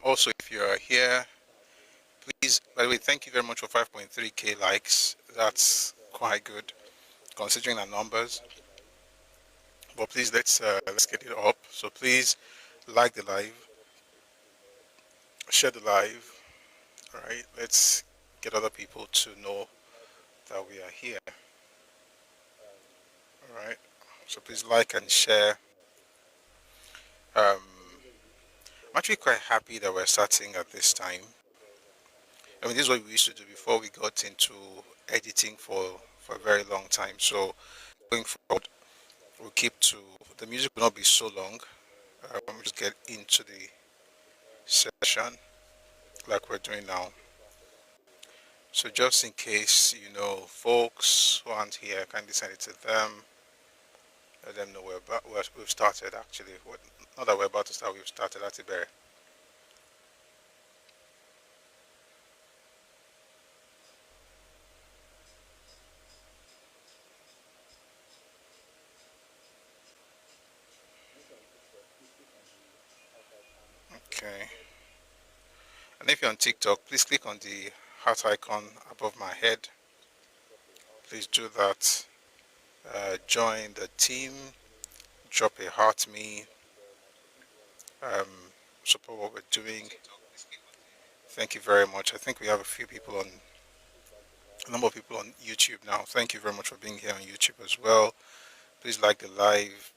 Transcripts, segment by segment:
Also, if you are here, please, by the way, thank you very much for 5.3k likes. That's quite good considering our numbers. But please, let's get it up. So please like the live, share the live. All right, let's get other people to know that we are here. All right, so please like and share. I'm actually quite happy that we're starting at this time. I mean, this is what we used to do before we got into editing for a very long time. So going forward, we'll keep to, the music will not be so long. We'll just get into the session like we're doing now. So just in case, folks who aren't here, kindly send it to them. Let them know we've started actually. Not that we're about to start, we've started. That's it, better. Okay. And if you're on TikTok, please click on the heart icon above my head. Please do that. Join the team. Drop a heart me. Support what we're doing. Thank you very much. I think we have a number of people on YouTube now. Thank you very much for being here on YouTube as well. Please like the live.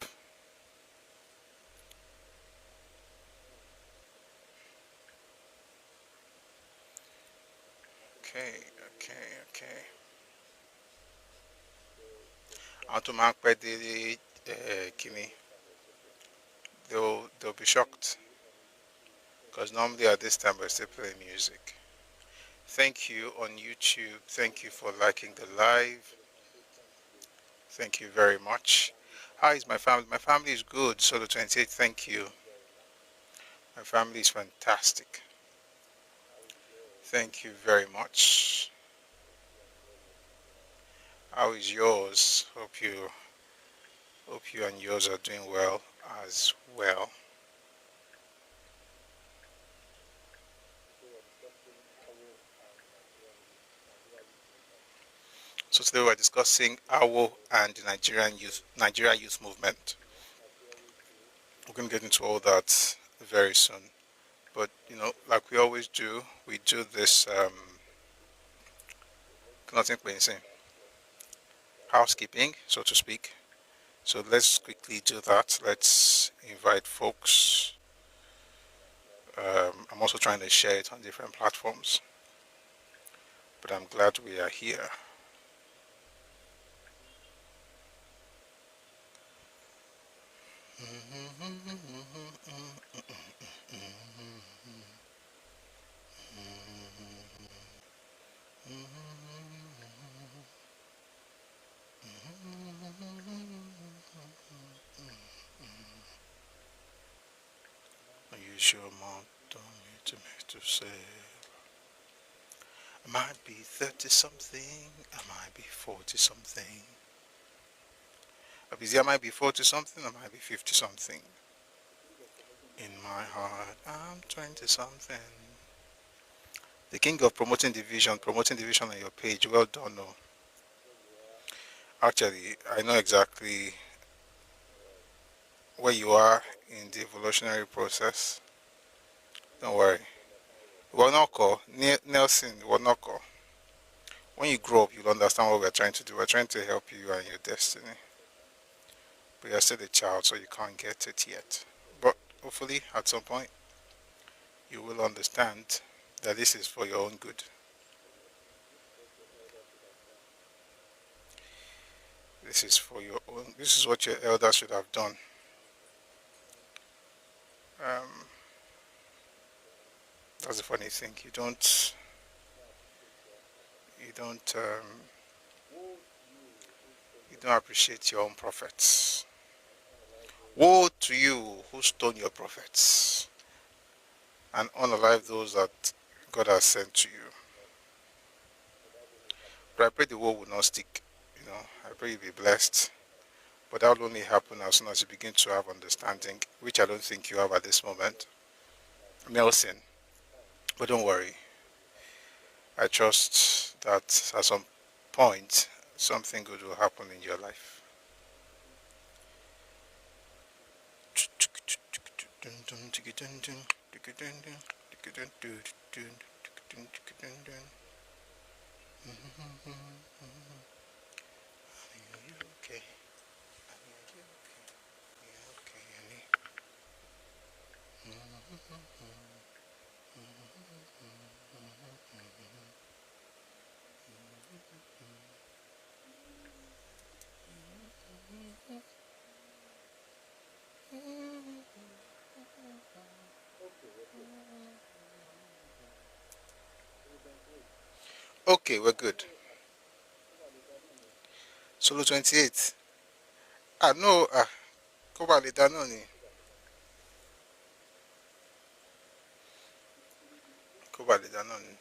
Okay. Automatic Kimi. They'll be shocked because normally at this time we're still playing music. Thank you on YouTube. Thank you for liking the live. Thank you very much. How is my family? My family is good. Solo 28, thank you. My family is fantastic. Thank you very much. How is yours? Hope you and yours are doing well as well. So today we're discussing AWO and the Nigeria youth movement. We're going to get into all that very soon. But, like we always do, we do this housekeeping, so to speak. So let's quickly do that. Let's invite folks. I'm also trying to share it on different platforms, but I'm glad we are here. Use your mouth, don't need to make to say. I might be 30 something, I might be 40 something. I might be 40 something, I might be 50 something. In my heart, I'm 20 something. The king of promoting division on your page. Well done, no. Actually, I know exactly where you are in the evolutionary process. Don't worry. Nelson, when you grow up, you'll understand what we're trying to do. We're trying to help you and your destiny. But you're still a child, so you can't get it yet. But hopefully, at some point, you will understand that this is for your own good. This is for your own. This is what your elders should have done. That's the funny thing. You don't appreciate your own prophets. Woe to you who stone your prophets and unalive those that God has sent to you. But I pray the woe will not stick. I pray you be blessed. But that will only happen as soon as you begin to have understanding, which I don't think you have at this moment. Nelson, but don't worry. I trust that at some point, something good will happen in your life. Okay. Okay, we're good. Solo 28. No, kó bá lè dáná ni. Kó bá lè dáná ni.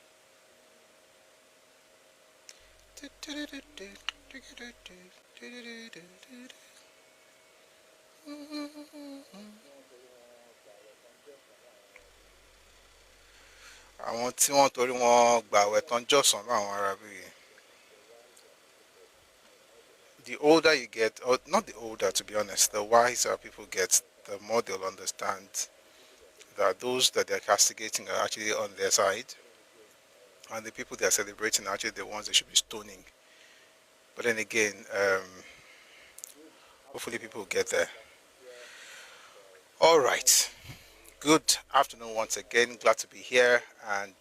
Àwọn tí wọ́n torí wọn gbààwẹ̀ tán jọ̀sán láwọn ará bíi. The older you get, or not the older to be honest, the wiser people get, the more they'll understand that those that they're castigating are actually on their side, and the people they're celebrating are actually the ones they should be stoning. But then again, hopefully people will get there. All right. Good afternoon once again. Glad to be here. And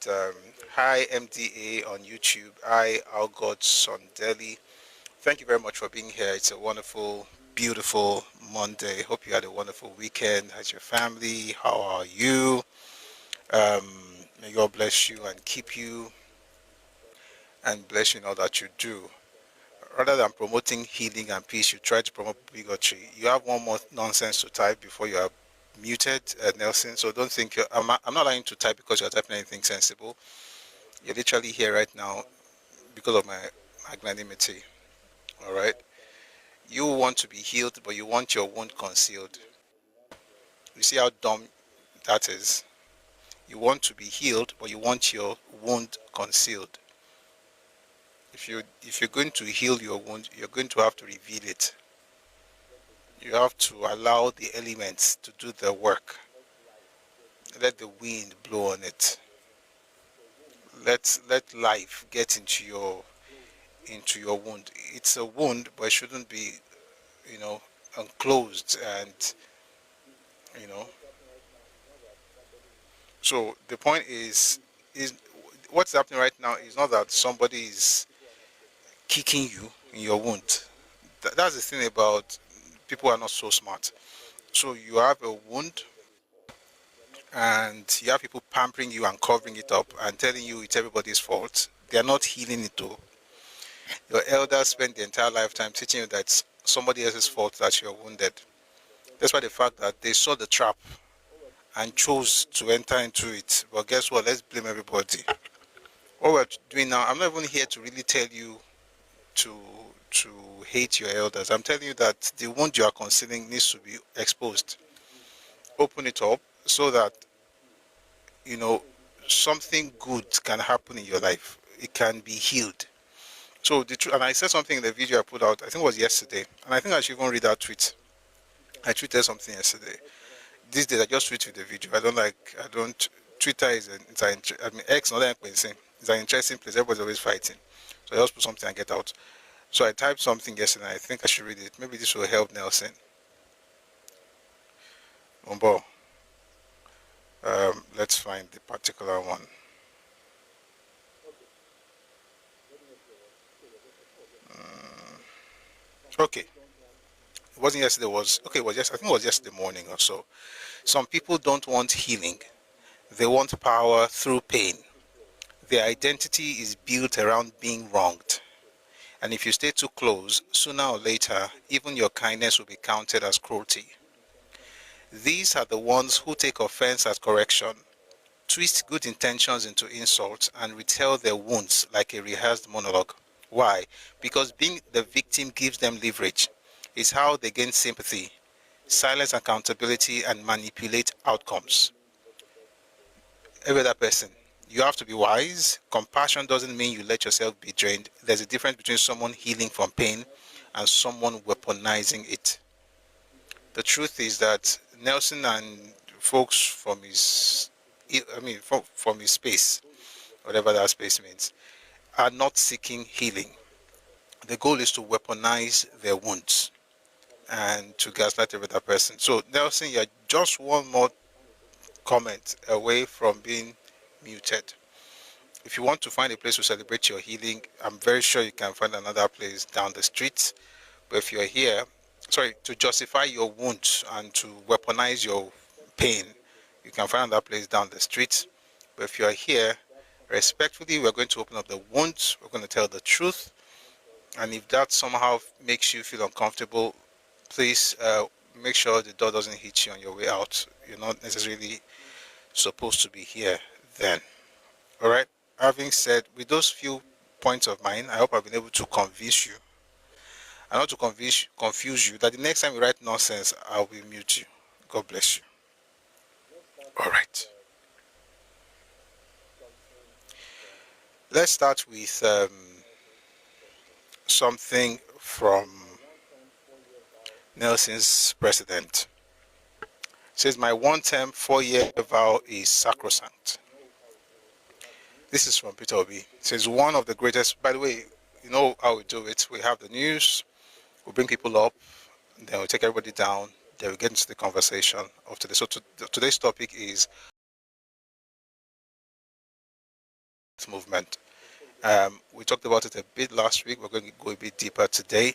hi MDA on YouTube. Hi Algod Sondeli. Thank you very much for being here. It's a wonderful, beautiful Monday. Hope you had a wonderful weekend. How's your family? How are you? May God bless you and keep you and bless you in all that you do. Rather than promoting healing and peace, you try to promote bigotry. You have one more nonsense to type before you are muted, Nelson. So don't think I'm not allowing you to type because you're typing anything sensible. You're literally here right now because of my magnanimity. All right. You want to be healed, but you want your wound concealed. You see how dumb that is? You want to be healed, but you want your wound concealed. If you're going to heal your wound, you're going to have to reveal it. You have to allow the elements to do their work. Let the wind blow on it. Let life get into your wound. It's a wound, but it shouldn't be, enclosed and, So the point is what's happening right now is not that somebody is kicking you in your wound. That's the thing about people are not so smart. So you have a wound and you have people pampering you and covering it up and telling you it's everybody's fault. They're not healing it though. Your elders spend the entire lifetime teaching you that it's somebody else's fault that you're wounded. That's why the fact that they saw the trap and chose to enter into it. But guess what? Let's blame everybody. What we're doing now, I'm not even here to really tell you to hate your elders. I'm telling you that the wound you are concealing needs to be exposed. Open it up so that something good can happen in your life. It can be healed. So the truth, and I said something in the video I put out, I think it was yesterday, and I think I should even read that tweet. I tweeted something yesterday. These days I just tweet with the video. I don't. Twitter is X, not anything. It's an interesting place. Everybody's always fighting. So I just put something and get out. So I typed something yesterday. I think I should read it. Maybe this will help Nelson. Umbo. Let's find the particular one. Okay. It wasn't yesterday. It was okay. It was I think it was yesterday morning or so. Some people don't want healing. They want power through pain. Their identity is built around being wronged. And if you stay too close, sooner or later, even your kindness will be counted as cruelty. These are the ones who take offense as correction, twist good intentions into insults, and retell their wounds like a rehearsed monologue. Why? Because being the victim gives them leverage. is how they gain sympathy, silence accountability, and manipulate outcomes. Every other person, you have to be wise. Compassion doesn't mean you let yourself be drained. There's a difference between someone healing from pain and someone weaponizing it. The truth is that Nelson and folks from his, from his space, whatever that space means, are not seeking healing. The goal is to weaponize their wounds and to gaslight every other person. So Nelson, you're just one more comment away from being muted. If you want to find a place to celebrate your healing, I'm very sure you can find another place down the street. But if you're here, to justify your wounds and to weaponize your pain, you can find another place down the street. But if you're here, respectfully, we're going to open up the wounds. We're going to tell the truth. And if that somehow makes you feel uncomfortable, please make sure the door doesn't hit you on your way out. You're not necessarily supposed to be here then. All right? Having said, with those few points of mine, I hope I've been able to convince you, and not to confuse you, that the next time you write nonsense, I will mute you. God bless you. All right. Let's start with something from Nelson's president. It says, my one-term, 4-year vow is sacrosanct. This is from Peter Obi. It says, one of the greatest, by the way, you know how we do it. We have the news, we bring people up, then we take everybody down, then we get into the conversation of today. So today's topic is movement. We talked about it a bit last week. We're going to go a bit deeper today.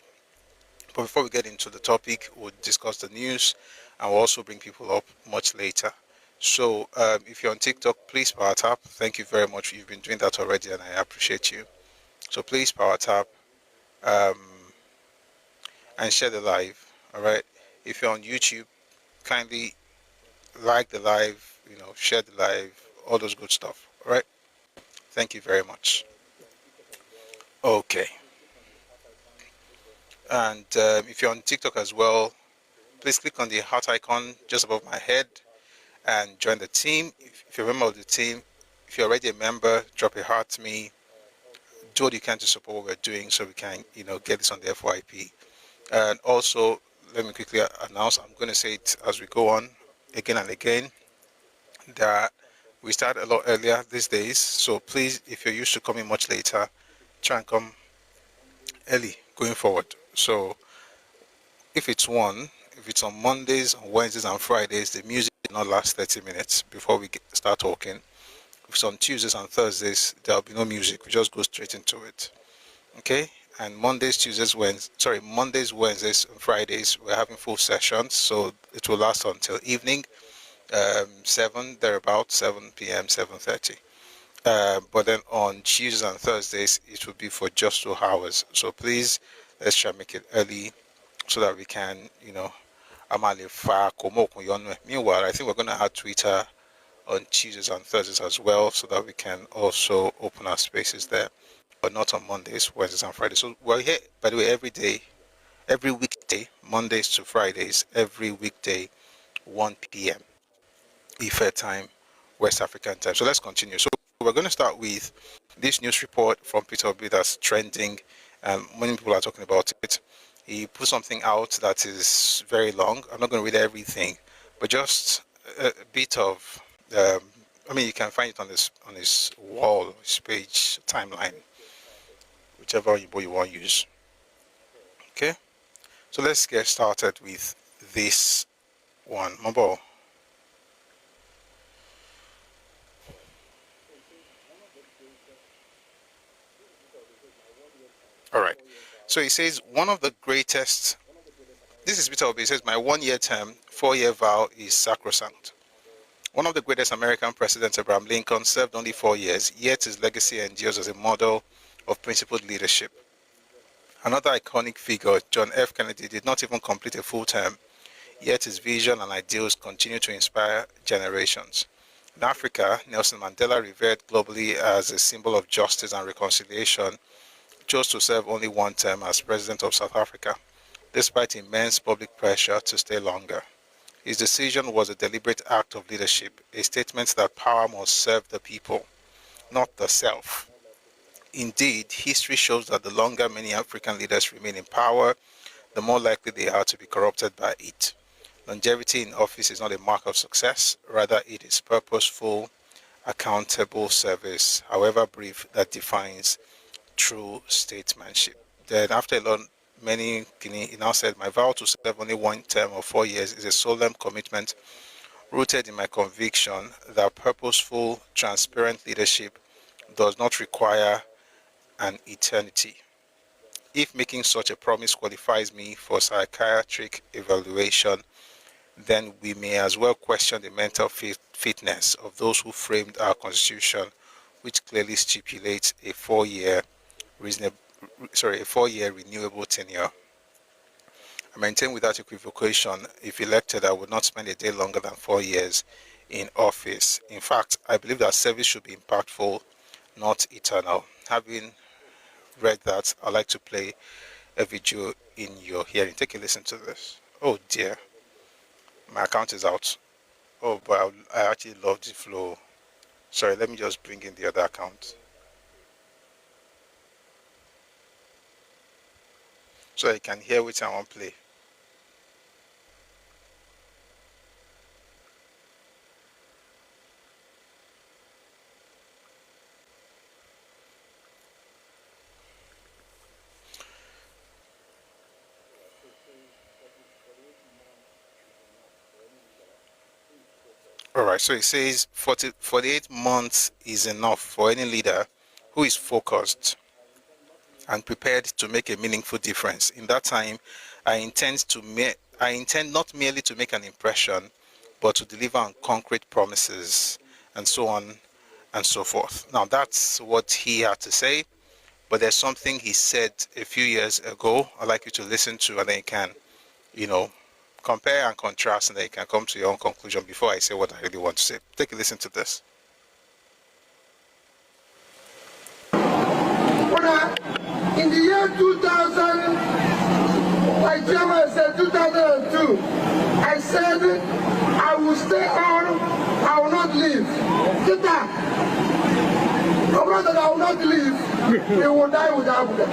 But before we get into the topic, we'll discuss the news, and we'll also bring people up much later. So if you're on TikTok, please power tap. Thank you very much. You've been doing that already, and I appreciate you. So please power tap and share the live. All right. If you're on YouTube, kindly like the live, share the live, all those good stuff. All right. Thank you very much. Okay. And if you're on TikTok as well, please click on the heart icon just above my head and join the team. If you're a member of the team, if you're already a member, drop a heart to me. Do what you can to support what we're doing so we can, get this on the FYP. And also, let me quickly announce, I'm going to say it as we go on again and again, that we start a lot earlier these days. So please, if you're used to coming much later, try and come early going forward. So if it's on Mondays, on Wednesdays and Fridays, the music will not last 30 minutes before we start talking. If it's on Tuesdays and Thursdays, there'll be no music. We just go straight into it. Okay? And Mondays, Wednesdays, and Fridays, we're having full sessions. So it will last until evening, 7 p.m., 7:30. But then on Tuesdays and Thursdays, it will be for just 2 hours. So please, let's try to make it early so that we can, Meanwhile, I think we're going to add Twitter on Tuesdays and Thursdays as well, so that we can also open our spaces there, but not on Mondays, Wednesdays, and Fridays. So we're here, by the way, every weekday, Mondays to Fridays, every weekday, 1 p.m. Ife time, West African time. So let's continue. So we're going to start with this news report from Peter Obi that's trending, and many people are talking about it. He put something out that is very long. I'm not going to read everything, but just a bit of, you can find it on his wall, his page, timeline, whichever you want to use. Okay, so let's get started with this one. Mabo. All right. So he says, one of the greatest, this is Peter Obi, he says, my 1-year term, 4-year vow is sacrosanct. One of the greatest American presidents, Abraham Lincoln, served only 4 years, yet his legacy endures as a model of principled leadership. Another iconic figure, John F. Kennedy, did not even complete a full term, yet his vision and ideals continue to inspire generations. In Africa, Nelson Mandela, revered globally as a symbol of justice and reconciliation, chose to serve only 1 term as president of South Africa. despite immense public pressure to stay longer. His decision was a deliberate act of leadership, a statement that power must serve the people, not the self. Indeed, history shows that the longer many African leaders remain in power, the more likely they are to be corrupted by it. Longevity in office is not a mark of success, rather it is purposeful, accountable service, however brief, that defines true statesmanship. Then after many, he now said, my vow to serve only one term of 4 years is a solemn commitment rooted in my conviction that purposeful, transparent leadership does not require an eternity. If making such a promise qualifies me for psychiatric evaluation, then we may as well question the mental fitness of those who framed our constitution, which clearly stipulates a 4-year renewable tenure. I maintain without equivocation, if elected, I would not spend a day longer than 4 years in office. In fact, I believe that service should be impactful, not eternal. Having read that, I'd like to play a video in your hearing. Take a listen to this. Oh dear, my account is out. Oh, but I actually love the flow. Sorry, let me just bring in the other account so you can hear which I want to play. All right, so it says 48 months is enough for any leader who is focused and prepared to make a meaningful difference. In that time, I intend not merely to make an impression, but to deliver on concrete promises, and so on and so forth. Now, that's what he had to say, but there's something he said a few years ago I'd like you to listen to, and then you can, compare and contrast, and then you can come to your own conclusion before I say what I really want to say. Take a listen to this. In the year 2000, my chairman said 2002, I said I will stay on, I will not leave. Get that? No matter that I will not leave, he will die with Africa.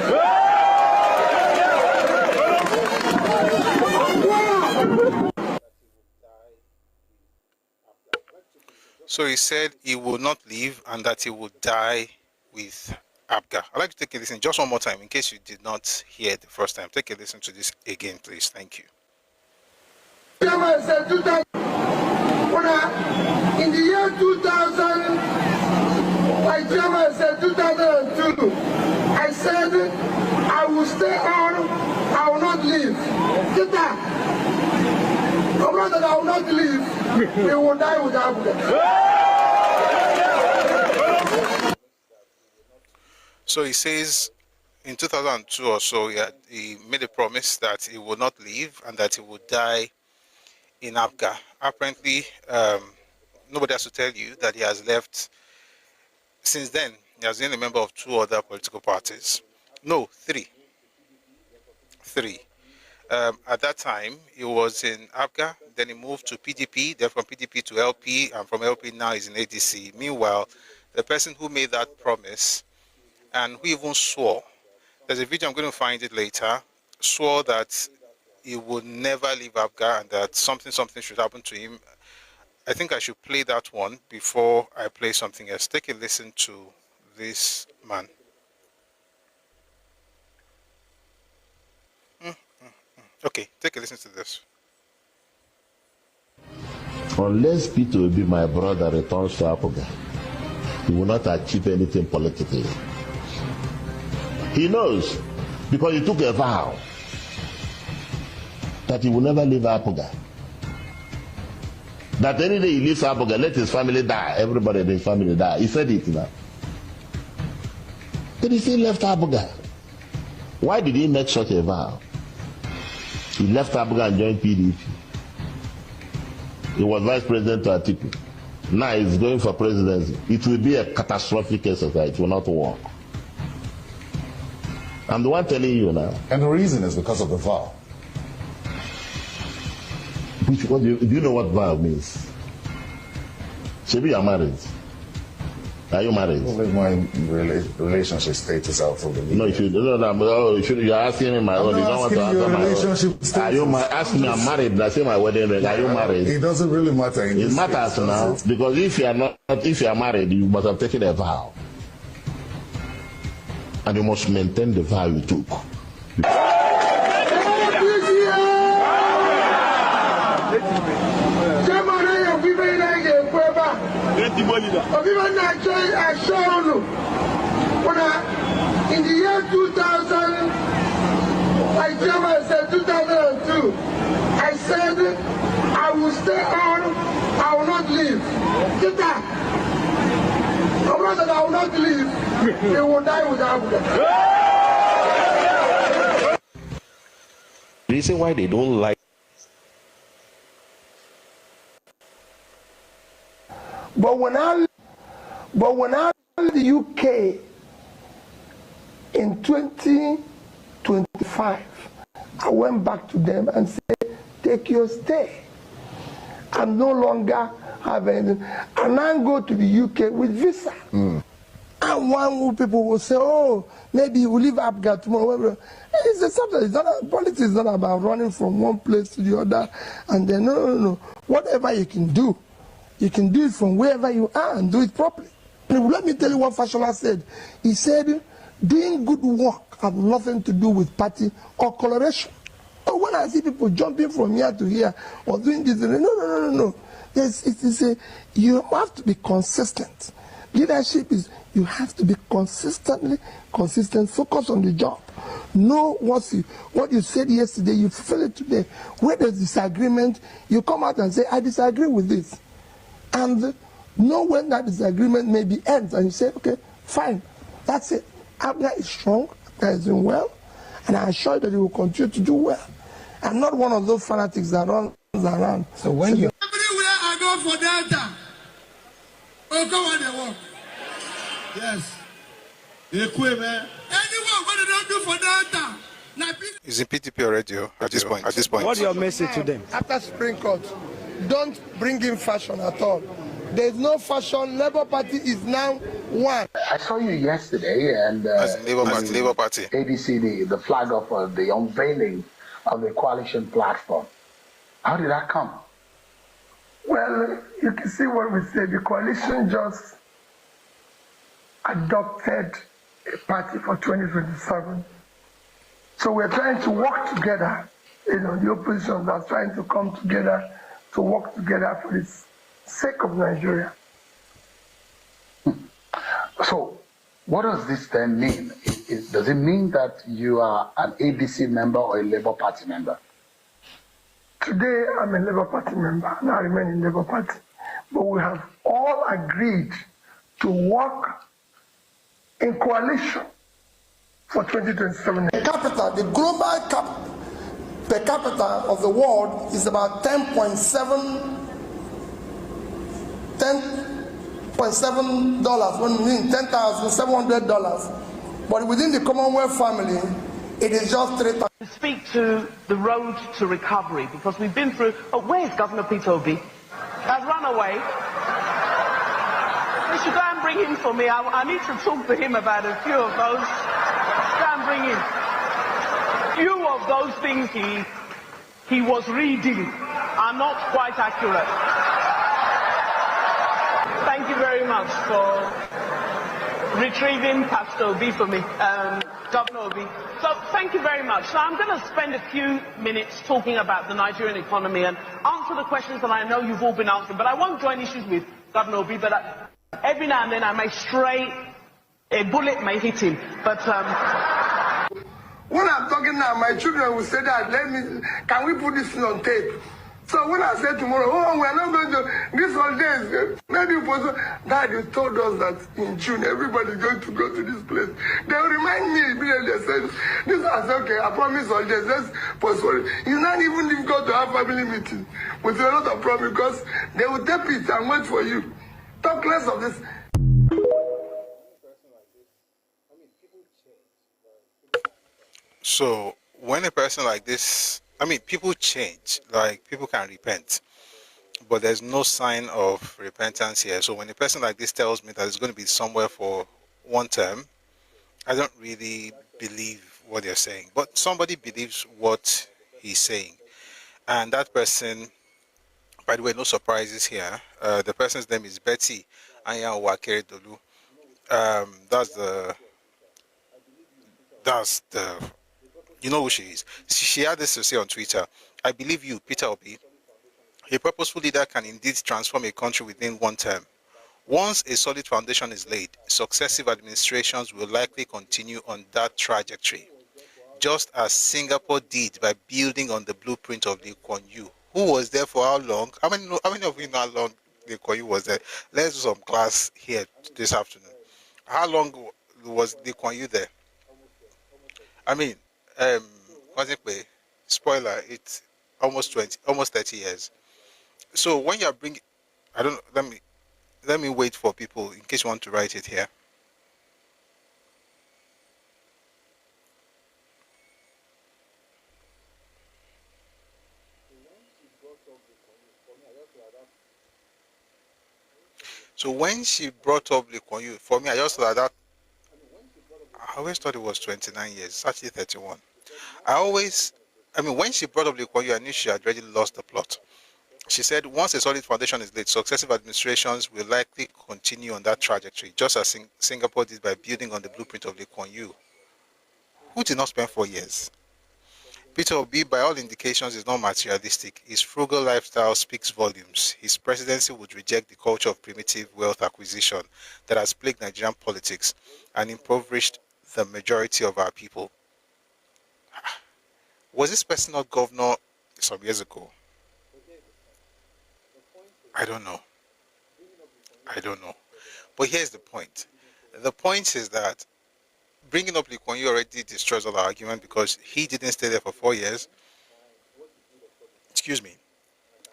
So he said he will not leave and that he would die with Abga. I'd like to take a listen just one more time in case you did not hear the first time. Take a listen to this again, please. Thank you. Chairman said 2000, in the year 2000, my chairman said 2002, I said I will stay on, I will not leave. Get that? No matter that I will not leave, he will die with Africa. So he says in 2002 or so, he made a promise that he would not leave and that he would die in Abga. Apparently, nobody has to tell you that he has left. Since then, he has been a member of 2 other political parties. No, 3. 3. At that time, he was in Abga, then he moved to PDP, then from PDP to LP, and from LP now he's in ADC. Meanwhile, the person who made that promise and who even swore, there's a video, I'm going to find it later, swore that he would never leave Abga and that something should happen to him. I think I should play that one before I play something else. Take a listen to this man. Okay, take a listen to this. Unless Peter Obi, my brother, returns to Africa, he will not achieve anything politically. He knows, because he took a vow that he will never leave Africa. That any day he leaves Africa, let his family die. Everybody in his family die. He said it now. But he still left Africa. Why did he make such a vow? He left Africa and joined PDP. He was vice president to Atiku. Now he's going for presidency. It will be a catastrophic exercise. It will not work. I'm the one telling you now. And the reason is because of the vow. What do you know what vow means? Maybe you're married. Are you married? Well, my relationship status out for the No, you're asking me my own. You don't want to answer my relationship own. Are you asking me I'm married? I say my wedding ring. Are you married? It doesn't really matter. It matters now because if you are married, you must have taken a vow, and you must maintain the vow you took. In the year 2000, like German said, 2002, I said I will stay on, I will not leave. Get that? I will not leave. They will die without them. The reason why they don't like. But when I left the UK in 2025, I went back to them and said, take your stay. I'm no longer having, and I go to the UK with visa. And one people will say, oh, maybe you will leave Africa tomorrow. It's a subject. It's not, politics is not about running from one place to the other. And then, no. Whatever you can do it from wherever you are and do it properly. And let me tell you what Fashola said. He said, doing good work has nothing to do with party or coloration. But when I see people jumping from here to here or doing this, no. You have to be consistent. Leadership is, you have to be consistent, focus on the job. Know what you said yesterday, you fulfill it today. Where there's disagreement, you come out and say, I disagree with this. And know when that disagreement maybe ends, and you say, okay, fine, that's it. Abner is strong, Abner is doing well, and I assure you that he will continue to do well. I'm not one of those fanatics that runs around. So when you... Everywhere I go for Delta, come on and walk. Yes. Anyone what they don't do for Delta. He's in PTP already at this point. What's your message to them? After Supreme Court, don't bring in fashion at all. There's no fashion. Labour Party is now one. I saw you yesterday, and as Labour Party, ABC, the flag of the unveiling of the coalition platform. How did that come? Well, you can see what we say. The coalition just adopted a party for 2027. So we're trying to work together. The opposition are trying to come together to work together for the sake of Nigeria. So, what does this then mean? Does it mean that you are an ABC member or a Labour Party member? Today, I'm a Labour Party member, and I remain in Labour Party. But we have all agreed to work in coalition for 2027. The global per capita of the world is about $10.7, when we mean $10,700. But within the Commonwealth family, it is just 3,000. Speak to the road to recovery, because we've been through. Oh, where is Governor Peter Obi? Has run away. You should go and bring him for me. I need to talk to him about a few of those. Go and bring him. Few of those things he was reading are not quite accurate. Thank you very much for retrieving Pastor Obi for me, Governor Obi. So thank you very much. Now I'm going to spend a few minutes talking about the Nigerian economy and answer the questions that I know you've all been asking. But I won't join issues with Governor Obi, but every now and then I may stray, a bullet may hit him. But when I'm talking now, my children will say that, can we put this on tape? So when I say tomorrow, we're not going to, this holidays, maybe Dad, you told us that in June everybody's going to go to this place. They'll remind me immediately, they said, this I said, okay, I promise holidays, let's postpone it. It's not even difficult to have family meeting with a lot of problems because they will tape it and wait for you. Talk less of this. So when a person like this I mean, people change. Like, people can repent, but there's no sign of repentance here. So when a person like this tells me that it's going to be somewhere for one term, I don't really believe what they're saying. But somebody believes what he's saying. And that person, by the way, no surprises here. The person's name is Betty Anyanwakere Dolu. That's the, you know who she is. She had this to say on Twitter. I believe you, Peter Obi. A purposeful leader can indeed transform a country within one term. Once a solid foundation is laid, successive administrations will likely continue on that trajectory, just as Singapore did by building on the blueprint of Lee Kuan Yew. Who was there for how long? How many of you know how long Lee Kuan Yew was there? Let's do some class here this afternoon. How long was Lee Kuan Yew there? I mean, spoiler, it's almost 30 years. So when you're bringing, I don't know, let me wait for people in case you want to write it here. So when she brought up Lee Kuan Yew, for me, I just thought that, I always thought it was 29 years. It's actually 31. When she brought up Lee Kuan Yew, I knew she had already lost the plot. She said, once a solid foundation is laid, successive administrations will likely continue on that trajectory, just as Singapore did by building on the blueprint of Lee Kuan Yew, who did not spend 4 years. Peter Obi, by all indications, is not materialistic. His frugal lifestyle speaks volumes. His presidency would reject the culture of primitive wealth acquisition that has plagued Nigerian politics and impoverished the majority of our people. Was this person not governor some years ago? I don't know. But here's the point. The point is that bringing up Lee Kuan Yew already destroys all our argument because he didn't stay there for 4 years. Excuse me.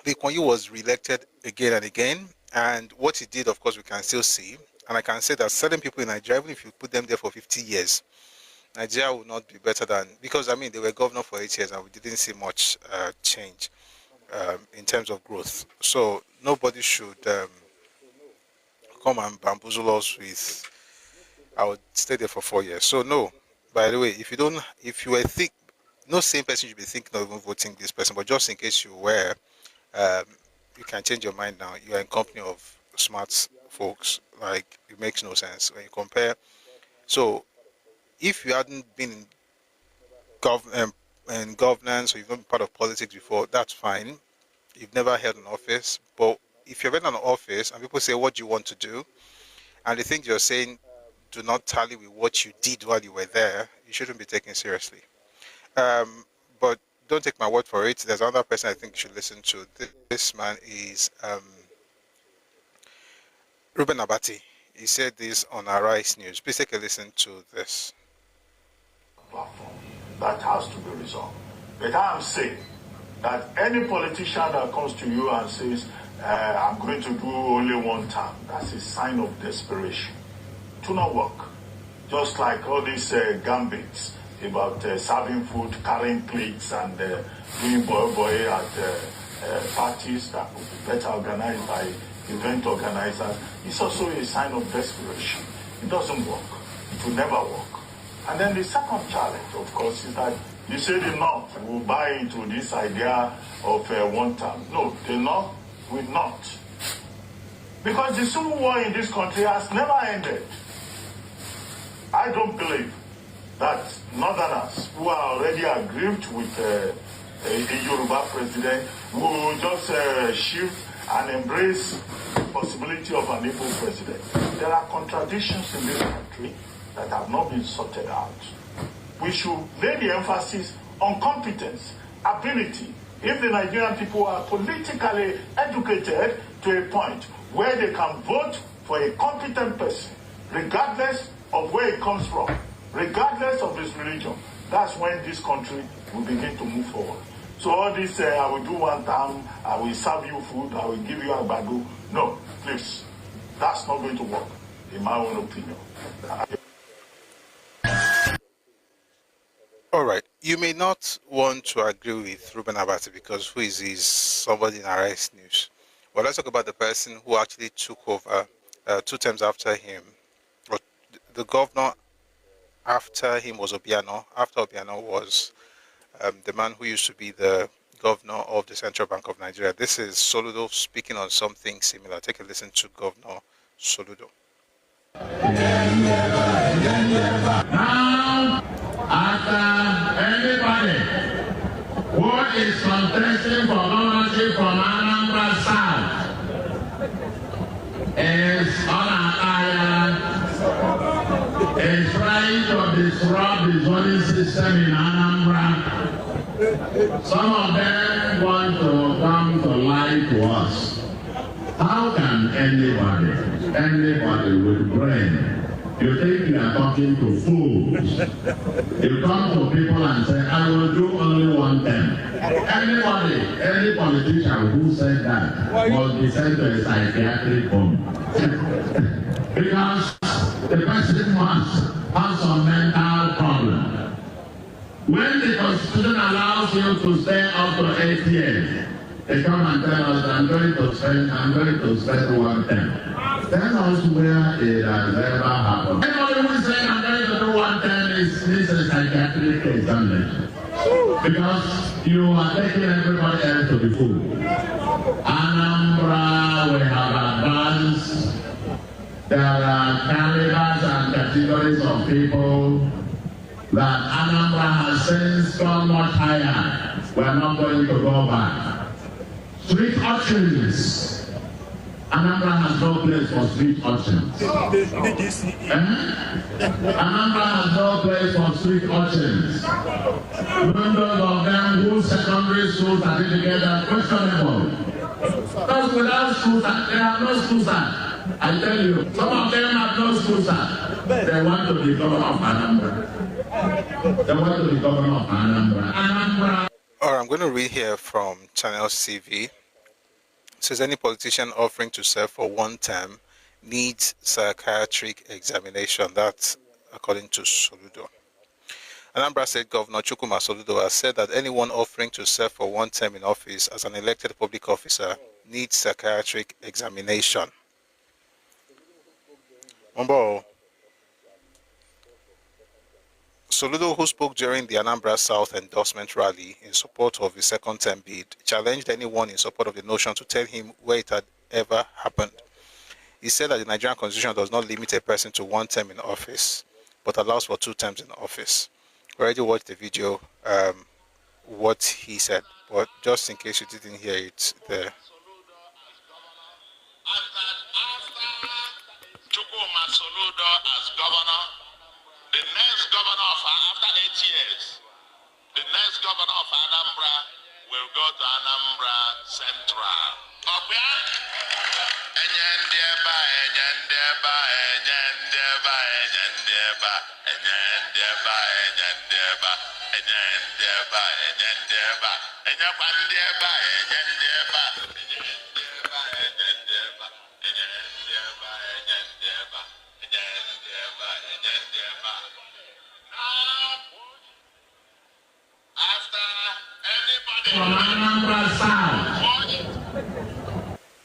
Lee Kuan Yew was re-elected again and again, and what he did, of course, we can still see. And I can say that certain people in Nigeria, even if you put them there for 50 years, Nigeria will not be better than, because they were governor for 8 years and we didn't see much change in terms of growth. So nobody should come and bamboozle us with, I would stay there for 4 years. So no, by the way, no same person should be thinking of even voting this person, but just in case you were, you can change your mind now. You are in company of smart folks. Like, it makes no sense when you compare. So if you hadn't been in governance, or you've not been part of politics before, that's fine. You've never held an office. But if you've been in an office and people say, what do you want to do? And the things you're saying do not tally with what you did while you were there, you shouldn't be taken seriously. But don't take my word for it. There's another person I think you should listen to. This man is Ruben Abati. He said this on Arise News. Please take a listen to this. Platform that has to be resolved. But I am saying that any politician that comes to you and says, I'm going to do only one term, that's a sign of desperation. To not work. Just like all these gambits about serving food, carrying plates, and doing boy at parties that would be better organized by event organizers. It's also a sign of desperation. It doesn't work. It will never work. And then the second challenge, of course, is that you say the North will buy into this idea of one term. No, the North will not. Because the civil war in this country has never ended. I don't believe that Northerners who are already aggrieved with a Yoruba president will just shift and embrace the possibility of an Igbo president. There are contradictions in this country that have not been sorted out. We should lay the emphasis on competence, ability. If the Nigerian people are politically educated to a point where they can vote for a competent person, regardless of where it comes from, regardless of his religion, that's when this country will begin to move forward. So all this, I will do one time, I will serve you food, I will give you a badu. No, please, that's not going to work, in my own opinion. All right. You may not want to agree with Ruben Abati because who is he? He's somebody in Arise News. But let's talk about the person who actually took over 2 terms after him. But the governor after him was Obiano. After Obiano was the man who used to be the governor of the Central Bank of Nigeria. This is Soludo speaking on something similar. Take a listen to Governor Soludo. Now, after anybody who is contesting for ownership from Anambra South is on an island, is trying to disrupt the zoning system in Anambra. Some of them want to come to lie to us. How can anybody with brain, you think you are talking to fools? You come to people and say, I will do only one thing. Any politician who said that must be sent to a psychiatric home. Because the person has some mental problem. When the Constitution allows you to stay up to 8 years, they come and tell us, I'm going to spend one thing. Tell us where it has ever happened. Anybody who is saying I'm going to do one thing is a psychiatric examination. Because you are taking everybody else to the fool. Anambra, we have advanced. There are calibers and categories of people that Anambra has since gone much higher. We are not going to go back. Street urchins. Anambra has no place for street urchins. Anambra has no place for street urchins. Members of them whose secondary school certificate are questionable. Because without school, there are no schools. I tell you, some of them have no schools. They want to be governor of Anambra. They want to be governor of Anambra. All right, I'm going to read here from Channel CV. It says any politician offering to serve for one term needs psychiatric examination. That's according to Soludo. Anambra State Governor Chukwuma Soludo has said that anyone offering to serve for one term in office as an elected public officer needs psychiatric examination. Mambo. Soludo, who spoke during the Anambra South endorsement rally in support of his second term bid, challenged anyone in support of the notion to tell him where it had ever happened. He said that the Nigerian Constitution does not limit a person to one term in office, but allows for 2 terms in office. We already watched the video, what he said, but just in case you didn't hear it there. Chukwuma Soludo as governor, the next governor of after 8 years, the next governor of Anambra will go to Anambra Central. From Anambra South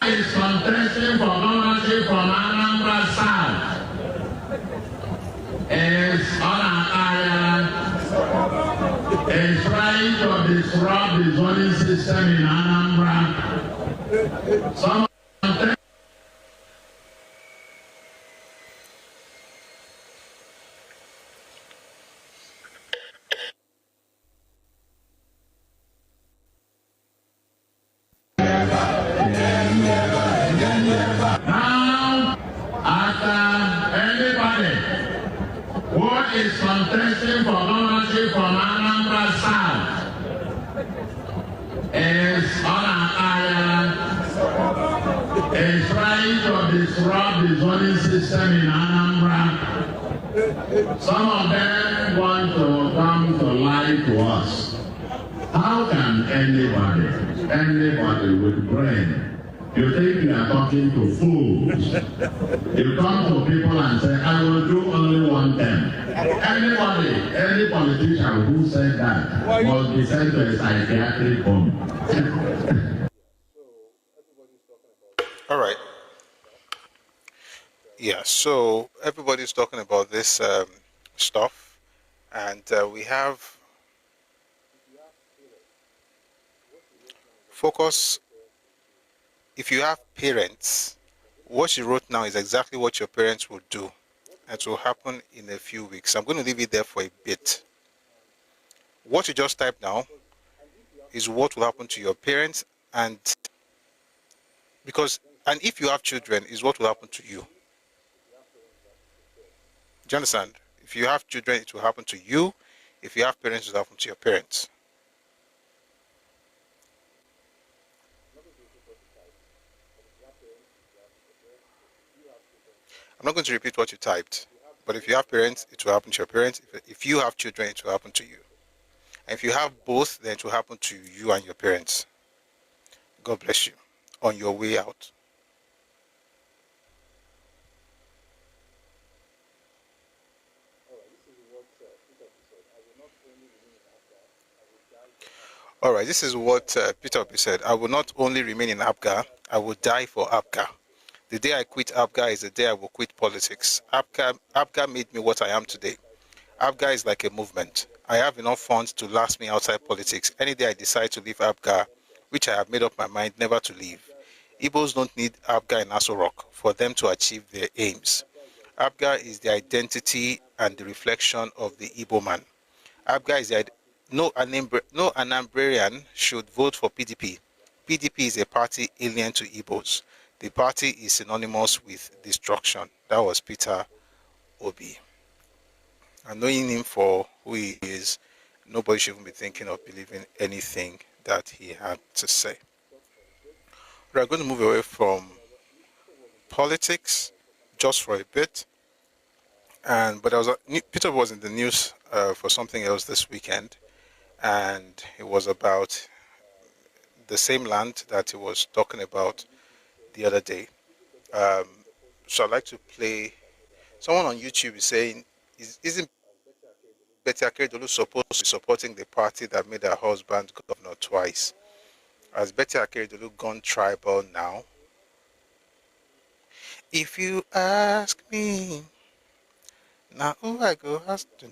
is contesting for ownership from Anambra South is on an island, is trying to disrupt the zoning system in Anambra. Some is contesting for ownership from Anambra South is on an island, is trying to disrupt the zoning system in Anambra. Some of them want to come to lie to us. How can anybody with brain, you think you are talking to fools? You come to people and say, I will do only one thing. Any politician who said that must be sent to a psychiatric home. All right. Yeah, so everybody's talking about this stuff, and we have focus. If you have parents, what she wrote now is exactly what your parents will do. It will happen in a few weeks. I'm going to leave it there for a bit. What you just typed now is what will happen to your parents, and if you have children, is what will happen to you. Do you understand? If you have children, it will happen to you. If you have parents, it will happen to your parents. I'm not going to repeat what you typed, but if you have parents, it will happen to your parents. If you have children, it will happen to you. And if you have both, then it will happen to you and your parents. God bless you on your way out. All right, this is what Peter said. I will not only remain in APGA, I will die for APGA. The day I quit APGA is the day I will quit politics. APGA made me what I am today. APGA is like a movement. I have enough funds to last me outside politics. Any day I decide to leave APGA, which I have made up my mind never to leave. Igbos don't need APGA in Aso Rock for them to achieve their aims. APGA is the identity and the reflection of the Igbo man. APGA is no Anambrarian should vote for PDP. PDP is a party alien to Igbos. The party is synonymous with destruction. That was Peter Obi. And knowing him for who he is, nobody should even be thinking of believing anything that he had to say. We're going to move away from politics just for a bit. But Peter was in the news for something else this weekend, and it was about the same land that he was talking about the other day. So I'd like to play. Someone on YouTube is saying, isn't Betty Akeredolu supposed to be supporting the party that made her husband governor twice? Has Betty Akeredolu gone tribal now? If you ask me, now who I go ask, the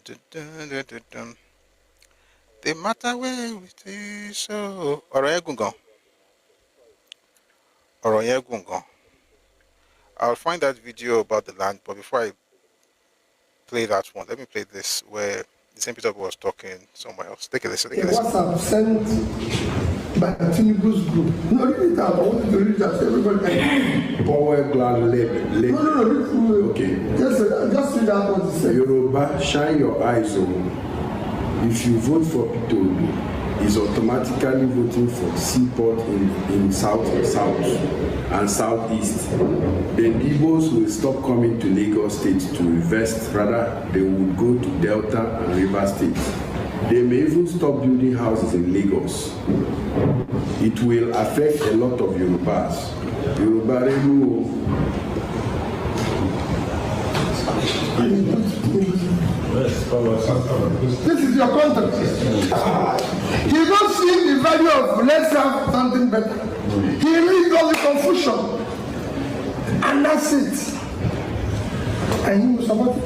matter where we stay, so I'll find that video about the land, but before I play that one, let me play this where the same Peter was talking somewhere else. Take a listen. WhatsApp sent by Tinubu's group. No, read it out. I want you to read that. Everybody. Power Gland Lab. No. Okay. Just read out what he said. Yoruba, shine your eyes on. If you vote for Peter Obi, is automatically voting for Seaport in South and Southeast. The Igbos will stop coming to Lagos State to invest, rather they would go to Delta and River State. They may even stop building houses in Lagos. It will affect a lot of Yorubas. Yoruba This is your content. He don't see the value of let's have something better. He reads all the confusion. And that's it. And he will support it.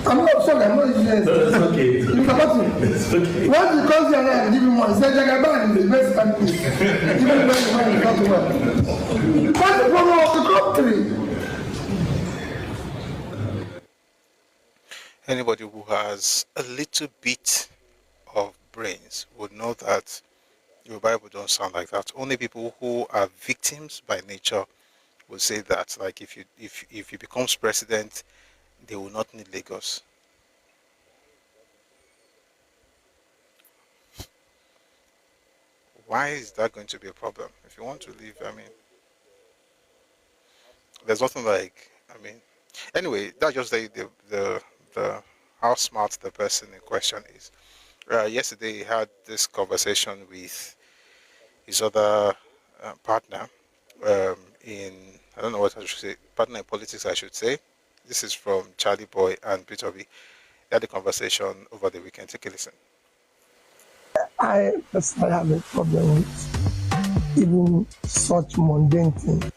I'm not sorry, I'm not using it. No, it's okay. You support me. It's okay. Once he comes here and give him one, he said, Jagaban is the best country. Even when the man is not well. That's the problem of the country. Anybody who has a little bit of brains would know that your Bible don't sound like that. Only people who are victims by nature will say that. Like if he becomes president, they will not need Lagos. Why is that going to be a problem? If you want to leave, I mean, there's nothing like, I mean, anyway, that's just the how smart the person in question is. Yesterday he had this conversation with his other partner in, I don't know what I should say, partner in politics I should say, This is from Charlie Boy and Peter B. They had a conversation over the weekend. Take a listen. I personally have a problem with even such mundane things.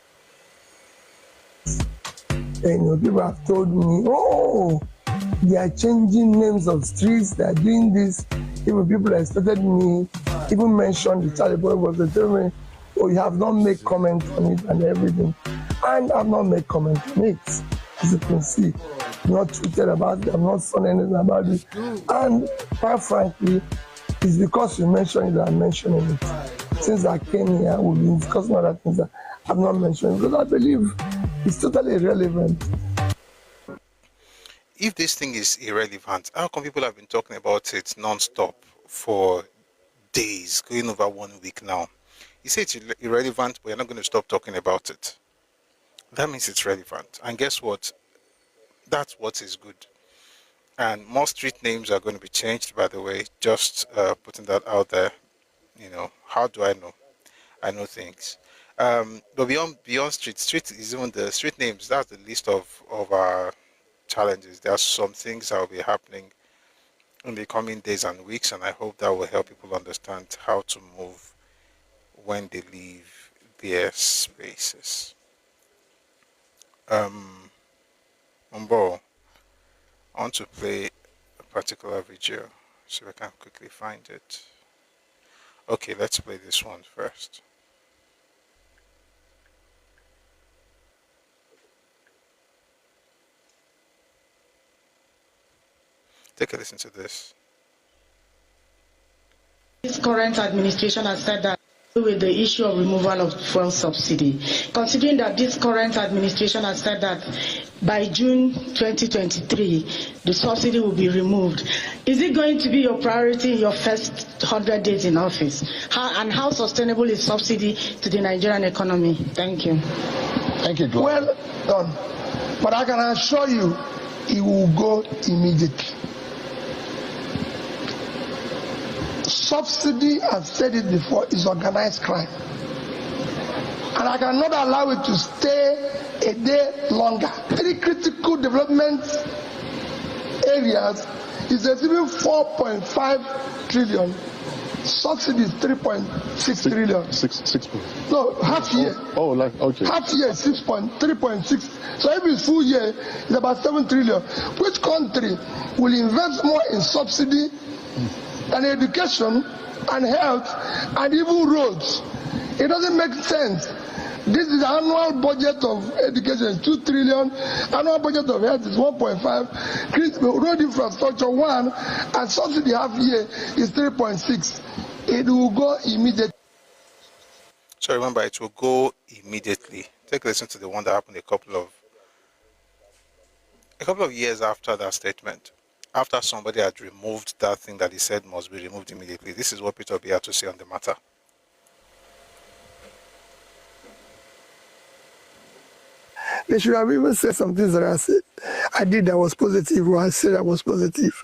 People have told me, oh, they are changing names of streets, they are doing this. Even people expected me, even mentioned the Charlie Boy was telling me, oh, you have not made comment on it and everything. And I've not made comment on it, as you can see. I'm not tweeted about it, I'm not saying anything about it. And quite frankly, it's because you mentioned it that I'm mentioning it. Since I came here, we've been discussing other things that I've not mentioned, because I believe it's totally irrelevant. If this thing is irrelevant, how come people have been talking about it non-stop for days, going over 1 week now? You say it's irrelevant, but you're not going to stop talking about it. That means it's relevant. And guess what? That's what is good. And more street names are going to be changed, by the way. Just putting that out there. How do I know? I know things. But beyond street is even the street names. That's the list of our challenges. There are some things that will be happening in the coming days and weeks, and I hope that will help people understand how to move when they leave their spaces. Umbo, I want to play a particular video, so I can quickly find it. Okay, let's play this one first. Take a listen to this. This current administration has said that with the issue of removal of fuel subsidy, considering that this current administration has said that by June 2023, the subsidy will be removed, is it going to be your priority in your first 100 days in office? How sustainable is subsidy to the Nigerian economy? Thank you. Thank you, Glenn. Well done. But I can assure you, it will go immediately. Subsidy, I've said it before, is organized crime. And I cannot allow it to stay a day longer. 3 critical development areas is receiving 4.5 trillion. Subsidy is 3.6 trillion. Six. No, half year. Okay. Half year is 3.6. So if it's full year, it's about 7 trillion. Which country will invest more in subsidy and education and health and even roads? It doesn't make sense. This is the annual budget of education, 2 trillion. Annual budget of health is 1.5. Road infrastructure 1, and subsidy half year is 3.6. It will go immediately. So remember, it will go immediately. Take a listen to the one that happened a couple of years after that statement. After somebody had removed that thing that he said must be removed immediately. This is what Peter B had to say on the matter. They should have even said some things that I said. I did that was positive, or I said that was positive.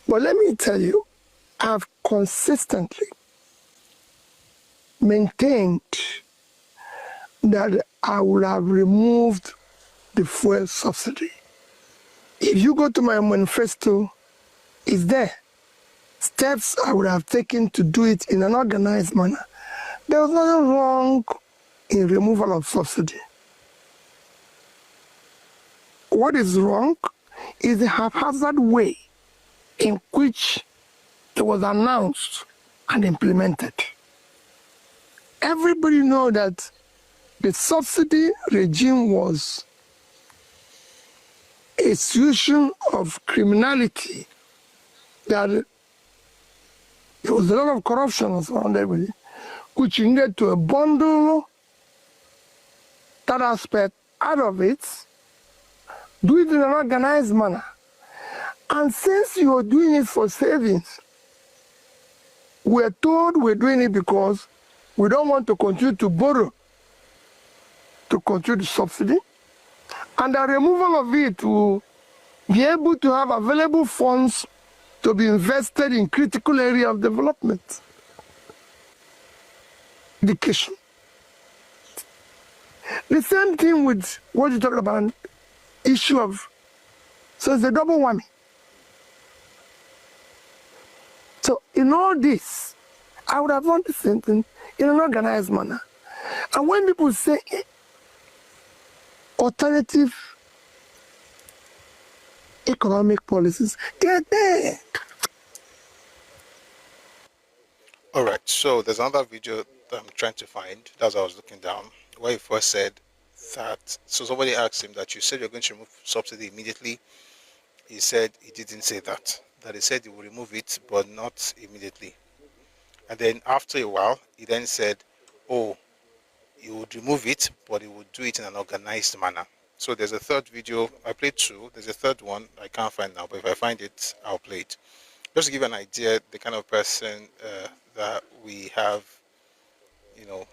But let me tell you, I've consistently maintained that I would have removed the fuel subsidy. If you go to my manifesto, it's there. Steps I would have taken to do it in an organized manner. There was nothing wrong in removal of subsidy. What is wrong is the haphazard way in which it was announced and implemented. Everybody knows that the subsidy regime was a solution of criminality, that there was a lot of corruption surrounded with it, which needed to bundle that aspect out of it, do it in an organized manner. And since you are doing it for savings, we're told we're doing it because we don't want to continue to borrow to continue the subsidy. And the removal of it will be able to have available funds to be invested in critical area of development. Education. The same thing with what you talk about, issue of, so it's a double whammy. So in all this, I would have done the same thing in an organized manner. And when people say alternative economic policies, they're there. All right, so there's another video that I'm trying to find. That's what I was looking down, where he first said that, so somebody asked him that you said you're going to remove subsidy immediately. He said he didn't say that he said he will remove it, but not immediately. And then after a while, he then said, oh, he would remove it, but he would do it in an organized manner. So there's a third video. I played two. There's a third one I can't find now, but if I find it, I'll play it. Just to give you an idea, the kind of person that we have, you know,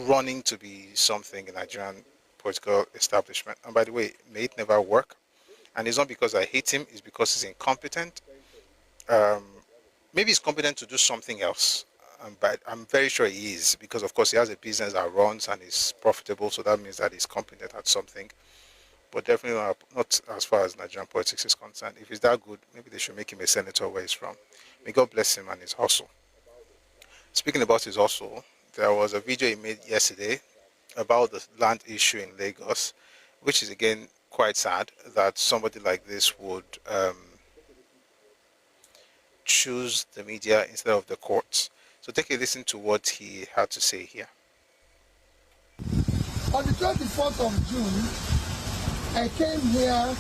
running to be something in Nigerian political establishment. And by the way, may it never work. And it's not because I hate him, it's because he's incompetent. Maybe he's competent to do something else, but I'm very sure he is, because of course he has a business that runs and is profitable, so that means that he's competent at something. But definitely not as far as Nigerian politics is concerned. If he's that good, maybe they should make him a senator where he's from. May God bless him and his hustle. Speaking about his hustle, there was a video he made yesterday about the land issue in Lagos, which is again quite sad that somebody like this would choose the media instead of the courts. So take a listen to what he had to say here. On the 24th of June, I came here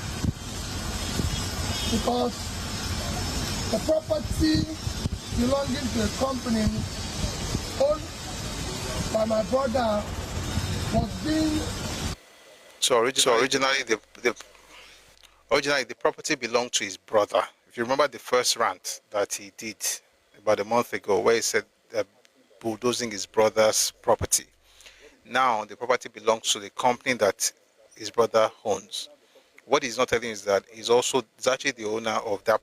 because the property belonging to a company owned by my brother was being... So originally the property belonged to his brother. If you remember the first rant that he did about a month ago, where he said that bulldozing his brother's property. Now the property belongs to the company that his brother owns. What he's not telling is that he's actually the owner of that.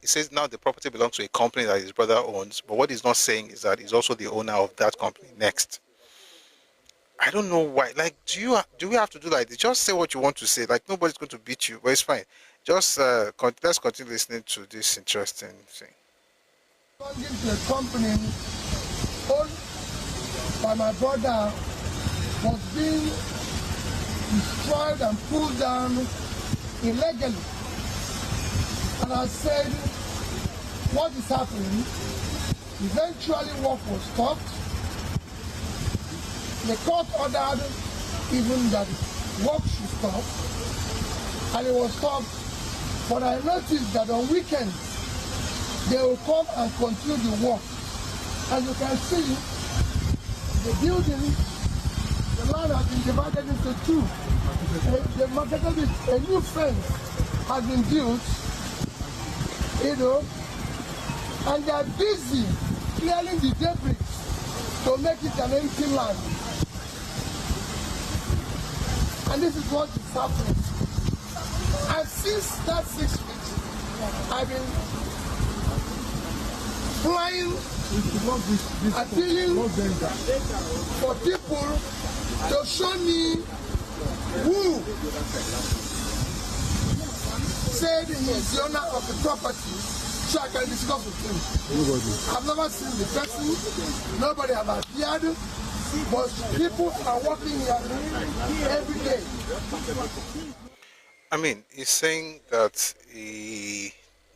He says now the property belongs to a company that his brother owns. But what he's not saying is that he's also the owner of that company next. I don't know why. Like, do we have to do like this? Just say what you want to say. Like, nobody's going to beat you, but it's fine. Just let's continue listening to this interesting thing. Belonging to a company owned by my brother was being destroyed and pulled down illegally. And I said, what is happening? Eventually work was stopped. The court ordered even that work should stop, and it was stopped. But I noticed that on weekends, they will come and continue the work. As you can see, the building, the land has been divided into two. They marketed it, a new fence has been built, you know, and they are busy clearing the debris to make it an empty land. And this is what is happening. And since that 6 weeks, I've been flying, appealing for people to show me who said he is the owner of the property, so I can discuss with him. I've never seen the person, nobody have appeared, but people are working here every day. I mean, he's saying that he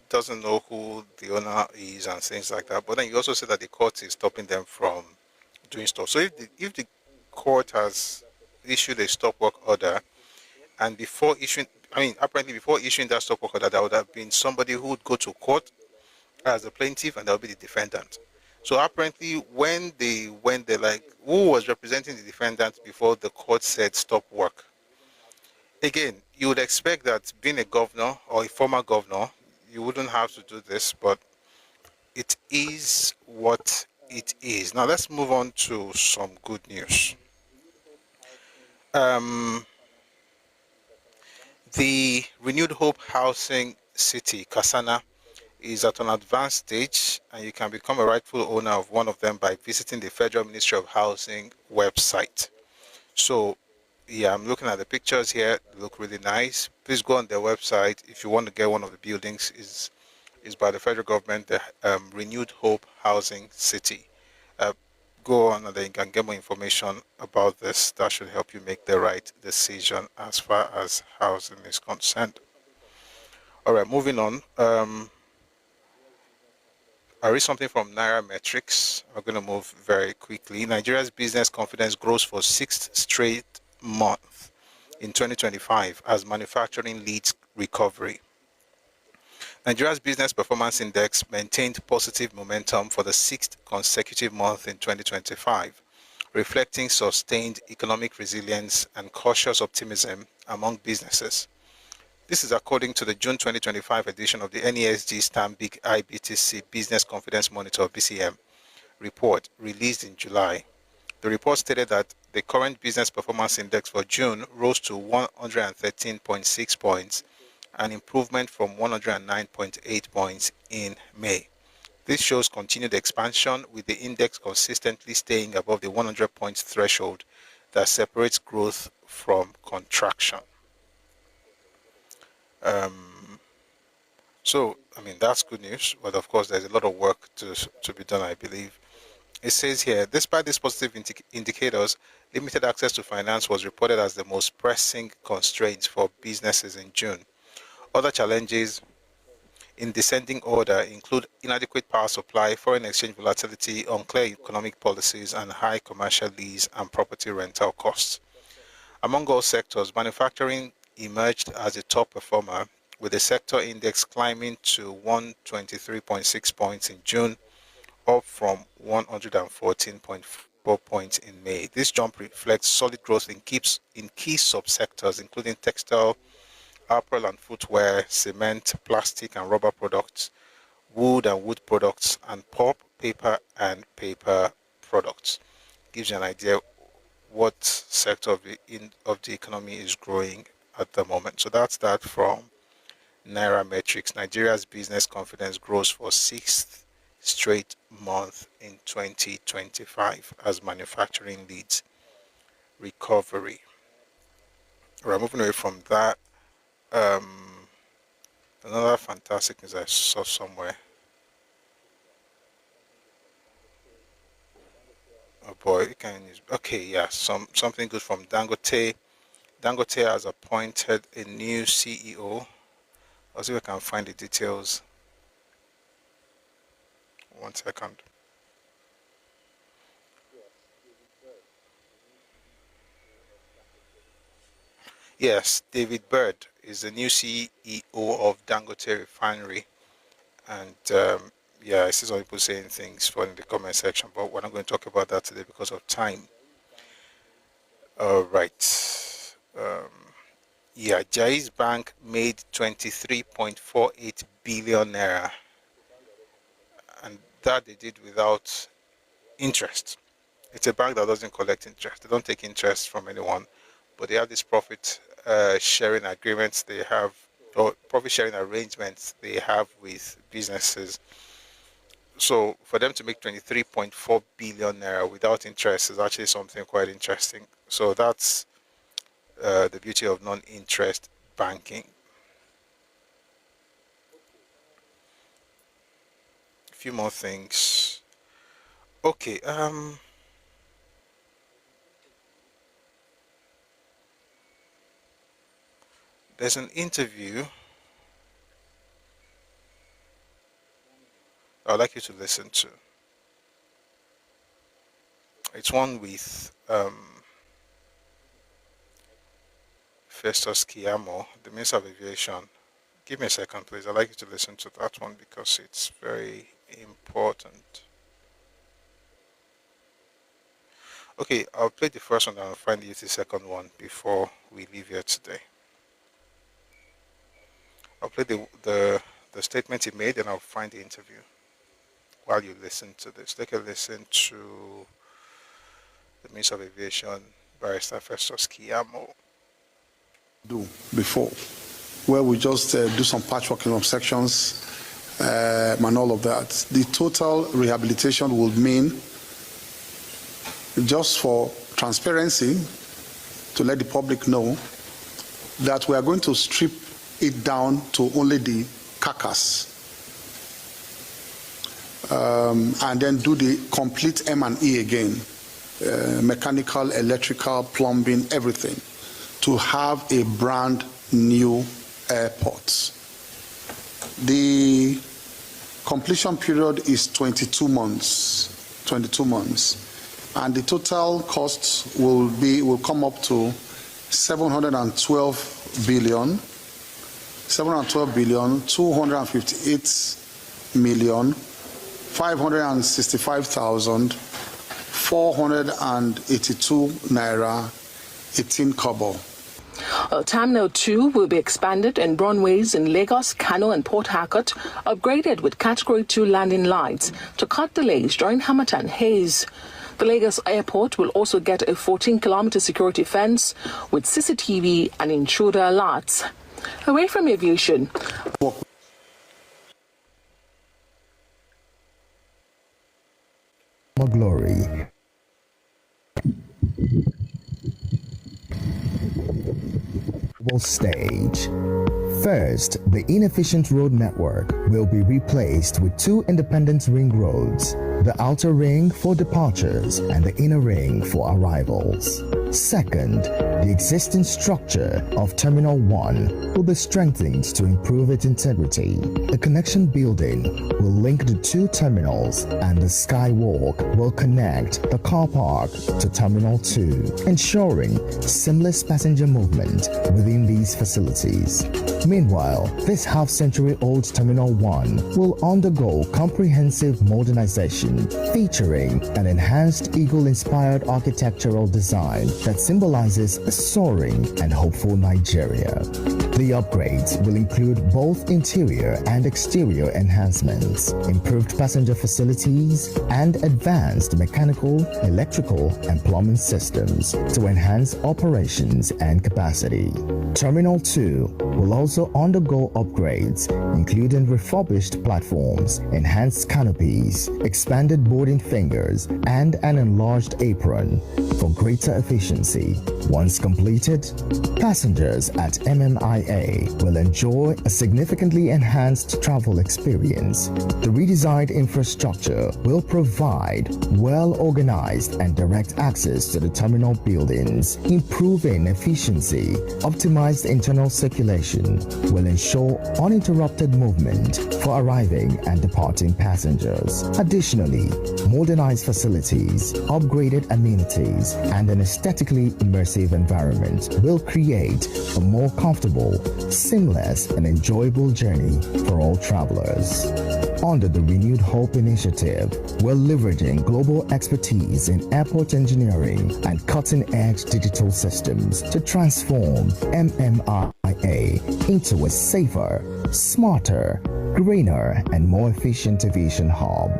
doesn't know who the owner is and things like that, but then he also said that the court is stopping them from doing stuff. So if the court has issued a stop work order, and before issuing, apparently before issuing that stop work order, there would have been somebody who would go to court as the plaintiff, and that would be the defendant. So apparently when they went there, like, who was representing the defendant before the court said stop work? Again, you would expect that being a governor or a former governor, you wouldn't have to do this, but it is what it is. Now let's move on to some good news. The Renewed Hope Housing City, Kasana, is at an advanced stage, and you can become a rightful owner of one of them by visiting the Federal Ministry of Housing website. So yeah, I'm looking at the pictures here. They look really nice. Please go on their website if you want to get one of the buildings. Is by the federal government, the Renewed Hope Housing City. Go on and then you can get more information about this. That should help you make the right decision as far as housing is concerned. All right, moving on. I read something from Nairametrics. I'm going to move very quickly. Nigeria's business confidence grows for 6th straight month in 2025 as manufacturing leads recovery. Nigeria's Business Performance Index maintained positive momentum for the 6th consecutive month in 2025, reflecting sustained economic resilience and cautious optimism among businesses. This is according to the June 2025 edition of the NESG Stanbic IBTC Business Confidence Monitor (BCM) report released in July. The report stated that the current Business Performance Index for June rose to 113.6 points, an improvement from 109.8 points in May. This shows continued expansion, with the index consistently staying above the 100 points threshold that separates growth from contraction. So, I mean, that's good news, but of course there's a lot of work to be done, I believe. It says here, despite these positive indicators, limited access to finance was reported as the most pressing constraint for businesses in June. Other challenges in descending order include inadequate power supply, foreign exchange volatility, unclear economic policies, and high commercial lease and property rental costs. Among all sectors, manufacturing emerged as a top performer, with the sector index climbing to 123.6 points in June, up from 114.4 points in May. This jump reflects solid growth in key subsectors, including textile, apparel and footwear, cement, plastic and rubber products, wood and wood products, and pulp, paper and paper products. Gives you an idea what sector of the economy is growing at the moment. So that's that from Nairametrics. Nigeria's business confidence grows for 6th straight month in 2025 as manufacturing leads recovery. All right, moving away from that. Another fantastic news I saw somewhere. Oh boy, you can use. Okay, yeah, something good from Dangote. Dangote has appointed a new CEO. I'll see if I can find the details. 1 second. Yes, David Bird is the new CEO of Dangote Refinery. And yeah, I see some people saying things in the comment section, but we're not going to talk about that today because of time. All right. Yeah, Jaiz Bank made 23.48 billion naira, and that they did without interest. It's a bank that doesn't collect interest. They don't take interest from anyone, but they have this profit sharing agreements they have, or profit sharing arrangements they have with businesses. So for them to make 23.4 billion naira without interest is actually something quite interesting. So that's the beauty of non-interest banking. A few more things. Okay, there's an interview I'd like you to listen to. It's one with Festus Keyamo, the Minister of Aviation. Give me a second, please. I'd like you to listen to that one because it's very important. Okay, I'll play the first one and I'll find you the second one before we leave here today. I'll play the statement he made and I'll find the interview while you listen to this. Take a listen to the Minister of Aviation, Barrister Festus Keyamo. Do before, where we just do some patchworking of sections and all of that. The total rehabilitation would mean, just for transparency, to let the public know that we are going to strip it down to only the carcass, and then do the complete M&E again, mechanical, electrical, plumbing, everything, to have a brand new airport. The completion period is 22 months, and the total cost will come up to 712 billion, 258 million, 565,482 naira, 18 kobo. Terminal 2 will be expanded and runways in Lagos, Kano and Port Harcourt upgraded with Category 2 landing lights to cut delays during Harmattan haze. The Lagos airport will also get a 14-kilometer security fence with CCTV and intruder alerts. Away from aviation. More glory. Stage. First, the inefficient road network will be replaced with 2 independent ring roads, the outer ring for departures and the inner ring for arrivals. Second, the existing structure of Terminal 1 will be strengthened to improve its integrity. A connection building will link the 2 terminals, and the skywalk will connect the car park to Terminal 2, ensuring seamless passenger movement within these facilities. Meanwhile, this half-century-old Terminal 1 will undergo comprehensive modernization, featuring an enhanced eagle-inspired architectural design that symbolizes a soaring and hopeful Nigeria. The upgrades will include both interior and exterior enhancements, improved passenger facilities, and advanced mechanical, electrical, and plumbing systems to enhance operations and capacity. Terminal 2 will also undergo upgrades, including refurbished platforms, enhanced canopies, expanded boarding fingers, and an enlarged apron for greater efficiency. Once completed, passengers at MMIA will enjoy a significantly enhanced travel experience. The redesigned infrastructure will provide well-organized and direct access to the terminal buildings, improving efficiency. Optimized internal circulation will ensure uninterrupted movement for arriving and departing passengers. Additionally, modernized facilities, upgraded amenities, and an aesthetically immersive environment will create a more comfortable, seamless, and enjoyable journey for all travelers. Under the Renewed Hope initiative, we're leveraging global expertise in airport engineering and cutting-edge digital systems to transform MMIA into a safer, smarter, greener, and more efficient aviation hub.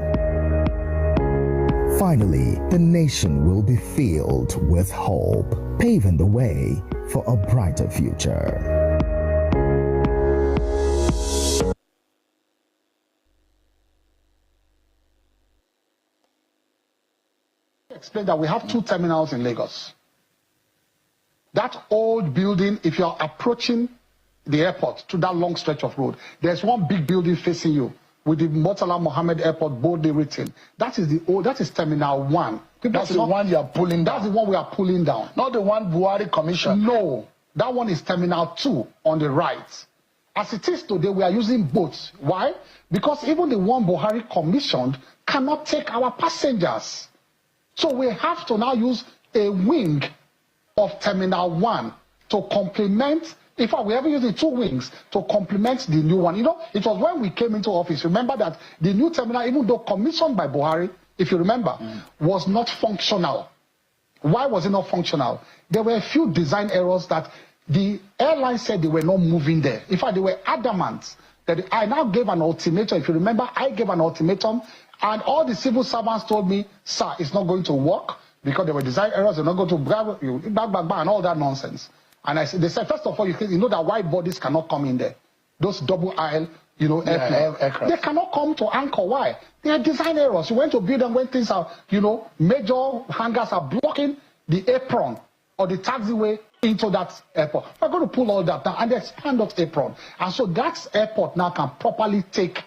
Finally, the nation will be filled with hope, paving the way for a brighter future. Explain that we have 2 terminals in Lagos. That old building, if you're approaching the airport to that long stretch of road, there's one big building facing you with the Murtala Mohammed Airport boldly written. That is Terminal 1. That's the one you are pulling down. That's the one we are pulling down. Not the one Buhari commissioned. No, that one is Terminal 2 on the right. As it is today, we are using boats. Why? Because even the one Buhari commissioned cannot take our passengers. So we have to now use a wing of Terminal 1 to complement. In fact, we haven't used the 2 wings to complement the new one. You know, it was when we came into office, remember that the new terminal, even though commissioned by Buhari, if you remember, was not functional. Why was it not functional? There were a few design errors that the airline said they were not moving there. In fact, they were adamant that I now gave an ultimatum. If you remember, I gave an ultimatum, and all the civil servants told me, sir, it's not going to work because there were design errors. They're not going to blah, and all that nonsense. And they said, first of all, you know that wide bodies cannot come in there. Those double aisle, aircraft. They cannot come to anchor. Why? They are design errors. You went to build them when things are, major hangars are blocking the apron or the taxiway into that airport. We're going to pull all that down and expand that airport. And so that airport now can properly take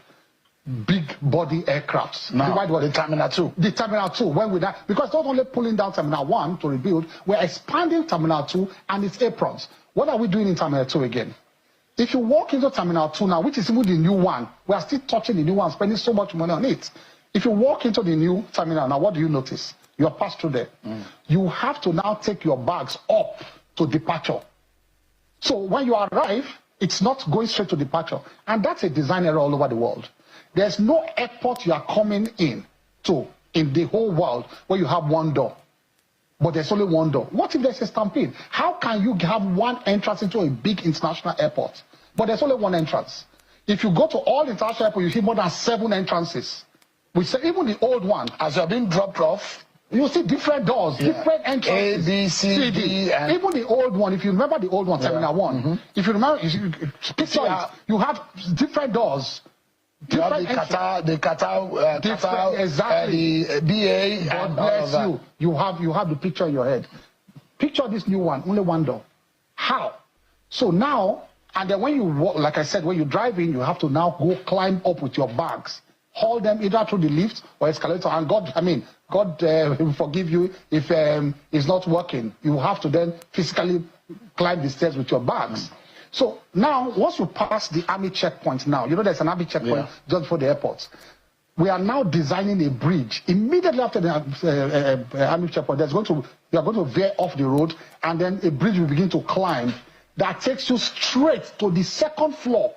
big body aircrafts. Now, the Terminal 2. The Terminal 2, when we that, because not only pulling down Terminal 1 to rebuild, we're expanding Terminal 2 and its aprons. What are we doing in Terminal 2 again? If you walk into Terminal 2 now, which is even the new one, we are still touching the new one, spending so much money on it. If you walk into the new terminal now, what do you notice? You are passed through there. You have to now take your bags up to departure. So when you arrive, it's not going straight to departure. And that's a design error all over the world. There's no airport you are coming in to in the whole world where you have one door. But there's only one door. What if there's a stampede? How can you have one entrance into a big international airport? But there's only one entrance. If you go to all international airports, you see more than 7 entrances. We say even the old one, as you're being dropped off, you see different doors, different entrances. A, B, C, D, and even the old one, if you remember the old one, Terminal 1, if you remember, you have different doors. You have the Qatar, exactly. The BA, God and bless you. You have the picture in your head. Picture this new one, only one door. How? So now, and then when you walk, like I said, when you drive in, you have to now go climb up with your bags, haul them either through the lift or escalator. And God will forgive you if it's not working. You have to then physically climb the stairs with your bags. So now, once you pass the army checkpoint now, you know there's an army checkpoint just before the airport. We are now designing a bridge. Immediately after the army checkpoint, you are going to veer off the road, and then a bridge will begin to climb that takes you straight to the second floor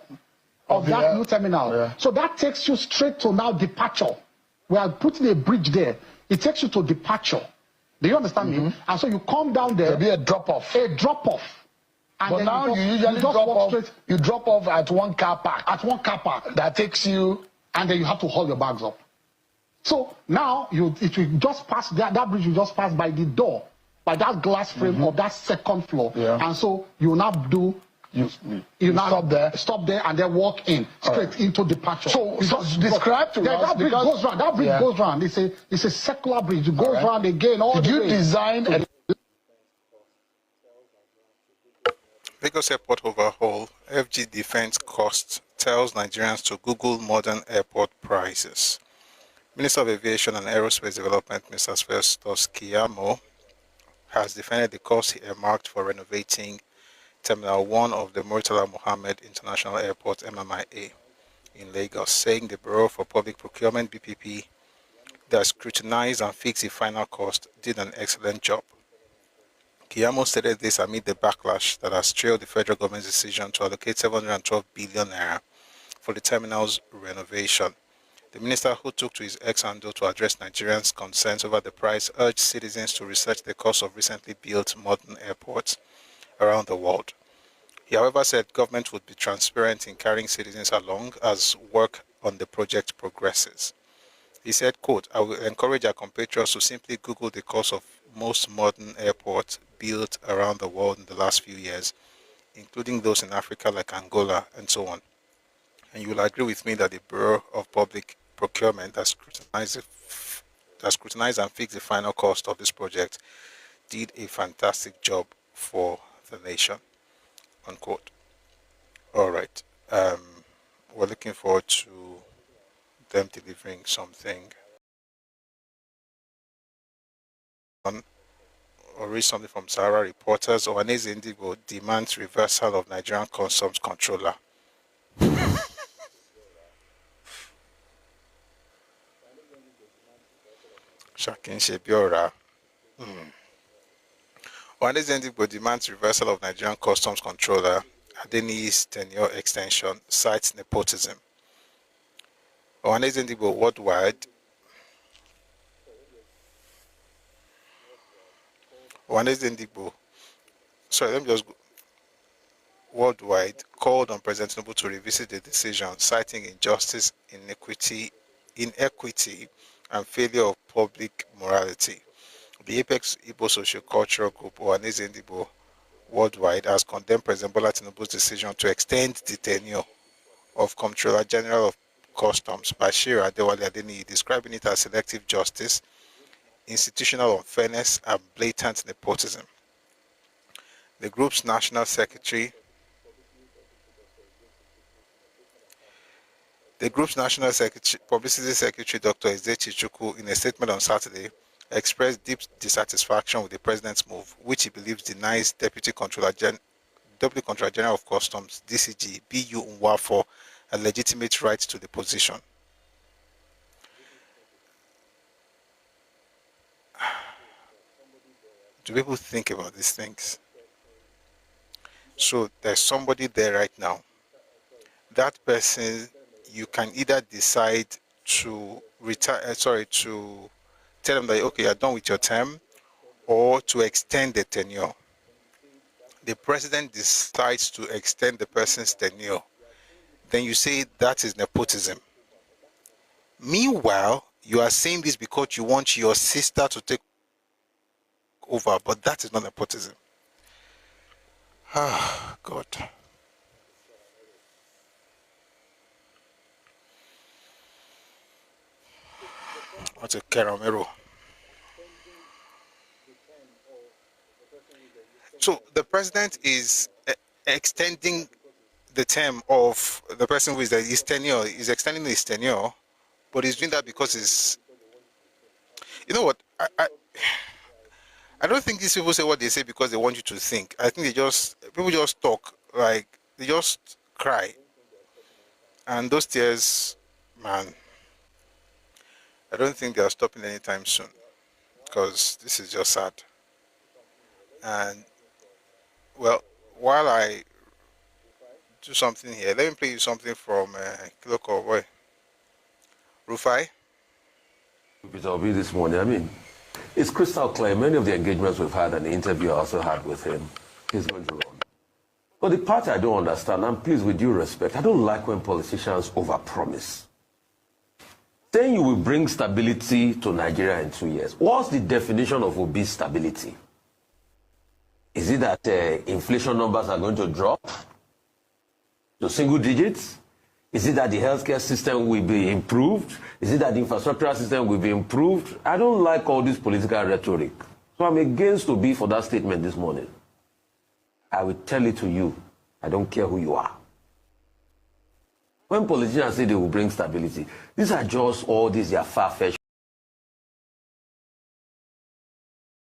of that new terminal. So that takes you straight to now departure. We are putting a bridge there. It takes you to departure. Do you understand me? And so you come down there. There'll be a drop-off. A drop-off. And but now you usually drop off. You drop off at one car park. At one car park. That takes you, and then you have to haul your bags up. So now it will just pass that bridge will just pass by the door, by that glass frame of that second floor. And so you now do you now stop there and then walk in straight into departure. So describe to us, that bridge goes round. That bridge goes round. It's a circular bridge. It goes round again. Did you design a Lagos Airport overhaul, FG defense costs tells Nigerians to Google modern airport prices. Minister of Aviation and Aerospace Development, Mr. Festus Keyamo, has defended the cost he earmarked for renovating Terminal 1 of the Murtala Mohammed International Airport, MMIA, in Lagos, saying the Bureau for Public Procurement, BPP, that scrutinized and fixed the final cost, did an excellent job. Keyamo stated this amid the backlash that has trailed the federal government's decision to allocate 712 billion naira for the terminal's renovation. The minister, who took to his X handle to address Nigerians' concerns over the price, urged citizens to research the cost of recently built modern airports around the world. He, however, said government would be transparent in carrying citizens along as work on the project progresses. He said, quote, "I will encourage our compatriots to simply Google the cost of most modern airports built around the world in the last few years, including those in Africa like Angola and so on. And you will agree with me that the Bureau of Public Procurement that scrutinized and fixed the final cost of this project did a fantastic job for the nation," unquote. All right. We're looking forward to them delivering something. Or read something from Sahara Reporters. Ohaneze Ndigbo demands reversal of Nigerian Customs Controller. Shakin Shebiora. Ohaneze Ndigbo demands reversal of Nigerian Customs Controller Adeniyi's tenure extension, cites nepotism. Ohaneze Ndigbo worldwide. Ohaneze Ndigbo, worldwide called on President Tinubu to revisit the decision, citing injustice, inequity, and failure of public morality. The Apex Igbo Socio-Cultural Group, Ohaneze Ndigbo worldwide, has condemned President Bola Tinubu's decision to extend the tenure of Comptroller General of Customs, Bashir Adewale Adeniyi, describing it as selective justice, institutional unfairness, and blatant nepotism. The group's national secretary, publicity secretary, Dr. Ezechi Chukwu, in a statement on Saturday, expressed deep dissatisfaction with the president's move, which he believes denies Deputy Controller General of Customs, DCG, B.U. Nwafo, a legitimate right to the position. Do people think about these things? So there's somebody there right now. That person, you can either decide to to tell them that, okay, you're done with your term, or to extend the tenure. The president decides to extend the person's tenure. Then you say that is nepotism. Meanwhile, you are saying this because you want your sister to take over, but that is not nepotism. Ah, God. What's a caramero? So the president is extending the term of the person who is his tenure. Is extending his tenure, but he's doing that because he's. You know what? I don't think these people say what they say because they want you to think. I think people just talk, like they just cry. And those tears, man, I don't think they are stopping anytime soon, because this is just sad. And well, while I do something here, let me play you something from local boy, Rufai. Peter Obi this morning. I mean, it's crystal clear. Many of the engagements we've had and the interview I also had with him, he's going to run. But the part I don't understand, and please, with due respect, I don't like when politicians overpromise. Saying you will bring stability to Nigeria in 2 years. What's the definition of Obi's stability? Is it that inflation numbers are going to drop to single digits? Is it that the healthcare system will be improved? Is it that the infrastructural system will be improved? I don't like all this political rhetoric. So I'm against Obi for that statement this morning. I will tell it to you. I don't care who you are. When politicians say they will bring stability, these are just all these far-fetched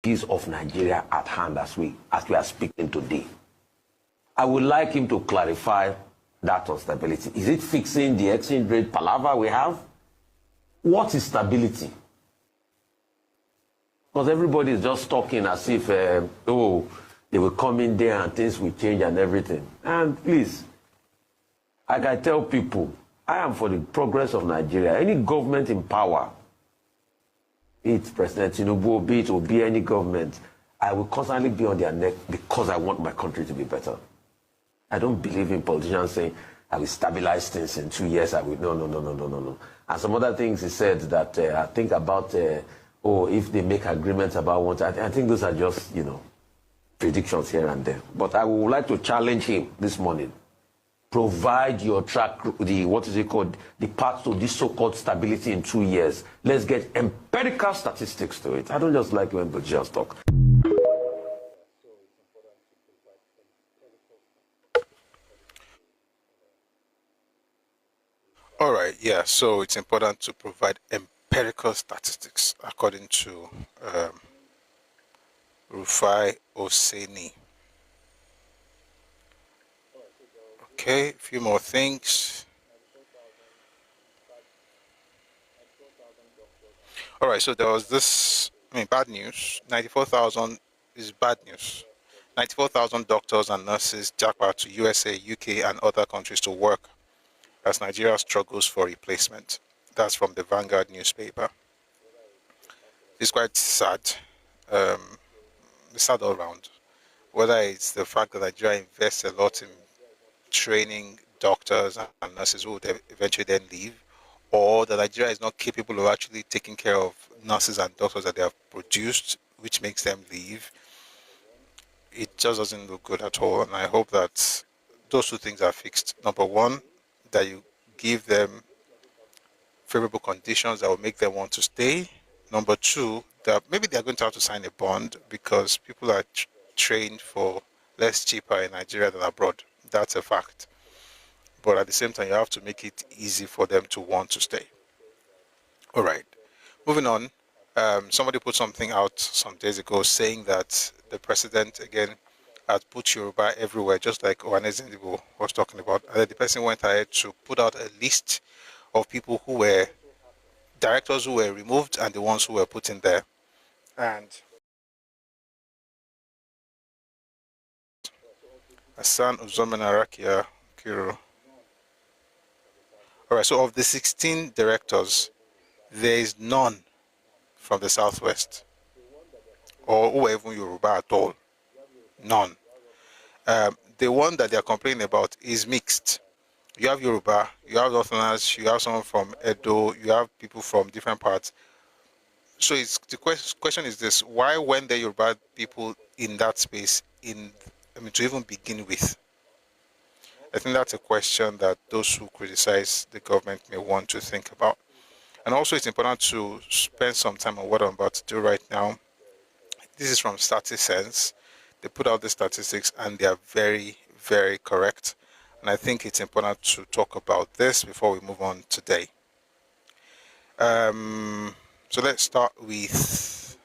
piece of Nigeria at hand as we are speaking today. I would like him to clarify that on stability. Is it fixing the exchange rate palaver we have? What is stability? Because everybody is just talking as if, they will come in there and things will change and everything. And please, like I tell people, I am for the progress of Nigeria. Any government in power, be it President Tinubu, be it or be any government, I will constantly be on their neck because I want my country to be better. I don't believe in politicians saying, I will stabilize things in 2 years. I will. No. And some other things he said that I think about, if they make agreements about what, I think those are just, predictions here and there. But I would like to challenge him this morning. Provide your track, the path to this so-called stability in 2 years. Let's get empirical statistics to it. I don't just like when politicians talk. All right, yeah, so it's important to provide empirical statistics, according to Rufai Oseni. Okay, a few more things. All right, so there was this, bad news. 94,000 is bad news. 94,000 doctors and nurses jackpot to USA, UK, and other countries to work as Nigeria struggles for replacement. That's from the Vanguard newspaper. It's quite sad. It's sad all around. Whether it's the fact that Nigeria invests a lot in training doctors and nurses who would eventually then leave, or that Nigeria is not capable of actually taking care of nurses and doctors that they have produced, which makes them leave. It just doesn't look good at all. And I hope that those two things are fixed. Number one, that you give them favorable conditions that will make them want to stay. Number two, that maybe they're going to have to sign a bond because people are trained for less cheaper in Nigeria than abroad. That's a fact. But at the same time, you have to make it easy for them to want to stay. All right. Moving on. Somebody put something out some days ago saying that the president, again, had put Yoruba everywhere, just like Ohaneze Ndigbo was talking about. And then the person went ahead to put out a list of people who were directors who were removed and the ones who were put in there. And Hassan Uzomenarakia Kiro. All right, so of the 16 directors, there is none from the Southwest or who are even Yoruba at all. None. The one that they are complaining about is mixed. You have Yoruba, you have Northerners, you have someone from Edo, you have people from different parts. So it's, the question is this: why weren't there Yoruba people in that space to even begin with? I think that's a question that those who criticize the government may want to think about. And also it's important to spend some time on what I'm about to do right now. This is from Statistics. They put out the statistics and they are very, very correct. And I think it's important to talk about this before we move on today. So let's start with,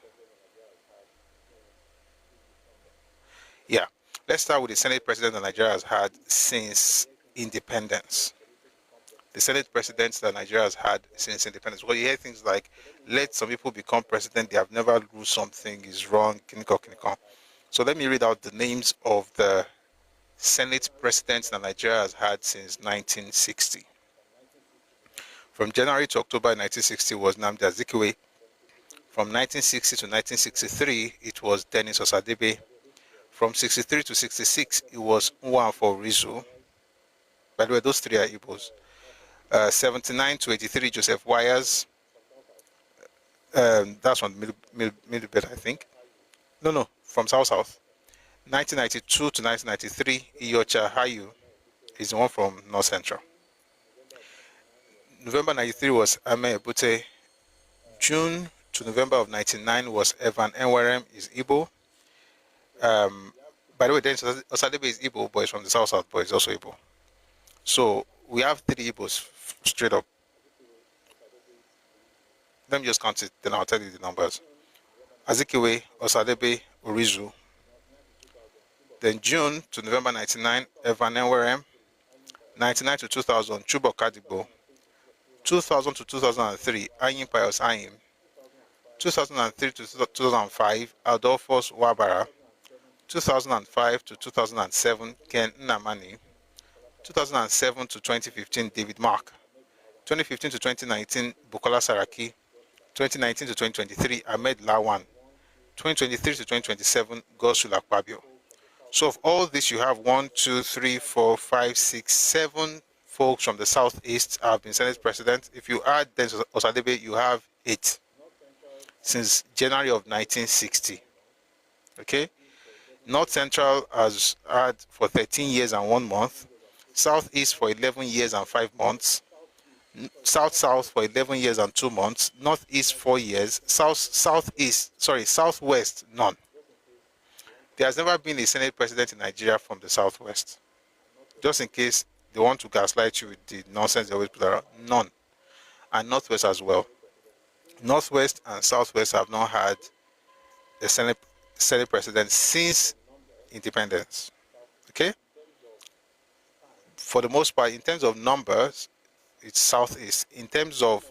let's start with the Senate president that Nigeria has had since independence. The Senate presidents that Nigeria has had since independence. Well, you hear things like, let some people become president, they have never ruled something, is wrong, kinikon. So let me read out the names of the Senate presidents that Nigeria has had since 1960. From January to October 1960 was Nnamdi Azikiwe. From 1960 to 1963, it was Dennis Osadebe. From 63 to 66, it was Nwafor Rizu. By the way, those three are Igbos. 79 to 83, Joseph Wires. That's from middle belt, I think. No, from South. 1992 to 1993, Iyocha Hayu is the one from North Central. November 93 was Ame Ebute. June to November of 99 was Evan NYM, is Igbo. By the way, Dennis Osadebe is Igbo, but he's from the South, but he's also Igbo. So we have three Igbos straight up. Let me just count it, then I'll tell you the numbers. Azikiwe, Osadebe, Orizu. Then June to November 99, Evan NYM. 99 to 2000, Chubok Kadigbo. 2000 to 2003, Ayim Pius Ayim. 2003 to 2005, Adolphus Wabara. 2005 to 2007, Ken Nnamani. 2007 to 2015, David Mark. 2015 to 2019, Bukola Saraki. 2019 to 2023, Ahmed Lawan. 2023 to 2027, Godswill Akpabio. So of all this, you have 1, 2, 3, 4, 5, 6, 7 folks from the Southeast have been Senate president. If you add Dennis Osadebe, you have 8 since January of 1960. Okay? North Central has had for 13 years and 1 month. Southeast for 11 years and 5 months. South for 11 years and 2 months. Northeast 4 years. Southwest, none. There has never been a Senate president in Nigeria from the Southwest. Just in case they want to gaslight you with the nonsense they always put around, none. And Northwest as well. Northwest and Southwest have not had a Senate president since independence. Okay? For the most part, in terms of numbers, it's Southeast. In terms of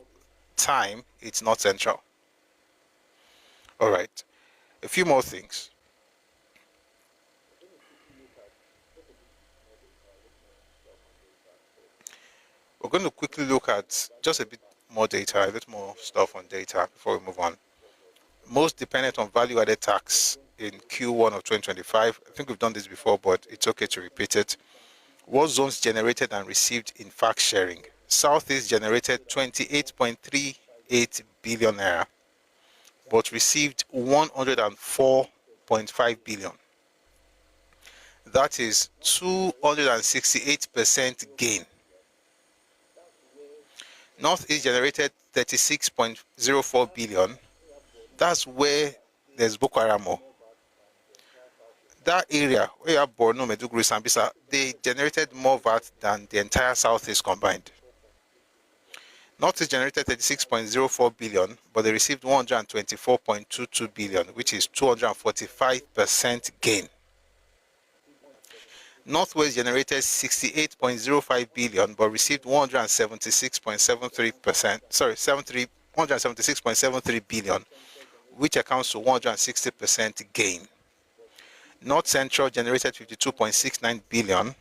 time, it's North Central. All right. A few more things. We're going to quickly look at just a bit more data, a little more stuff on data before we move on. Most dependent on value-added tax in Q1 of 2025. I think we've done this before, but it's okay to repeat it. What zones generated and received in fact sharing? Southeast generated 28.38 billion naira, but received 104.5 billion. That is 268% gain. Northeast generated 36.04 billion. That's where there's Boko Haram. that area where you have Borno, Maiduguri, Sambisa, they generated more VAT than the entire Southeast combined. Northeast generated 36.04 billion, but they received 124.22 billion, which is 245% gain. Northwest generated 68.05 billion, but received 176.73 billion, which accounts to 160% gain. North Central generated 52.69 billion,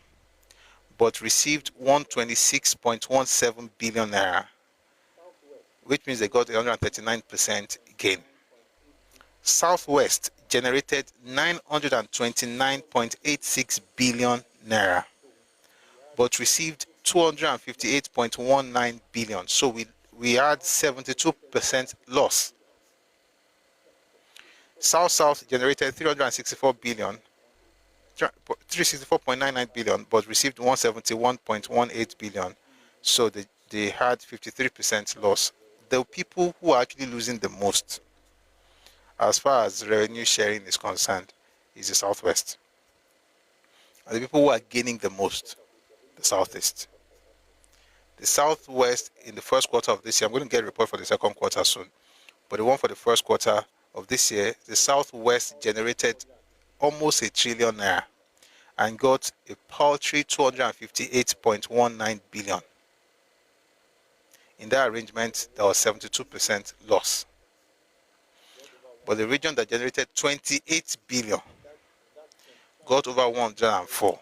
but received 126.17 billion naira, which means they got 139% gain. Southwest generated 929.86 billion naira, but received 258.19 billion. So we had 72% loss. South generated 364.99 billion, but received 171.18 billion. So they had 53% loss. The people who are actually losing the most, as far as revenue sharing is concerned, is the Southwest. And the people who are gaining the most, the Southeast. The Southwest in the first quarter of this year, I'm going to get a report for the second quarter soon, but the one for the first quarter of this year, the Southwest generated almost 1 trillion naira and got a paltry 258.19 billion. In that arrangement, there was 72% loss. But the region that generated 28 billion got over 104.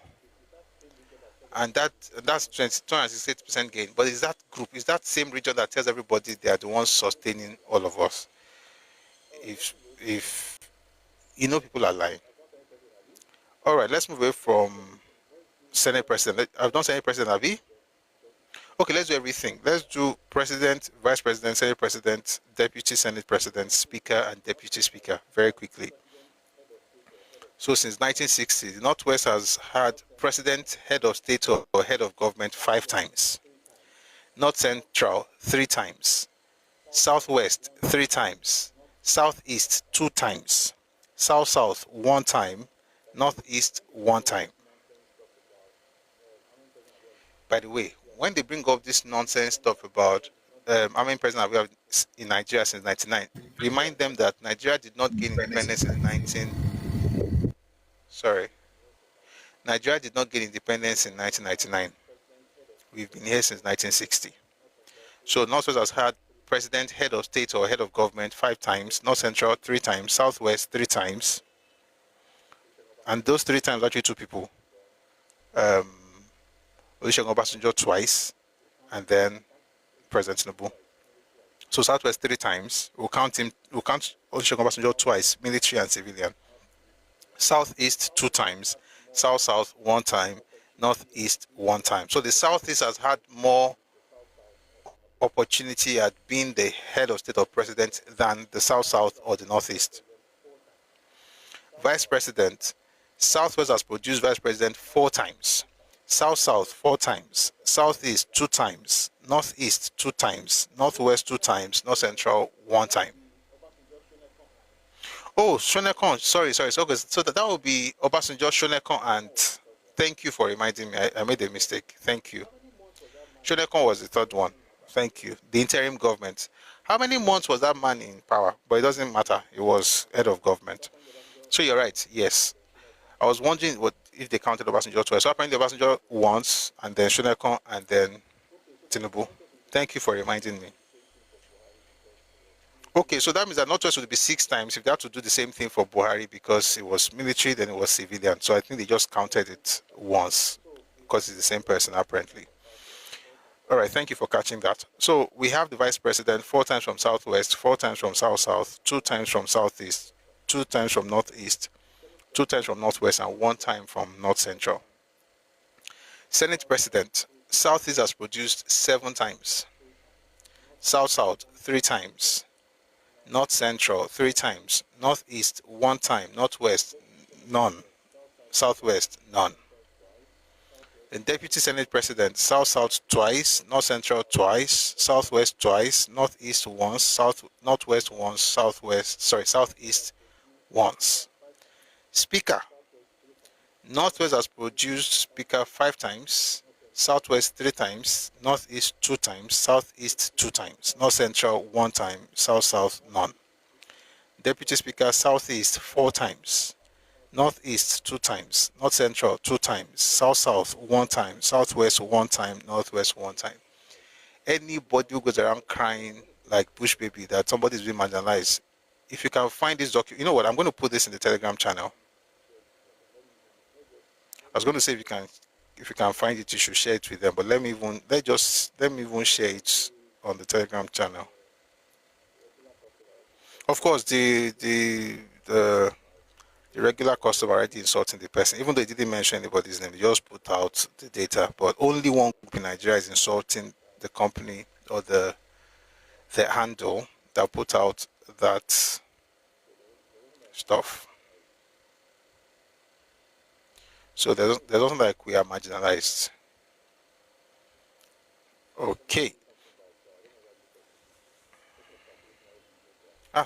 And that's 268% gain. But is that group, is that same region that tells everybody they are the ones sustaining all of us? If you know, people are lying. All right, let's move away from Senate President. I've done Senate President, have we? Okay, let's do everything. Let's do President, Vice President, Senate President, Deputy Senate President, Speaker, and Deputy Speaker very quickly. So since 1960, the Northwest has had President, Head of State, or Head of Government 5 times. North Central 3 times. Southwest 3 times. Southeast 2 times. South 1 time. Northeast 1 time. By the way, when they bring up this nonsense stuff about how many presidents we have in Nigeria since 1999, remind them that Nigeria did not gain independence in Nigeria did not gain independence in 1999. We've been here since 1960. So Northwest has had President, Head of State, or Head of Government 5 times, North Central 3 times, Southwest 3 times, and those 3 times actually 2 people. Olusegun Obasanjo twice, and then President Tinubu. So Southwest 3 times. We'll count Olusegun Obasanjo twice, military and civilian. Southeast 2 times, South 1 time, Northeast 1 time. So the Southeast has had more opportunity at being the head of state or president than the South or the Northeast. Vice President, Southwest has produced Vice President 4 times. South 4 times, Southeast 2 times, Northeast 2 times, Northwest 2 times, North Central 1 time. Oh, Shonekon, sorry. Okay, so that would be Obasanjo, Shonekon, and thank you for reminding me. I made a mistake. Thank you. Shonekon was the 3rd one. Thank you. The interim government. How many months was that man in power? But it doesn't matter. He was head of government. So you're right. Yes. I was wondering if they counted Obasanjo twice. So apparently Obasanjo once, and then Shonekon, and then Tinubu. Thank you for reminding me. Okay, so that means that Northwest would be 6 times if they had to do the same thing for Buhari, because it was military, then it was civilian. So I think they just counted it once because it's the same person apparently. All right, thank you for catching that. So we have the Vice President 4 times from Southwest, 4 times from South, 2 times from Southeast, 2 times from Northeast, 2 times from Northwest, and 1 time from North Central. Senate President, Southeast has produced 7 times. South 3 times. North Central 3 times. Northeast 1 time. Northwest none. Southwest none. The Deputy Senate President, South twice, North Central twice, Southwest twice, Northeast once, Northwest once, Southeast once. Speaker, Northwest has produced Speaker 5 times, Southwest 3 times, Northeast 2 times, Southeast 2 times, North Central 1 time, South none. Deputy Speaker Southeast 4 times, Northeast 2 times, North Central 2 times, South 1 time, Southwest 1 time, Northwest 1 time. Anybody who goes around crying like Bush baby that somebody's being marginalized, if you can find this document, you know what? I'm going to put this in the Telegram channel. I was going to say if you can find it, you should share it with them. But let me even share it on the Telegram channel. Of course, the regular customer already insulting the person, even though they didn't mention anybody's name. They just put out the data. But only one group in Nigeria is insulting the company or the handle that put out that stuff. So there's nothing like we are marginalized. Okay.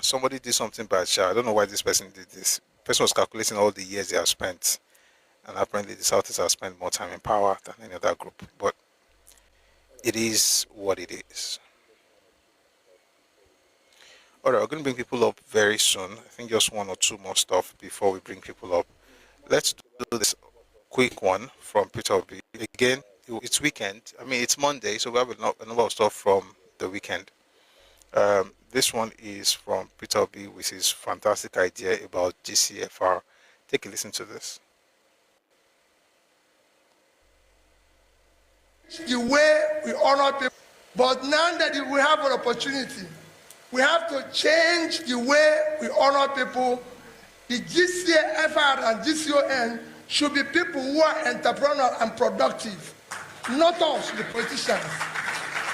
Somebody did something bad, I don't know why this person did this. The person was calculating all the years they have spent, and apparently the Southeast have spent more time in power than any other group. But it is what it is. Alright, we're going to bring people up very soon. I think just 1 or 2 more stuff before we bring people up. Let's do this quick one from Peter Obi. Again, it's weekend. I mean, it's Monday, so we have a number of stuff from the weekend. This one is from Peter Obi with his fantastic idea about GCFR. Take a listen to this. The way we honor people, but now that we have an opportunity, we have to change the way we honor people. The GCFR and GCON should be people who are entrepreneurial and productive, not us, the politicians.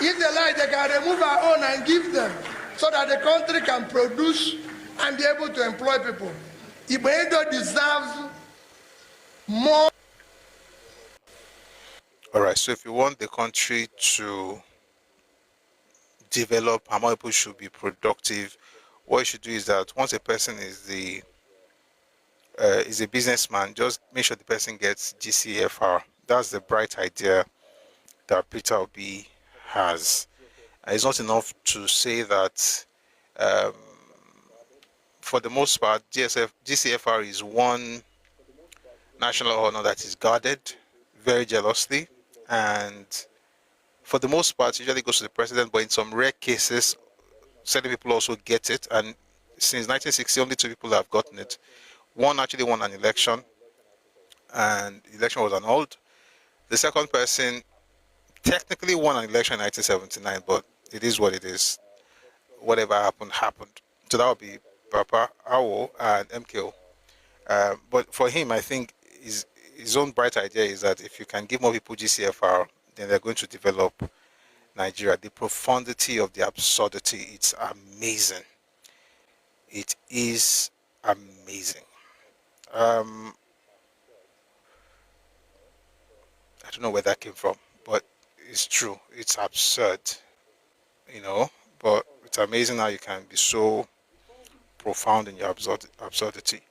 If they like, they can remove our own and give them so that the country can produce and be able to employ people. Ibedo deserves more. All right, so if you want the country to develop and more people should be productive, what you should do is that once a person is a businessman, just make sure the person gets GCFR. That's the bright idea that Peter Obi has. It's not enough to say that for the most part GCFR is one national honor that is guarded very jealously, and for the most part usually goes to the president, but in some rare cases certain people also get it, and since 1960 only 2 people have gotten it. One actually won an election and the election was annulled. The second person technically won an election in 1979, but it is what it is. Whatever happened, happened. So that would be Papa, Awo, and MKO. But for him, I think his own bright idea is that if you can give more people GCFR, then they're going to develop Nigeria. The profundity of the absurdity, it's amazing. It is amazing. I don't know where that came from, but it's true. It's absurd, but it's amazing how you can be so profound in your absurdity.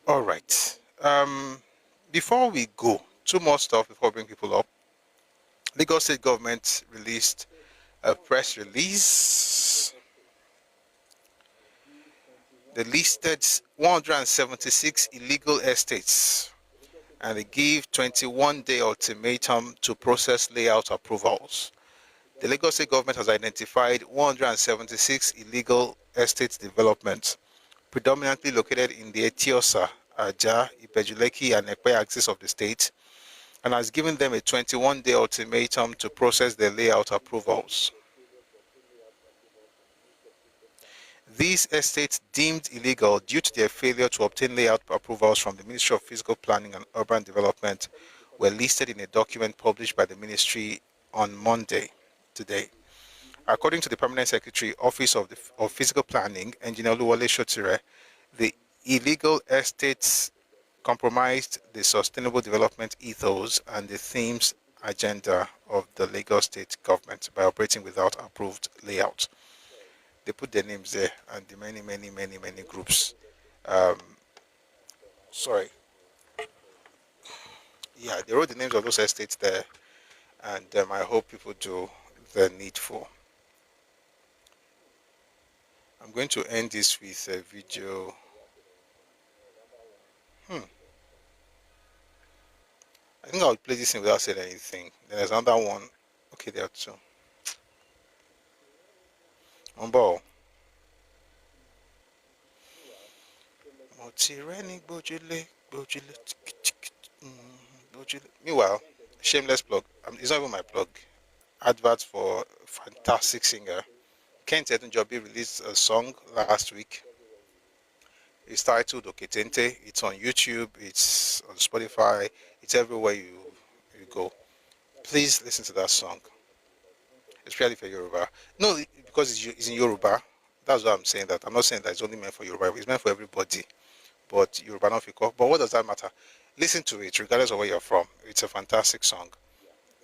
All right. Before we go, 2 more stuff before we bring people up. Lagos State government released a press release. They listed 176 illegal estates, and they gave 21-day ultimatum to process layout approvals. The Lagos State government has identified 176 illegal estate developments, predominantly located in the Etiosa, Aja, Ibejuleki, and Ekpe axis of the state, and has given them a 21-day ultimatum to process their layout approvals. These estates deemed illegal due to their failure to obtain layout approvals from the Ministry of Physical Planning and Urban Development were listed in a document published by the ministry on Monday, today. According to the Permanent Secretary, Office of Physical Planning, Engineer Oluwole Shotire, the illegal estates compromised the sustainable development ethos and the themes agenda of the Lagos State government by operating without approved layout. They put their names there and the many groups. Sorry. Yeah, they wrote the names of those estates there, and I hope people do the needful. I'm going to end this with a video. I think I'll play this in without saying anything. Then there's another one. Okay, there are two. On ball. Meanwhile, shameless plug. It's not even my plug. Advert for fantastic singer. Kent Edenjobi released a song last week. It's titled Oketente. It's on YouTube. It's on Spotify. It's everywhere you go. Please listen to that song. Especially for Yoruba. No, because it's in Yoruba. That's why I'm saying that. I'm not saying that it's only meant for Yoruba. It's meant for everybody. But Yoruba not Fiko. But what does that matter? Listen to it, regardless of where you're from. It's a fantastic song.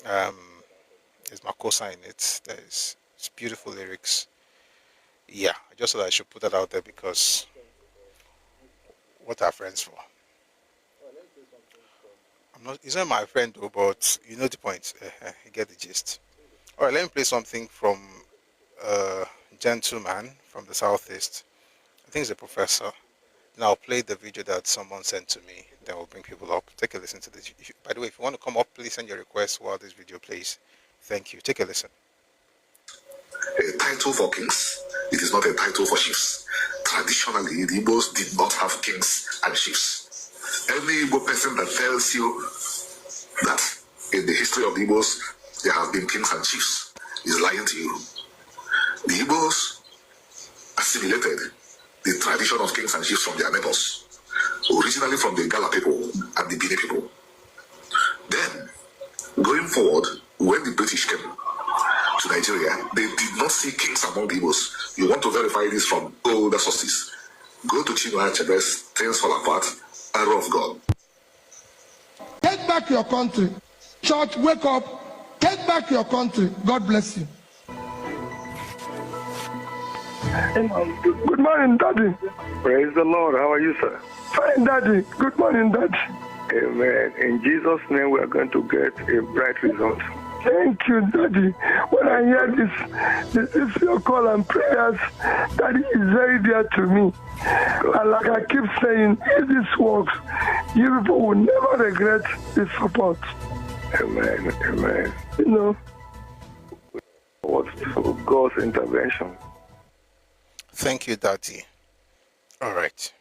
There's Makosa in it. It's beautiful lyrics. Yeah, I just thought I should put that out there because what are friends for? He's not my friend though, but you know the point. You get the gist. All right, let me play something from a gentleman from the southeast. I think he's a professor. Then I'll play the video that someone sent to me. Then we'll bring people up. Take a listen to this. By the way, if you want to come up, please send your request while this video plays. Thank you. Take a listen. A title for kings. It is not a title for chiefs. Traditionally, the Igbos did not have kings and chiefs. Any Igbo person that tells you that in the history of the Igbos there have been kings and chiefs is lying to you. The Igbos assimilated the tradition of kings and chiefs from their neighbors, originally from the Gala people and the Bini people. Then, going forward, when the British came to Nigeria, they did not see kings among the Igbos. You want to verify this from older sources. Go to Chinua Achebe's Things Fall Apart, Arrow of God. Take back your country. Church, wake up. Take back your country. God bless you. Good morning, Daddy. Praise the Lord. How are you, sir? Fine, Daddy. Good morning, Daddy. Amen. In Jesus' name, we are going to get a bright result. Thank you, Daddy. When I hear this your call and prayers, Daddy is very dear to me. And like I keep saying, if this works, you people will never regret this support. Amen. Amen. You know, what's God's intervention? Thank you, Daddy. All right.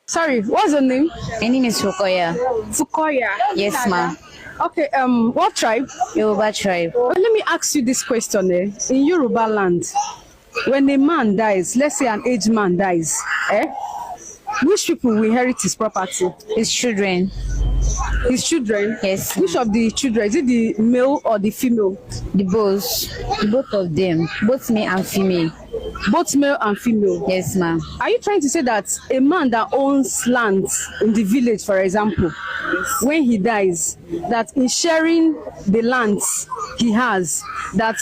Sorry, what's your name? My name is Fukoya. Fukoya? Yes, ma'am. Okay, what tribe? Yoruba tribe. Let me ask you this question. In Yoruba land, when a man dies, let's say an aged man dies, which people will inherit his property? His children. His children? Yes. Which of the children? Is it the male or the female? The both of them, both male and female. Both male and female? Yes, ma'am. Are you trying to say that a man that owns land in the village, for example, when he dies, that in sharing the lands he has, that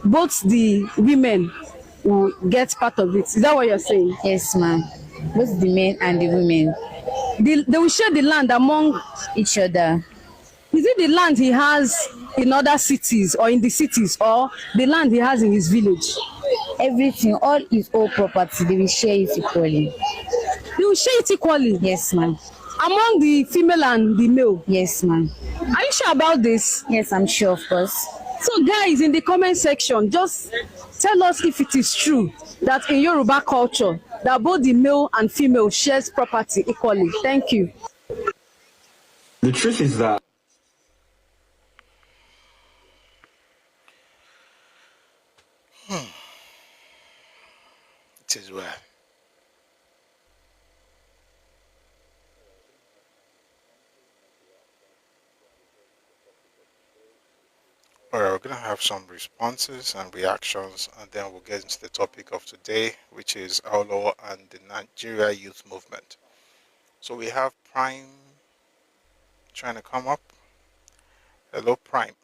both the women will get part of it? Is that what you're saying? Yes, ma'am. Both the men and the women. They will share the land among each other. Is it the land he has in other cities or in the cities, or the land he has in his village? Everything, all his own property, they will share it equally. They will share it equally? Yes, ma'am. Among the female and the male? Yes, ma'am. Are you sure about this? Yes, I'm sure, of course. So guys, in the comment section, just tell us if it is true that in Yoruba culture, that both the male and female shares property equally. Thank you. The truth is that it is well. All right, we're going to have some responses and reactions, and then we'll get into the topic of today, which is Aulo and the Nigeria youth movement. So we have Prime trying to come up. Hello, Prime.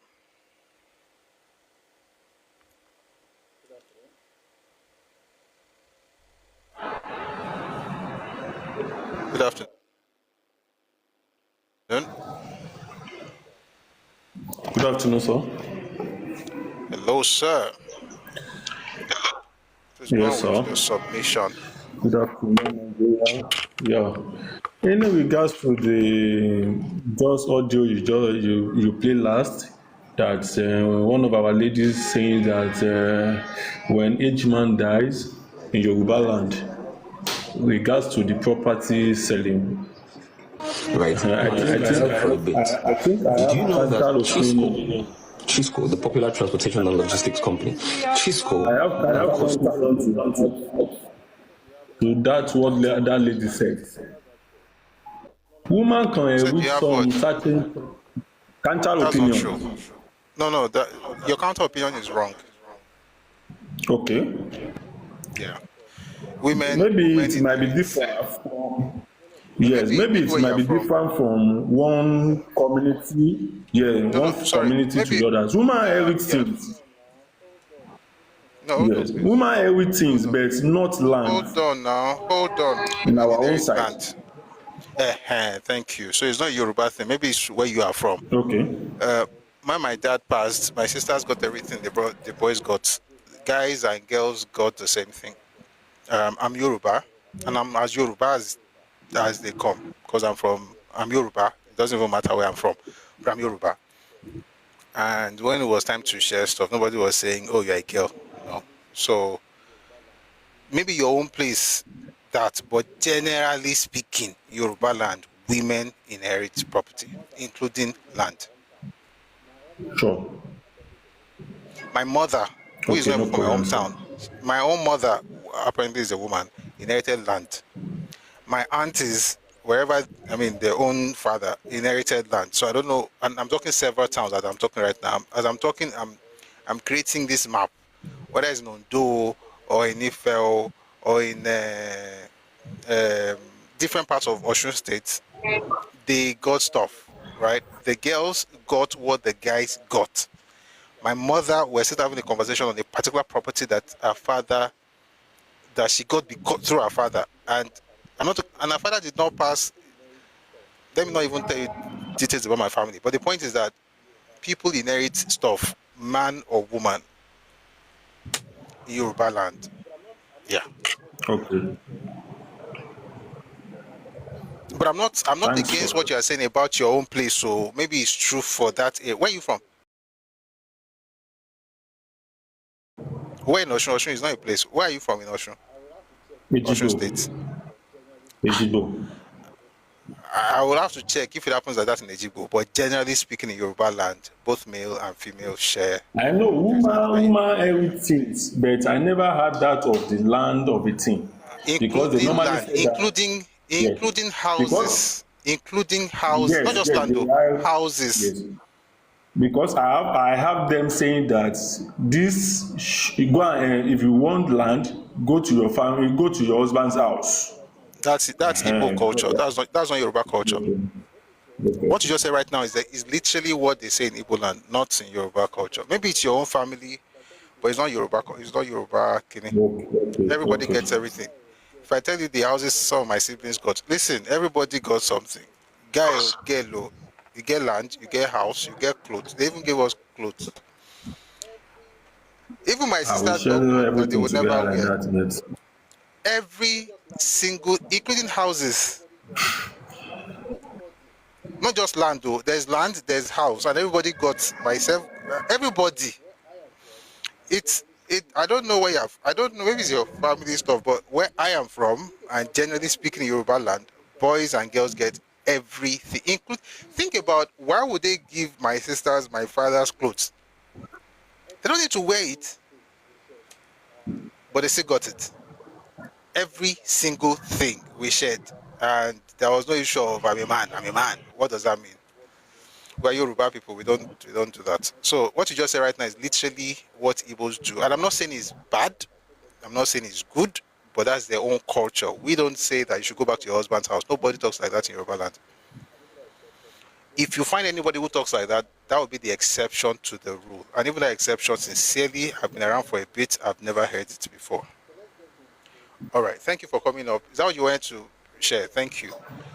Good afternoon. Good afternoon, sir. Hello, sir. Please go Yes, on with sir. your submission. Good afternoon, Nigeria. Yeah. In regards to the just audio you play last, that one of our ladies saying that when each man dies in Yoruba land, regards to the property selling. Right. I think I Did have you know that counter opinion. Chisco, the popular transportation and logistics company, Chisco, I have counter to that what that lady said. Woman can reach some certain counter That's not true. opinion. No, your counter opinion is wrong. Okay. Yeah. Women Maybe it might be inherit. different from, yes, maybe it might be different from one community, community to the others. Woman inherit things. No, Yes, woman inherit things, but not land hold on now. Hold on. in Women our own inherit side. land. Thank you. So it's not Yoruba thing. Maybe it's where you are from. Okay. When my dad passed, my sisters got everything the boys got. Guys and girls got the same thing. I'm Yoruba, and I'm as Yoruba as they come, because I'm Yoruba. It doesn't even matter where I'm from, but I'm Yoruba. And when it was time to share stuff, nobody was saying, "Oh, you're a girl," So maybe your own place, but generally speaking, Yoruba land, women inherit property, including land. Sure. My mother, who is not even from my hometown, my own mother apparently is a woman, inherited land. My aunties, their own father inherited land. So I don't know, and I'm talking several towns that I'm talking right now. As I'm talking, I'm creating this map, whether it's in Ondo or in Ife or in different parts of Osun State. They got stuff, right? The girls got what the guys got. My mother, we're still having a conversation on a particular property that she got through her father, and her father did not pass. Let me not even tell you details about my family, but the point is that people inherit stuff, man or woman, in Yoruba land. Yeah. Okay. But I'm not Thanks against what you are saying about your own place. So maybe it's true for that. Where are you from? Where in Osun? Osun is not a place. Where are you from in Osun? Osun State. Ejibo. I will have to check if it happens like that in Ejibo. But generally speaking, in Yoruba land, both male and female share. I know woman inherit things, but I never had that of the land of a thing. Because they normally land, say that, including houses, not just land, houses. Yes. Because I have them saying that go and, if you want land, go to your family, go to your husband's house. That's Igbo culture. That's not Yoruba culture. What you just said right now is literally what they say in Igbo land, not in Yoruba culture. Maybe it's your own family, but it's not Yoruba. It's not Yoruba. Everybody gets everything. If I tell you the houses some of my siblings got, listen, everybody got something. Guy or girl, you get land, you get house, you get clothes. They even gave us clothes. Even my sisters got clothes that they would never wear. Every single, including houses. Not just land though. There's land, there's house, and everybody got myself. Everybody. I don't know where I don't know, maybe it's your family stuff, but where I am from, and generally speaking in Yoruba land, boys and girls get everything. Think about, why would they give my sisters my father's clothes? They don't need to wear it, but they still got it. Every single thing we shared, and there was no issue of I'm a man. What does that mean? We're Yoruba people, we don't do that. So what you just said right now is literally what Igbos do. And I'm not saying it's bad, I'm not saying it's good, but that's their own culture. We don't say that you should go back to your husband's house. Nobody talks like that in Yoruba land. If you find anybody who talks like that, that would be the exception to the rule. And even that exception, sincerely, I've been around for a bit, I've never heard it before. All right, thank you for coming up. Is that what you wanted to share? Thank you.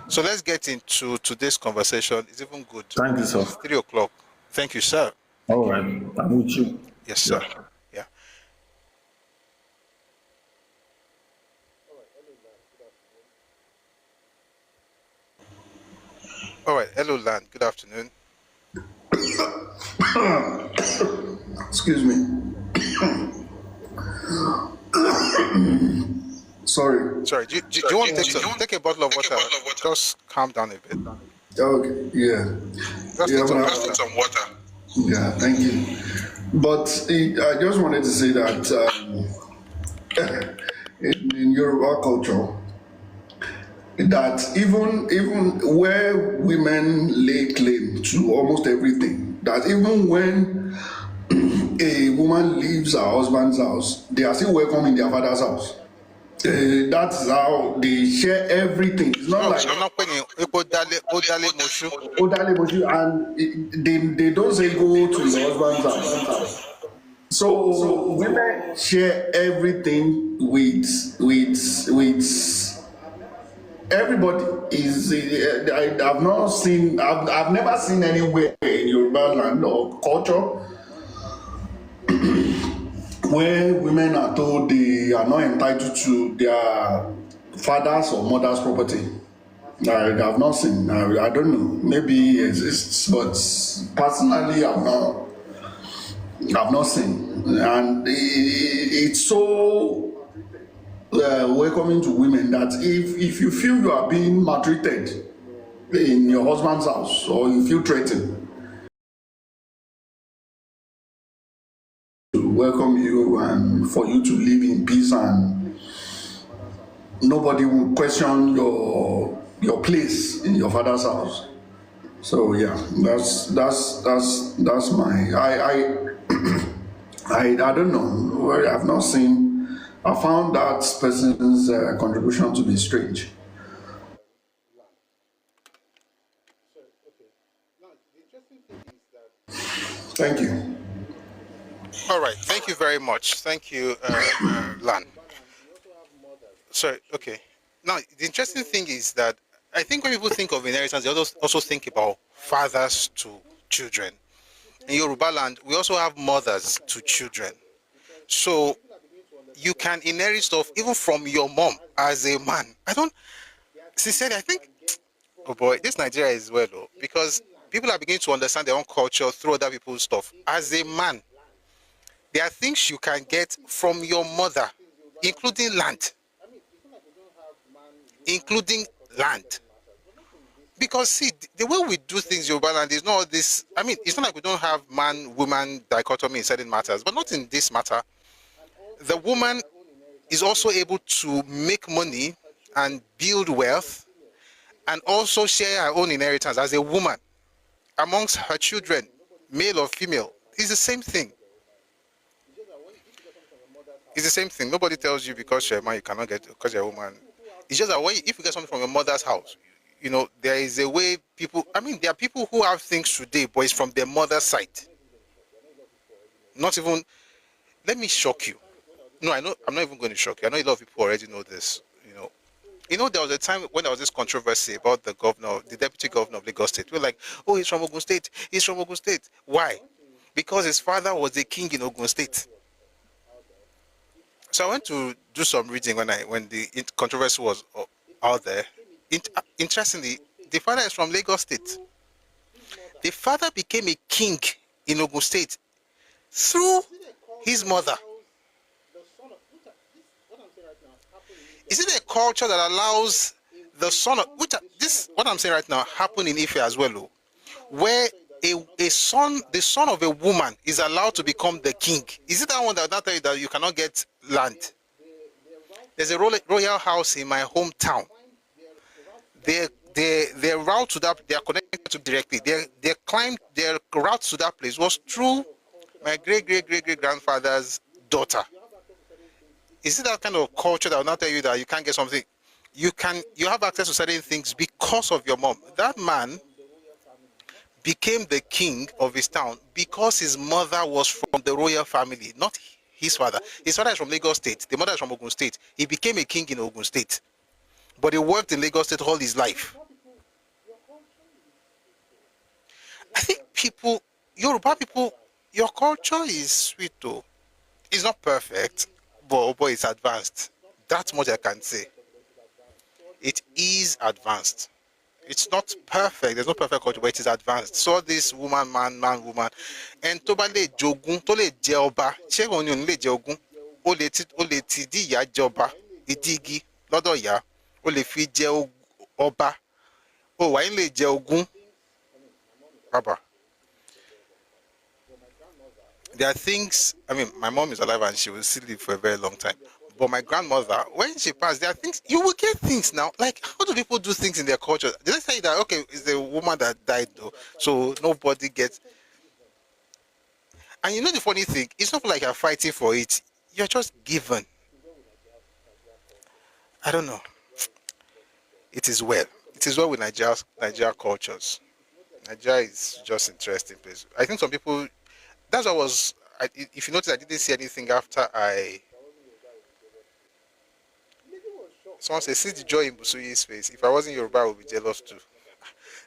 So let's get into today's conversation. It's even good. Thank you, sir. It's 3 o'clock. Thank you, sir. All right, I'm with you. Yes, sir. Yeah. All right. Hello, Land. Good afternoon. Excuse me. Sorry. Sorry. Do you want to take a bottle of water? Just calm down a bit. Okay. Yeah. Just take some water. Yeah. Thank you. But I just wanted to say that in Yoruba culture, that even where women lay claim to almost everything, that even when a woman leaves her husband's house, they are still welcome in their father's house. That's how they share everything. It's not like Odale Moshu, and they don't say go to your husband's house. So women share everything with everybody. I've never seen anywhere in Yoruba land or culture where women are told they are not entitled to their father's or mother's property. I've not seen. I don't know. Maybe it exists, but personally, I've not seen. And it's so welcoming to women that if you feel you are being maltreated in your husband's house or you feel threatened, to welcome you and for you to live in peace, and nobody will question your place in your father's house. So yeah, that's my I don't know. I've not seen. I found that person's contribution to be strange. Thank you. All right. Thank you very much. Thank you, Lan. Sorry. Okay. Now, the interesting thing is that I think when people think of inheritance, they also think about fathers to children. In Yoruba land, we also have mothers to children. So you can inherit stuff even from your mom as a man. Sincerely, I think, oh boy, this Nigeria is well, though, because people are beginning to understand their own culture through other people's stuff. As a man, there are things you can get from your mother, including land. Because see, the way we do things in Yoruba land is not this. I mean, it's not like we don't have man-woman dichotomy in certain matters, but not in this matter. The woman is also able to make money and build wealth and also share her own inheritance as a woman amongst her children, male or female. It's the same thing. It's the same thing. Nobody tells you because you're a man you cannot get because you're a woman. It's just that if you get something from your mother's house, you know, there is a way people, I mean, there are people who have things today, but it's from their mother's side. Not even, let me shock you. No, I'm not even going to shock you. I know a lot of people already know this, You know, there was a time when there was this controversy about the deputy governor of Lagos State. We were like, oh, he's from Ogun State. He's from Ogun State. Why? Because his father was the king in Ogun State. So I went to do some reading when the controversy was out there. Interestingly, the father is from Lagos State. The father became a king in Ogun State through his mother. Is it a culture that allows the son of what I'm saying right now happened in Ife as well, where the son of a woman is allowed to become the king? Is it that one that will tell you that you cannot get land? There's a royal house in my hometown. Their route to that, they are connected to directly. Their route to that place was through my great grandfather's daughter. Is it that kind of culture that will not tell you that you can't get something? You have access to certain things because of your mom. That man became the king of his town because his mother was from the royal family, not his father. His father is from Lagos State. The mother is from Ogun State. He became a king in Ogun State, but he worked in Lagos State all his life. I think Yoruba people, your culture is sweet though. It's not perfect, but it's advanced. That much I can say. It is advanced. It's not perfect. There's no perfect culture, but it is advanced. So this woman, man, woman, and tó bá lè jogún, tó lè jẹ ọba, ṣé òun ni ò ní lè jẹ ogún? Ó lè ti di ìyá jẹ ọba, ìdí igi lọ́dọ̀ ìyá, ó lè fi jẹ ọba, ó wà ní lè jẹ ogún. Baba. There are things, I mean, my mom is alive and she will still live for a very long time. But my grandmother, when she passed, there are things, you will get things now. Like, how do people do things in their culture? Did they say that, okay, it's the woman that died though, so nobody gets. And you know the funny thing, it's not like you're fighting for it. You're just given. I don't know. It is well. It is well with Nigeria cultures. Nigeria is just interesting place. I think some people, that's what was, if you notice, I didn't see anything after someone said, see the joy in Busuyi's face. If I wasn't Yoruba, I would be jealous too.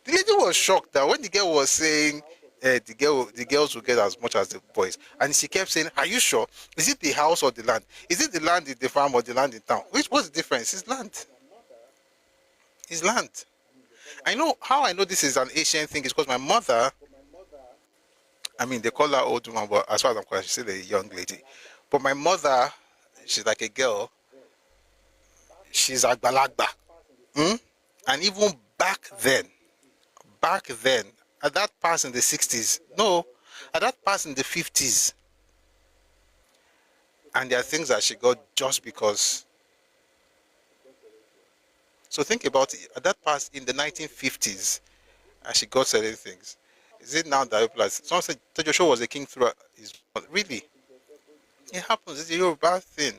The lady was shocked that when the girl was saying the girls will get as much as the boys, and she kept saying, are you sure? Is it the house or the land? Is it the land in the farm or the land in town? What's the difference? It's land. It's land. I know how I know this is an Asian thing is because my mother, I mean, they call her old woman, but as far as I'm concerned, she's still a young lady. But my mother, she's like a girl. She's agbalagba. And even back then, at that pass in the 60s, no, at that pass in the 50s, and there are things that she got just because. So think about it. At that pass in the 1950s, and she got certain things. Is it now that people are, someone said Joshua was a king through his, really? It happens. It's a Yoruba thing.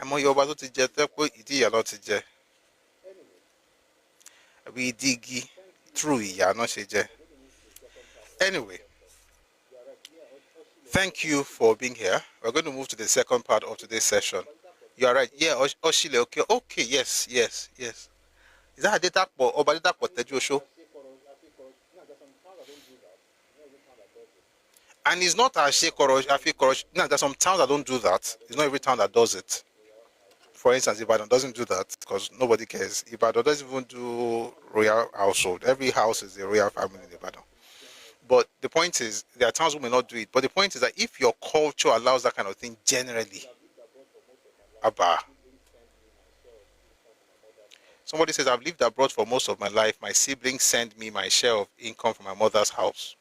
I'm on Yoruba to jet, it a lot to jet. We dig through ya, not jet. Anyway, thank you for being here. We're going to move to the second part of today's session. You are right. Yeah, Oshile, okay. Okay, yes. Is that a data or data for Joshua? And it's not a shake or a fake or no, there's some towns that don't do that. It's not every town that does it. For instance, Ibadan doesn't do that because nobody cares. Ibadan doesn't even do royal household. Every house is a royal family in Ibadan. But the point is, there are towns who may not do it. But the point is that if your culture allows that kind of thing generally, Abba. Somebody says, I've lived abroad for most of my life. My siblings send me my share of income from my mother's house.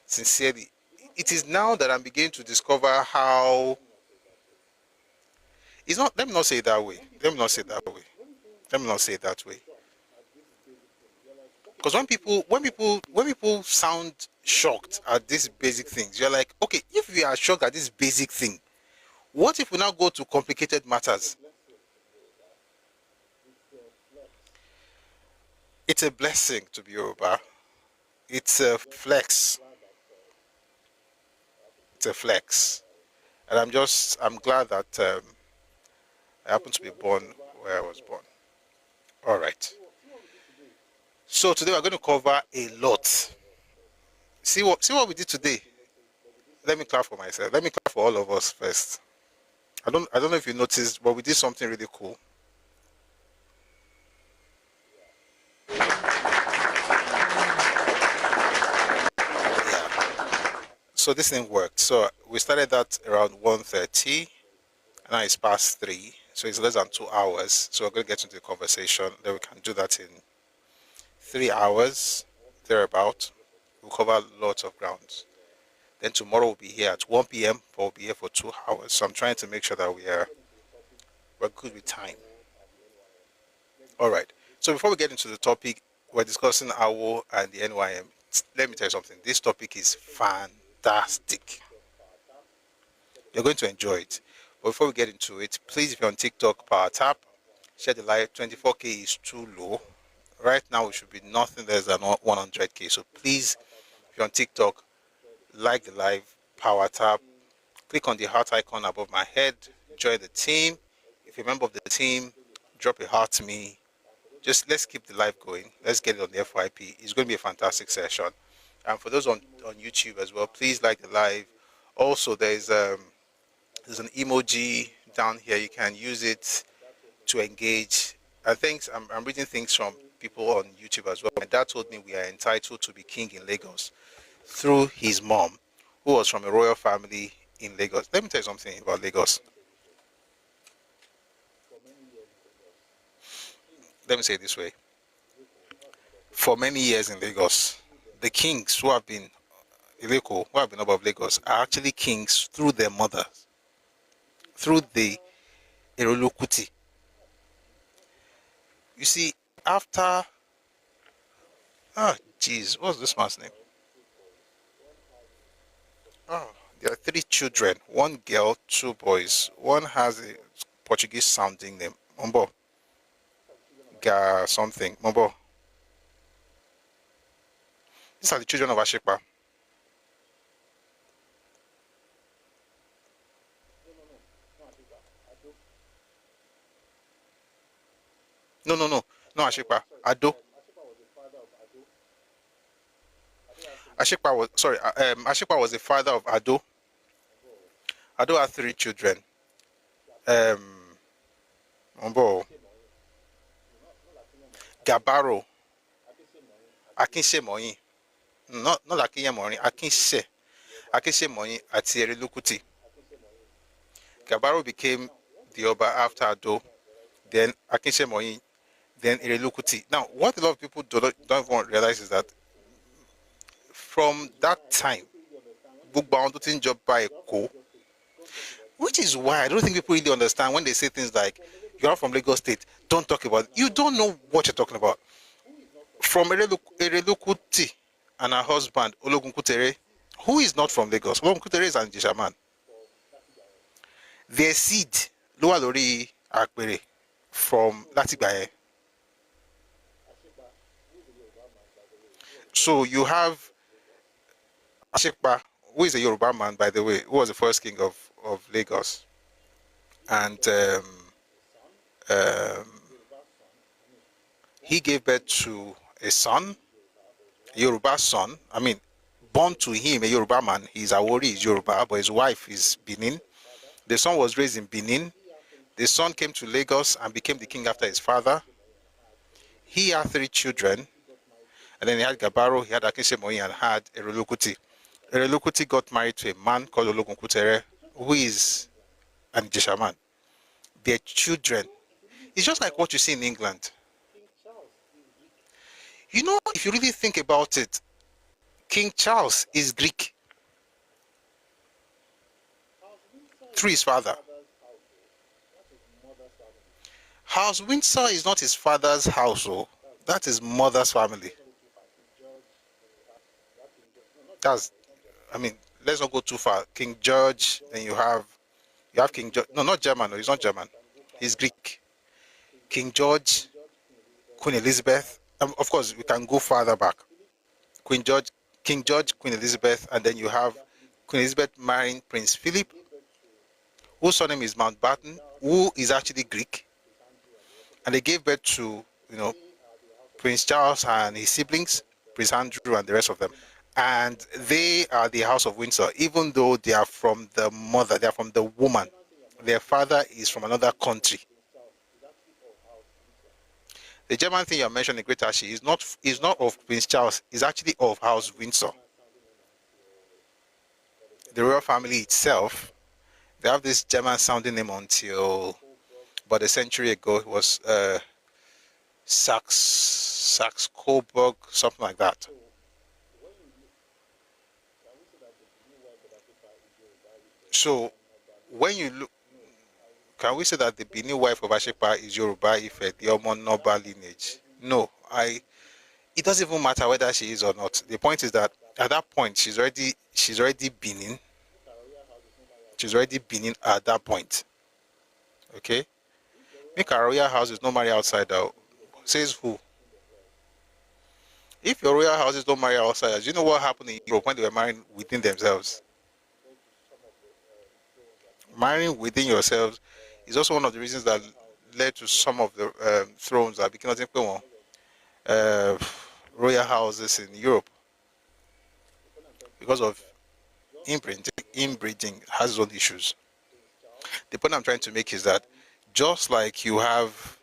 Sincerely, it is now that I'm beginning to discover how. It's not. Let me not say it that way. Let me not say it that way. Because when people sound shocked at these basic things, you're like, okay, if we are shocked at this basic thing, what if we now go to complicated matters? It's a blessing to be Yoruba. It's a flex. It's a flex. And I'm glad that I happened to be born where I was born. All right. So today we're going to cover a lot. See what we did today. Let me clap for myself. Let me clap for all of us first. I don't know if you noticed, but we did something really cool. So this thing worked. So we started that around 1:30, and now it's past 3, so it's less than 2 hours. So we're going to get into the conversation. Then we can do that in 3 hours, thereabout. We'll cover lots of grounds. Then tomorrow we'll be here at 1 p.m., but we'll be here for 2 hours. So I'm trying to make sure that we're good with time. All right. So before we get into the topic, we're discussing AWO and the NYM. Let me tell you something. This topic is fantastic. You're going to enjoy it. But before we get into it, please, if you're on TikTok, power tap, share the live. 24K is too low. Right now, we should be nothing less than 100K. So please, if you're on TikTok, like the live, power tap, click on the heart icon above my head, join the team. If you're a member of the team, drop a heart to me, just let's keep the live going. Let's get it on the FYP. It's going to be a fantastic session. And for those on YouTube as well, please like the live. Also, there's an emoji down here. You can use it to engage. And thanks, I'm reading things from people on YouTube as well. My dad told me we are entitled to be king in Lagos through his mom, who was from a royal family in Lagos. Let me tell you something about Lagos. Let me say it this way. For many years in Lagos, the kings who have been above Lagos are actually kings through their mothers, through the Erolukuti. You see, after, what's this man's name? There are 3 children, 1 girl, 2 boys. One has a Portuguese sounding name, Mombo. Something, Mombo. These are the children of Ashikpa. No, Ashikpa. Ado. Ashikpa was the father of Ado. Ado had 3 children. Mombo. Gabaro. Akinse Moyin. Not Akinye Moyin. Akinse Moyin àti Erolukuti. Gabaro became the Oba after Ado. Then Akinse Moyin. Then Erolukuti. Now, what a lot of people don't even realize is that from that time, Bugbaon job by Eko, which is why I don't think people really understand when they say things like, you're not from Lagos State, don't talk about it. You don't know what you're talking about. From Erolukuti and her husband, Ologunkutere, who is not from Lagos. Ologunkutere is an Ijesha man. Their seed, Lowa Lori Akbere, from Latibaye. So you have Ashikpa, who is a Yoruba man, by the way, who was the first king of Lagos. And he gave birth to a son, a Yoruba son. I mean, born to him, a Yoruba man. He's Awori, he's Yoruba, but his wife is Benin. The son was raised in Benin. The son came to Lagos and became the king after his father. He had 3 children. And then he had Gabaro, he had Akinse Moyin, and had Erolukuti. Erolukuti got married to a man called Ologunkutere, who is an Ijesha man. Their children, it's just like what you see in England. You know, if you really think about it, King Charles is Greek through his father. House Windsor is not his father's household. That is mother's family. Let's not go too far. King George, then you have King George. No, not German. No, he's not German. He's Greek. King George, Queen Elizabeth. Of course, we can go farther back. King George, Queen Elizabeth, and then you have Queen Elizabeth marrying Prince Philip, whose surname is Mountbatten, who is actually Greek. And they gave birth to, Prince Charles and his siblings, Prince Andrew and the rest of them. And they are the House of Windsor, even though they are from the mother, they are from the woman. Their father is from another country. The German thing you're mentioning, Great Ashi, is not of Prince Charles, it's actually of House Windsor. The royal family itself, they have this German sounding name until about a century ago. It was Saxe-Coburg, something like that. So when you look, can we say that the Benin wife of Ashikpa is Yoruba Ife, the Omo Noba lineage? No, it doesn't even matter whether she is or not. The point is that at that point she's already Benin. She's already Benin at that point. Okay? Make a royal house is not marry outsider. Says who? If your royal houses don't marry outsiders, you know what happened in Europe when they were marrying within themselves? Marrying within yourselves is also one of the reasons that led to some of the thrones that became royal houses in Europe because of inbreeding has its own issues. The point I'm trying to make is that just like you have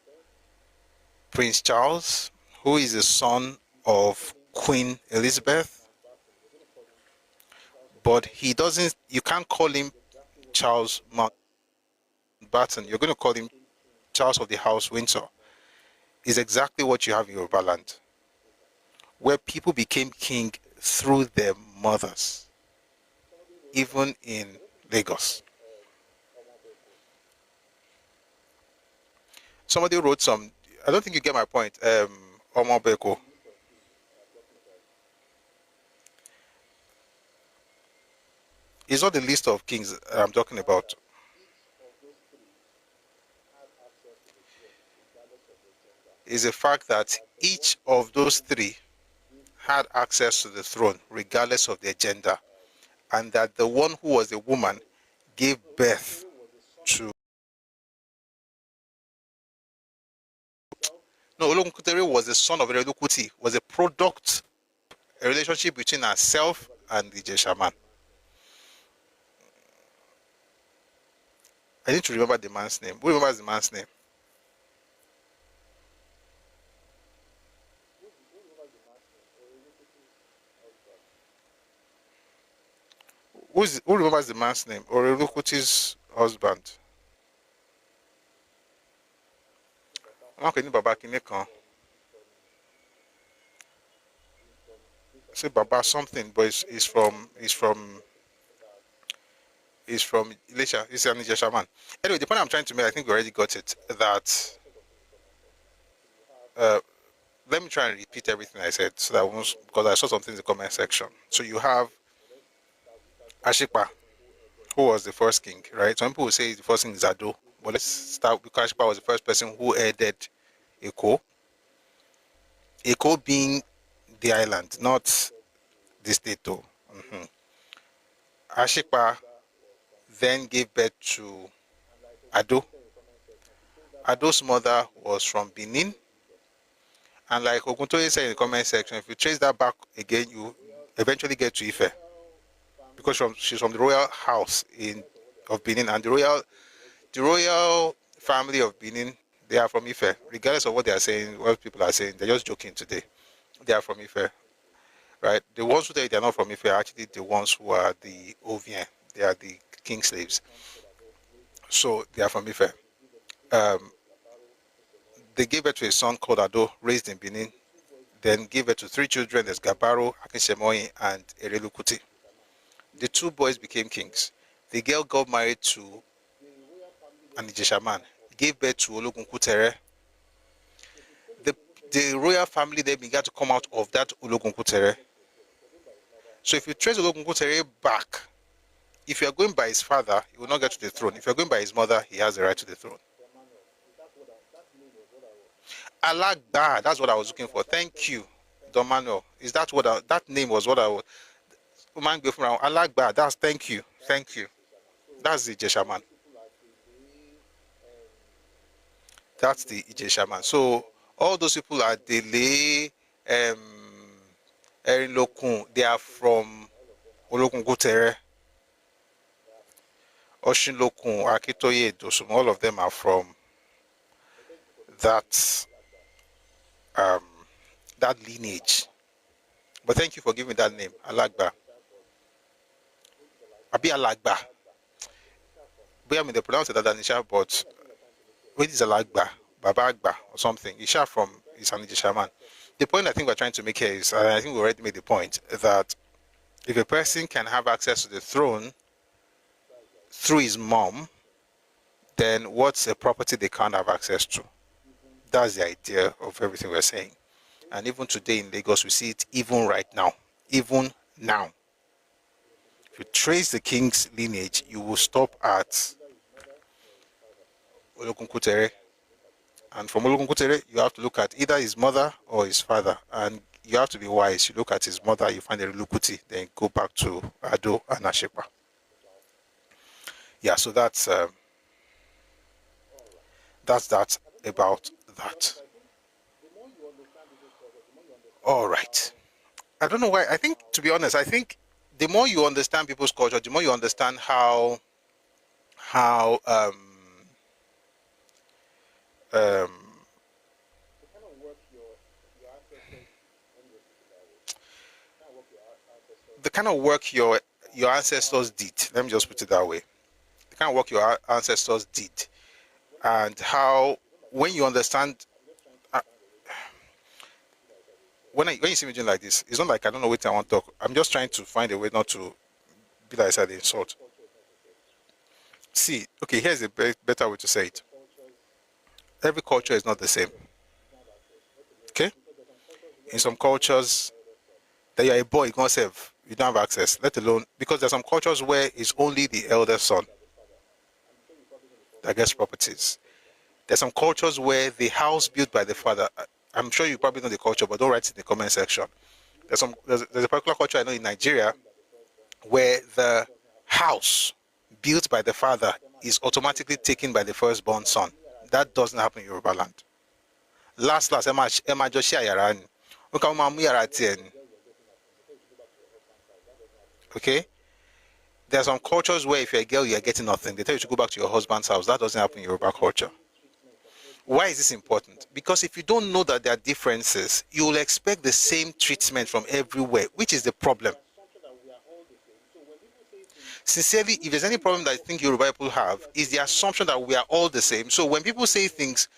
Prince Charles, who is the son of Queen Elizabeth, but you can't call him Charles Mountbatten. You're going to call him Charles of the House Windsor. Is exactly what you have in Yoruba land, where people became king through their mothers, even in Lagos. Somebody wrote some, I don't think you get my point, Omobeko. It's not the list of kings I'm talking about. It's the fact that each of those three had access to the throne, regardless of their gender, and that the one who was a woman gave birth to. No, Ologunkutere was the son of Erelukuti, was a product, a relationship between herself and the Jeshaman. I need to remember the man's name. Who remembers the man's name? Who remembers the man's name? Orelukuti's husband. Say Baba something, but he's from Ilesha. He's an Ijesha man. Anyway, the point I'm trying to make, I think we already got it. That let me try and repeat everything I said, so that because I saw something in the comment section. So you have Ashikpa, who was the first king, right? Some people will say the first king is Ado, but let's start because Ashikpa was the first person who headed Eko. Eko being the island, not the state though. Ashikpa then gave birth to Ado. Ado's mother was from Benin. And like Oguntoye said in the comment section, if you trace that back again, you eventually get to Ife. Because she's from the royal house of Benin, and the royal family of Benin, they are from Ife. Regardless of what they are saying, what people are saying, they're just joking today. They are from Ife. Right? The ones who say they're not from Ife are actually the ones who are the Ovien. They are the king slaves. So they are from Ife. They gave birth to a son called Ado, raised in Benin. Then gave birth to 3 children. There's Gabaro, Akinsemoyi, and Erelukuti. The 2 boys became kings. The girl got married to an Ijesha man, gave birth to Ologunkutere. The royal family then began to come out of that Ologunkutere. So if you trace Ologunkutere back, if you are going by his father, he will not get to the throne. If you are going by his mother, he has the right to the throne. Alagba, that's what I was looking for. Thank you, Don Manuel. Is that what that name was? What I was. Alagba, that's thank you. That's the Ijesha man. That's the Ijesha man. So all those people are Dele, Erin Lokun, they are from Ologunkutere. Oshin Lokun, Akitoye, Dosum, all of them are from that lineage. But thank you for giving that name, Alagba. Abi Alagba. But I mean, they pronounce it Adanisha, but what is Alagba? Baba Agba or something. Isha from Isaniji Shaman. The point I think we're trying to make here is, and I think we already made the point, that if a person can have access to the throne through his mom, then what's a property they can't have access to? That's the idea of everything we're saying. And even today in Lagos, we see it even right now. Even now. If you trace the king's lineage, you will stop at Ologunkutere. And from Ologunkutere, you have to look at either his mother or his father. And you have to be wise. You look at his mother, you find Erelukuti, then go back to Ado and Ashikpa. Yeah, so that's That's that about that. All right. I don't know why. I think, to be honest, I think the more you understand people's culture, the more you understand how um, the kind of work your ancestors did. Let me just put it that way. The kind of work your ancestors did, and how when you understand. When you see me doing like this, it's not like I don't know what I want to talk. I'm just trying to find a way not to be like I said insult. See, okay, here's a better way to say it. Every culture is not the same. Okay? In some cultures, that you're a boy, you can't serve, you don't have access, let alone, because there's some cultures where it's only the elder son that gets properties. There's some cultures where the house built by the father, I'm sure you probably know the culture, but don't write in the comment section. There's a particular culture I know in Nigeria where the house built by the father is automatically taken by the firstborn son. That doesn't happen in Yoruba land. Last, Emma Joshua Yaran. Okay? There are some cultures where if you're a girl, you're getting nothing. They tell you to go back to your husband's house. That doesn't happen in Yoruba culture. Why is this important? Because if you don't know that there are differences, you will expect the same treatment from everywhere, which is the problem. Sincerely, if there's any problem that I think Yoruba people have, is the assumption that we are all the same. So when people say things,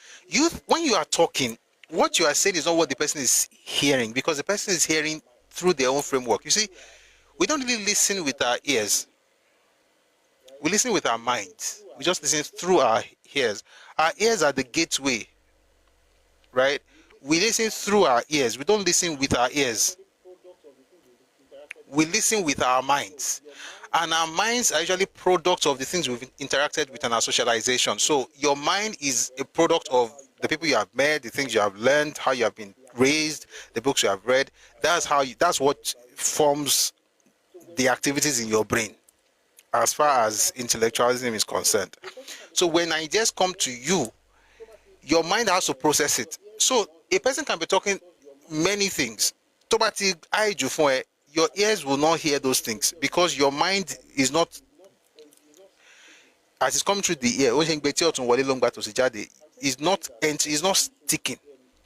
when you are talking, what you are saying is not what the person is hearing, because the person is hearing through their own framework. You see, we don't really listen with our ears. We listen with our minds. We just listen through our ears. Our ears are the gateway, right? We listen through our ears. We don't listen with our ears. We listen with our minds. And our minds are usually products of the things we've interacted with in our socialization. So your mind is a product of the people you have met, the things you have learned, how you have been raised, the books you have read. That's what forms the activities in your brain as far as intellectualism is concerned. So when ideas come to you, your mind has to process it. So a person can be talking many things. Your ears will not hear those things because your mind is not, as it's coming through the ear, is not sticking.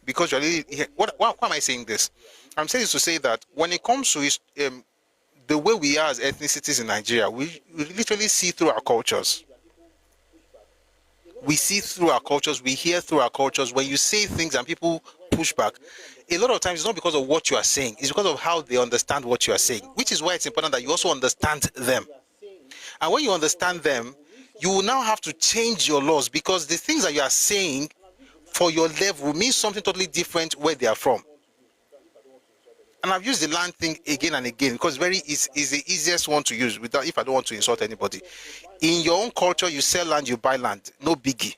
Because you're really, why am I saying this? I'm saying this to say that when it comes to the way we are as ethnicities in Nigeria, we literally see through our cultures. We see through our cultures, we hear through our cultures. When you say things and people push back, a lot of times it's not because of what you are saying, it's because of how they understand what you are saying, which is why it's important that you also understand them. And when you understand them, you will now have to change your laws, because the things that you are saying for your level means something totally different where they are from. And I've used the land thing again and again because it's the easiest one to use without, if I don't want to insult anybody. In your own culture, you sell land, you buy land, no biggie.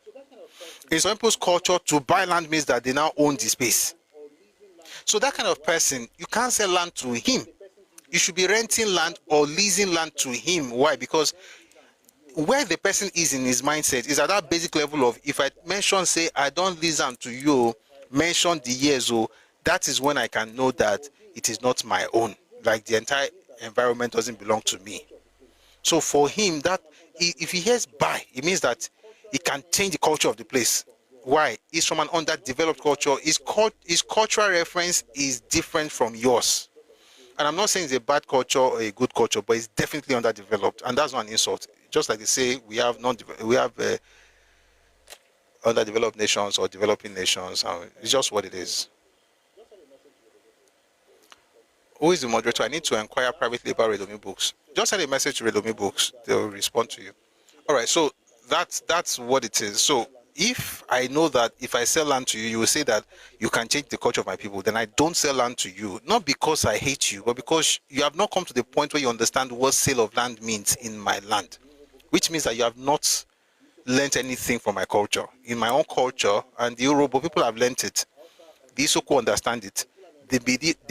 In some people's culture, to buy land means that they now own the space. So that kind of person, you can't sell land to him. You should be renting land or leasing land to him. Why? Because where the person is in his mindset is at that basic level of, if I mention, say, I don't lease land to you, mention the years, that is when I can know that it is not my own. Like the entire environment doesn't belong to me. So for him, that if he hears buy, it means that it can change the culture of the place. Why? He's from an underdeveloped culture. His cultural reference is different from yours. And I'm not saying it's a bad culture or a good culture, but it's definitely underdeveloped, and that's not an insult. Just like they say, we have underdeveloped nations or developing nations. It's just what it is. Who is the moderator? I need to inquire privately about Redomi Books. Just send a message to Redomi Books. They'll respond to you. All right, so that's what it is. So if I know that if I sell land to you, you will say that you can change the culture of my people, then I don't sell land to you, not because I hate you, but because you have not come to the point where you understand what sale of land means in my land, which means that you have not learned anything from my culture. In my own culture, and the Yoruba people have learned it. The Isoko understand it. The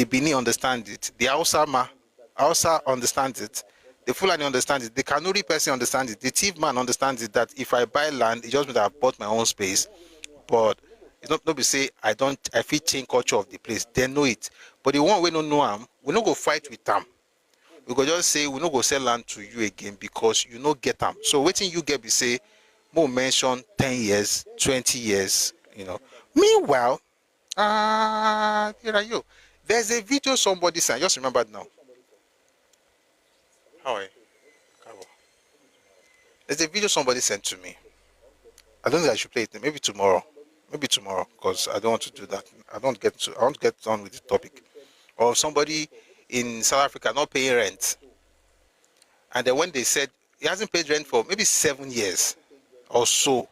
Bini understand it. The Hausa understands it. The Fulani understands it. The Kanuri person understands it. The thief man understands it, that if I buy land, it just means that I've bought my own space. But it's not be say I feel change culture of the place. They know it. But the one we don't know them, we not go fight with them. We go just say we not go sell land to you again because you not get them. So waiting you get be say more mention 10 years, 20 years, you know. Meanwhile, here are you. There's a video somebody sent. I just remembered now. How are you? Ẹkáàbọ. There's a video somebody sent to me. I don't think I should play it. Maybe tomorrow, because I don't want to do that. I want to get on with the topic. Or somebody in South Africa not paying rent, and then when they said he hasn't paid rent for maybe 7 years or so,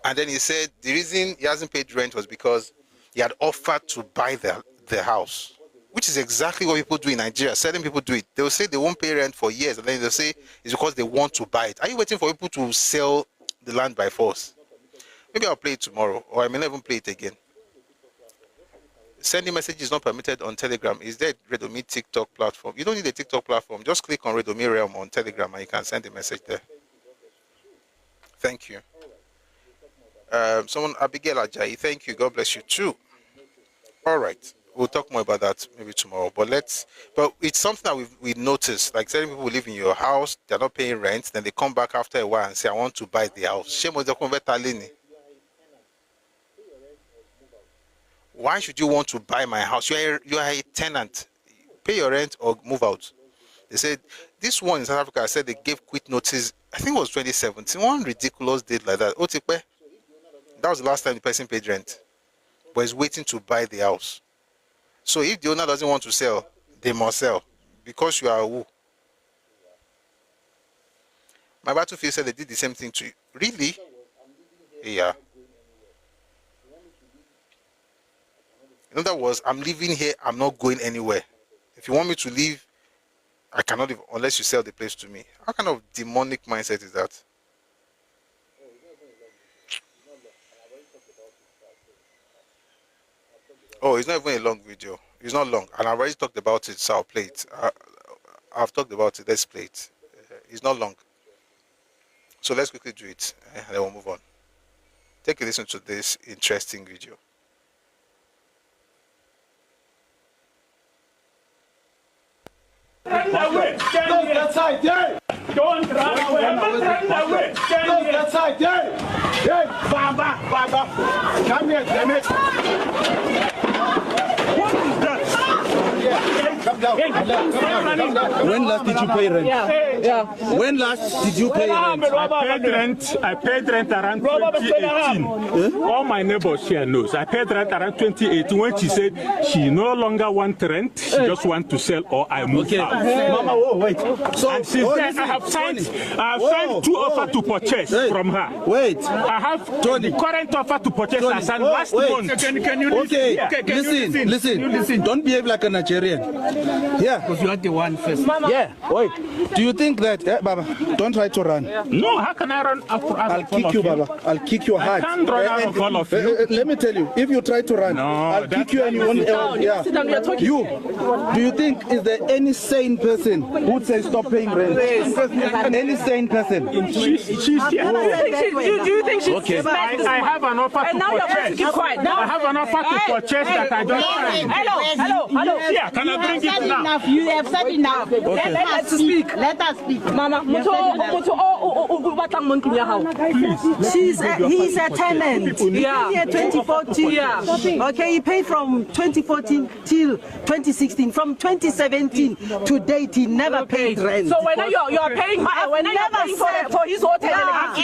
and then he said the reason he hasn't paid rent was because he had offered to buy the house, which is exactly what people do in Nigeria. Certain people do it. They will say they won't pay rent for years, and then they'll say it's because they want to buy it. Are you waiting for people to sell the land by force? Maybe I'll play it tomorrow, or I may not even play it again. Sending messages is not permitted on Telegram. Is there a Redomi TikTok platform? You don't need a TikTok platform. Just click on Redomi Realm on Telegram and you can send a message there. Thank you. Someone, Abigail Ajayi, thank you. God bless you too. All right. We'll talk more about that maybe tomorrow. But it's something that we've noticed. Like certain people live in your house, they're not paying rent, then they come back after a while and say, I want to buy the house. Why should you want to buy my house? You are a tenant. Pay your rent or move out. They said, this one in South Africa said they gave quit notice, I think it was 2017. One ridiculous date like that. That was the last time the person paid rent. But he's waiting to buy the house. So if the owner doesn't want to sell, they must sell. Because you are a who? My battlefield said they did the same thing to you. Really? Yeah. In other words, I'm living here, I'm not going anywhere. If you want me to leave, I cannot leave unless you sell the place to me. What kind of demonic mindset is that? Oh, it's not even a long video. It's not long. And I've already talked about it, so I'll play it. I've talked about it. Let's play it. It's not long. So let's quickly do it, and then we'll move on. Take a listen to this interesting video. Run away! Stand that side, there! Don't run away! Run away! Stand that side, there! Hey, Baba! Come here, damn it! What is that? Come down. When last did you pay rent? Yeah. When last did you pay rent? I paid rent around 2018. All my neighbors here knows. I paid rent around 2018 when she said she no longer wants rent, she just wants to sell or I move out. Mama, whoa, wait. So, and since then, I have signed 2 offers to purchase from her. Wait. I have the current offer to purchase as and last month. Can you listen? Listen. Don't behave like a Nigerian. Yeah. Because you are the one first. Mama. Yeah. Wait. Do you think that, Baba? Don't try to run. No. How can I run after? I'll kick you, Baba. I'll kick your heart. I can't run out of all of you. Let me tell you. If you try to run, I'll kick you and you won't. Yeah. You. Do you think is there any sane person who would say stop paying rent? Any sane person? She's here. Do you think she's okay? I have an offer to purchase. I have an offer to purchase that I don't sign. Hello. Yeah, can I bring it now? You have said enough. Okay. Let us speak. Let us speak. Mama, he's a tenant. Yeah. Here 2014. Yeah. Okay, he paid from 2014 till 2016. From 2017 to date, he never paid rent. So when you are paying, for his hotel,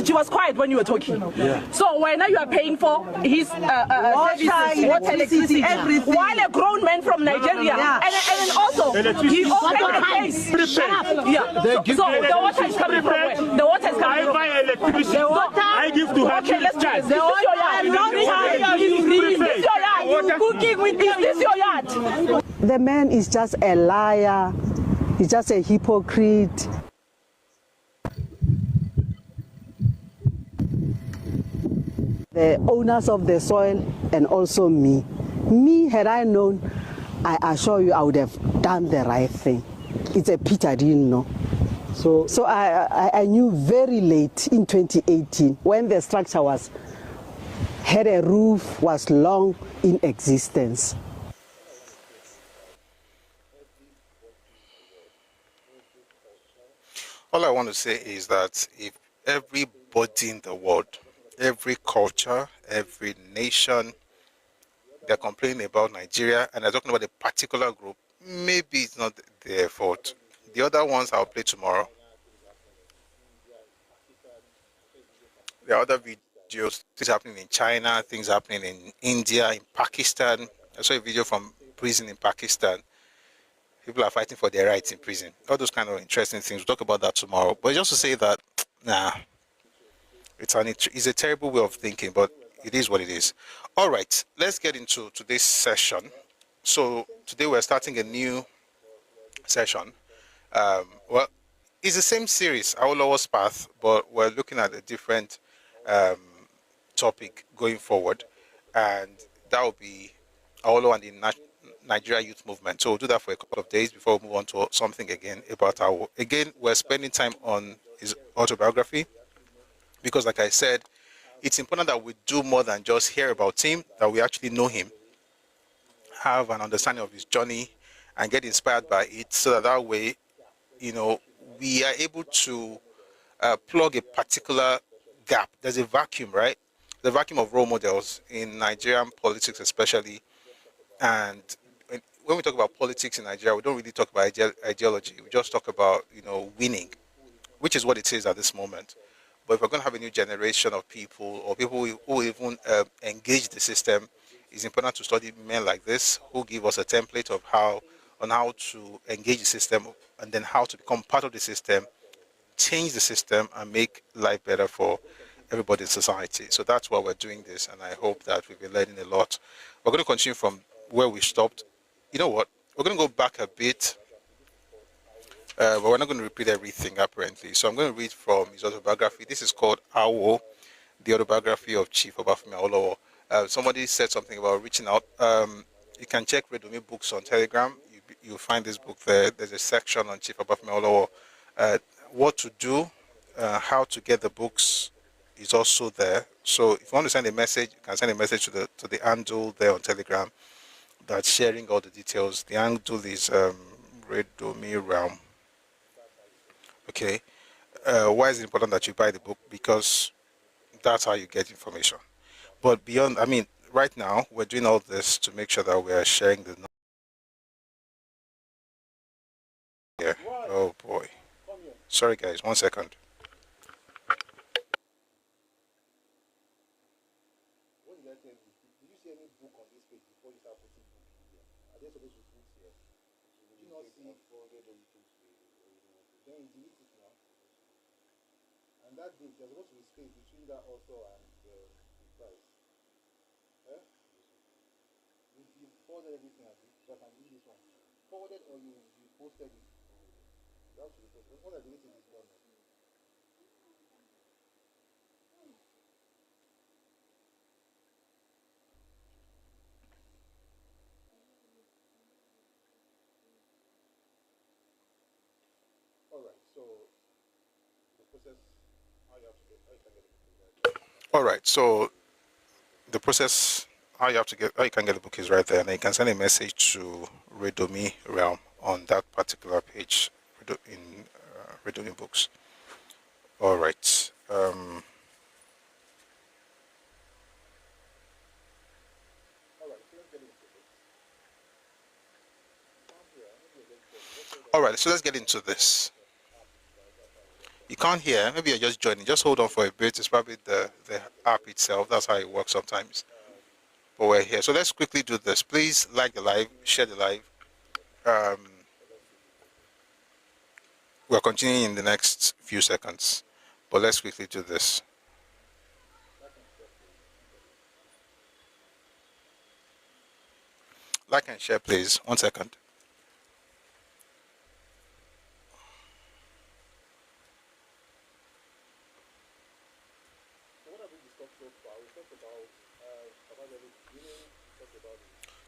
she was quiet when you were talking. Yeah. So when you are paying for his water, electricity, everything, while a grown man from Nigeria, and also he opened the place. Shut up. Yeah. So the water is coming from where? The water is coming from. I buy electricity. I give to her. Okay, let's charge. This is your yard. Is this your yard? The man is just a liar. He's just a hypocrite. The owners of the soil and also me. Had I known, I assure you I would have done the right thing. It's a pity I didn't know. So I knew very late in 2018 when the structure had a roof, was long in existence. All I want to say is that if everybody in the world, every culture, every nation, they're complaining about Nigeria and they're talking about a particular group, maybe it's not their fault. The other ones I'll play tomorrow. There are other videos, things happening in China, things happening in India, in Pakistan. I saw a video from prison in Pakistan. People are fighting for their rights in prison. All those kind of interesting things. We'll talk about that tomorrow. But just to say that, nah, it's a terrible way of thinking, but it is what it is. All right, let's get into today's session. So today we're starting a new session. Well, it's the same series, Our Lowest Path, but we're looking at a different topic going forward, and that will be Aolo and the Nigeria Youth Movement. So we'll do that for a couple of days before we move on to something again about Aolo. Again, we're spending time on his autobiography because, like I said, it's important that we do more than just hear about him, that we actually know him, have an understanding of his journey, and get inspired by it, so that way, you know, we are able to plug a particular gap. There's a vacuum, right? The vacuum of role models in Nigerian politics, especially. And when we talk about politics in Nigeria, we don't really talk about ideology. We just talk about, you know, winning, which is what it is at this moment. But if we're going to have a new generation of people, or people who even engage the system, it's important to study men like this who give us a template of how to engage the system, and then how to become part of the system, change the system, and make life better for everybody in society. So that's why we're doing this, and I hope that we've been learning a lot. We're going to continue from where we stopped. You know what? We're going to go back a bit, but we're not going to repeat everything, apparently. So I'm going to read from his autobiography. This is called Awo, the autobiography of Chief Obafemi Awolowo. Somebody said something about reaching out. You can check Redomi Books on Telegram. You'll find this book there. There's a section on Chief Obafemi Awolowo. What to do, how to get the books is also there. So if you want to send a message, you can send a message to the handle there on Telegram that's sharing all the details. The handle is Redomi Realm. Okay. Why is it important that you buy the book? Because that's how you get information. But beyond, I mean, right now we're doing all this to make sure that we are sharing the. Yeah. Oh boy. Sorry guys, 1 second. That date, there's supposed to be space between that author and the price. You forwarded everything at it, so I can do this one. Forwarded or you posted it. That should be posted. What I deleted is done. Alright, so the process, how you can get it. All right, so the process, how you can get the book is right there, and you can send a message to Redomi Realm on that particular page in Redomi Books. All right. All right, so let's get into this. You can't hear, maybe you're just joining. Just hold on for a bit. It's probably the app itself. That's how it works sometimes. But we're here. So let's quickly do this. Please like the live, share the live. We're continuing in the next few seconds. But let's quickly do this. Like and share, please. 1 second.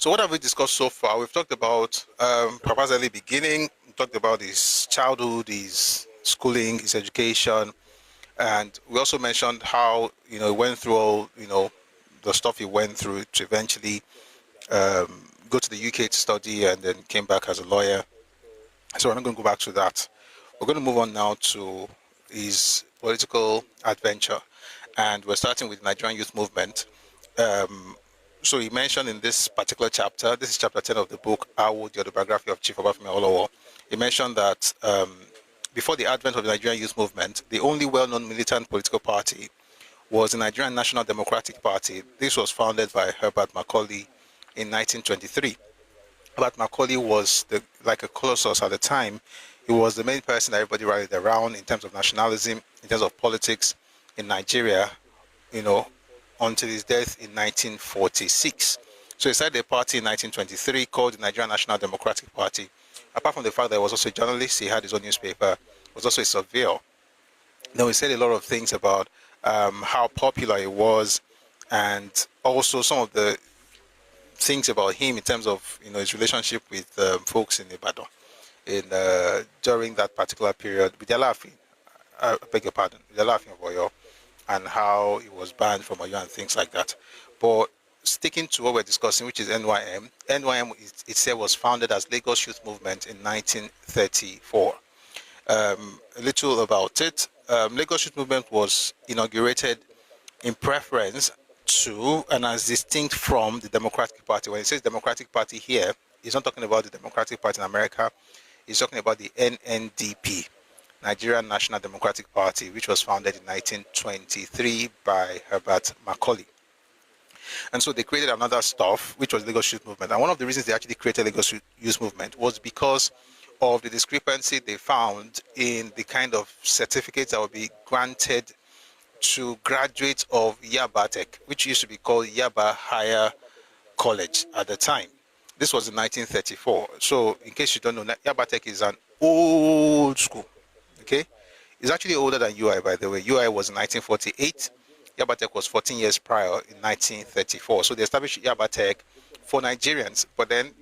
So what have we discussed so far? We've talked about Papa's early beginning, we talked about his childhood, his schooling, his education, and we also mentioned how, he went through all, the stuff he went through to eventually go to the UK to study and then came back as a lawyer. So we're not going to go back to that. We're going to move on now to his political adventure. And we're starting with the Nigerian youth movement. So he mentioned in this particular chapter, this is chapter 10 of the book, Awo, the Autobiography of Chief Obafemi Awolowo. He mentioned that before the advent of the Nigerian youth movement, the only well-known militant political party was the Nigerian National Democratic Party. This was founded by Herbert Macaulay in 1923. Herbert Macaulay was like a colossus at the time. He was the main person that everybody rallied around in terms of nationalism, in terms of politics in Nigeria, until his death in 1946. So he started a party in 1923 called the Nigerian National Democratic Party. Apart from the fact that he was also a journalist, he had his own newspaper, was also a surveyor. Now, he said a lot of things about how popular he was, and also some of the things about him in terms of his relationship with folks in Ibadan during that particular period with the Alaafin, I beg your pardon, the Alaafin of Oyo, and how he was banned from Oyo and things like that. But sticking to what we're discussing, which is NYM, NYM itself was founded as Lagos Youth Movement in 1934. A little about it. Lagos Youth Movement was inaugurated in preference to and as distinct from the Democratic Party. When it says Democratic Party here, he's not talking about the Democratic Party in America. He's talking about the NNDP, Nigerian National Democratic Party, which was founded in 1923 by Herbert Macaulay. And so they created another stuff, which was Lagos Youth Movement. And one of the reasons they actually created Lagos Youth Movement was because of the discrepancy they found in the kind of certificates that would be granted to graduates of Yaba Tech, which used to be called Yaba Higher College at the time. This was in 1934. So in case you don't know, Yaba Tech is an old school. Okay? It's actually older than UI, by the way. UI was in 1948. Yaba Tech was 14 years prior in 1934. So they established Yaba Tech for Nigerians. But then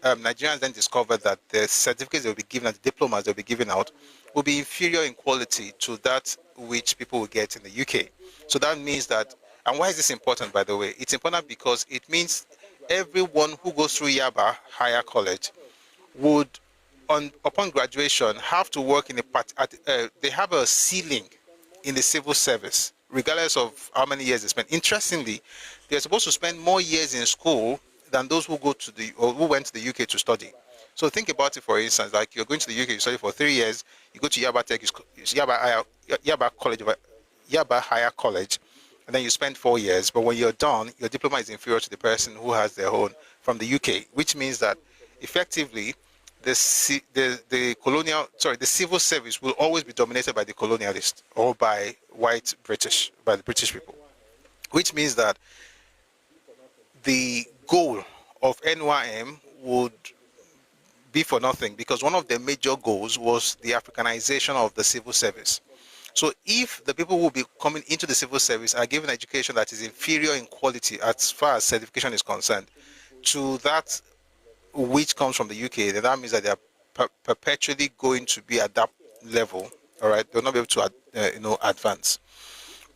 Nigerians then discovered that the certificates they will be given and the diplomas they'll be giving out will be inferior in quality to that which people will get in the UK. So that means that, and why is this important, by the way? It's important because it means everyone who goes through Yaba Higher College would, upon graduation, have to work in they have a ceiling in the civil service, regardless of how many years they spend. Interestingly, they're supposed to spend more years in school than those who go to who went to the UK to study. So think about it, for instance, like you're going to the UK, you study for 3 years, you go to Yaba Tech, Yaba Higher College, and then you spend 4 years. But when you're done, your diploma is inferior to the person who has their own from the UK, which means that effectively the civil service will always be dominated by the colonialists or by by the British people, which means that the goal of NYM would be for nothing, because one of the major goals was the Africanization of the civil service. So if the people who will be coming into the civil service are given education that is inferior in quality as far as certification is concerned to that which comes from the UK, then that means that they are perpetually going to be at that level. All right, they'll not be able to advance.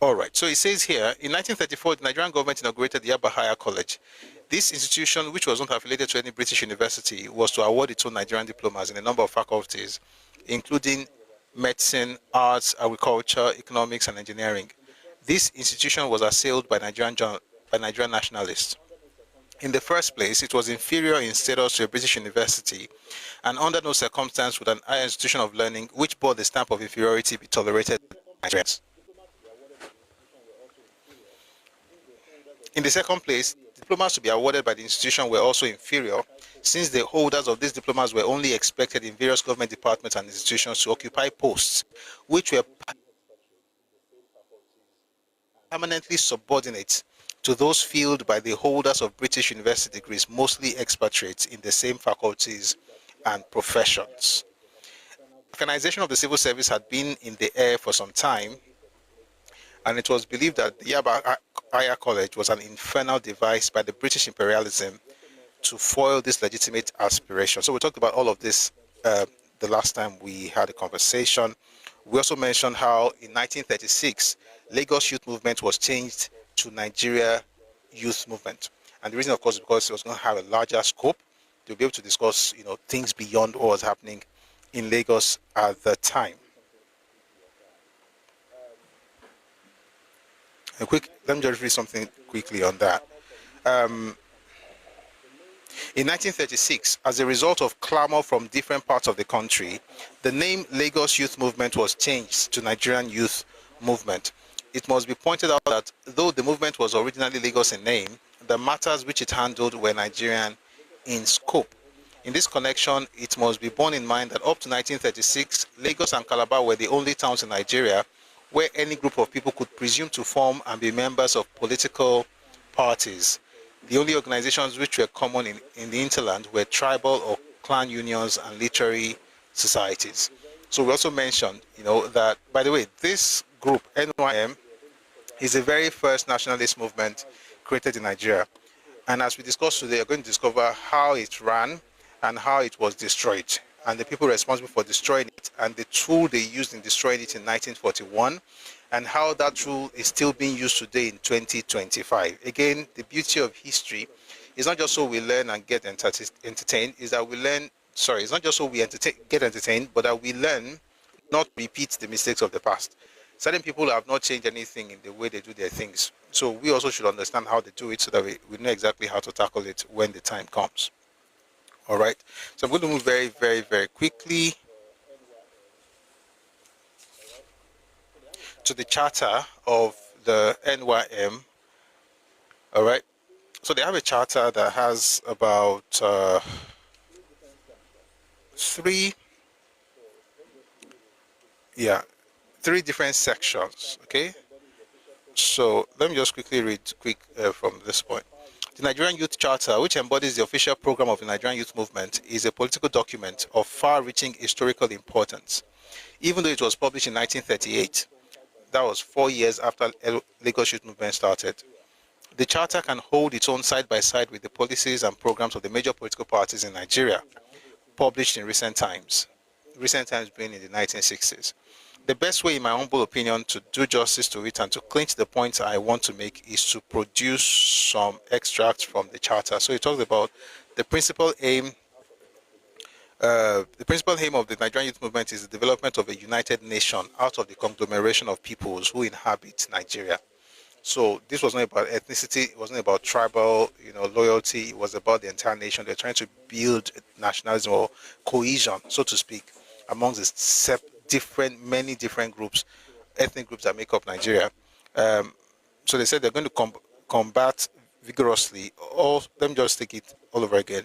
All right, so it says here, in 1934, the Nigerian government inaugurated the Yaba Higher College. This institution, which was not affiliated to any British university, was to award its own Nigerian diplomas in a number of faculties, including medicine, arts, agriculture, economics, and engineering. This institution was assailed by Nigerian nationalists. In the first place, it was inferior in status to a British university, and under no circumstance would an higher institution of learning, which bore the stamp of inferiority, be tolerated by Nigerians. In the second place, diplomas to be awarded by the institution were also inferior, since the holders of these diplomas were only expected in various government departments and institutions to occupy posts which were permanently subordinate to those filled by the holders of British university degrees, mostly expatriates in the same faculties and professions. Organization of the civil service had been in the air for some time, and it was believed that the Yaba Higher College was an infernal device by the British imperialism to foil this legitimate aspiration. So we talked about all of this the last time we had a conversation. We also mentioned how in 1936, Lagos Youth Movement was changed to Nigeria Youth Movement. And the reason, of course, is because it was going to have a larger scope. They'll be able to discuss, things beyond what was happening in Lagos at the time. Let me just read something quickly on that. In 1936, as a result of clamor from different parts of the country, the name Lagos Youth Movement was changed to Nigerian Youth Movement. It must be pointed out that though the movement was originally Lagos in name, the matters which it handled were Nigerian in scope. In this connection, it must be borne in mind that up to 1936, Lagos and Calabar were the only towns in Nigeria where any group of people could presume to form and be members of political parties. The only organizations which were common in the hinterland were tribal or clan unions and literary societies. So we also mentioned, that, by the way, this group, NYM, is the very first nationalist movement created in Nigeria. And as we discussed today, you're going to discover how it ran and how it was destroyed, and the people responsible for destroying it, and the tool they used in destroying it in 1941, and how that tool is still being used today in 2025. Again, the beauty of history is not just so we learn and get entertained, is that we learn, it's not just so we get entertained, but that we learn not repeat the mistakes of the past. Certain people have not changed anything in the way they do their things. So we also should understand how they do it so that we know exactly how to tackle it when the time comes. All right. So I'm going to move very, very, very quickly to the charter of the NYM. All right. So they have a charter that has about three different sections. Okay. So let me just quickly read from this point. The Nigerian Youth Charter, which embodies the official program of the Nigerian Youth Movement, is a political document of far-reaching historical importance. Even though it was published in 1938, that was 4 years after Lagos Youth Movement started, the Charter can hold its own side by side with the policies and programs of the major political parties in Nigeria, published in recent times being in the 1960s. The best way, in my humble opinion, to do justice to it and to clinch the points I want to make is to produce some extracts from the Charter. So it talks about the principal aim. The principal aim of the Nigerian Youth Movement is the development of a united nation out of the conglomeration of peoples who inhabit Nigeria. So this was not about ethnicity. It wasn't about tribal, loyalty. It was about the entire nation. They're trying to build nationalism or cohesion, so to speak, amongst the many different groups, ethnic groups that make up Nigeria. So they said they're going to combat vigorously. Let me just take it all over again.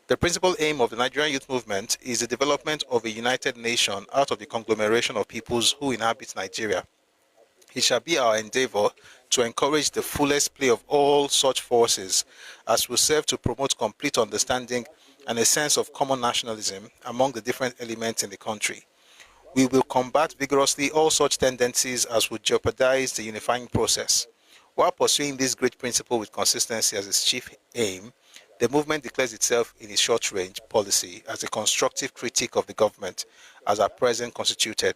The principal aim of the Nigerian Youth Movement is the development of a united nation out of the conglomeration of peoples who inhabit Nigeria. It shall be our endeavor to encourage the fullest play of all such forces as will serve to promote complete understanding and a sense of common nationalism among the different elements in the country. We will combat vigorously all such tendencies as would jeopardize the unifying process. While pursuing this great principle with consistency as its chief aim, the movement declares itself in its short-range policy as a constructive critique of the government as at present constituted.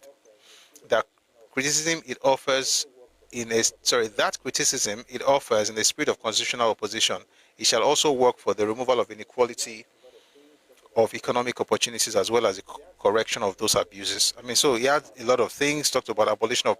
That criticism it offers in the spirit of constitutional opposition. It shall also work for the removal of inequality of economic opportunities as well as the correction of those abuses. So he had a lot of things, talked about abolition of,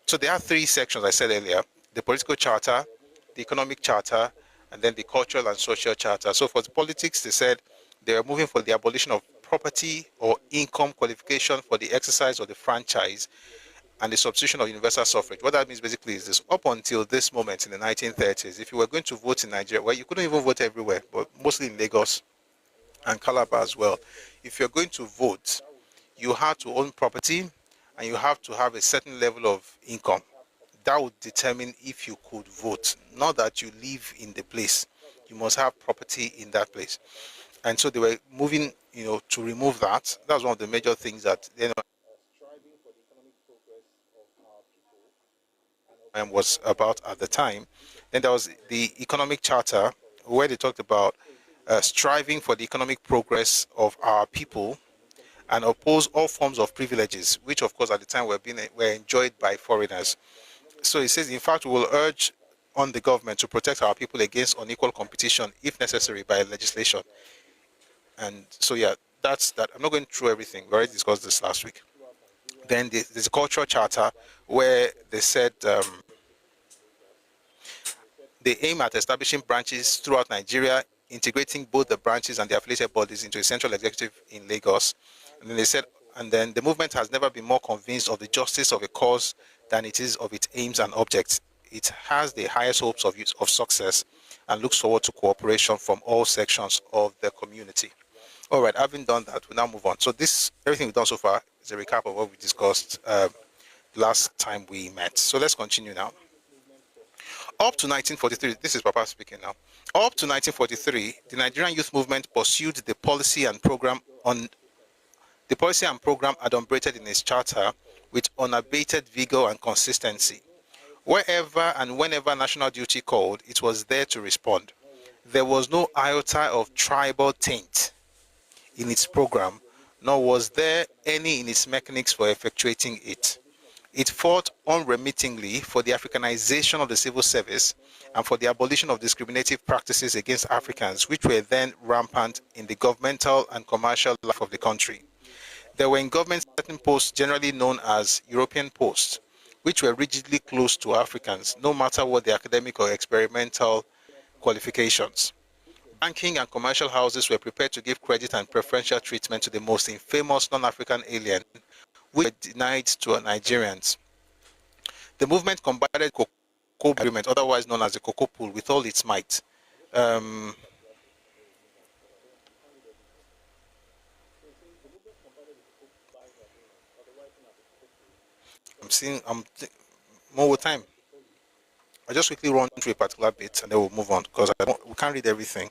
so there are three sections I said earlier: the political charter, the economic charter, and then the cultural and social charter. So for the politics, they said they are moving for the abolition of property or income qualification for the exercise of the franchise and the substitution of universal suffrage. What that means basically is this: up until this moment in the 1930s, if you were going to vote in Nigeria, well, you couldn't even vote everywhere, but mostly in Lagos and Calabar as well. If you're going to vote, you have to own property and you have to have a certain level of income. That would determine if you could vote. Not that you live in the place. You must have property in that place. And so they were moving, to remove that. That's one of the major things that was about at the time. Then there was the economic charter, where they talked about striving for the economic progress of our people and oppose all forms of privileges, which of course at the time were enjoyed by foreigners. So it says, in fact, we will urge on the government to protect our people against unequal competition, if necessary, by legislation. And so, yeah, that's that. I'm not going through everything. We already discussed this last week. Then there's a cultural charter where they said they aim at establishing branches throughout Nigeria, integrating both the branches and the affiliated bodies into a central executive in Lagos. And then they said, and then the movement has never been more convinced of the justice of a cause than it is of its aims and objects. It has the highest hopes of success and looks forward to cooperation from all sections of the community. All right, having done that, we now move on. So everything we've done so far is a recap of what we discussed last time we met. So let's continue now. Up to 1943, this is Papa speaking now. Up to 1943, the Nigerian youth movement pursued the policy and program adumbrated in its charter with unabated vigor and consistency. Wherever and whenever national duty called, it was there to respond. There was no iota of tribal taint in its program, nor was there any in its mechanics for effectuating it. It fought unremittingly for the Africanization of the civil service and for the abolition of discriminative practices against Africans, which were then rampant in the governmental and commercial life of the country. There were in government certain posts generally known as European posts, which were rigidly close to Africans, no matter what the academic or experimental qualifications. Banking and commercial houses were prepared to give credit and preferential treatment to the most infamous non-African alien, which were denied to Nigerians. The movement combined the cocoa agreement, otherwise known as the cocoa pool, with all its might. I'm more time. I'll just quickly run through a particular bit and then we'll move on because we can't read everything.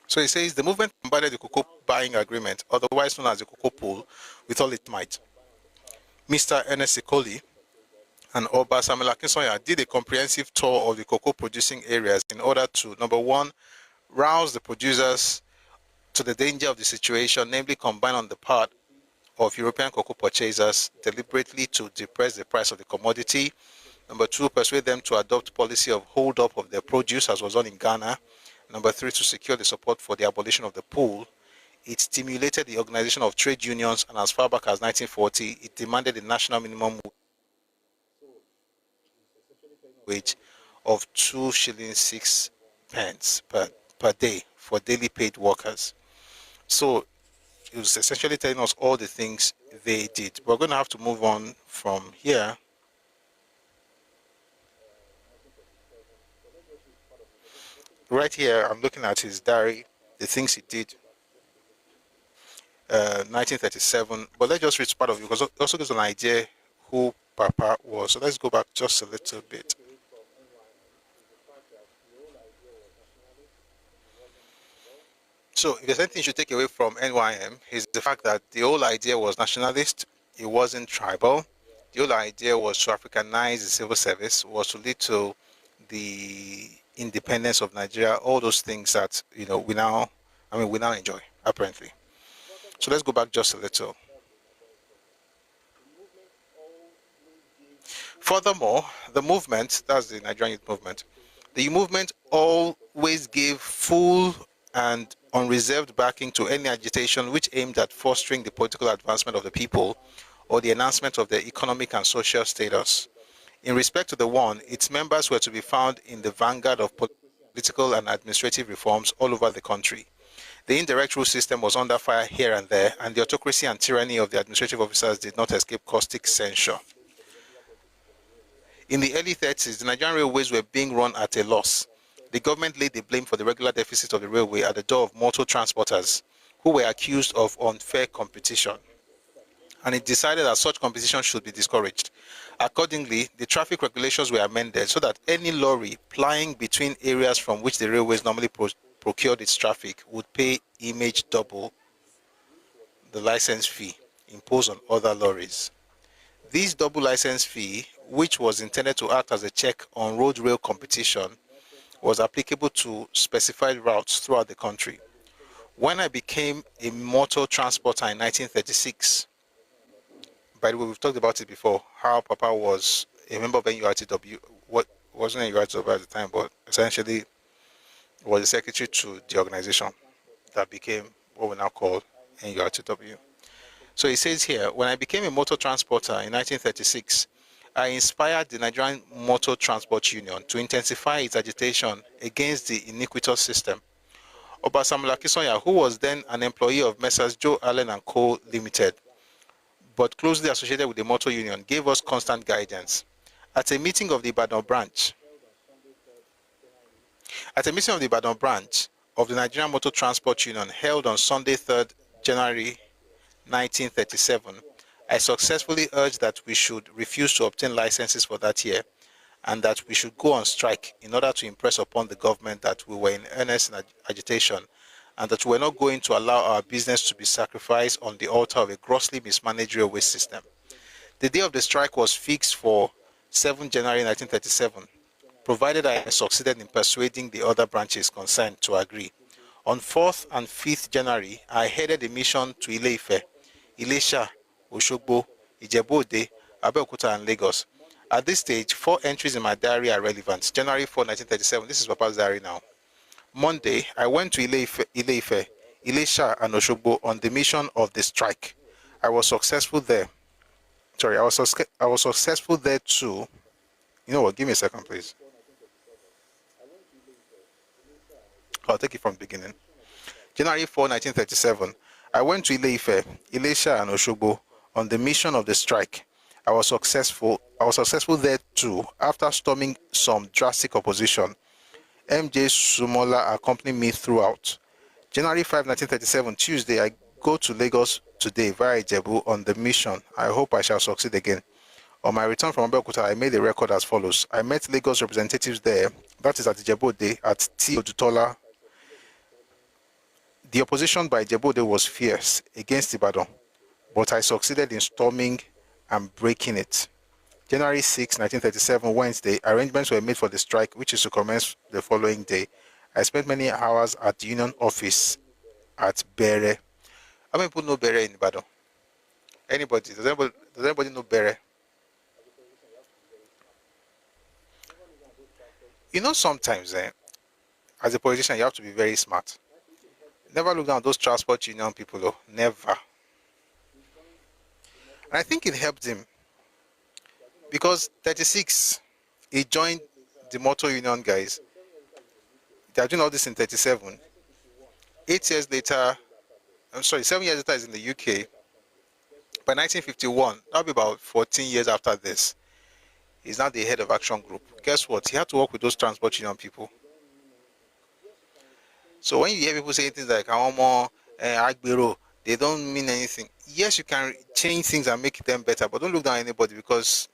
So it says the movement combined the cocoa buying agreement, otherwise known as the cocoa pool, with all its might. Mr. Ernest Sikoli and Oba Samuel Akinsoya did a comprehensive tour of the cocoa producing areas in order to, number one, rouse the producers to the danger of the situation, namely combine on the part of European cocoa purchasers deliberately to depress the price of the commodity. Number two, persuade them to adopt policy of hold up of their produce as was done in Ghana. Number three, to secure the support for the abolition of the pool. It stimulated the organization of trade unions, and as far back as 1940, it demanded a national minimum wage of 2 shillings 6 pence per day for daily paid workers. So it was essentially telling us all the things they did. We're going to have to move on from here. Right here, I'm looking at his diary, the things he did. 1937, but let's just read part of it because it also gives an idea who Papa was. So let's go back just a little bit. So if there's anything you should take away from NYM, is the fact that the whole idea was nationalist, it wasn't tribal. The whole idea was to Africanize the civil service, was to lead to the independence of Nigeria, all those things that we now enjoy, apparently. So let's go back just a little. Furthermore, the movement, that's the Nigerian youth movement, the movement always gave full and unreserved backing to any agitation which aimed at fostering the political advancement of the people or the enhancement of their economic and social status. In respect to the one, its members were to be found in the vanguard of political and administrative reforms all over the country. The indirect rule system was under fire here and there, and the autocracy and tyranny of the administrative officers did not escape caustic censure. In the early 30s, the Nigerian railways were being run at a loss. The government laid the blame for the regular deficit of the railway at the door of motor transporters, who were accused of unfair competition. And it decided that such competition should be discouraged. Accordingly, the traffic regulations were amended so that any lorry plying between areas from which the railways normally procured its traffic would pay image double the license fee imposed on other lorries. This double license fee, which was intended to act as a check on road rail competition, was applicable to specified routes throughout the country. When I became a motor transporter in 1936, by the way, we've talked about it before, how Papa was a member of NURTW, what wasn't NURTW at the time, but essentially was the secretary to the organization that became what we now call NURTW. So he says here, when I became a motor transporter in 1936, I inspired the Nigerian Motor Transport Union to intensify its agitation against the iniquitous system. Obasamola Kisonya, who was then an employee of Messrs. Joe Allen and Co. Limited, but closely associated with the Motor Union, gave us constant guidance. At a meeting of the Ibadan branch of the Nigerian Motor Transport Union held on Sunday, 3rd January 1937, I successfully urged that we should refuse to obtain licenses for that year and that we should go on strike in order to impress upon the government that we were in earnest in agitation and that we were not going to allow our business to be sacrificed on the altar of a grossly mismanaged railway system. The day of the strike was fixed for 7 January 1937, provided I succeeded in persuading the other branches concerned to agree. On 4th and 5th January, I headed a mission to Ile-Ife, Ilesha, Oshogbo, Ijebu-Ode, Abeokuta, and Lagos. At this stage, 4 entries in my diary are relevant. January 4, 1937, this is Papa's diary now. Monday, I went to Ile-Ife, Ilesha, and Oshogbo on the mission of the strike. I was successful there. I was successful there too. You know what? Give me a second, please. I'll take it from the beginning. January 4, 1937, I went to Ile-Ife, Ilesha, and Oshogbo on the mission of the strike. I was successful there too. After storming some drastic opposition, MJ Sumola accompanied me throughout. January 5, 1937, Tuesday, I go to Lagos today via Ijebu on the mission. I hope I shall succeed again. On my return from Abeokuta, I made a record as follows. I met Lagos representatives there, that is at Ijebu-Ode, at T. Odutola. The opposition by Ijebu-Ode was fierce against Ibadan, but I succeeded in storming and breaking it. January 6, 1937, Wednesday, arrangements were made for the strike, which is to commence the following day. I spent many hours at the union office at Bere. How many people know Bere in Ibadan? Anybody? Does anybody know Bere? You know, sometimes, as a politician, you have to be very smart. Never look down at those transport union people, though. Never. And I think it helped him. Because 36, he joined the motor union guys. They are doing all this in 37. 7 years later, he's in the UK. By 1951, that'll be about 14 years after this, he's now the head of Action Group. Guess what? He had to work with those transport union people. So when you hear people say things like Aomo, Agbero, they don't mean anything. Yes, you can change things and make them better, but don't look down on anybody because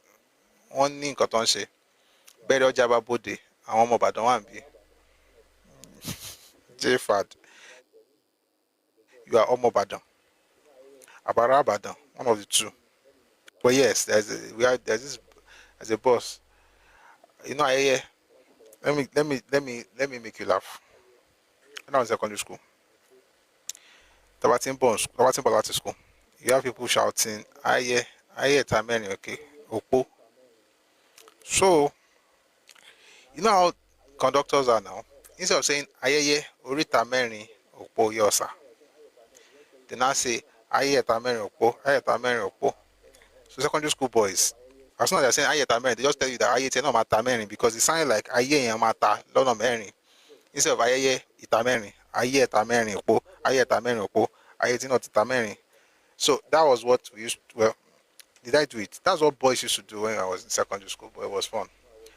one thing Koton say, better Jaba Bode, Aomo Badawambi. J-Fad. You are Omo Badan. Abara Badan, one of the two. But yes, there's a boss. You know, let me make you laugh. When I was in secondary school, Tabatin school, you have people shouting, Aye, Tameni, okay, Opo. So, you know how conductors are now? Instead of saying, Aye, Ori Tameni, Opo, Yosa, they now say, Aye, Tameni, Opo. So, secondary school boys, as soon as they're saying Aye, Tameni, they just tell you that Aye, no Tameni, because it sounds like Aye, Mata, Lona Meri. Instead of Aye, Itameni, Aye, Tameni, Opo, Aye, Tameni, Opo, Aye, not Itameni. So that was what we used to, well, did I do it? That's what boys used to do when I was in secondary school, but it was fun.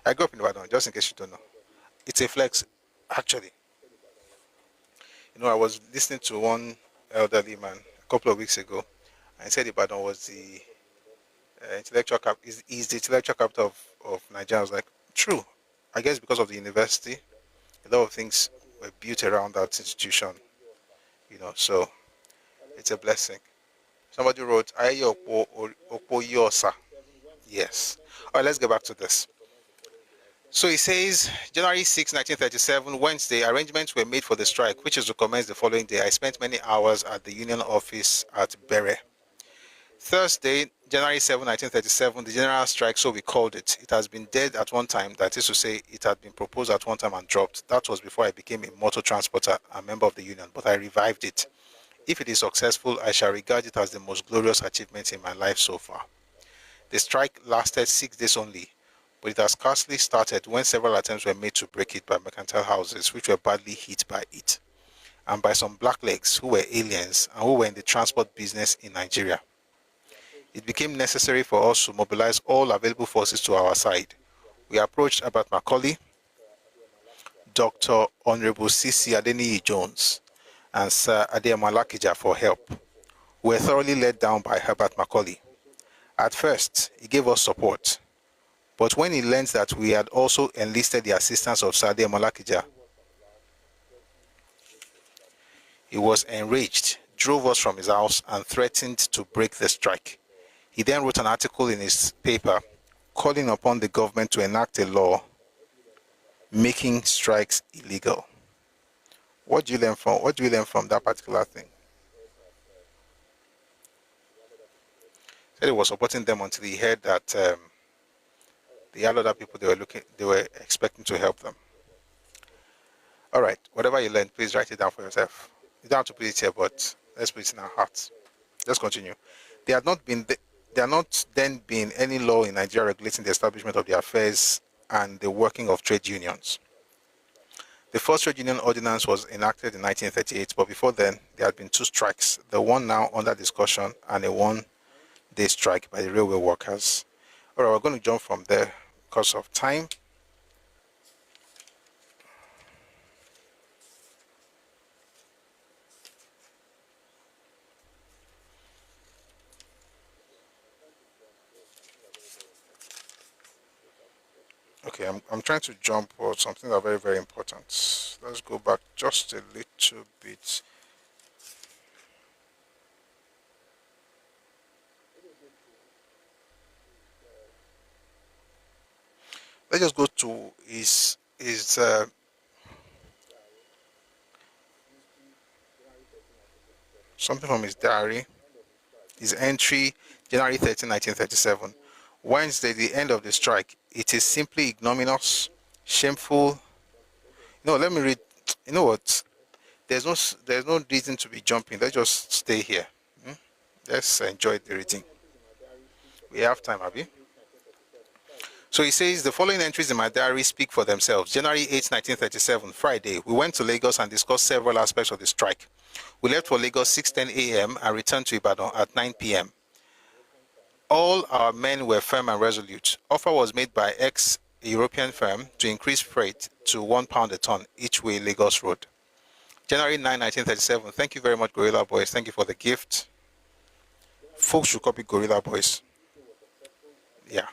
I grew up in Ibadan, just in case you don't know. It's a flex, actually. You know, I was listening to one elderly man a couple of weeks ago, and he said Ibadan was the intellectual capital of Nigeria. I was like, true. I guess because of the university, a lot of things were built around that institution, you know, so it's a blessing. Somebody wrote, Aye Opo Yosa. Yes. All right, let's get back to this. So he says, January 6, 1937, Wednesday, arrangements were made for the strike, which is to commence the following day. I spent many hours at the union office at Bere. Thursday, January 7, 1937, the general strike, so we called it. It has been dead at one time, that is to say, it had been proposed at one time and dropped. That was before I became a motor transporter, a member of the union, but I revived it. If it is successful, I shall regard it as the most glorious achievement in my life so far. The strike lasted 6 days only, but it has scarcely started when several attempts were made to break it by mercantile houses, which were badly hit by it, and by some blacklegs who were aliens and who were in the transport business in Nigeria. It became necessary for us to mobilize all available forces to our side. We approached Herbert Macaulay, Dr. Honorable C.C. Adeniyi Jones, and Sir Adeyemo Alakija for help. We were thoroughly let down by Herbert Macaulay. At first, he gave us support, but when he learned that we had also enlisted the assistance of Sir Adeyemo Alakija, he was enraged, drove us from his house, and threatened to break the strike. He then wrote an article in his paper calling upon the government to enact a law making strikes illegal. What do you learn from? What do you learn from that particular thing? Said he was supporting them until he heard that the other people they were expecting to help them. All right, whatever you learned, please write it down for yourself. You don't have to put it here, but let's put it in our hearts. Let's continue. There had not then been any law in Nigeria regulating the establishment of the affairs and the working of trade unions. The first trade union ordinance was enacted in 1938, but before then, there had been 2 strikes, the one now under discussion and a one-day strike by the railway workers. All right, we're going to jump from there because of time. Okay, I'm trying to jump on something that's very, very important. Let's go back just a little bit. Let's just go to his something from his diary, his entry, January 13, 1937. Wednesday, the end of the strike. It is simply ignominious, shameful. No, let me read. You know what? There's no reason to be jumping. Let's just stay here. Let's enjoy the reading. We have time, Abby. So he says, the following entries in my diary speak for themselves. January 8, 1937, Friday. We went to Lagos and discussed several aspects of the strike. We left for Lagos 6:10 a.m. and returned to Ibadan at 9 p.m. All our men were firm and resolute. Offer was made by ex-European firm to increase freight to £1 a ton each way Lagos Road. January 9, 1937. Thank you very much, Gorilla Boys. Thank you for the gift. Folks should copy Gorilla Boys. Yeah.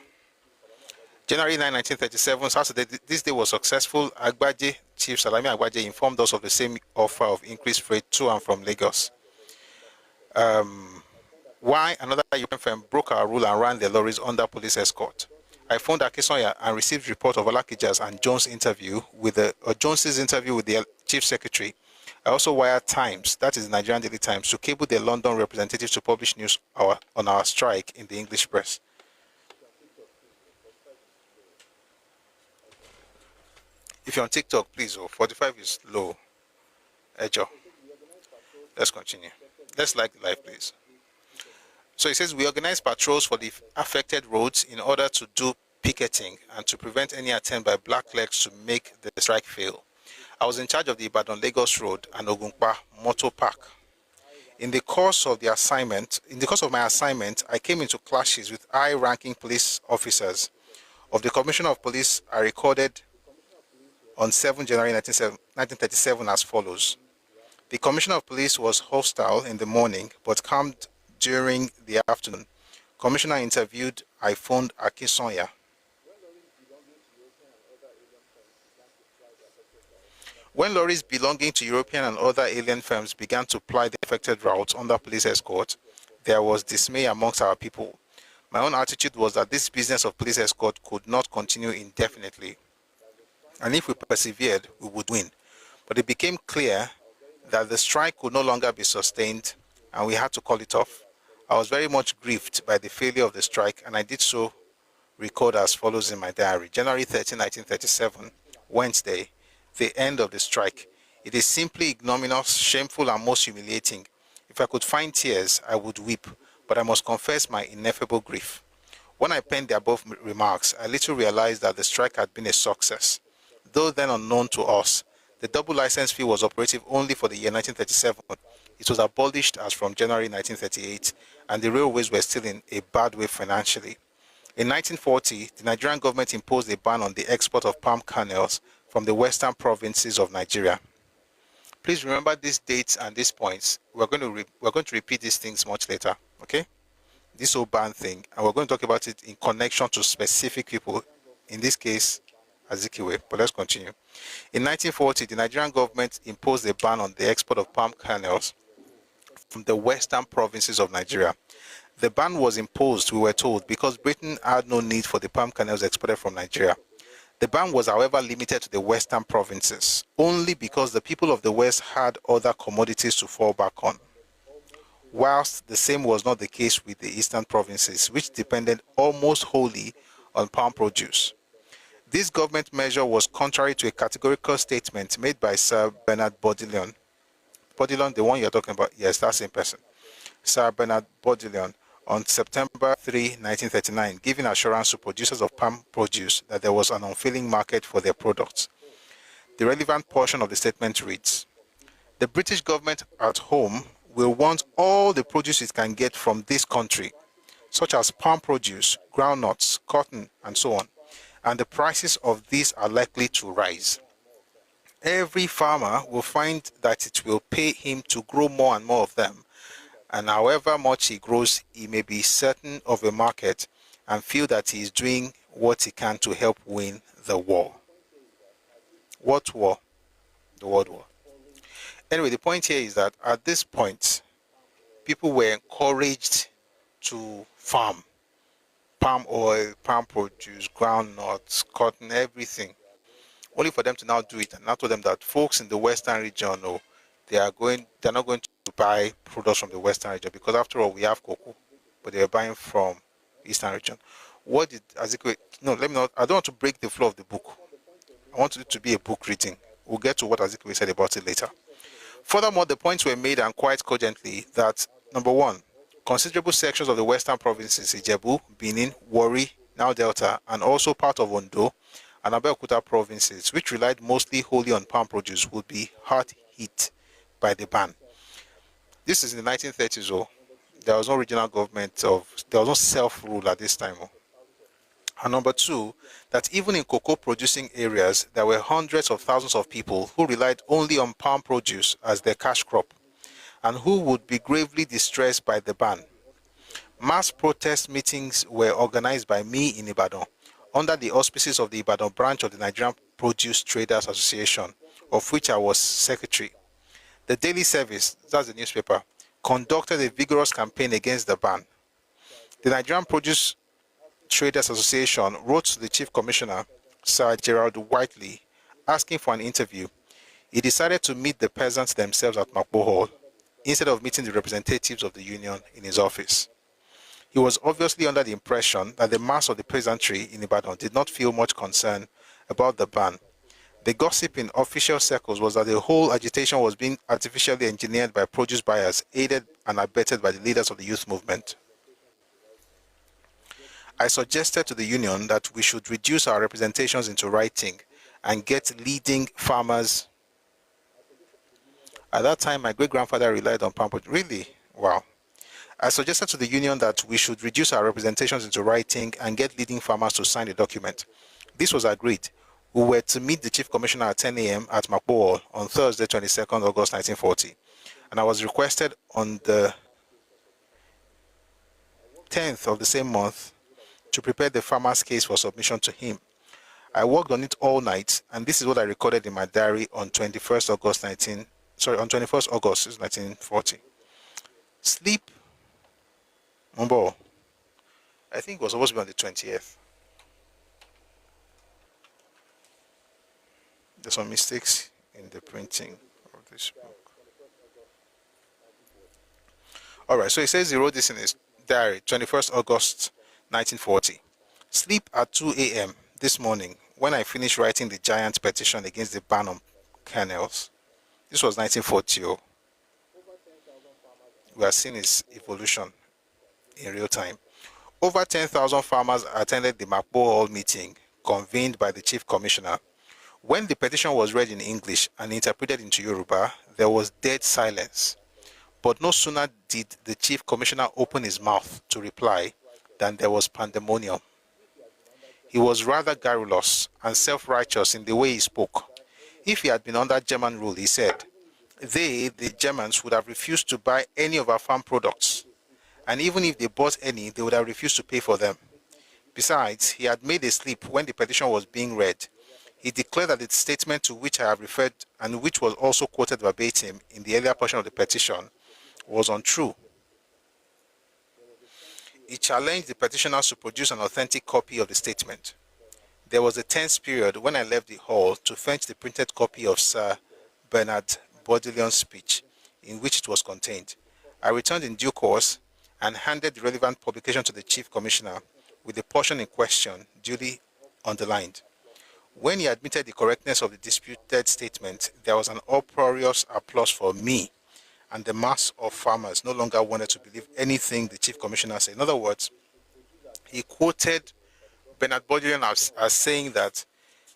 January 9, 1937, Saturday. This day was successful. Agbaje, Chief Salami Agbaje, informed us of the same offer of increased freight to and from Lagos. Why another European firm broke our rule and ran their lorries under police escort. I phoned Akisonya and received report of Alakija's and Jones's interview with the chief secretary. I also wired Times, that is the Nigerian Daily Times, to cable their London representatives to publish news on our strike in the English press. If you're on TikTok, please, 45 is low. Ejo. Let's continue. Let's like the live, please. So it says, we organize patrols for the affected roads in order to do picketing and to prevent any attempt by blacklegs to make the strike fail. I was in charge of the Ibadan-Lagos Road and Ogunpa Motor Park. In the course of my assignment, I came into clashes with high-ranking police officers. Of the Commissioner of Police, I recorded on 7 January 1937 as follows. The Commissioner of Police was hostile in the morning, but calmed during the afternoon. Commissioner interviewed. I phoned Akisonya. When lorries belonging to European and other alien firms began to ply the affected routes under police escort, there was dismay amongst our people. My own attitude was that this business of police escort could not continue indefinitely. and if we persevered, we would win. But it became clear that the strike could no longer be sustained, and we had to call it off. I was very much grieved by the failure of the strike, and I did so record as follows in my diary. January 13, 1937, Wednesday, the end of the strike. It is simply ignominious, shameful, and most humiliating. If I could find tears, I would weep, but I must confess my ineffable grief. When I penned the above remarks, I little realized that the strike had been a success. Though then unknown to us, the double license fee was operative only for the year 1937. It was abolished as from January 1938, and the railways were still in a bad way financially. In 1940, the Nigerian government imposed a ban on the export of palm kernels from the western provinces of Nigeria. Please remember these dates and these points. We're going to repeat these things much later, okay? This whole ban thing, and we're going to talk about it in connection to specific people, in this case, Azikiwe, but let's continue. In 1940, the Nigerian government imposed a ban on the export of palm kernels from the western provinces of Nigeria. The ban was imposed, we were told, because Britain had no need for the palm kernels exported from Nigeria. The ban was, however, limited to the western provinces, only because the people of the west had other commodities to fall back on, whilst the same was not the case with the eastern provinces, which depended almost wholly on palm produce. This government measure was contrary to a categorical statement made by Sir Bernard Bodleian. Bodleian, the one you're talking about, yes, that same person. Sir Bernard Bodleian, on September 3, 1939, giving assurance to producers of palm produce that there was an unfailing market for their products. The relevant portion of the statement reads, "The British government at home will want all the produce it can get from this country, such as palm produce, groundnuts, cotton, and so on, and the prices of these are likely to rise. Every farmer will find that it will pay him to grow more and more of them, and however much he grows, he may be certain of a market and feel that he is doing what he can to help win the war." What war? The World War. Anyway, the point here is that at this point, people were encouraged to farm palm oil, palm produce, groundnuts, cotton, everything, only for them to now do it. And now told them that folks in the western region, oh, they're not going to buy products from the western region, because after all, we have cocoa, but they're buying from eastern region. What did Azikiwe? No, let me not. I don't want to break the flow of the book. I want it to be a book reading. We'll get to what Azikiwe said about it later. Furthermore, the points were made, and quite cogently, that number one, considerable sections of the western provinces, Ijebu, Benin, Warri, now Delta, and also part of Ondo and Abeokuta provinces, which relied mostly wholly on palm produce, would be hard hit by the ban. This is in the 1930s. Oh, there was no regional government there was no self-rule at this time. Oh. And number two, that even in cocoa producing areas, there were hundreds of thousands of people who relied only on palm produce as their cash crop, and who would be gravely distressed by the ban. Mass protest meetings were organized by me in Ibadan, under the auspices of the Ibadan branch of the Nigerian Produce Traders Association, of which I was secretary. The Daily Service, that's the newspaper, conducted a vigorous campaign against the ban. The Nigerian Produce Traders Association wrote to the Chief Commissioner, Sir Gerald Whiteley, asking for an interview. He decided to meet the peasants themselves at Makbo Hall, instead of meeting the representatives of the union in his office. He was obviously under the impression that the mass of the peasantry in Ibadan did not feel much concern about the ban. The gossip in official circles was that the whole agitation was being artificially engineered by produce buyers, aided and abetted by the leaders of the youth movement. I suggested to the union that we should reduce our representations into writing and get leading farmers. At that time, my great-grandfather relied on palm produce. Really? Wow. I suggested to the union that we should reduce our representations into writing and get leading farmers to sign the document. This was agreed. We were to meet the Chief Commissioner at 10 a.m. at Makbo Hall on Thursday, 22nd August 1940. And I was requested on the 10th of the same month to prepare the farmer's case for submission to him. I worked on it all night, and this is what I recorded in my diary on 21st August 1940. Sleep, Mumbo. I think it was supposed to be on the 20th. There's some mistakes in the printing of this book. All right, so he says he wrote this in his diary, 21st August 1940. Sleep at 2 a.m. this morning when I finished writing the giant petition against the ban on kernels. This was 1940. We are seeing its evolution in real time. Over 10,000 farmers attended the Makbo Hall meeting convened by the Chief Commissioner. When the petition was read in English and interpreted into Yoruba, there was dead silence. But no sooner did the Chief Commissioner open his mouth to reply than there was pandemonium. He was rather garrulous and self-righteous in the way he spoke. If he had been under German rule, he said, they, the Germans, would have refused to buy any of our farm products. And even if they bought any, they would have refused to pay for them. Besides, he had made a slip when the petition was being read. He declared that the statement to which I have referred, and which was also quoted verbatim in the earlier portion of the petition, was untrue. He challenged the petitioners to produce an authentic copy of the statement. There was a tense period when I left the hall to fetch the printed copy of Sir Bernard Baudillion's speech, in which it was contained. I returned in due course and handed the relevant publication to the Chief Commissioner with the portion in question duly underlined. When he admitted the correctness of the disputed statement, there was an uproarious applause for me, and the mass of farmers no longer wanted to believe anything the Chief Commissioner said. In other words, he quoted Bernard Baudillon as saying that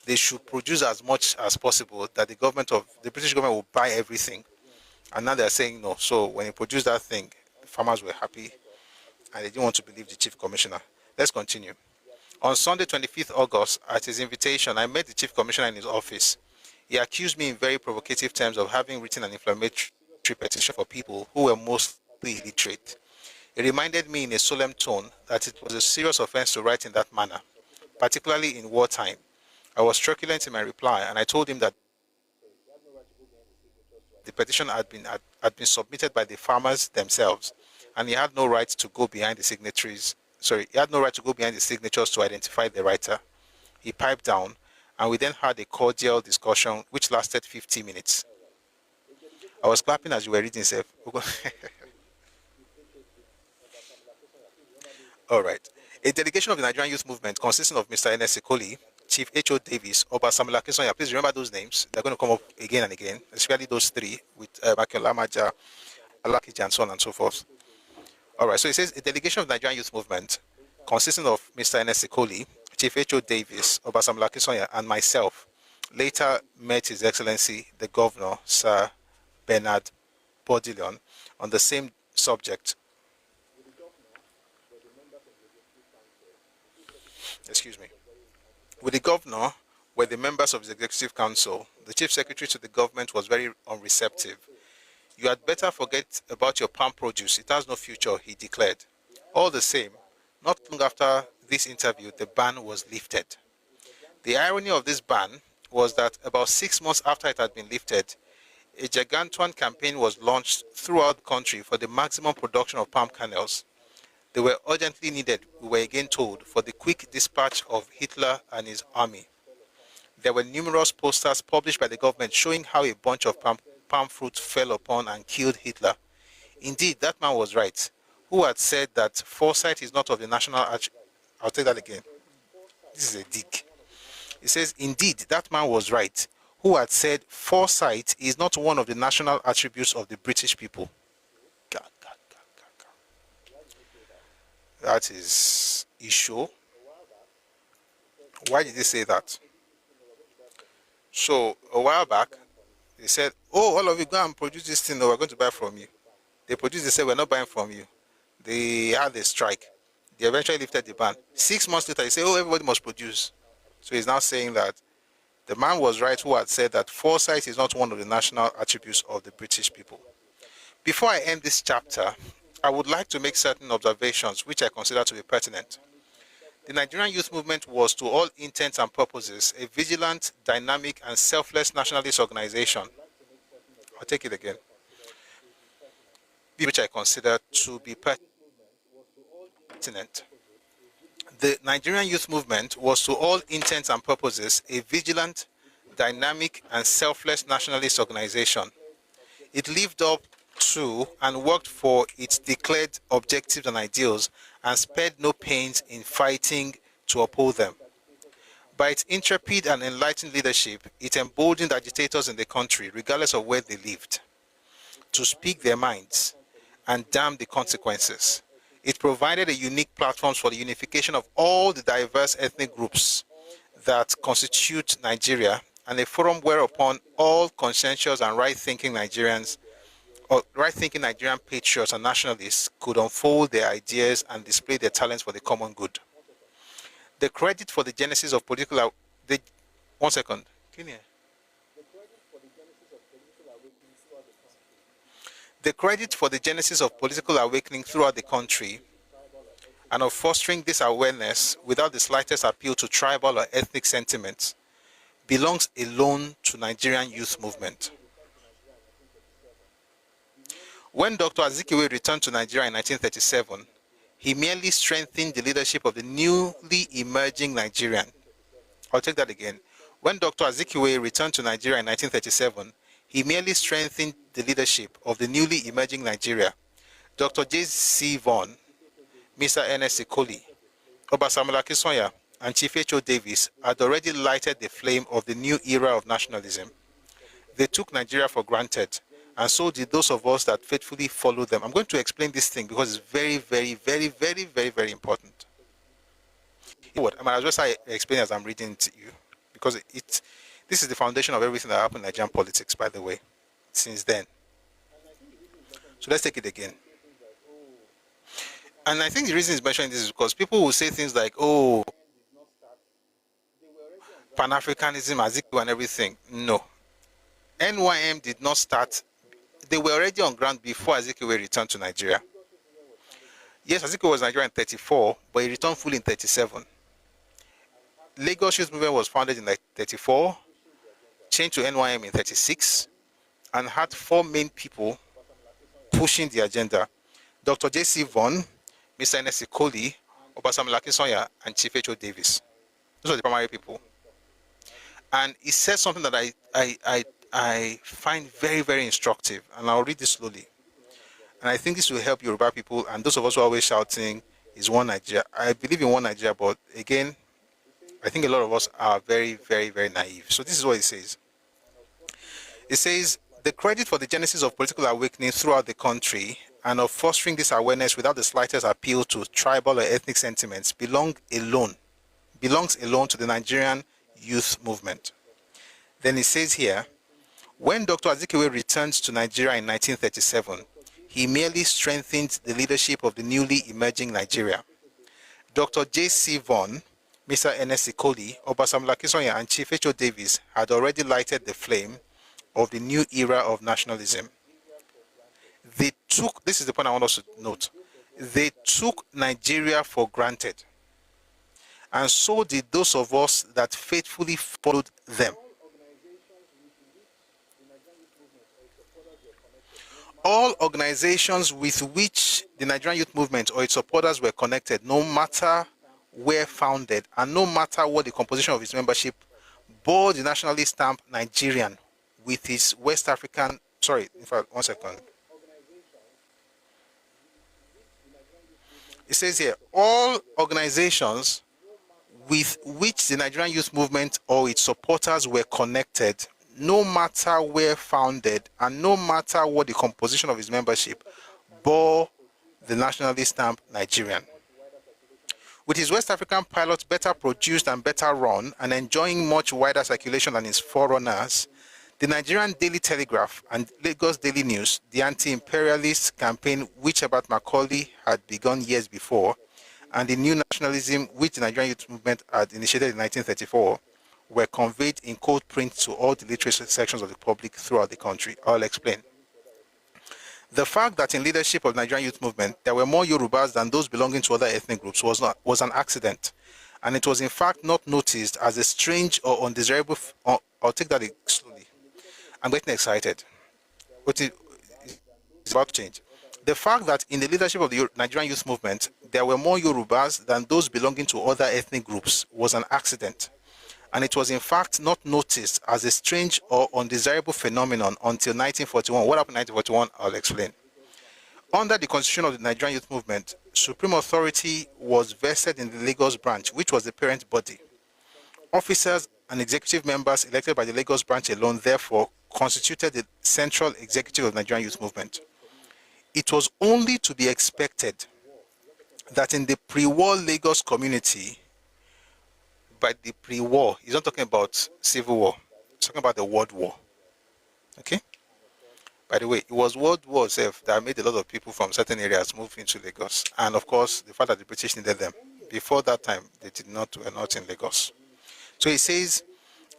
they should produce as much as possible, that the British government will buy everything. And now they're saying no. So when he produced that thing, the farmers were happy and they didn't want to believe the Chief Commissioner. Let's continue. On Sunday, 25th August, at his invitation, I met the Chief Commissioner in his office. He accused me in very provocative terms of having written an inflammatory petition for people who were mostly illiterate. He reminded me in a solemn tone that it was a serious offense to write in that manner, particularly in wartime. I was truculent in my reply, and I told him that the petition had been submitted by the farmers themselves, and he had no right to go behind the signatures. He had no right to go behind the signatures to identify the writer. He piped down, and we then had a cordial discussion which lasted 50 minutes. I was clapping as you were reading, Seth. All right. A delegation of the Nigerian youth movement consisting of Mr. Ernest Sikoli, Chief H.O. Davis, Oba Samuel Akinsonya. Please remember those names. They're going to come up again and again, especially those three with Makiola Maja, Alakija, and so on and so forth. All right. So it says a delegation of the Nigerian youth movement consisting of Mr. Ernest Sikoli, Chief H.O. Davis, Oba Samuel Akinsonya, and myself later met His Excellency the Governor, Sir Bernard Baudillon, on the same subject. Excuse me. With the governor were the members of his executive council. The chief secretary to the government was very unreceptive. You had better forget about your palm produce. It has no future, he declared. All the same, not long after this interview, the ban was lifted. The irony of this ban was that about 6 months after it had been lifted, a gargantuan campaign was launched throughout the country for the maximum production of palm kernels. They were urgently needed, we were again told, for the quick dispatch of Hitler and his army. There were numerous posters published by the government showing how a bunch of palm fruit fell upon and killed Hitler. Indeed, that man was right, who had said that foresight is not of the national... I'll take that again. This is a dig. It says, indeed, that man was right, who had said foresight is not one of the national attributes of the British people. God. That is issue. Why did they say that? So a while back, they said, oh, all of you go and produce this thing, we're going to buy from you. They produced, they said, we're not buying from you. They had a strike. They eventually lifted the ban. 6 months later, they say, oh, everybody must produce. So he's now saying that the man was right who had said that foresight is not one of the national attributes of the British people. Before I end this chapter, I would like to make certain observations which I consider to be pertinent. The Nigerian youth movement was, to all intents and purposes, a vigilant, dynamic, and selfless nationalist organization. I'll take it again. Which I consider to be pertinent. The Nigerian youth movement was, to all intents and purposes, a vigilant, dynamic, and selfless nationalist organization. It lived up to and worked for its declared objectives and ideals and spared no pains in fighting to uphold them. By its intrepid and enlightened leadership, it emboldened agitators in the country, regardless of where they lived, to speak their minds and damn the consequences. It provided a unique platform for the unification of all the diverse ethnic groups that constitute Nigeria, and a forum whereupon all conscientious and right-thinking Nigerians or right-thinking Nigerian patriots and nationalists could unfold their ideas and display their talents for the common good. The credit for the genesis of political... One second. The credit for the genesis of political awakening throughout the country and of fostering this awareness without the slightest appeal to tribal or ethnic sentiments belongs alone to Nigerian youth movement. When Dr. Azikiwe returned to Nigeria in 1937, he merely strengthened the leadership of the newly emerging Nigerian. I'll take that again. When Dr. Azikiwe returned to Nigeria in 1937, he merely strengthened the leadership of the newly emerging Nigeria. Dr. J.C. Vaughan, Mr. Ernest Ikoli, Obasamola Akinsanya, and Chief H.O. Davis had already lighted the flame of the new era of nationalism. They took Nigeria for granted, and so did those of us that faithfully followed them. I'm going to explain this thing because it's very, very, very, very, very, very important. What I might as well say explain as I'm reading it to you, because this is the foundation of everything that happened in Nigerian politics, by the way, since then. So let's take it again. And I think the reason he's mentioning this is because people will say things like, oh, Pan-Africanism, Azikiwe and everything. No. NYM did not start. They were already on ground before Azikiwe returned to Nigeria. Yes, Azikiwe was Nigerian in 34, but he returned fully in 37. Lagos Youth Movement was founded in 34, changed to NYM in 36, and had four main people pushing the agenda. Dr. J.C. Vaughan, Mr. Ernest Ikoli, Obasamola Akinsanya, and Chief H.O. Davis. Those are the primary people. And he said something that I find very, very instructive, and I'll read this slowly. And I think this will help Yoruba people, and those of us who are always shouting, is one Nigeria. I believe in one Nigeria, but again, I think a lot of us are very, very, very naive. So this is what it says. It says, the credit for the genesis of political awakening throughout the country and of fostering this awareness without the slightest appeal to tribal or ethnic sentiments belongs alone to the Nigerian youth movement. Then it says here, when Dr. Azikiwe returned to Nigeria in 1937, he merely strengthened the leadership of the newly emerging Nigeria. Dr. J.C. Vaughan, Mr. Ernest Ikoli, Obasamola Akinsanya, and Chief H.O. Davis had already lighted the flame of the new era of nationalism. They took, this is the point I want us to note, they took Nigeria for granted. And so did those of us that faithfully followed them. All organizations with which the Nigerian youth movement or its supporters were connected, no matter where founded and no matter what the composition of its membership, bore the nationalist stamp Nigerian with its West African, sorry, in fact, one second. It says here, all organizations with which the Nigerian youth movement or its supporters were connected, no matter where founded and no matter what the composition of its membership, bore the nationalist stamp Nigerian. With his West African pilots better produced and better run and enjoying much wider circulation than its forerunners, the Nigerian Daily Telegraph and Lagos Daily News, the anti-imperialist campaign which Herbert Macaulay had begun years before, and the new nationalism which the Nigerian youth movement had initiated in 1934, were conveyed in cold print to all the literary sections of the public throughout the country. I'll explain. The fact that in leadership of the Nigerian youth movement there were more Yorubas than those belonging to other ethnic groups was an accident, and it was in fact not noticed as a strange or undesirable. I'll take that slowly. I'm getting excited. But it's about to change. The fact that in the leadership of the Nigerian youth movement there were more Yorubas than those belonging to other ethnic groups was an accident, and it was in fact not noticed as a strange or undesirable phenomenon until 1941. What happened in 1941? I'll explain. Under the constitution of the Nigerian Youth Movement, supreme authority was vested in the Lagos branch, which was the parent body. Officers and executive members elected by the Lagos branch alone, therefore, constituted the central executive of the Nigerian Youth Movement. It was only to be expected that in the pre-war Lagos community, by the pre-war, he's not talking about civil war, he's talking about the World War. Okay? By the way, it was World War itself that made a lot of people from certain areas move into Lagos. And of course, the fact that the British needed them. Before that time, they were not in Lagos. So he says,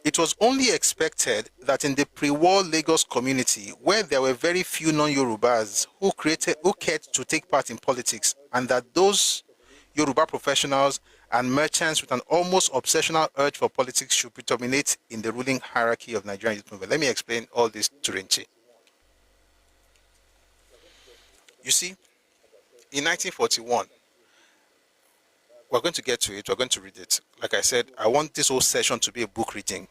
it was only expected that in the pre-war Lagos community, where there were very few non-Yorubas who cared to take part in politics, and that those Yoruba professionals and merchants with an almost obsessional urge for politics should predominate in the ruling hierarchy of Nigerian youth movement. Let me explain all this to Renchi. You see, in 1941, we're going to get to it, we're going to read it. Like I said, I want this whole session to be a book reading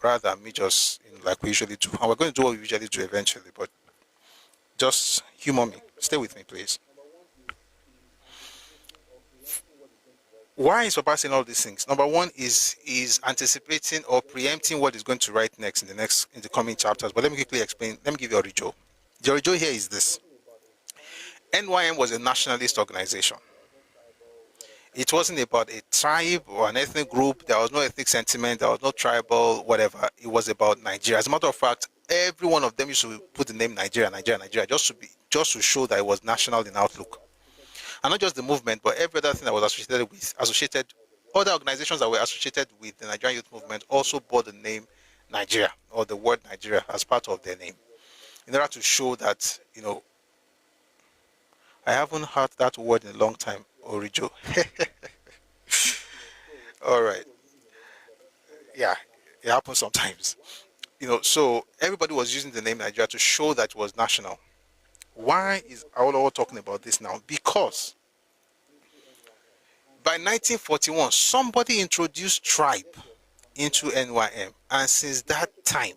rather than me just like we usually do. And we're going to do what we usually do eventually, but just humor me. Stay with me, please. Why is Papa saying all these things? Number one is anticipating or preempting what is going to write next in the coming chapters. But let me quickly explain. Let me give you a orijo. The orijo here is this. NYM was a nationalist organization. It wasn't about a tribe or an ethnic group. There was no ethnic sentiment. There was no tribal, whatever. It was about Nigeria. As a matter of fact, every one of them used to put the name Nigeria, just to show that it was national in outlook. And not just the movement, but every other thing that was associated, other organizations that were associated with the Nigerian youth movement also bore the name Nigeria, or the word Nigeria, as part of their name, in order to show that, I haven't heard that word in a long time, Orijo. All right. Yeah, it happens sometimes. So everybody was using the name Nigeria to show that it was national. Why is Awolowo talking about this now? Because by 1941, somebody introduced tribe into NYM. And since that time,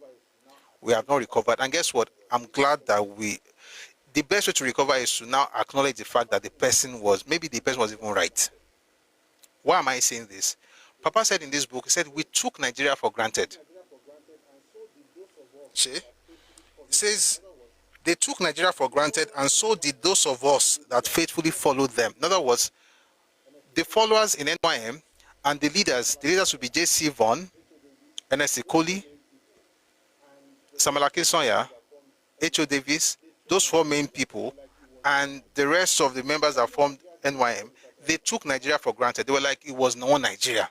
we have not recovered. And guess what? I'm glad that the best way to recover is to now acknowledge the fact that the person was even right. Why am I saying this? Papa said in this book, he said, we took Nigeria for granted. See? He says, they took Nigeria for granted, and so did those of us that faithfully followed them. In other words, the followers in NYM and the leaders would be J.C. Vaughan, N.S. Ikoli, Samuel Akinsonya, H.O. Davis, those four main people, and the rest of the members that formed NYM, they took Nigeria for granted. They were like, it was one Nigeria.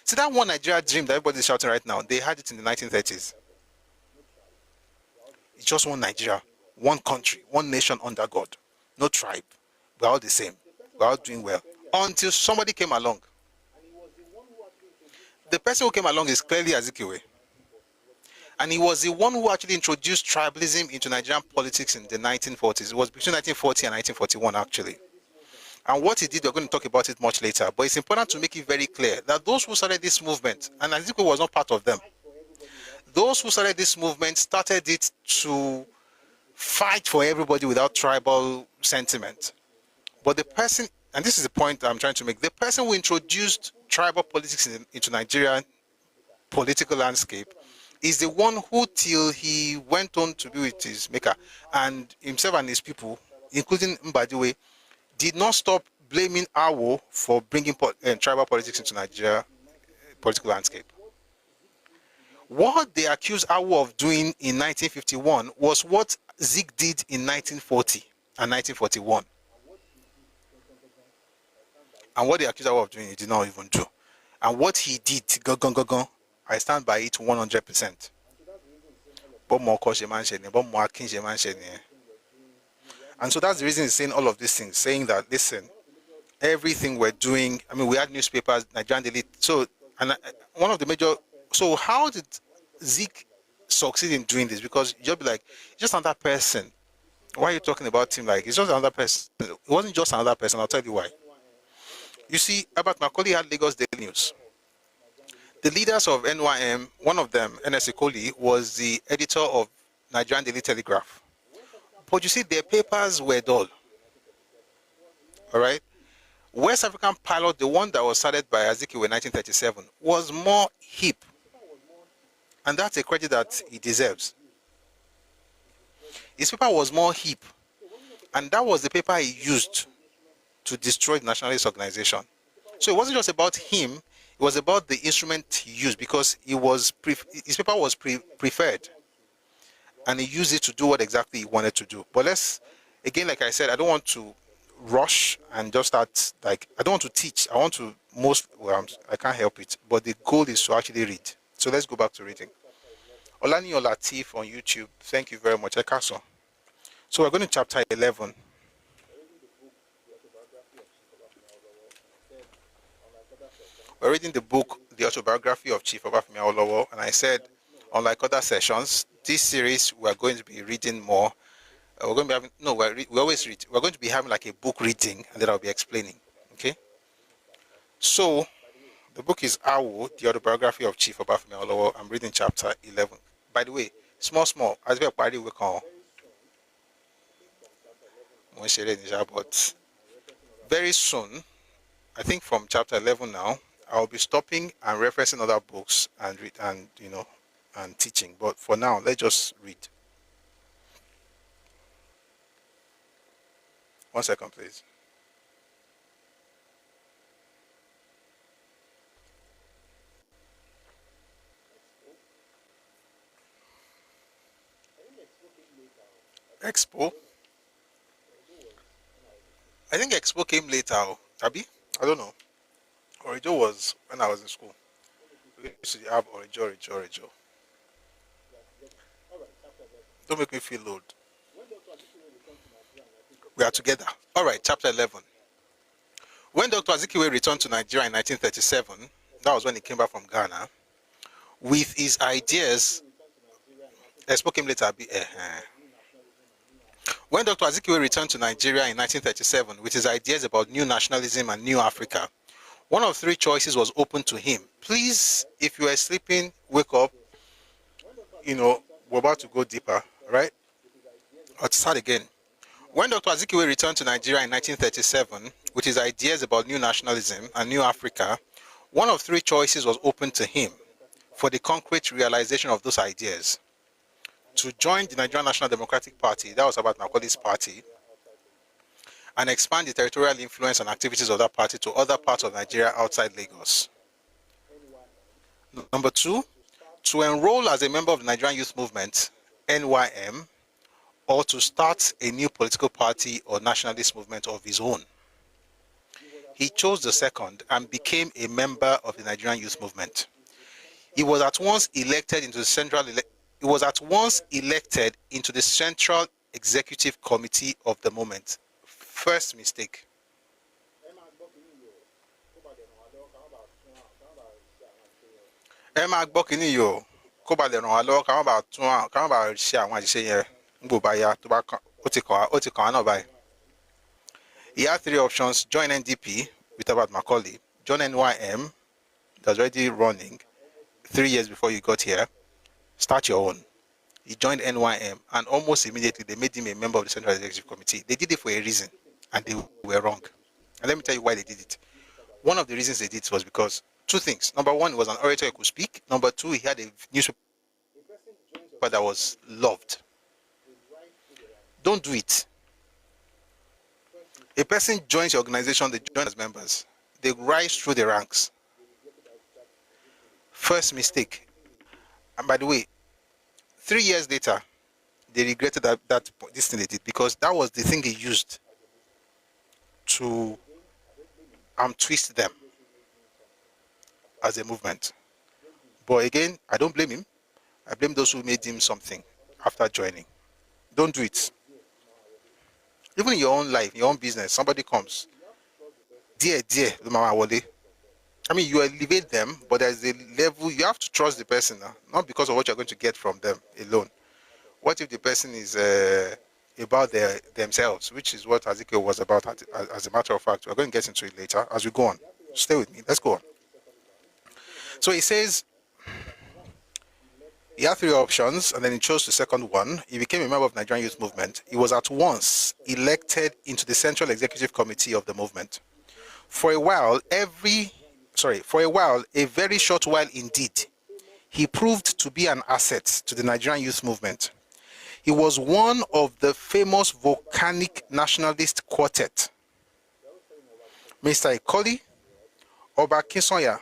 See, that one Nigeria dream that everybody's shouting right now, they had it in the 1930s. It's just one Nigeria, one country, one nation under God. No tribe. We're all the same. We're all doing well. Until somebody came along. The person who came along is clearly Azikiwe. And he was the one who actually introduced tribalism into Nigerian politics in the 1940s. It was between 1940 and 1941, actually. And what he did, we're going to talk about it much later. But it's important to make it very clear that those who started this movement, and Azikiwe was not part of them, those who started this movement started it to fight for everybody without tribal sentiment. But the person, and this is the point I'm trying to make, the person who introduced tribal politics into Nigerian political landscape is the one who, till he went on to be with his maker, and himself and his people, including Mbadiwe, did not stop blaming Awo for bringing tribal politics into Nigeria political landscape. What they accused Awo of doing in 1951 was what Zik did in 1940 and 1941. And what they accused Awo of doing, he did not even do. And what he did, I stand by it 100%. And so that's the reason he's saying all of these things, saying that, listen, everything we're doing, we had newspapers, Nigerian Daily. So, one of the major, so how did Zik succeed in doing this? Because you'll be like, just another person. Why are you talking about him like, it's just another person? It wasn't just another person, I'll tell you why. You see, Albert Macaulay had Lagos Daily News. The leaders of NYM, one of them, N.S. Ikoli, was the editor of Nigerian Daily Telegraph. But you see, their papers were dull. All right? West African Pilot, the one that was started by Azikiwe in 1937, was more hip. And that's a credit that he deserves. His paper was more hip. And that was the paper he used to destroy the nationalist organization. So it wasn't just about him, it was about the instrument he used, because his paper was preferred. And he used it to do what exactly he wanted to do. But again, like I said, I don't want to rush and just start, I don't want to teach. I can't help it. But the goal is to actually read. So let's go back to reading. Olani Olatif on YouTube, thank you very much. Ẹkáàsọ. So we're going to chapter 11. We're reading the book, The Autobiography of Chief Obafemi Awolowo, and I said, unlike other sessions, this series we're going to be reading more. We're going to be having, we always read. We're going to be having like a book reading, and then I'll be explaining. Okay? So, the book is Awo, The Autobiography of Chief Obafemi Awolowo. I'm reading chapter 11. By the way, small, as we're party, we can. But very soon, I think from chapter 11 now, I'll be stopping and referencing other books and read and teaching. But for now, let's just read. 1 second, please. Expo. I think Expo came later, Abi? I don't know. Orijo was when I was in school. We used to have Orijo. Don't make me feel old. We are together. All right, chapter 11. When Dr. Azikiwe returned to Nigeria in 1937, that was when he came back from Ghana, with his ideas. Expo came later, Abi. When Dr. Azikiwe returned to Nigeria in 1937 with his ideas about new nationalism and new Africa, one of three choices was open to him. Please, if you are sleeping, wake up. We're about to go deeper, right? Let's start again. When Dr. Azikiwe returned to Nigeria in 1937 with his ideas about new nationalism and new Africa, one of three choices was open to him for the concrete realization of those ideas. To join the Nigerian National Democratic Party, that was about Makoli's party, and expand the territorial influence and activities of that party to other parts of Nigeria outside Lagos. Number two, to enroll as a member of the Nigerian Youth Movement, NYM, or to start a new political party or nationalist movement of his own. He chose the second and became a member of the Nigerian Youth Movement. He was at once elected into the Central Executive Committee of the moment. First mistake. He had three options: join NDP with Abat Macaulay, join NYM, that's already running 3 years before you got here, start your own. He joined NYM, and almost immediately they made him a member of the Central Executive Committee. They did it for a reason, and they were wrong. And let me tell you why they did it. One of the reasons they did it was because two things. Number one, he was an orator who could speak. Number two, he had a newspaper that was loved. Don't do it. A person joins your organization, they join as members. They rise through the ranks. First mistake. And by the way, 3 years later, they regretted this thing they did, because that was the thing they used to twist them as a movement. But again, I don't blame him. I blame those who made him something after joining. Don't do it. Even in your own life, your own business, somebody comes. Dear, Mama Wale. I mean, you elevate them, but there's a level, you have to trust the person, not because of what you're going to get from them alone. What if the person is about themselves, which is what Azikiwe was about, as a matter of fact. We're going to get into it later as we go on. Stay with me. Let's go on. So he says he had three options, and then he chose the second one. He became a member of the Nigerian Youth Movement. He was at once elected into the Central Executive Committee of the movement. For a while, a very short while indeed, he proved to be an asset to the Nigerian Youth Movement. He was one of the famous volcanic nationalist quartet, Mr. Ikoli, Oba Kinsanya.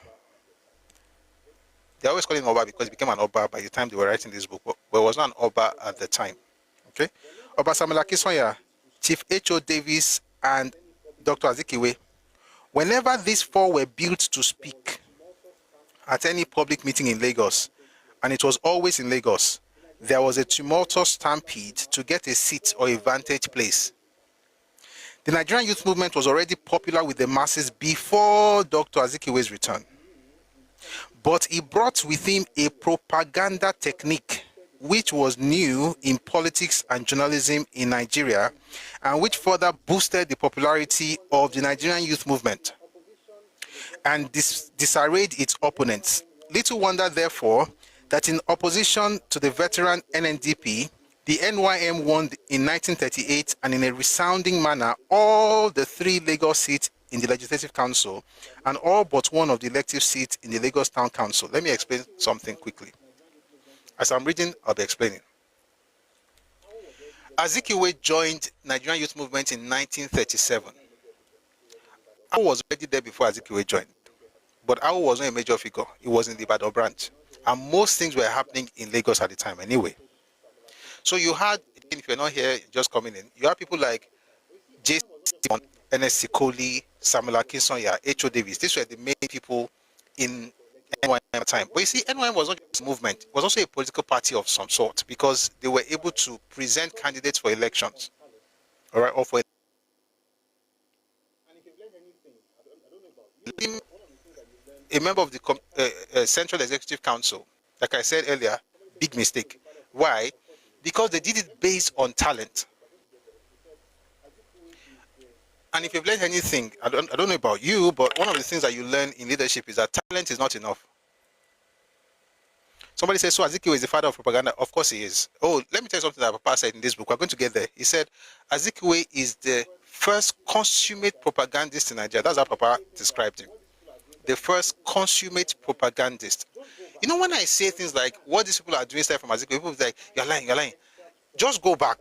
They always call him Oba because he became an Oba by the time they were writing this book, but he was not an Oba at the time. Okay? Oba Samuel Kinsanya, Chief H.O. Davis, and Dr. Azikiwe. Whenever these four were built to speak at any public meeting in Lagos, and it was always in Lagos, there was a tumultuous stampede to get a seat or a vantage place. The Nigerian Youth Movement was already popular with the masses before Dr. Azikiwe's return. But he brought with him a propaganda technique which was new in politics and journalism in Nigeria, and which further boosted the popularity of the Nigerian Youth Movement and disarrayed its opponents. Little wonder, therefore, that in opposition to the veteran NNDP, the NYM won in 1938, and in a resounding manner, all the three Lagos seats in the Legislative Council and all but one of the elective seats in the Lagos Town Council. Let me explain something quickly. As I'm reading, I'll be explaining. Azikiwe joined Nigerian Youth Movement in 1937. I was already there before Azikiwe joined, but I was not a major figure. He was in the Ibadan branch, and most things were happening in Lagos at the time anyway. So you had, if you're not here, just coming in, you have people like J. N.S. Sikoli, Samuel Kinsanya, H.O. Davis. These were the main people in NYM at the time. But you see, NYM was not just a movement. It was also a political party of some sort, because they were able to present candidates for elections. All right, or for a member of the Central Executive Council. Like I said earlier, big mistake. Why? Because they did it based on talent. And if you've learned anything, I don't know about you, but one of the things that you learn in leadership is that talent is not enough. Somebody says, so Azikiwe is the father of propaganda. Of course he is. Oh, let me tell you something that Papa said in this book. We're going to get there. He said, Azikiwe is the first consummate propagandist in Nigeria. That's how Papa described him. The first consummate propagandist. You know, when I say things like, what these people are doing from Azikiwe, people are like, you're lying. Just go back.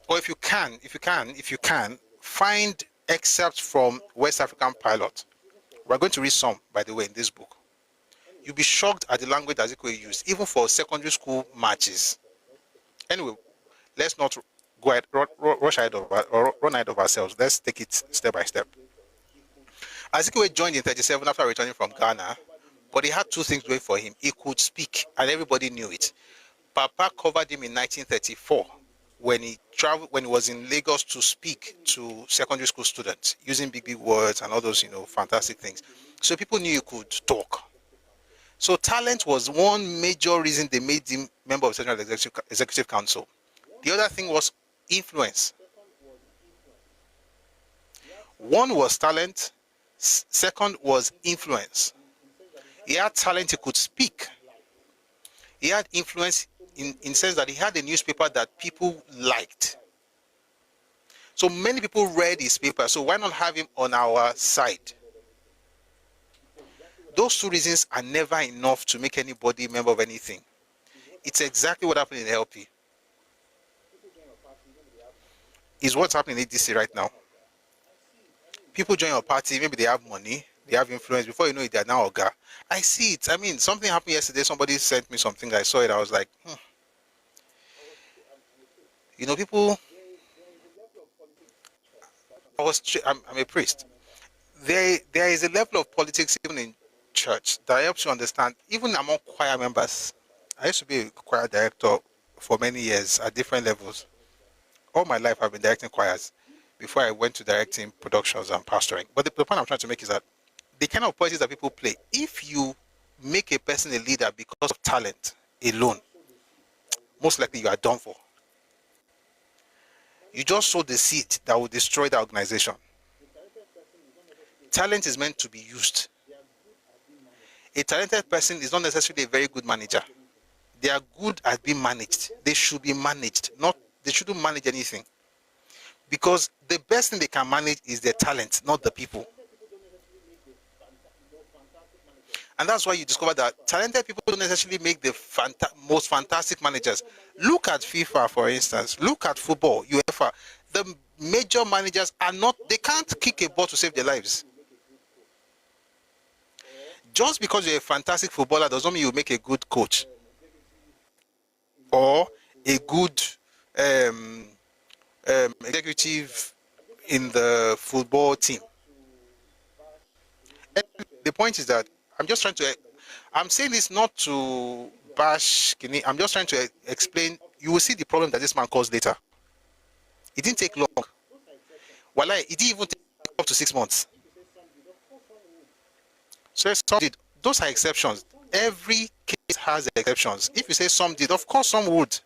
Or if you can, find excerpts from West African Pilot. We're going to read some, by the way, in this book. You'll be shocked at the language that Azikiwe used, even for secondary school matches. Anyway, let's not go ahead, run ahead of ourselves. Let's take it step by step. Azikiwe joined in 1937 after returning from Ghana, but he had two things going for him. He could speak, and everybody knew it. Papa covered him in 1934 when he was in Lagos to speak to secondary school students, using big words and all those, fantastic things. So people knew he could talk. So talent was one major reason they made him member of the Central Executive Council. The other thing was influence. One was talent, second was influence. He had talent, he could speak. He had influence in the sense that he had a newspaper that people liked. So many people read his paper, so why not have him on our side? Those two reasons are never enough to make anybody a member of anything. It's exactly what happened in LP. It's what's happening in ADC right now. People join your party, maybe they have money, they have influence. Before you know it, they're now Oga. I see it. I mean, something happened yesterday. Somebody sent me something. I saw it. I was like, people. I'm a priest. There is a level of politics even in church that helps you understand, even among choir members. I used to be a choir director for many years at different levels. All my life I've been directing choirs before I went to directing productions and pastoring. But the point I'm trying to make is that the kind of politics that people play, if you make a person a leader because of talent alone, most likely you are done for. You just sow the seed that will destroy the organization. Talent is meant to be used. A talented person is not necessarily a very good manager. They are good at being managed. They should be managed. They shouldn't manage anything. Because the best thing they can manage is their talent, not the people. And that's why you discover that talented people don't necessarily make the most fantastic managers. Look at FIFA, for instance. Look at football, UEFA. The major managers they can't kick a ball to save their lives. Just because you're a fantastic footballer does not mean you make a good coach or a good executive in the football team. And the point is that I'm saying this not to bash Kini. I'm just trying to explain. You will see the problem that this man caused later. It didn't take long. It didn't even take up to 6 months. So some did. Those are exceptions. Every case has exceptions. If you say some did, of course some would.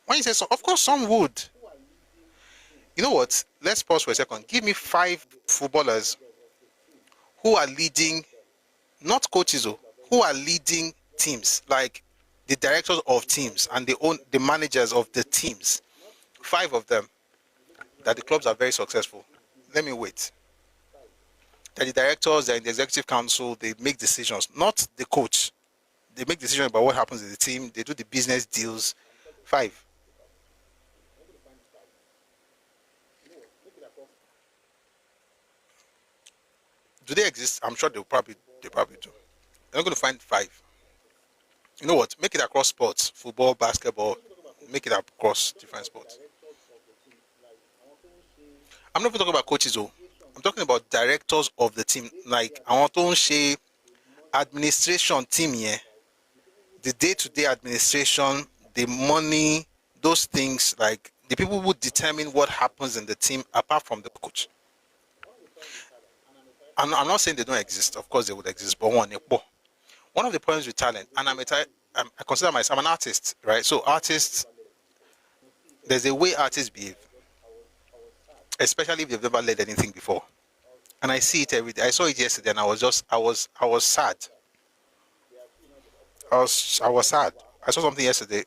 When you say some, of course some would. You know what? Let's pause for a second. Give me 5 footballers who are leading, not coaches, who are leading teams, like the directors of teams and the managers of the teams. 5 of them that the clubs are very successful. Let me wait. That the directors, they're in the executive council, they make decisions, not the coach. They make decisions about what happens in the team. They do the business deals. 5. Do they exist? I'm sure they probably do. I'm going to find 5. You know what? Make it across sports, football, basketball. Make it across different sports. I'm not even talking about coaches, though. I'm talking about directors of the team. Like, I want to say administration team here. The day-to-day administration, the money, those things, like the people who determine what happens in the team apart from the coach. I'm not saying they don't exist. Of course they would exist, but one of the problems with talent, and I consider myself an artist, right? So artists, there's a way artists behave, especially if they've never led anything before. And I see it every day. I saw it yesterday, and I was sad. I was sad. I saw something yesterday.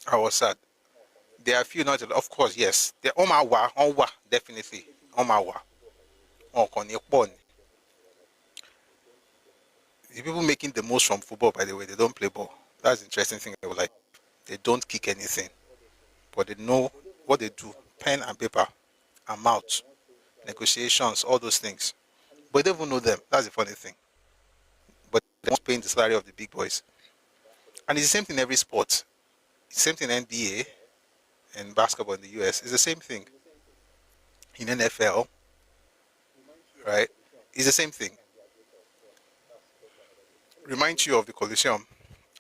I was sad. There are a few, not of course, yes. They're Omawa, definitely Omawa. The people making the most from football, by the way, they don't play ball. That's the interesting thing. They don't kick anything, but they know what they do: pen and paper, and mouth, negotiations, all those things. But they don't even know them. That's the funny thing. But they're not paying the salary of the big boys. And it's the same thing in every sport. It's the same thing in NBA and basketball in the US. It's the same thing in NFL. Right? It's the same thing. Reminds you of the Colosseum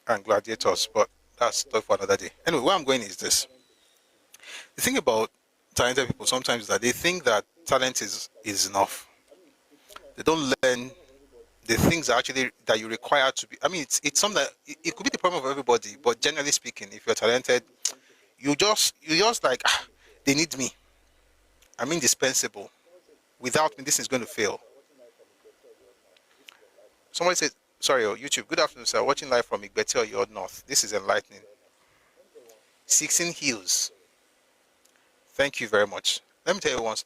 and gladiators, but that's stuff for another day. Anyway, where I'm going is this. The thing about talented people sometimes is that they think that talent is enough. They don't learn the things that you require to be. I mean, it's something that it could be the problem of everybody, but generally speaking, if you're talented, you just like, they need me. I'm indispensable. Without me, this is going to fail. Somebody said, sorry, YouTube, good afternoon, sir. Watching live from Igbeti or Yod North. This is enlightening. 16 Hills. Thank you very much. Let me tell you one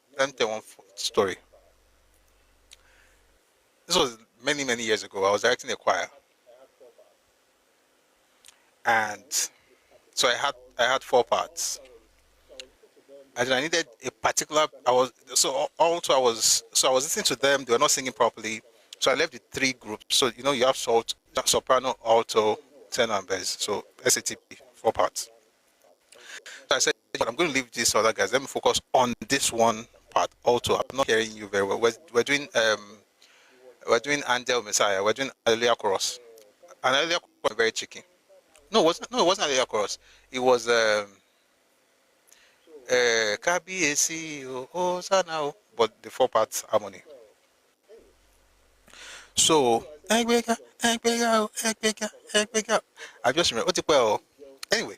story. This was many, many years ago. I was directing a choir. And so I had 4 parts. And I needed a particular. I was listening to them. They were not singing properly, so I left the 3 groups. So you have soprano, alto, tenor, and bass. So SATP, 4 parts. So I said, but I'm going to leave these other guys. Let me focus on this one part. Alto, I'm not hearing you very well. We're doing Angel Messiah. We're doing Alleluia Chorus. And Alleluia Chorus was very tricky. No, it wasn't Alleluia Chorus. It was. But the 4 parts harmony. So I just remember. Anyway,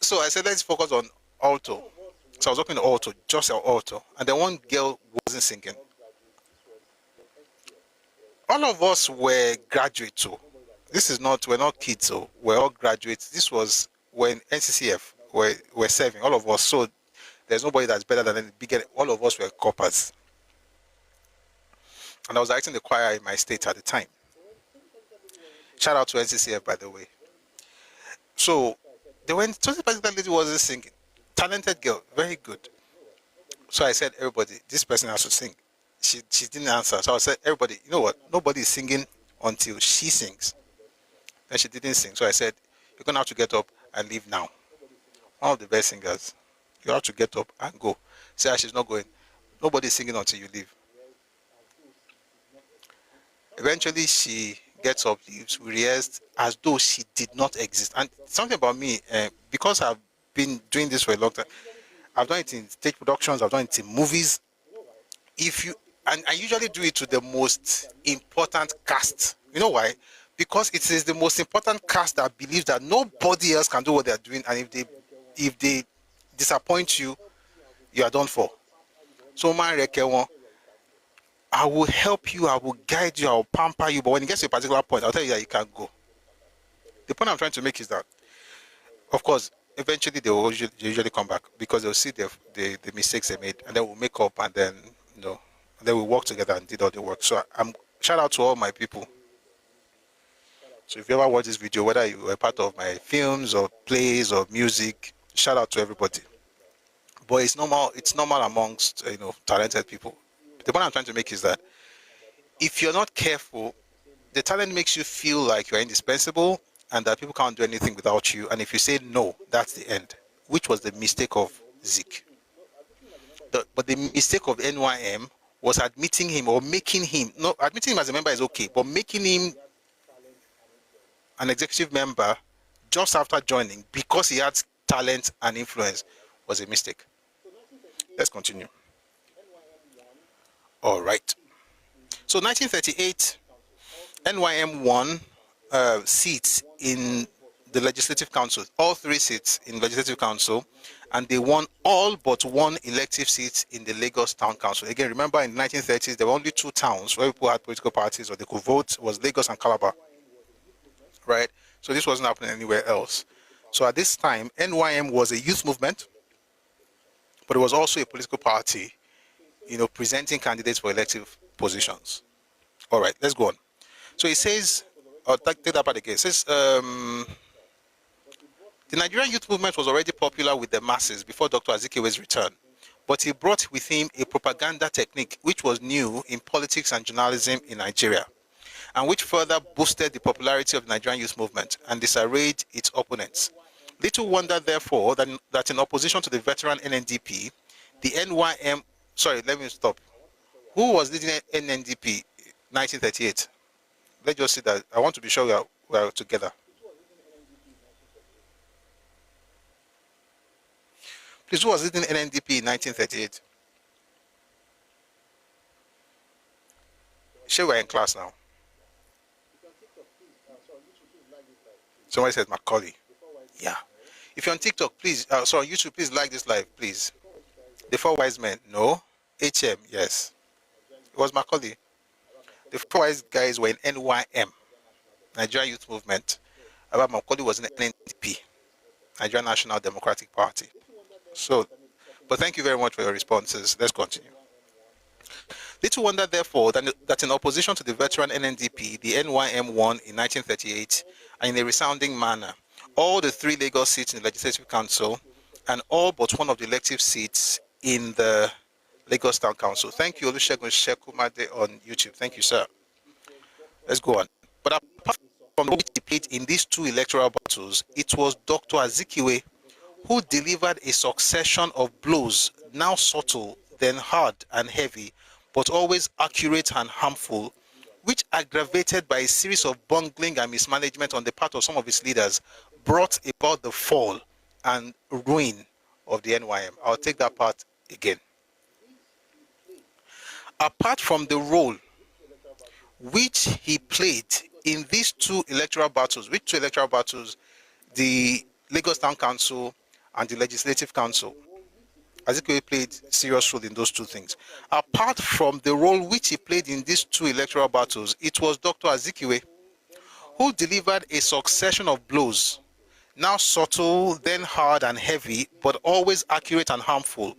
so I said let's focus on alto. So I was working on alto, just alto, and then one girl wasn't singing. all of us were graduates. So this is not, we're not kids. So we're all graduates. This was when NCCF were serving, all of us. So there's nobody that's better than any bigger. All of us were coppers. And I was acting the choir in my state at the time. Shout out to NCCF, by the way. So this particular lady wasn't singing. Talented girl, very good. So I said, everybody, this person has to sing. She didn't answer. So I said, everybody, you know what? Nobody is singing until she sings. And she didn't sing. So I said, you're going to have to get up and leave now. One of the best singers. You have to get up and go. Say, she's not going. Nobody's singing until you leave. Eventually, she gets up, leaves. We rehearsed as though she did not exist. And something about me, because I've been doing this for a long time, I've done it in stage productions, I've done it in movies. And I usually do it to the most important cast. You know why? Because it is the most important cast that believes that nobody else can do what they're doing, and if they disappoint you, you are done for. So man, I will help you, I will guide you, I will pamper you, but when it gets to a particular point, I'll tell you that you can't go. The point I'm trying to make is that, of course, eventually they will usually come back because they'll see the mistakes they made, and then we'll make up, and then then we'll work together and did all the work. So shout out to all my people. So if you ever watch this video, whether you were part of my films or plays or music, shout out to everybody. But it's normal amongst talented people. The point I'm trying to make is that if you're not careful, the talent makes you feel like you're indispensable and that people can't do anything without you. And if you say no, that's the end, which was the mistake of Zik. But the mistake of NYM was admitting him or making him, no, admitting him as a member is okay, but making him an executive member just after joining because he had talent and influence was a mistake. Let's continue. All right. So 1938, NYM won seats in the Legislative Council, all 3 seats in Legislative Council, and they won all but 1 elective seat in the Lagos Town Council. Again, remember in the 1930s, there were only 2 towns where people had political parties or they could vote. It was Lagos and Calabar, right? So this wasn't happening anywhere else. So at this time, NYM was a youth movement, but it was also a political party, presenting candidates for elective positions. All right, let's go on. So it says, take that part again. It says, the Nigerian youth movement was already popular with the masses before Dr. Azikiwe's return, but he brought with him a propaganda technique which was new in politics and journalism in Nigeria, and which further boosted the popularity of the Nigerian youth movement and disarrayed its opponents. Little wonder, therefore, that in opposition to the veteran NNDP, the NYM... Sorry, let me stop. Who was leading NNDP 1938? Let's just see that. I want to be sure we are together. Please, who was leading NNDP in 1938? Sure, we're in class now. Somebody said Macaulay. Yeah. If you're on TikTok, please, sorry, YouTube, please like this live, please. The 4 wise men, no. HM, yes. It was Macaulay. The 4 wise guys were in NYM, Nigerian Youth Movement. However, Macaulay was in NNDP, Nigerian National Democratic Party. So, but thank you very much for your responses. Let's continue. Little wonder, therefore, that in opposition to the veteran NNDP, the NYM won in 1938, and in a resounding manner, all the 3 Lagos seats in the Legislative Council, and all but 1 of the elective seats in the Lagos Town Council. Thank you, Olusegun Shekumade on YouTube. Thank you, sir. Let's go on. But apart from the debate in these 2 electoral battles, it was Dr. Azikiwe who delivered a succession of blows, now subtle, then hard and heavy, but always accurate and harmful, which, aggravated by a series of bungling and mismanagement on the part of some of its leaders, brought about the fall and ruin of the NYM. I'll take that part again. Apart from the role which he played in these 2 electoral battles, which 2 electoral battles? The Lagos Town Council and the Legislative Council. Azikiwe played serious role in those two things. Apart from the role which he played in these two electoral battles, it was Dr. Azikiwe who delivered a succession of blows, now subtle, then hard and heavy, but always accurate and harmful,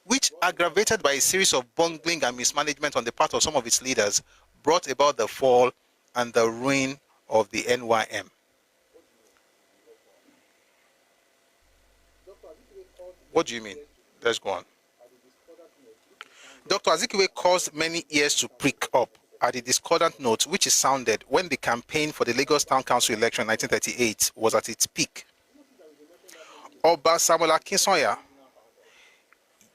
which, aggravated by a series of bungling and mismanagement on the part of some of its leaders, brought about the fall and the ruin of the NYM. What do you mean? Let's go on. Dr. Azikiwe caused many ears to prick up at the discordant note which is sounded when the campaign for the Lagos Town Council election in 1938 was at its peak. Oba Samuel Akinsoya,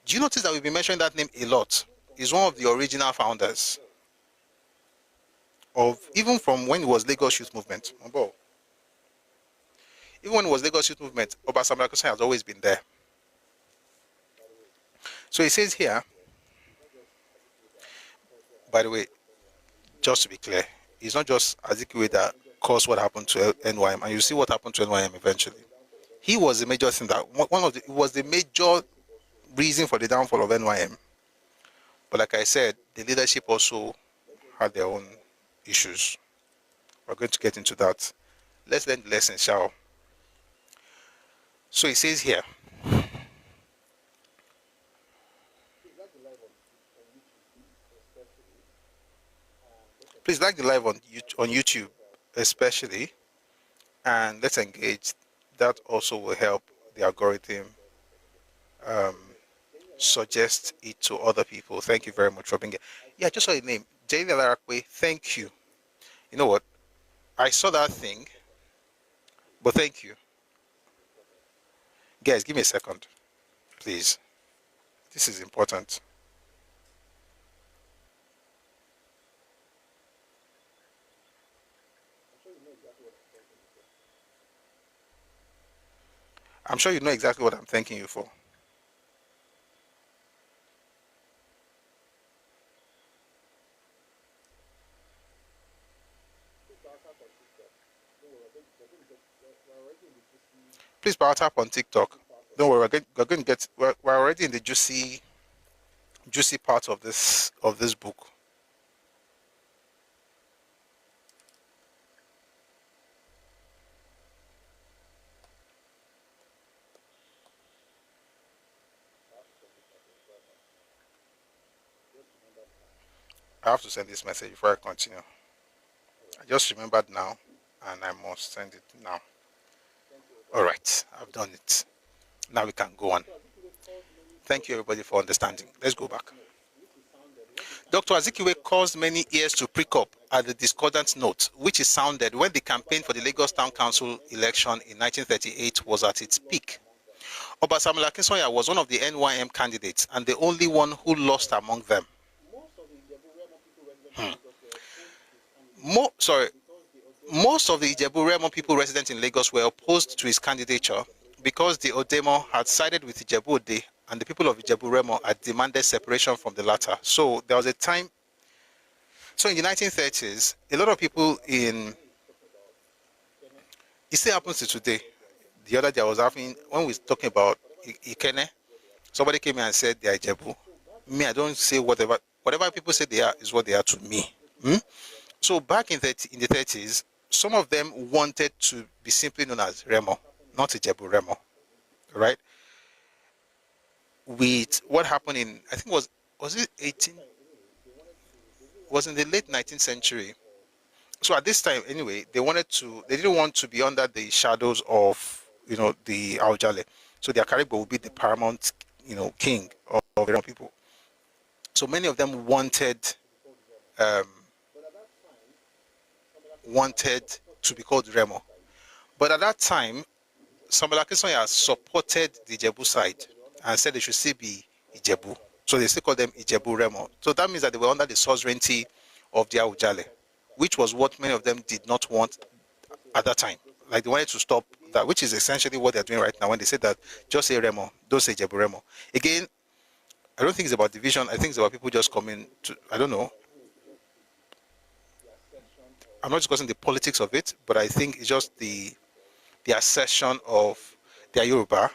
do you notice that we've been mentioning that name a lot? He's one of the original founders of, even from when it was Lagos Youth Movement. Even when it was Lagos Youth Movement, Oba Samuel Akinsoya has always been there. So he says here, by the way, just to be clear, it's not just Azikiwe that caused what happened to NYM, and you see what happened to NYM eventually. He was the major thing that was the major reason for the downfall of NYM. But like I said, the leadership also had their own issues. We're going to get into that. Let's learn the lesson, shall we? So he says here, please like the live on YouTube especially, and let's engage. That also will help the algorithm suggest it to other people. Thank you very much for being here. Yeah, just saw your name, Jane Larakwe. Thank you. You know what? I saw that thing, but thank you. Guys, give me a second, please. This is important. I'm sure you know exactly what I'm thanking you for. Please power tap on TikTok. Don't worry, we're already in the juicy part of this book. I have to send this message before I continue. I just remembered now, and I must send it now. All right, I've done it. Now we can go on. Thank you, everybody, for understanding. Let's go back. Dr. Azikiwe caused many ears to prick up at the discordant note, which is sounded when the campaign for the Lagos Town Council election in 1938 was at its peak. Oba Samuel Akinsoya was one of the NYM candidates and the only one who lost among them. Most of the Ijebu-Remo people resident in Lagos were opposed to his candidature because the Odemo had sided with Ijebu-Ode and the people of Ijebu-Remo had demanded separation from the latter. So there was a time, so in the 1930s, a lot of people it still happens to today. The other day I was having, when we were talking about Ikene, somebody came in and said they are Ijebu. Me, I don't say whatever people say they are is what they are to me. So back in the 30s, some of them wanted to be simply known as Remo, not Ijebu Remo, right? With what happened in, I think was it 18? Was in the late 19th century. So at this time, anyway, they didn't want to be under the shadows of, the Aujale. So their Caribou would be the paramount, king of Remo people. So many of them wanted to be called Remo. But at that time, Samuel Akinsoya supported the Ijebu side and said they should still be Ijebu. So they still call them Ijebu Remo. So that means that they were under the sovereignty of the Aujale, which was what many of them did not want at that time. Like they wanted to stop that, which is essentially what they're doing right now when they say that just say Remo, don't say Ijebu Remo. Again, I don't think it's about division. I think it's about people just coming to, I don't know. I'm not discussing the politics of it, but I think it's just the assertion of their Yoruba.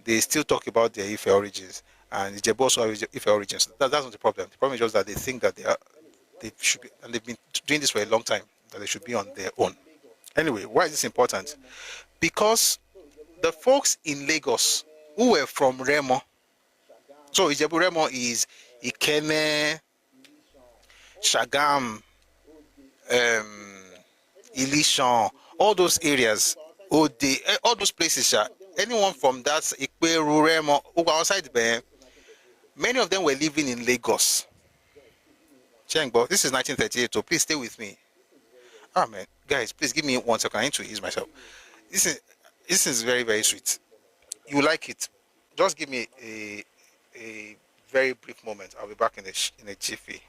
They still talk about their Ife origins. and Ijebu also have Ife origins. That's not the problem. The problem is just that they think that they should be, and they've been doing this for a long time, that they should be on their own. Anyway, why is this important? Because the folks in Lagos who were from Remo, so Ijebu Remo is Ikene, Shagam, Ilishan, all those areas, all those places, anyone from that Ikperu, Remo, who were outside there, many of them were living in Lagos. Chengbo, this is 1938, so please stay with me. Ah man, guys, please give me 1 second. I need to ease myself. This is very, very sweet. You like it? Just give me a very brief moment. I'll be back in a jiffy.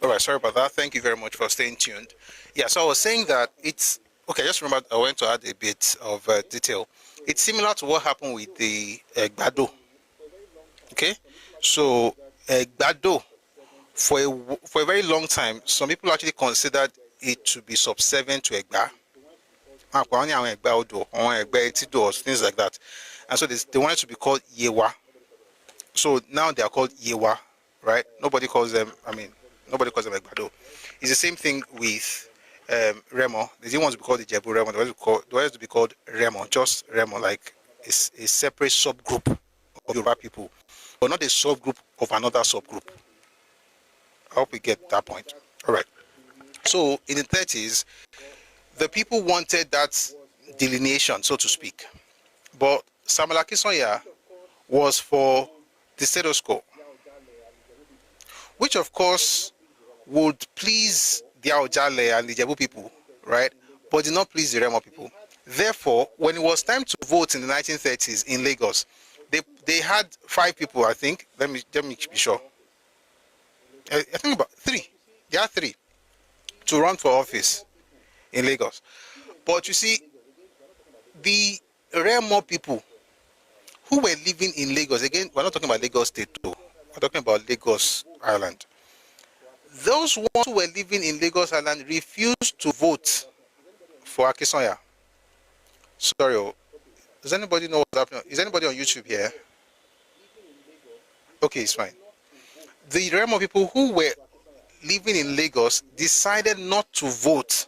All right, sorry about that. Thank you very much for staying tuned. Yeah, so I was saying that it's okay. Just remember, I went to add a bit of detail. It's similar to what happened with the Gbado. Okay, so Gbado, for a very long time, some people actually considered it to be subservient to Egba. Things like that, and so they wanted to be called Yewa. So now they are called Yewa, right? Nobody calls them Egbado. It's the same thing with Remo. They didn't want to be called Ijebu Remo. They wanted to be called Remo, just Remo, like a separate subgroup of Yoruba people, but not a subgroup of another subgroup. I hope we get that point. All right. So in the 30s, the people wanted that delineation, so to speak. But Samuel Akinsanya was for the status quo, which of course would please the Aojale and the Ijebu people, right? But did not please the Remo people. Therefore, when it was time to vote in the 1930s in Lagos, they had 5 people, I think. Let me be sure. I think about 3. There are 3 to run for office in Lagos. But you see, the Remo people who were living in Lagos, again, we're not talking about Lagos State, though. We're talking about Lagos Island. Those ones who were living in Lagos Island refused to vote for Akinsanya. Sorry, does anybody know what's happening? Is anybody on YouTube here? Okay, it's fine. The Remo people who were living in Lagos decided not to vote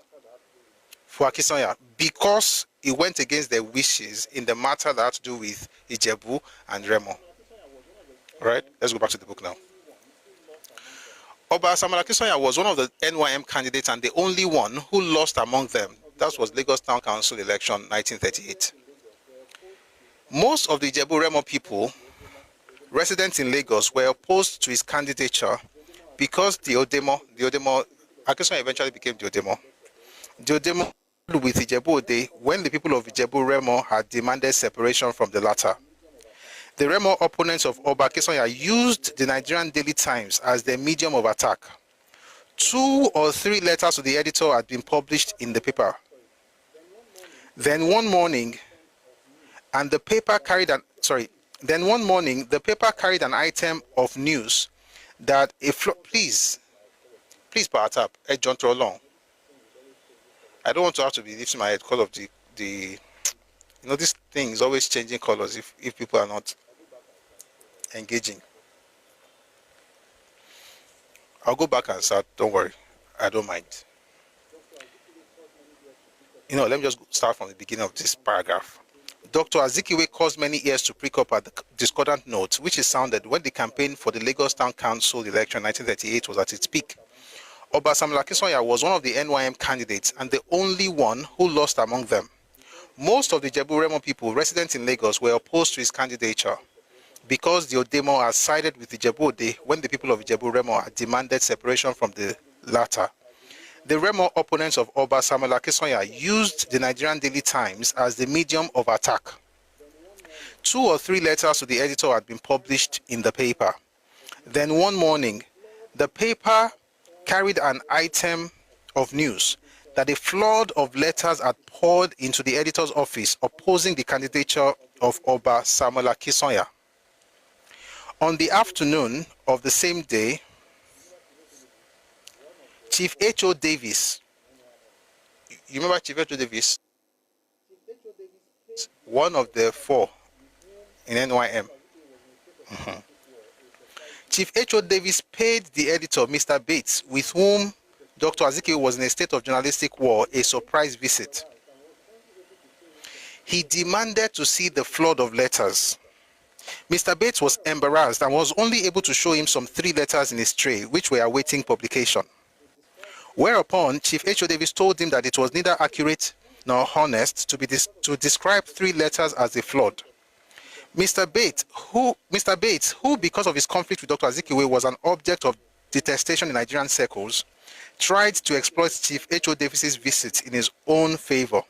for Akinsanya because it went against their wishes in the matter that had to do with Ijebu and Remo. All right, let's go back to the book now. Oba Samuel Akinsanya was one of the NYM candidates and the only one who lost among them. That was Lagos Town Council election 1938. Most of the Ijebu Remo people residents in Lagos were opposed to his candidature because the Odemo, Akinsanya eventually became the Odemo with Ijebu Ode when the people of Ijebu Remo had demanded separation from the latter. The Remo opponents of Oba Akinsanya used the Nigerian Daily Times as their medium of attack. 2 or 3 letters to the editor had been published in the paper. Then one morning, the paper carried an item of news that please power tap, John Trolong. I don't want to have to be lifting my head because of the this thing is always changing colors if people are not engaging. I'll go back and start. Don't worry, I don't mind. Let me just start from the beginning of this paragraph. Dr. Azikiwe caused many ears to prick up at the discordant note, which is sounded when the campaign for the Lagos Town Council election in 1938 was at its peak. Oba Samuel Akínṣányà was one of the NYM candidates and the only one who lost among them. Most of the Jebu-Remo people resident in Lagos were opposed to his candidature because the Odemo had sided with the Ijebu-Ode when the people of Jebu-Remo had demanded separation from the latter. The Remo opponents of Oba Samuel Akínṣányà used the Nigerian Daily Times as the medium of attack. 2 or 3 letters to the editor had been published in the paper. Then one morning, the paper carried an item of news that a flood of letters had poured into the editor's office opposing the candidature of Oba Samuel Akínṣányà. On the afternoon of the same day, Chief H.O. Davis, you remember Chief H.O. Davis? One of the 4 in NYM. Chief H.O. Davis paid the editor, Mr. Bates, with whom Dr. Azikiwe was in a state of journalistic war, a surprise visit. He demanded to see the flood of letters. Mr. Bates was embarrassed and was only able to show him some 3 letters in his tray, which were awaiting publication. Whereupon, Chief H.O. Davis told him that it was neither accurate nor honest to describe 3 letters as a flood. Mr. Bates, who because of his conflict with Dr. Azikiwe was an object of detestation in Nigerian circles, tried to exploit Chief H.O. Davis's visit in his own favor.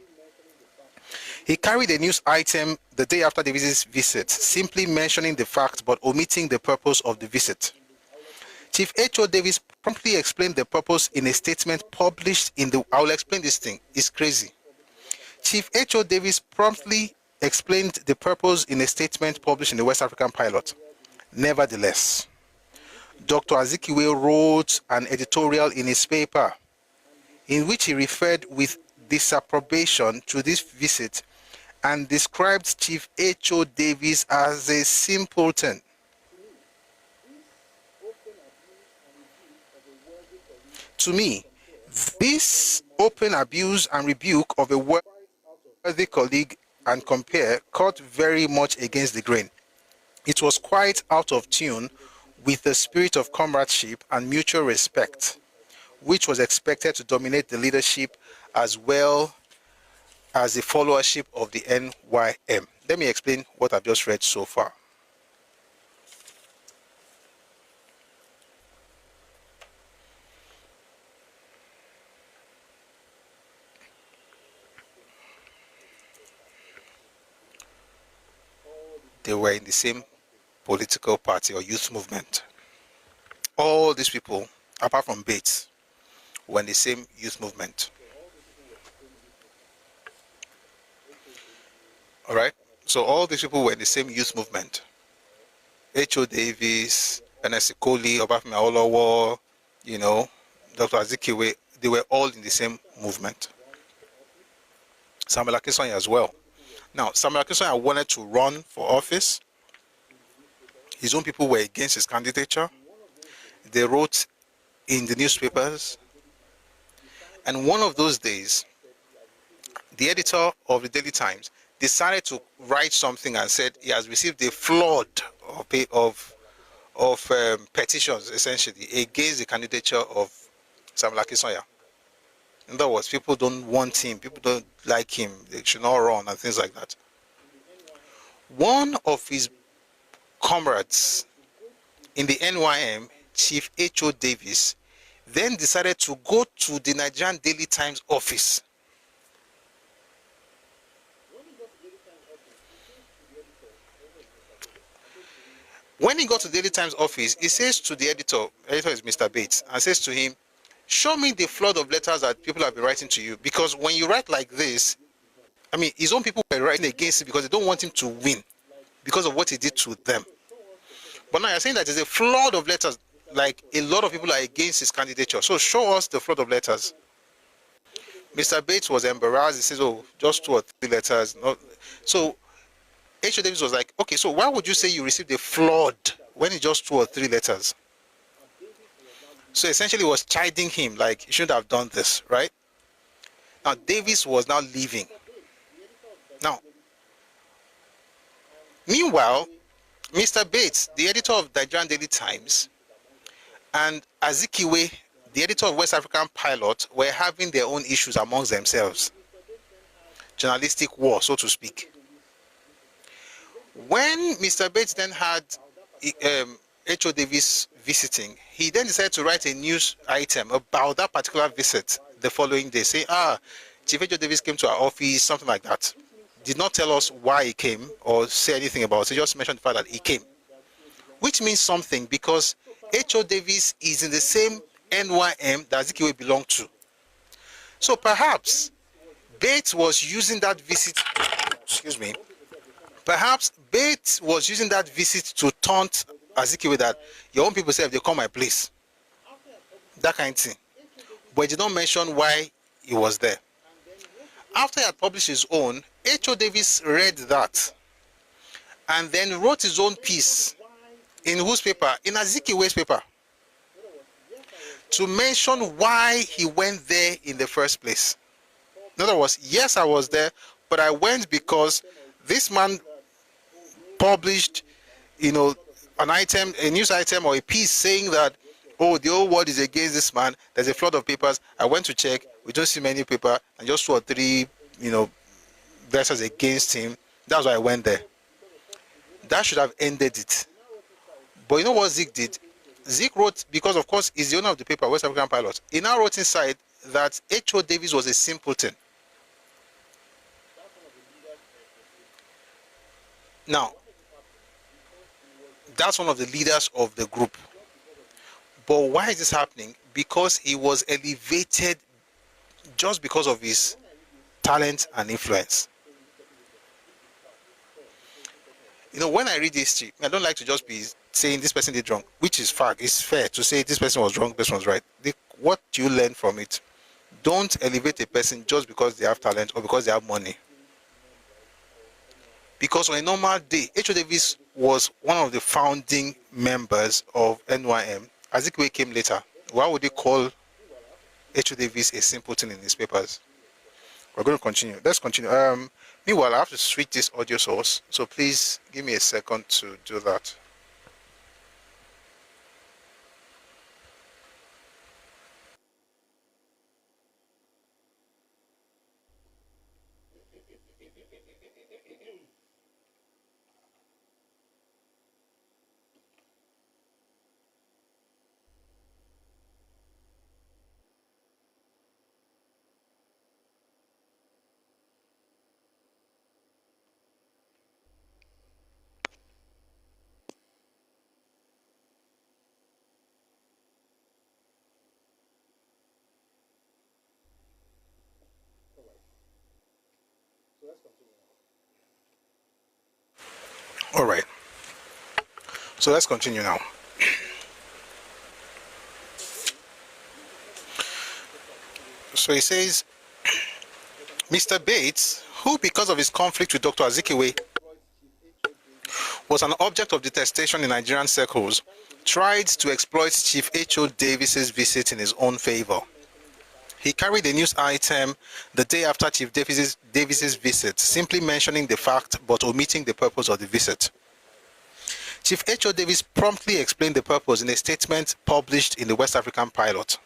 He carried a news item the day after Davis's visit, simply mentioning the fact but omitting the purpose of the visit. Chief H.O. Davis promptly explained the purpose in a statement published in the... I will explain this thing. It's crazy. Chief H.O. Davis promptly explained the purpose in a statement published in the West African Pilot. Nevertheless, Dr. Azikiwe wrote an editorial in his paper in which he referred with disapprobation to this visit and described Chief H.O. Davis as a simpleton. To me, this open abuse and rebuke of a worthy colleague and compare cut very much against the grain. It was quite out of tune with the spirit of comradeship and mutual respect, which was expected to dominate the leadership as well as the followership of the NYM. Let me explain what I've just read so far. They were in the same political party or youth movement. All these people, apart from Bates, were in the same youth movement. All right? So all these people were in the same youth movement. H.O. Davis, Ernest Ikoli, Obafemi Awolowo, Dr. Azikiwe, they were all in the same movement. Samuel Akínṣányà as well. Now, Samuel Akínṣányà wanted to run for office. His own people were against his candidature. They wrote in the newspapers. And one of those days, the editor of the Daily Times decided to write something and said he has received a flood of petitions, essentially, against the candidature of Samuel Akínṣányà. In other words, people don't want him, people don't like him, they should not run and things like that. One of his comrades in the NYM, Chief H.O. Davis, then decided to go to the Nigerian Daily Times office. When he got to the Daily Times office, he says to the editor is Mr. Bates, and says to him, show me the flood of letters that people have been writing to you. Because when you write like this, his own people were writing against him because they don't want him to win because of what he did to them. But now you're saying that there's a flood of letters, like a lot of people are against his candidature. So show us the flood of letters. Mr. Bates was embarrassed. He says, oh, just 2 or 3 letters. No. So H.O. Davis was like, okay, so why would you say you received a flood when it's just 2 or 3 letters? So essentially he was chiding him, like, you shouldn't have done this, right? Now, Davis was now leaving. Now, meanwhile, Mr. Bates, the editor of Nigerian Daily Times, and Azikiwe, the editor of West African Pilot, were having their own issues amongst themselves. Journalistic war, so to speak. When Mr. Bates then had H.O. Davis visiting, he then decided to write a news item about that particular visit the following day. Say, Chief H.O. Davis came to our office, something like that. Did not tell us why he came or say anything about it. He just mentioned the fact that he came. Which means something, because H.O. Davis is in the same NYM that Azikiwe belonged to. So perhaps Bates was using that visit, perhaps Bates was using that visit to taunt Azikiwe that your own people say if they come my place. That kind of thing. But he did not mention why he was there. After he had published his own, H.O. Davis read that and then wrote his own piece. In whose paper? In Azikiwe's paper. To mention why he went there in the first place. In other words, yes, I was there, but I went because this man published, an item, a news item or a piece saying that, oh, the whole world is against this man. There's a flood of papers. I went to check. We don't see many papers, and just 2 or 3, verses against him. That's why I went there. That should have ended it. But you know what Zeke did? Zeke wrote, because of course he's the owner of the paper, West African Pilot. He now wrote inside that H.O. Davis was a simpleton. Now, that's one of the leaders of the group. But why is this happening? Because he was elevated just because of his talent and influence. When I read history, I don't like to just be saying this person did wrong, which is fact. It's fair to say this person was wrong, this person was right. What do you learn from it? Don't elevate a person just because they have talent or because they have money. Because on a normal day, H.O. Davis was one of the founding members of NYM. Azikiwe came later. Why would they call H.O. Davis a simpleton in his papers? We're going to continue. Let's continue. Meanwhile, I have to switch this audio source, so please give me a second to do that. All right. So let's continue now. So he says, Mr. Bates, who because of his conflict with Dr. Azikiwe was an object of detestation in Nigerian circles, tried to exploit Chief H.O. Davis's visit in his own favor. He carried a news item the day after Chief Davis's visit, simply mentioning the fact but omitting the purpose of the visit. Chief H.O. Davis promptly explained the purpose in a statement published in the West African Pilot.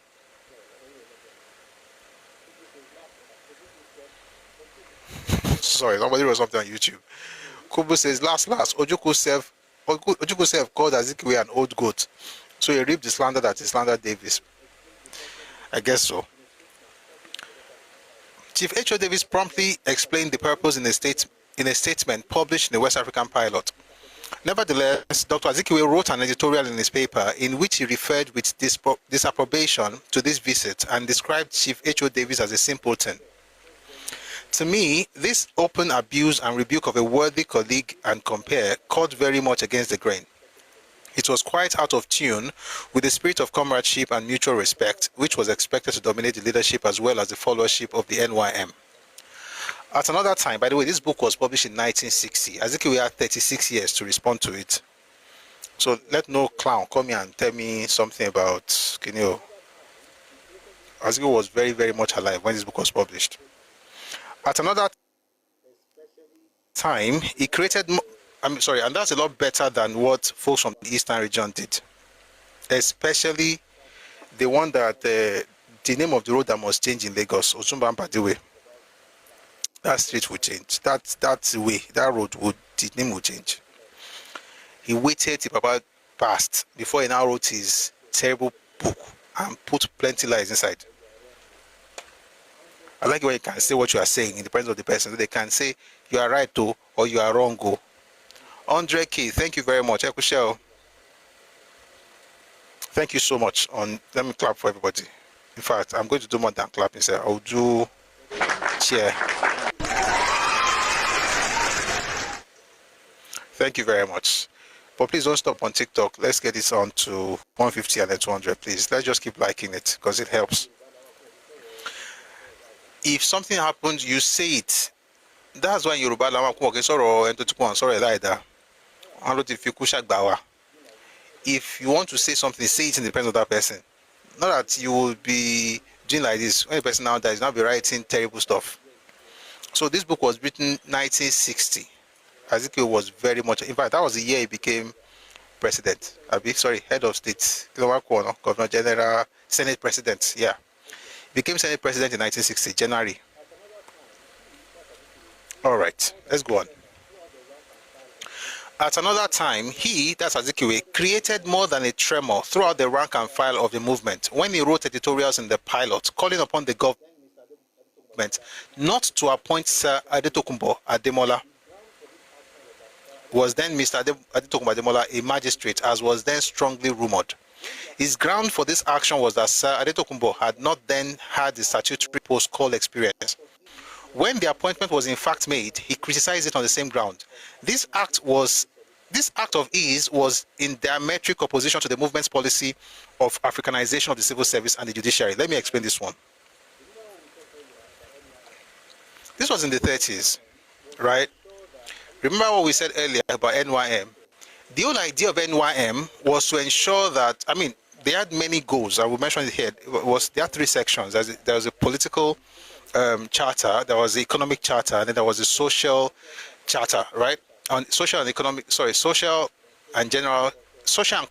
Sorry, somebody wrote something on YouTube. Kubu says, last, Ojukwu self called Azikiwe an old goat. So he reaped the slander that he slandered Davis. I guess so. Chief H.O. Davis promptly explained the purpose in a statement published in the West African Pilot. Nevertheless, Dr. Azikiwe wrote an editorial in his paper in which he referred with disapprobation to this visit and described Chief H.O. Davis as a simpleton. To me, this open abuse and rebuke of a worthy colleague and compare cut very much against the grain. It was quite out of tune with the spirit of comradeship and mutual respect, which was expected to dominate the leadership as well as the followership of the NYM. At another time, by the way, this book was published in 1960. As if we had 36 years to respond to it. So let no clown come here and tell me something about, you know, Azikiwe was very, very much alive when this book was published. At another time, he created, and that's a lot better than what folks from the Eastern region did. Especially the one that the name of the road that must change in Lagos, Otumba Mbadiwe. That street would change. That's the way. That road the name would change. He waited till Papa passed before he now wrote his terrible book and put plenty lies inside. I like when you can say what you are saying in the presence of the person. They can say you are right though, or you are wrong go. 100K, thank you very much. Ekushel. Thank you so much. Let me clap for everybody. In fact, I'm going to do more than clapping, sir. I'll do cheer. Thank you very much. But please don't stop on TikTok. Let's get this on to 150 and then 200, please. Let's just keep liking it because it helps. If something happens, you say it. That's why Yoruba lama ku oke soro ento ti kon soro laida. If you want to say something, say it in the presence of that person. Not that you will be doing like this. When a person now dies, now be writing terrible stuff. So this book was written 1960. Azikiwe was very much, in fact, that was the year he became president. Head of state, Governor General, Senate President, yeah. Became Senate President in 1960, January. All right, let's go on. At another time, that's Azikiwe, created more than a tremor throughout the rank and file of the movement when he wrote editorials in the Pilot, calling upon the government not to appoint Sir Adetokunbo Ademola, was then Mr. Adetokunbo Ademola, a magistrate, as was then strongly rumored. His ground for this action was that Sir Adetokunbo had not then had the statutory post-call experience. When the appointment was in fact made, he criticized it on the same ground. This act of his was in diametric opposition to the movement's policy of Africanization of the civil service and the judiciary. Let me explain this one. This was in the 30s, right? Remember what we said earlier about NYM? The whole idea of NYM was to ensure that, they had many goals. I will mention it here. There are three sections. There was a political charter, there was the economic charter, and then there was a social charter, right? Social and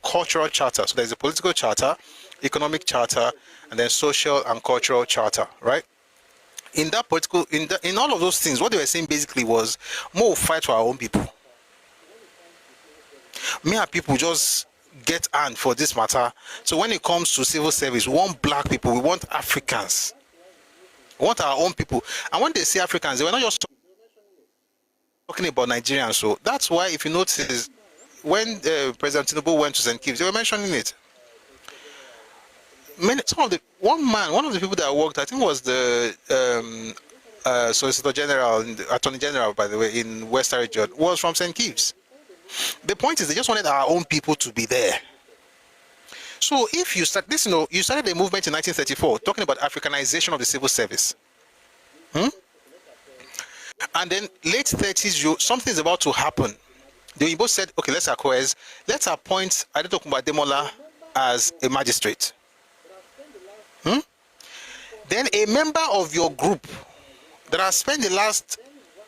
cultural charter. So there's a political charter, economic charter, and then social and cultural charter, right? In that in all of those things, what they were saying basically was more fight for our own people. Mere people just get hand for this matter. So when it comes to civil service, we want black people, we want Africans, we want our own people. And when they say Africans, they were not just talking about Nigerians. So that's why, if you notice, when President Tinubu went to St. Kitts, they were mentioning it. One of the people that worked, I think, was the Solicitor General, Attorney General, by the way, in Western Region, was from St. Kitts. The point is, they just wanted our own people to be there. So if you start this, you started a movement in 1934 talking about Africanization of the civil service. And then late 30s, something's about to happen. The Oyinbo said, okay, let's appoint Adetokunbo Ademola as a magistrate. Then a member of your group that has spent the last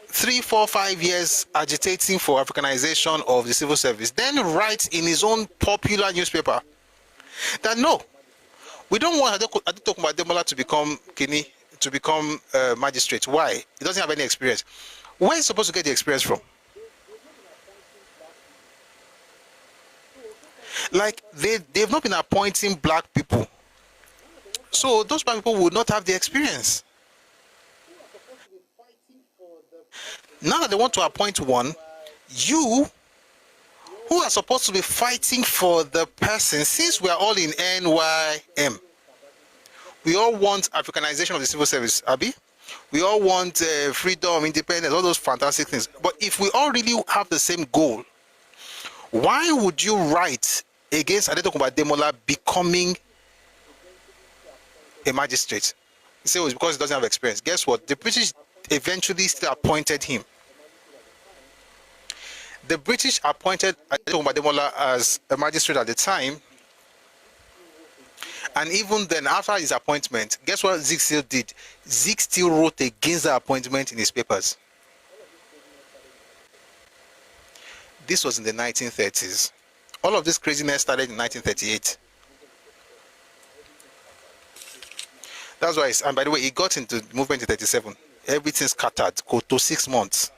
3, 4, 5 years agitating for Africanization of the civil service, then writes in his own popular newspaper that no, we don't want Adetokunbo Ademola to become magistrate. Why? He doesn't have any experience. Where is he supposed to get the experience from? Like, they've not been appointing black people. So those black people would not have the experience. Now that they want to appoint one, you who are supposed to be fighting for the person, since we are all in NYM, we all want Africanization of the civil service, Abi. We all want freedom, independence, all those fantastic things. But if we all really have the same goal, why would you write against Adetokunbo Ademola becoming a magistrate. He said it was because he doesn't have experience. Guess what? The British eventually still appointed him. The British appointed Adetokunbo Ademola as a magistrate at the time. And even then, after his appointment, guess what Zik still did? Zik still wrote against the appointment in his papers. This was in the 1930s. All of this craziness started in 1938. That's why, and by the way, he got into the movement in 37. Everything scattered. Go to 6 months.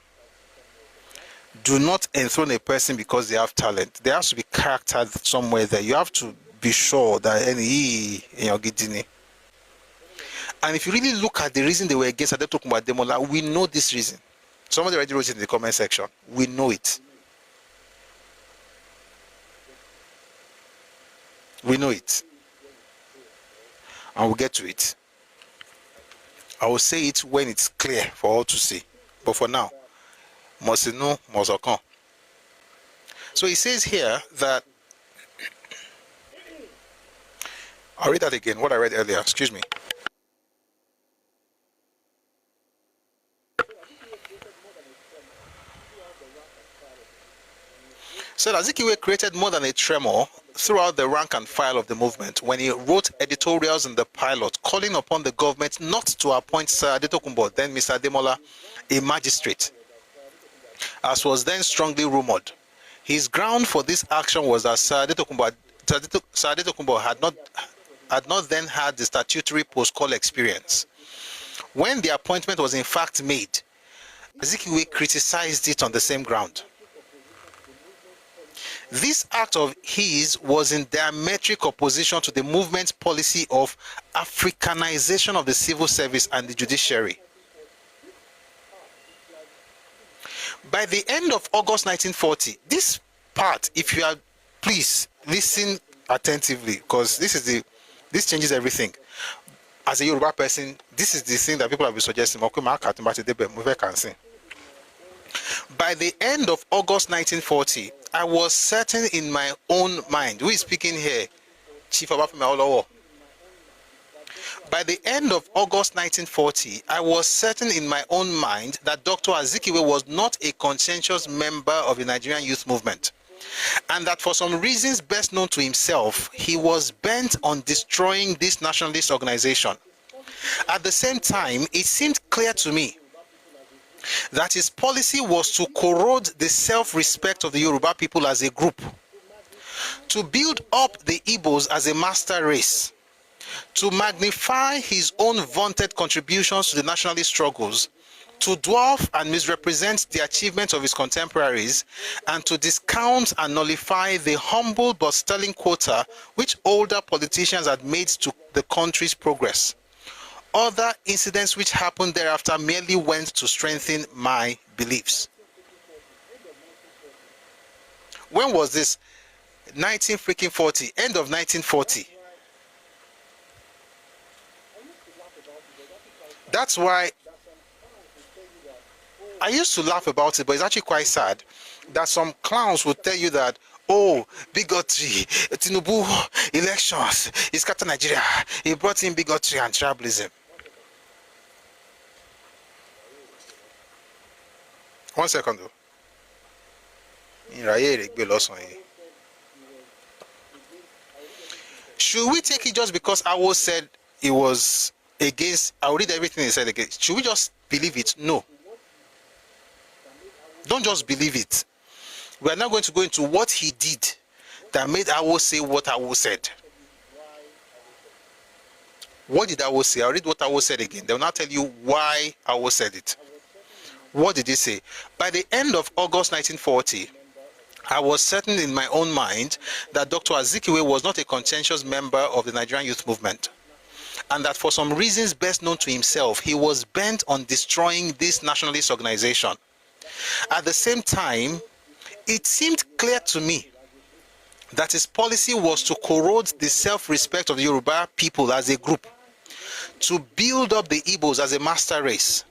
Do not enthrone a person because they have talent. There has to be character somewhere there. You have to be sure that any in your gidini. And if you really look at the reason they were against Adetokunbo Ademola, we know this reason. Somebody already wrote it in the comment section. We know it. We know it. And we'll get to it. I will say it when it's clear for all to see. But for now, must know, must come. So he says here that, I'll read that again, what I read earlier, excuse me. Said Azikiwe created more than a tremor throughout the rank and file of the movement when he wrote editorials in the Pilot calling upon the government not to appoint Sir Adetokunbo, then Mr. Ademola, a magistrate, as was then strongly rumored. His ground for this action was that Sir Adetokunbo had not then had the statutory post-call experience. When the appointment was in fact made, Azikiwe criticized it on the same ground. This act of his was in diametric opposition to the movement's policy of Africanization of the civil service and the judiciary. By the end of August 1940, this part, if you are, please listen attentively, because this changes everything. As a Yoruba person, this is the thing that people have been suggesting. By the end of August 1940, I was certain in my own mind. Who is speaking here? Chief Obafemi Awolowo. By the end of August 1940, I was certain in my own mind that Dr. Azikiwe was not a conscientious member of the Nigerian youth movement, and that for some reasons best known to himself, he was bent on destroying this nationalist organization. At the same time, it seemed clear to me that his policy was to corrode the self-respect of the Yoruba people as a group, to build up the Igbos as a master race, to magnify his own vaunted contributions to the nationalist struggles, to dwarf and misrepresent the achievements of his contemporaries, and to discount and nullify the humble but sterling quota which older politicians had made to the country's progress. Other incidents which happened thereafter merely went to strengthen my beliefs. When was this? 1940, end of 1940. That's why I used to laugh about it, but it's actually quite sad that some clowns would tell you that, oh, bigotry, Tinubu, elections, he scattered Nigeria, he brought in bigotry and tribalism. One second though. Should we take it just because Awo said it was against? I'll read everything he said against. Should we just believe it? No. Don't just believe it. We are now going to go into what he did that made Awo say what Awo said. What did Awo say? I'll read what Awo said again. They will now tell you why Awo said it. What did he say? By the end of August 1940, I was certain in my own mind that Dr. Azikiwe was not a conscientious member of the Nigerian youth movement, and that for some reasons best known to himself, he was bent on destroying this nationalist organization. At the same time, it seemed clear to me that his policy was to corrode the self-respect of the Yoruba people as a group, to build up the Igbos as a master race,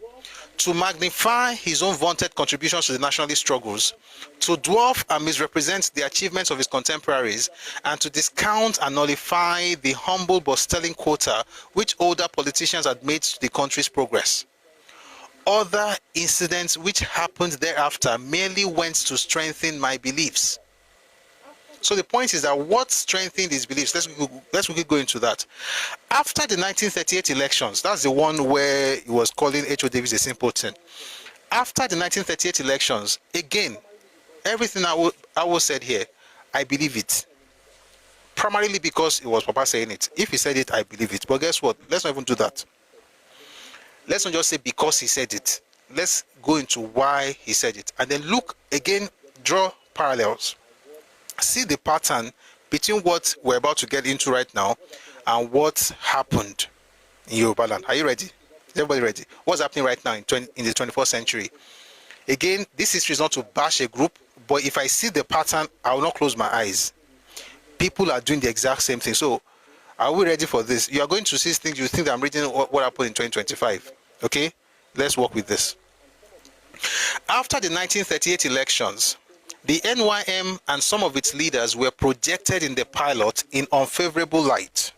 to magnify his own vaunted contributions to the nationalist struggles, to dwarf and misrepresent the achievements of his contemporaries, and to discount and nullify the humble but sterling quota which older politicians had made to the country's progress. Other incidents which happened thereafter merely went to strengthen my beliefs. So the point is that what strengthened his beliefs, let's quickly go into that. After the 1938 elections, that's the one where he was calling H.O. Davis a simpleton. After the 1938 elections, again, everything I was said here, I believe it. Primarily because it was Papa saying it. If he said it, I believe it. But guess what? Let's not even do that. Let's not just say because he said it. Let's go into why he said it. And then look again, draw parallels. See the pattern between what we're about to get into right now and what happened in Yoruba land. Are you ready? Is everybody ready? What's happening right now in the 21st century? Again, this history is not to bash a group, but if I see the pattern, I will not close my eyes. People are doing the exact same thing. So, are we ready for this? You are going to see things you think that I'm reading what happened in 2025. Okay? Let's work with this. After the 1938 elections, the NYM and some of its leaders were projected in the pilot in unfavorable light.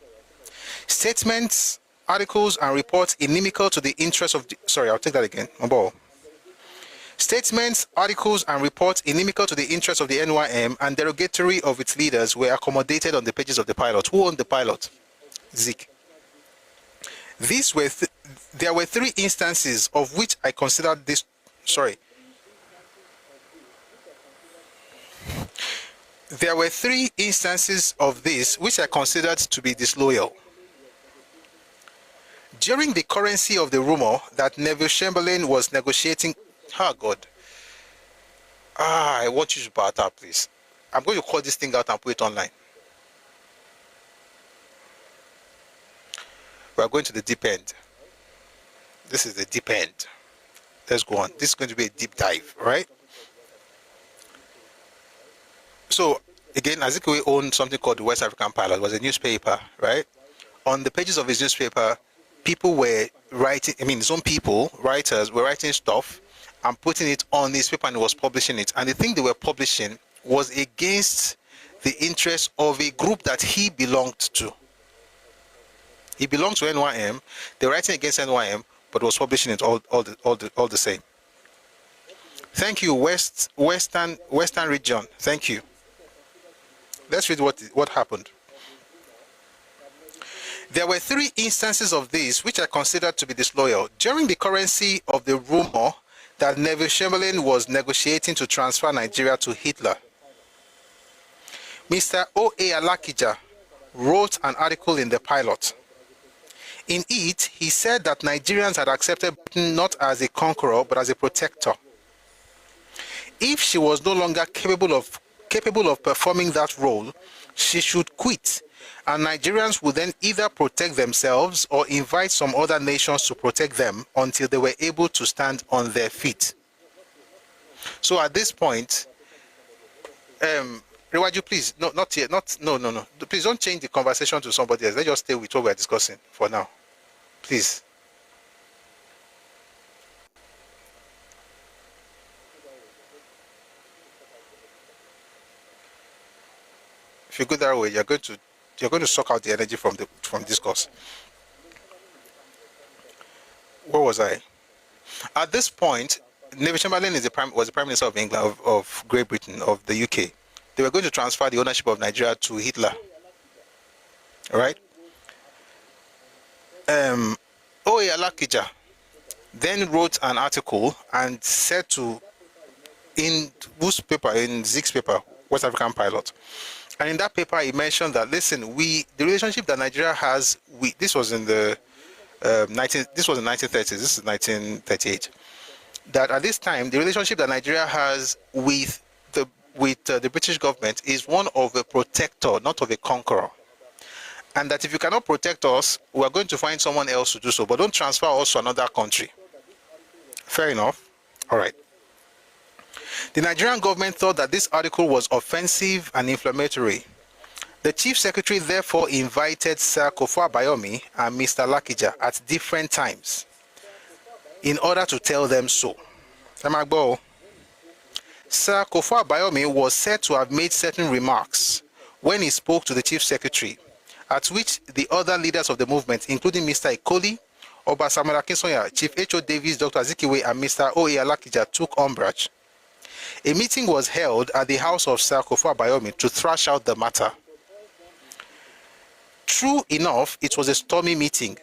Statements, articles, and reports inimical to the interests of the... Sorry, I'll take that again. Statements, articles, and reports inimical to the interests of the NYM and derogatory of its leaders were accommodated on the pages of the pilot. Who owned the pilot? Zik. There were three instances of which I considered this... There were three instances of this which I considered to be disloyal. During the currency of the rumor that Neville Chamberlain was negotiating... I want you to bow out, please. I'm going to call this thing out and put it online. We are going to the deep end. This is the deep end. Let's go on. This is going to be a deep dive, right? So, again, Azikiwe owned something called the West African Pilot. It was a newspaper, right? On the pages of his newspaper, people were writing, his own people, writers, were writing stuff and putting it on his paper and he was publishing it. And the thing they were publishing was against the interests of a group that he belonged to. He belonged to NYM. They were writing against NYM, but was publishing it all the same. Thank you, Western Region. Thank you. Let's read what happened. There were three instances of this which I considered to be disloyal. During the currency of the rumor that Neville Chamberlain was negotiating to transfer Nigeria to Hitler, Mr. O.A. Alakija wrote an article in the pilot. In it, he said that Nigerians had accepted Britain not as a conqueror but as a protector. If she was no longer capable of performing that role, she should quit, and Nigerians would then either protect themselves or invite some other nations to protect them until they were able to stand on their feet. So at this point, Rewaju, please, no, please don't change the conversation to somebody else. Let's just stay with what we're discussing for now, please. If you go that way, you're going to suck out the energy from discourse. Where was I? At this point, Neville Chamberlain was the Prime Minister of England, of Great Britain, of the UK. They were going to transfer the ownership of Nigeria to Hitler. All right? O.A. Alakija then wrote an article and said in whose paper, in Zig's paper, West African Pilot. And in that paper, he mentioned that, listen, the relationship that Nigeria has, this was in the 1930s, this is 1938, that at this time, the relationship that Nigeria has with the British government is one of a protector, not of a conqueror. And that if you cannot protect us, we are going to find someone else to do so, but don't transfer us to another country. Fair enough. All right. The Nigerian government thought that this article was offensive and inflammatory. The Chief Secretary therefore invited Sir Kofu Abayomi and Mr. Lakija at different times. in order to tell them so. Sir Kofa Bayomi was said to have made certain remarks when he spoke to the Chief Secretary, at which the other leaders of the movement, including Mr. Ikoli, Oba Samuel Akinsoya, Chief H.O. Davis, Dr. Azikiwe, and Mr. O.A. Alakija took umbrage. A meeting was held at the house of Sir Kofa Bayomi to thrash out the matter. True enough, it was a stormy meeting,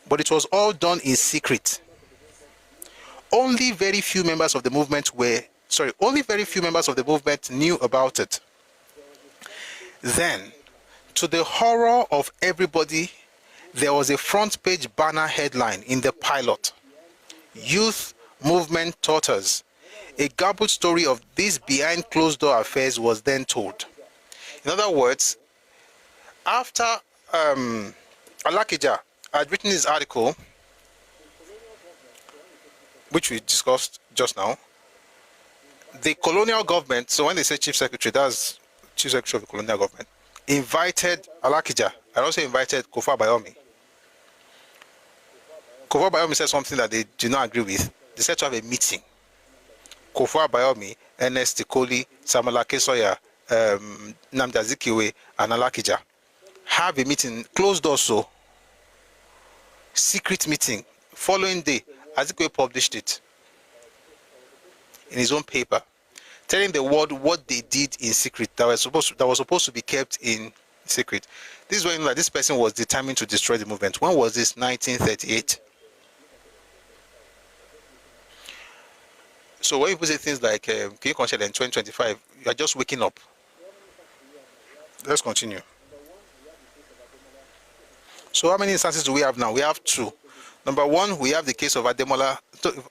but it was all done in secret. Only very few members of the movement knew about it. Then, to the horror of everybody, there was a front page banner headline in the pilot. Youth Movement Taught Us. A garbled story of these behind closed door affairs was then told. In other words, after Alakija had written his article, which we discussed just now, the colonial government, so when they say Chief Secretary, that's Chief Secretary of the colonial government, invited Alakija and also invited Kofa Bayomi. Kofa Bayomi said something that they did not agree with. They said to have a meeting. Kofa Bayomi, Ernest Ikoli, Samuel Akinsoya, Nnamdi Azikiwe, and Alakija have a meeting, closed also, secret meeting. Following day, Azikiwe published it in his own paper, telling the world what they did in secret that was supposed to be kept in secret. This is when this person was determined to destroy the movement. When was this? 1938. So when people say things like, can you consider in 2025, you are just waking up. Let's continue. So how many instances do we have now? We have two. Number one, we have the case of Ademola.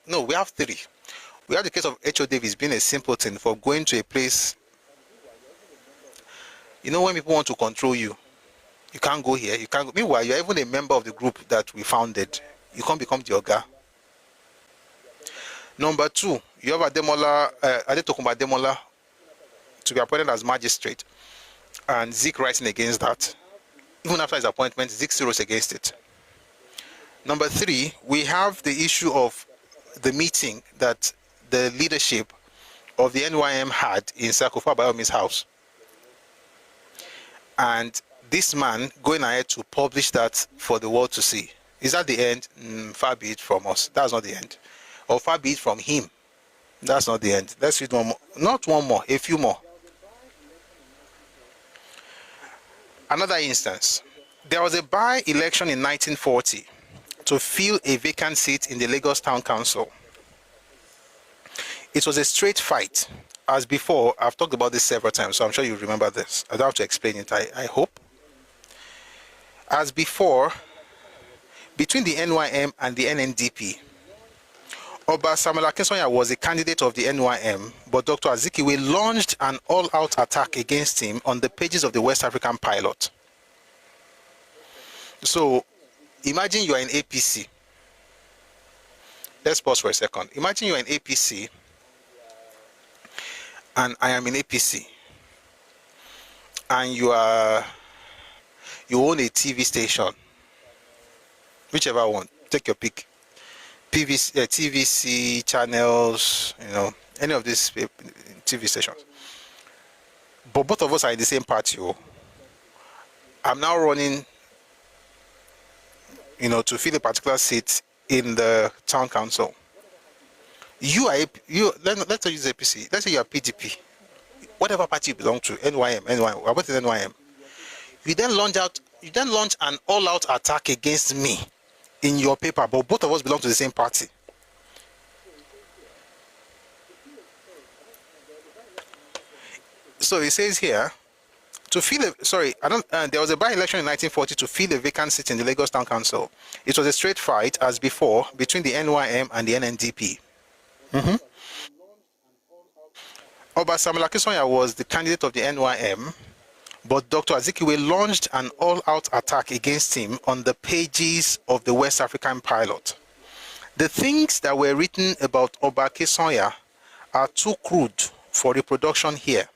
No, we have three. We have the case of H.O. Davis being a simpleton for going to a place. You know, when people want to control you, you can't go here, you can't go. Meanwhile, you're even a member of the group that we founded. You can't become the Oga. Number two, you have Adetokunbo Ademola to be appointed as magistrate, and Zik writing against that. Even after his appointment, Zik still wrote against it. Number three, we have the issue of the meeting that the leadership of the NYM had in Sir Kofa Bayomi's house. And this man going ahead to publish that for the world to see. Is that the end? Far be it from us. That's not the end. Or far be it from him. That's not the end. Let's read one more. Not one more, a few more. Another instance. There was a by-election in 1940 to fill a vacant seat in the Lagos Town Council. It was a straight fight. As before, I've talked about this several times, so I'm sure you remember this. I don't have to explain it, I hope. As before, between the NYM and the NNDP, Oba Samuel Akinsoya was a candidate of the NYM, but Dr. Azikiwe launched an all-out attack against him on the pages of the West African Pilot. So, imagine you are in APC. Let's pause for a second. Imagine you are in APC, and I am in APC, and you own a TV station, whichever one, take your pick. TVC channels, any of these TV stations. But both of us are in the same party. I'm now running, to fill a particular seat in the town council. Let's use APC. Let's say you are PDP. Whatever party you belong to, NYM. We're both in NYM. You then launch an all-out attack against me in your paper, but both of us belong to the same party. So it says here, there was a by-election in 1940 to fill a vacant seat in the Lagos Town Council. It was a straight fight, as before, between the NYM and the NNDP. Oba Samuel Akinsoya was the candidate of the NYM, but Dr. Azikiwe launched an all-out attack against him on the pages of the West African Pilot. The things that were written about Oba Akinsoya are too crude for reproduction here.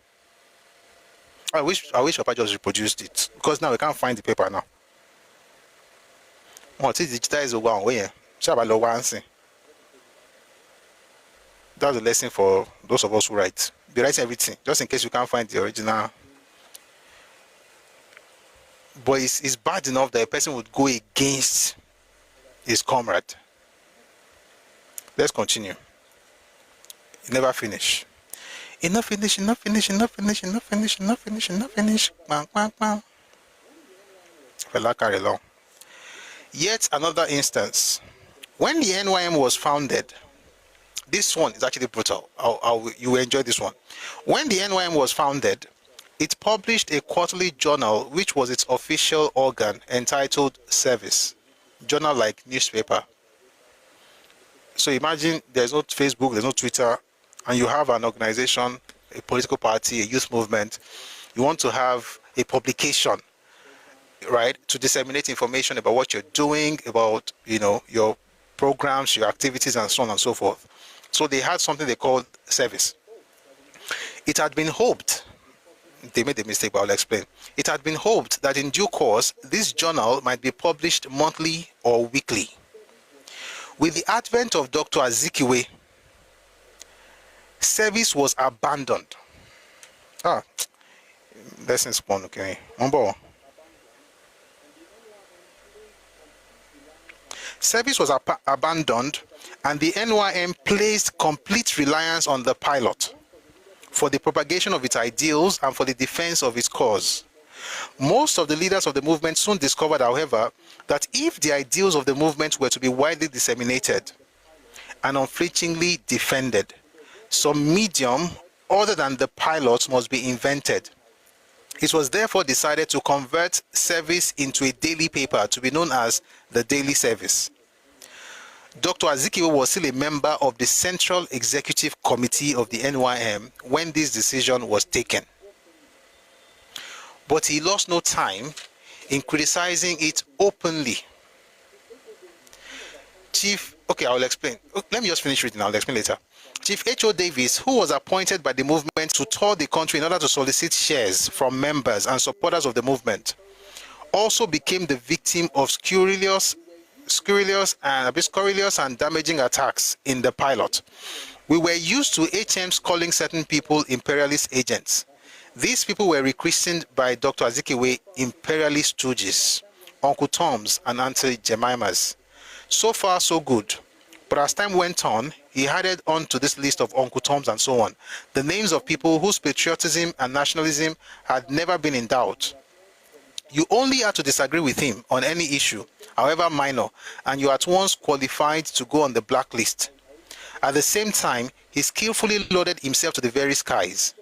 I wish Papa just reproduced it, because now we can't find the paper now. What is digitized over way? That's a lesson for those of us who write. Be writing everything, just in case you can't find the original. But it's bad enough that a person would go against his comrade. Let's continue. Never finish. Enough finish, enough finish, enough finish, enough finish, enough finish, enough finish. Bang, bang, bang. Fella carry along. Yet another instance. When the NYM was founded, this one is actually brutal. You will enjoy this one. When the NYM was founded, it published a quarterly journal which was its official organ entitled Service. Journal like newspaper. So imagine there's no Facebook, there's no Twitter, and you have an organization, a political party, a youth movement. You want to have a publication, right, to disseminate information about what you're doing, about, you know, your programs, your activities, and so on and so forth. So they had something they called Service. It had been hoped, they made a mistake, but I'll explain. It had been hoped that in due course, this journal might be published monthly or weekly. With the advent of Dr. Azikiwe, Service was abandoned. Lessons one, okay. Service was abandoned, and the NYM placed complete reliance on the pilot for the propagation of its ideals and for the defense of its cause. Most of the leaders of the movement soon discovered, however, that if the ideals of the movement were to be widely disseminated and unflinchingly defended, some medium other than the pilot must be invented. It was therefore decided to convert Service into a daily paper to be known as the Daily Service. Dr. Azikiwe was still a member of the Central Executive Committee of the NYM when this decision was taken. But he lost no time in criticizing it openly. I'll explain. Let me just finish reading, I'll explain later. Chief H.O. Davis, who was appointed by the movement to tour the country in order to solicit shares from members and supporters of the movement, also became the victim of scurrilous and damaging attacks in the pilot. We were used to HMs calling certain people imperialist agents. These people were rechristened by Dr. Azikiwe imperialist stooges, Uncle Toms and Auntie Jemimas. So far, so good. But as time went on, he added on to this list of Uncle Toms and so on the names of people whose patriotism and nationalism had never been in doubt. You only had to disagree with him on any issue, however minor, and you at once qualified to go on the blacklist. At the same time, he skillfully loaded himself to the very skies.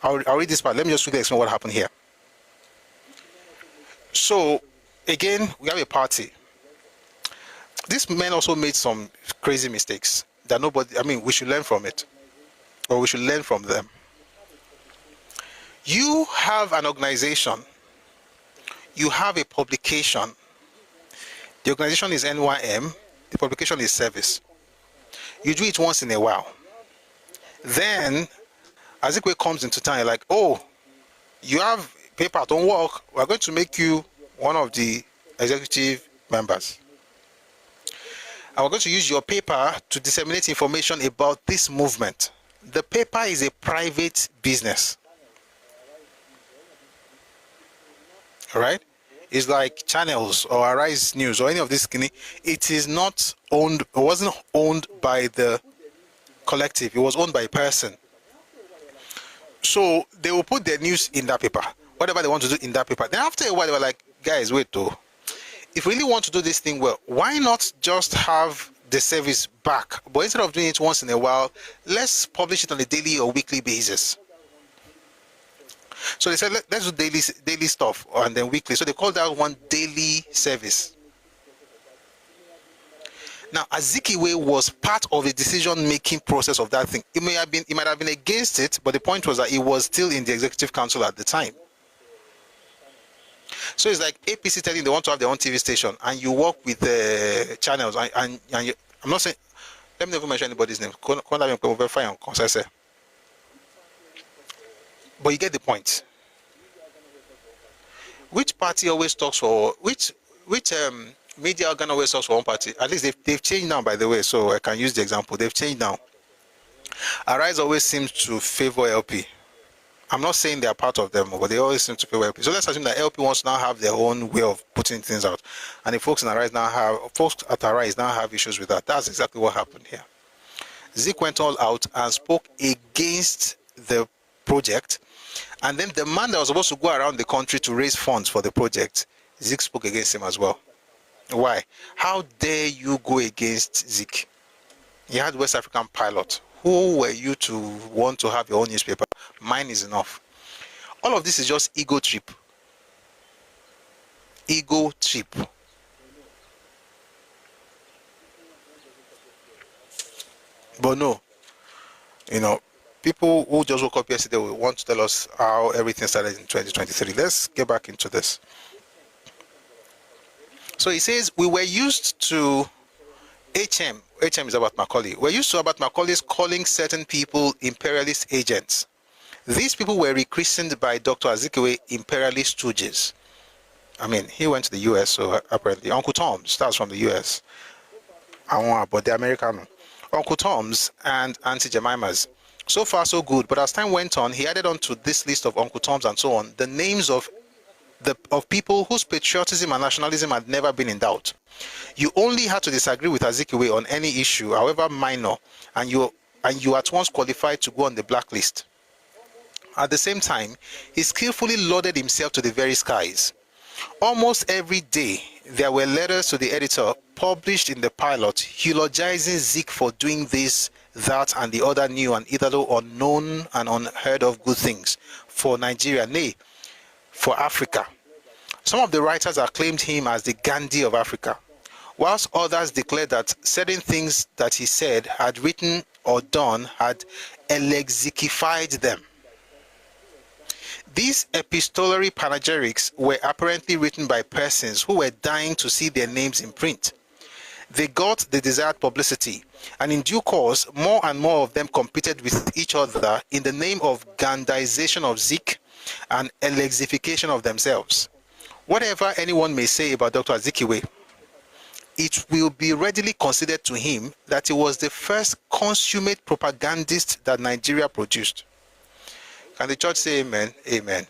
I'll read this part. Let me just quickly explain what happened here. So, again, we have a party. These men also made some crazy mistakes that we should learn from it, or we should learn from them. You have an organization, you have a publication. The organization is NYM, the publication is Service. You do it once in a while. Then, Azikiwe comes into town, you're like, oh, you have paper, don't work, we're going to make you one of the executive members. And we're going to use your paper to disseminate information about this movement. The paper is a private business. All right? It's like Channels or Arise News or any of this. It is not owned, it wasn't owned by the collective. It was owned by a person. So they will put their news in that paper, whatever they want to do in that paper. Then after a while, they were like, guys, wait though. If we really want to do this thing well, why not just have the service back? But instead of doing it once in a while, let's publish it on a daily or weekly basis. So they said, let's do daily stuff and then weekly. So they called that one Daily Service. Now, Azikiwe was part of the decision-making process of that thing. He might have been against it, but the point was that he was still in the executive council at the time. So it's like APC telling they want to have their own TV station, and you work with the channels, and you, I'm not saying, let me never mention anybody's name. But you get the point. Which party always talks for, which media organ always talks for one party? At least they've changed now, by the way, so I can use the example. They've changed now. Arise always seems to favor LP. I'm not saying they are part of them, but they always seem to favor LP. So let's assume that LP wants to now have their own way of putting things out, and the folks at Arise now have issues with that. That's exactly what happened here. Zik went all out and spoke against the project, and then the man that was supposed to go around the country to raise funds for the project, Zik spoke against him as well. Why? How dare you go against Zik? He had West African Pilot. Who were you to want to have your own newspaper? Mine is enough. All of this is just ego trip. Ego trip. But no, people who just woke up yesterday will want to tell us how everything started in 2023. Let's get back into this. So he says, we were used to HM is about Macaulay. We're used to about Macaulay's calling certain people imperialist agents. These people were rechristened by Dr. Azikiwe imperialist stooges. I mean, he went to the US, so apparently Uncle Tom's, that's from the US. But the American. Uncle Tom's and Auntie Jemima's. So far, so good. But as time went on, he added on to this list of Uncle Tom's and so on the names of people whose patriotism and nationalism had never been in doubt. You only had to disagree with Azikiwe on any issue, however minor, and you at once qualified to go on the blacklist. At the same time, he skillfully lauded himself to the very skies. Almost every day, there were letters to the editor published in the Pilot eulogizing Zik for doing this, that, and the other new and either unknown and unheard of good things for Nigeria, nay, for Africa. Some of the writers acclaimed him as the Gandhi of Africa, whilst others declared that certain things that he said, had written or done, had elexified them. These epistolary panegyrics were apparently written by persons who were dying to see their names in print. They got the desired publicity, and in due course, more and more of them competed with each other in the name of Gandization of Zik and elexification of themselves. Whatever anyone may say about Dr. Azikiwe, it will be readily considered to him that he was the first consummate propagandist that Nigeria produced. Can the church say amen? Amen.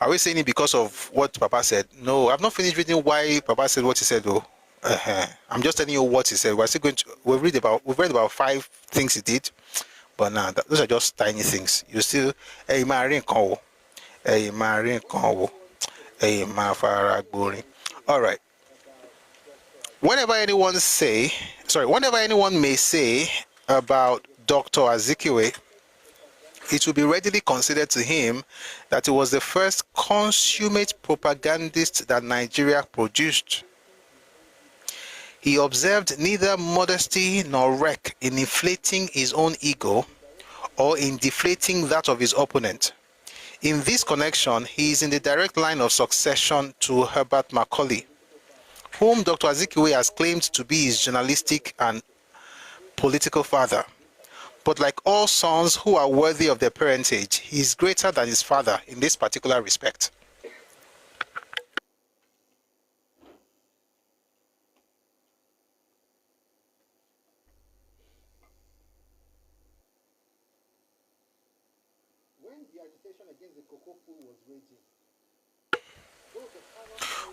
Are we saying it because of what Papa said? No, I've not finished reading why Papa said what he said though. I'm just telling you what he said. We're still going to, we've read about 5 things he did, but now those are just tiny things. You still all right. Whenever anyone may say about Dr. Azikiwe, it will be readily considered to him that he was the first consummate propagandist that Nigeria produced. He observed neither modesty nor wreck in inflating his own ego or in deflating that of his opponent. In this connection, he is in the direct line of succession to Herbert Macaulay, whom Dr. Azikiwe has claimed to be his journalistic and political father. But like all sons who are worthy of their parentage, he is greater than his father in this particular respect.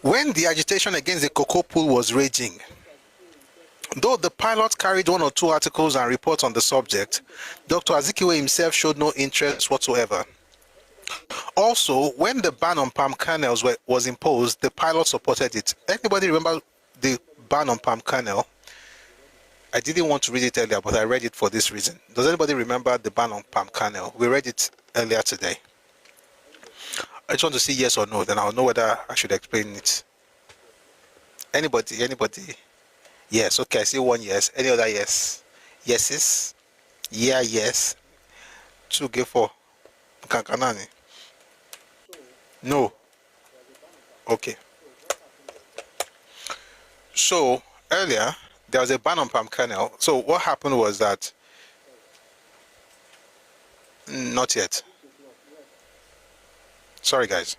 When the agitation against the cocoa pool was raging, though the Pilot carried 1 or 2 articles and reports on the subject, Dr. Azikiwe himself showed no interest whatsoever. Also, when the ban on palm kernels was imposed, the Pilot supported it. Anybody remember the ban on palm kernel? I didn't want to read it earlier, but I read it for this reason. Does anybody remember the ban on palm kernel? We read it earlier today. I just want to see yes or no, then I'll know whether I should explain it. Anybody? Yes, okay, I see 1 yes. Any other yes? Yeses? Yeah, yes. 2 give 4. Kankanani? No. Okay. So, earlier, there was a ban on palm kernel. So, what happened was that... Not yet. Sorry, guys.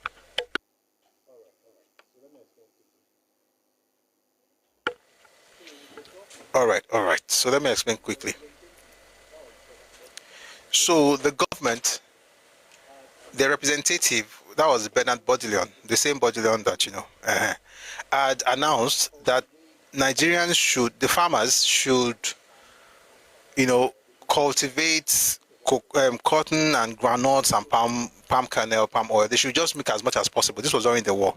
All right. So let me explain quickly. So the government, the representative, that was Bernard Bodilion, the same Bodilion that, had announced that Nigerians should, the farmers should, cultivate cotton and groundnuts and palm kernel, palm oil. They should just make as much as possible. This was during the war.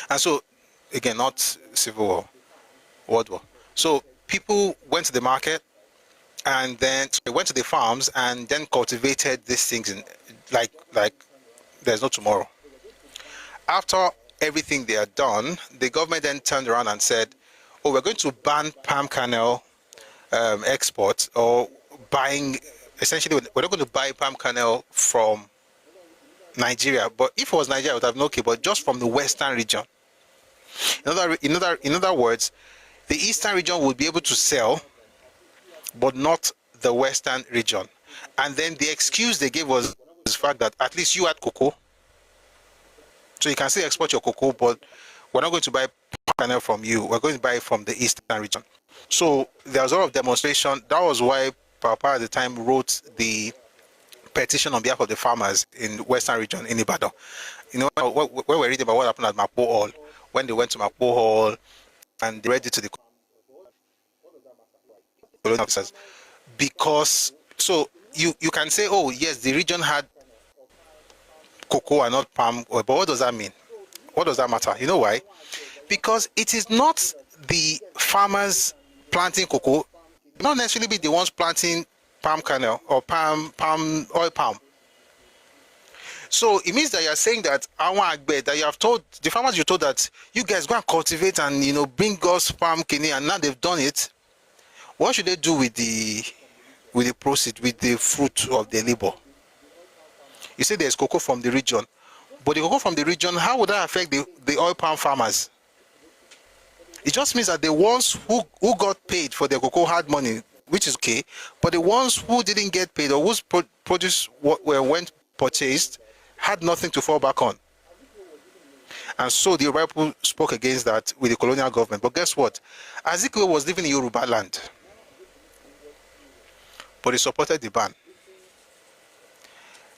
And so, again, not civil war, world war. So people went to the market and then they went to the farms and then cultivated these things in like there's no tomorrow. After everything they had done, the government then turned around and said, oh, we're going to ban palm kernel export, or buying, essentially we're not going to buy palm kernel from Nigeria. But if it was Nigeria, I would have known, okay, but just from the western region. In other words, the eastern region would be able to sell, but not the western region. And then the excuse they gave was the fact that at least you had cocoa, so you can still export your cocoa, but we're not going to buy kernel from you. We're going to buy it from the eastern region. So there was a lot of demonstration. That was why Papa at the time wrote the petition on behalf of the farmers in western region in Ibadan. When we're reading about what happened at Mapo Hall, when they went to Mapo Hall and they read it to the colonial officers, because so you can say, oh yes, the region had cocoa and not palm oil, but what does that mean? What does that matter? You know why? Because it is not the farmers planting cocoa, not necessarily be the ones planting palm kernel or palm oil palm. So it means that you are saying that that you have told the farmers, you told that you guys go and cultivate and bring us palm kernel, and now they've done it. What should they do with the proceed, with the fruit of their labor? You say there's cocoa from the region, but the cocoa from the region, how would that affect the oil palm farmers? It just means that the ones who got paid for their cocoa had money, which is okay, but the ones who didn't get paid or whose produce went purchased had nothing to fall back on. And so the Yoruba people spoke against that with the colonial government. But guess what? Azikiwe was living in Yoruba land, but he supported the ban.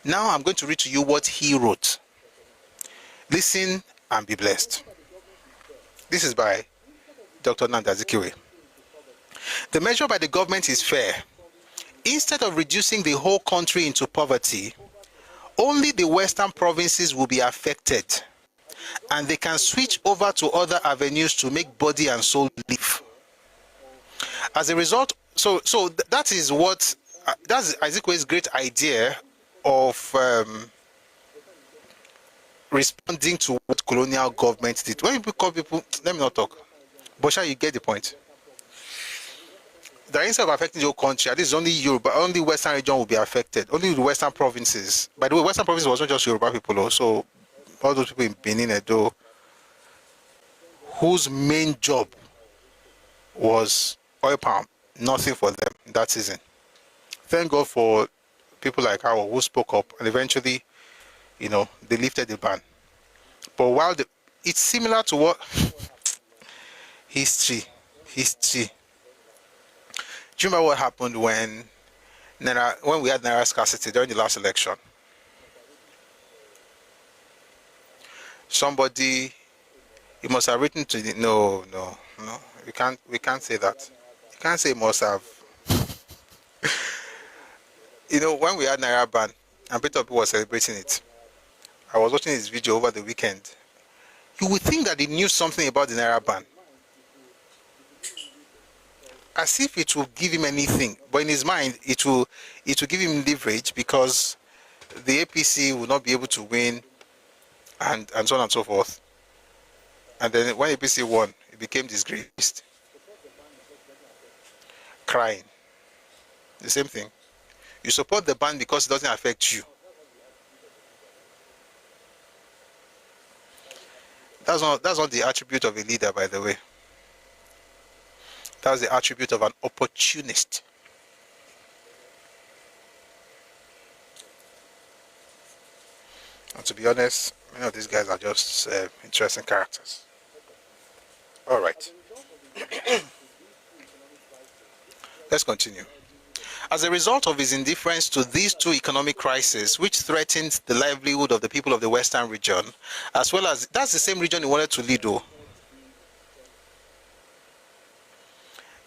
Now I'm going to read to you what he wrote. Listen and be blessed. This is by Dr. Nnamdi Azikiwe. The measure by the government is fair. Instead of reducing the whole country into poverty, only the western provinces will be affected, and they can switch over to other avenues to make body and soul live. As a result, so that is what that's Azikiwe's great idea of responding to what colonial government did. When people call people, let me not talk. Bosha, you get the point. That instead of affecting the whole country, at least only Yoruba, only western region will be affected. Only the western provinces. By the way, western provinces was not just Yoruba people, also all those people in Benin, Edo, whose main job was oil palm. Nothing for them in that season. Thank God for people like Ẹkáàbọ who spoke up, and eventually, they lifted the ban. But while it's similar to what history. Do you remember what happened when we had Naira scarcity during the last election? Somebody, you must have written to the no. We can't say that. You can't say must have. When we had Naira ban and Peter Obi was celebrating it, I was watching his video over the weekend. You would think that he knew something about the Naira ban, as if it will give him anything, but in his mind it will give him leverage, because the APC will not be able to win, and so on and so forth. And then when APC won, it became disgraced, crying. The same thing. You support the ban because it doesn't affect you. That's not the attribute of a leader, by the way. That's the attribute of an opportunist. And to be honest, many of these guys are just interesting characters. All right. Let's continue. As a result of his indifference to these two economic crises, which threatened the livelihood of the people of the Western region, as well as, that's the same region he wanted to lead, though.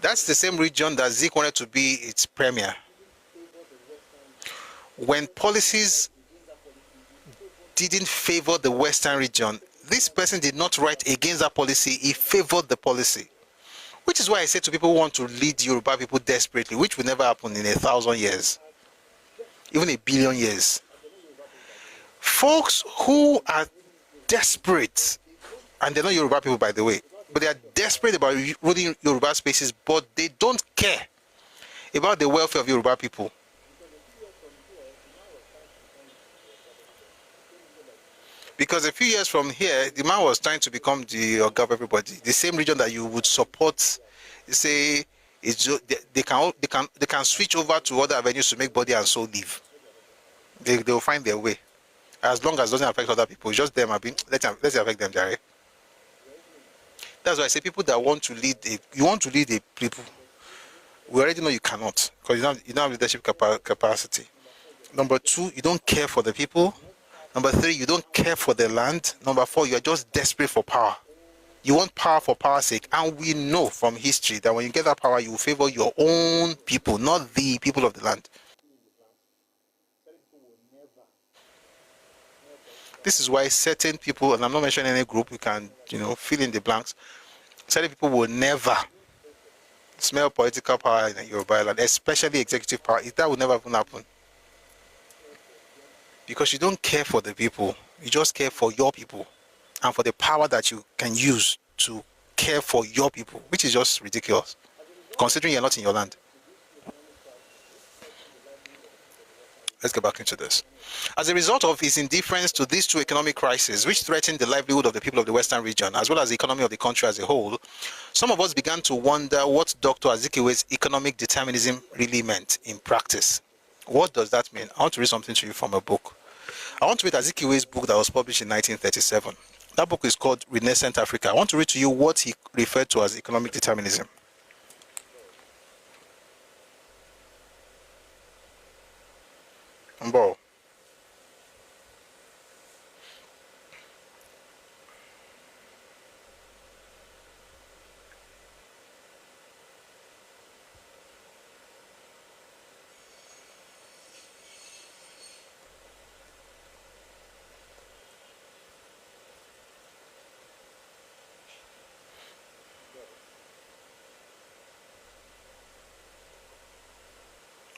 That's the same region that Zeke wanted to be its premier. When policies didn't favor the Western region, this person did not write against that policy, he favored the policy. Which is why I say to people who want to lead Yoruba people desperately, which will never happen in 1,000 years, even 1 billion years. Folks who are desperate, and they're not Yoruba people, by the way, but they are desperate about ruling Yoruba spaces, but they don't care about the welfare of Yoruba people. Because a few years from here, the man was trying to become the Oga of everybody. The same region that you would support, say, they can switch over to other avenues to make body and soul live. They will find their way, as long as it doesn't affect other people. It's just them. Let's affect them, Jerry. That's why I say people that want to lead a people. We already know you cannot, because you don't have leadership capacity. Number 2, you don't care for the people. Number 3, you don't care for the land. Number 4, you are just desperate for power. You want power for power's sake. And we know from history that when you get that power, you will favor your own people, not the people of the land. This is why certain people, and I'm not mentioning any group, you can, fill in the blanks. Certain people will never smell political power in Yoruba land, especially executive power. That will never even happen. Because you don't care for the people, you just care for your people and for the power that you can use to care for your people, which is just ridiculous, considering you're not in your land. Let's get back into this. As a result of his indifference to these two economic crises, which threatened the livelihood of the people of the Western region, as well as the economy of the country as a whole, some of us began to wonder what Dr. Azikiwe's economic determinism really meant in practice. What does that mean? I want to read something to you from a book. I want to read Azikiwe's book that was published in 1937. That book is called Renaissance Africa. I want to read to you what he referred to as economic determinism. Mbo.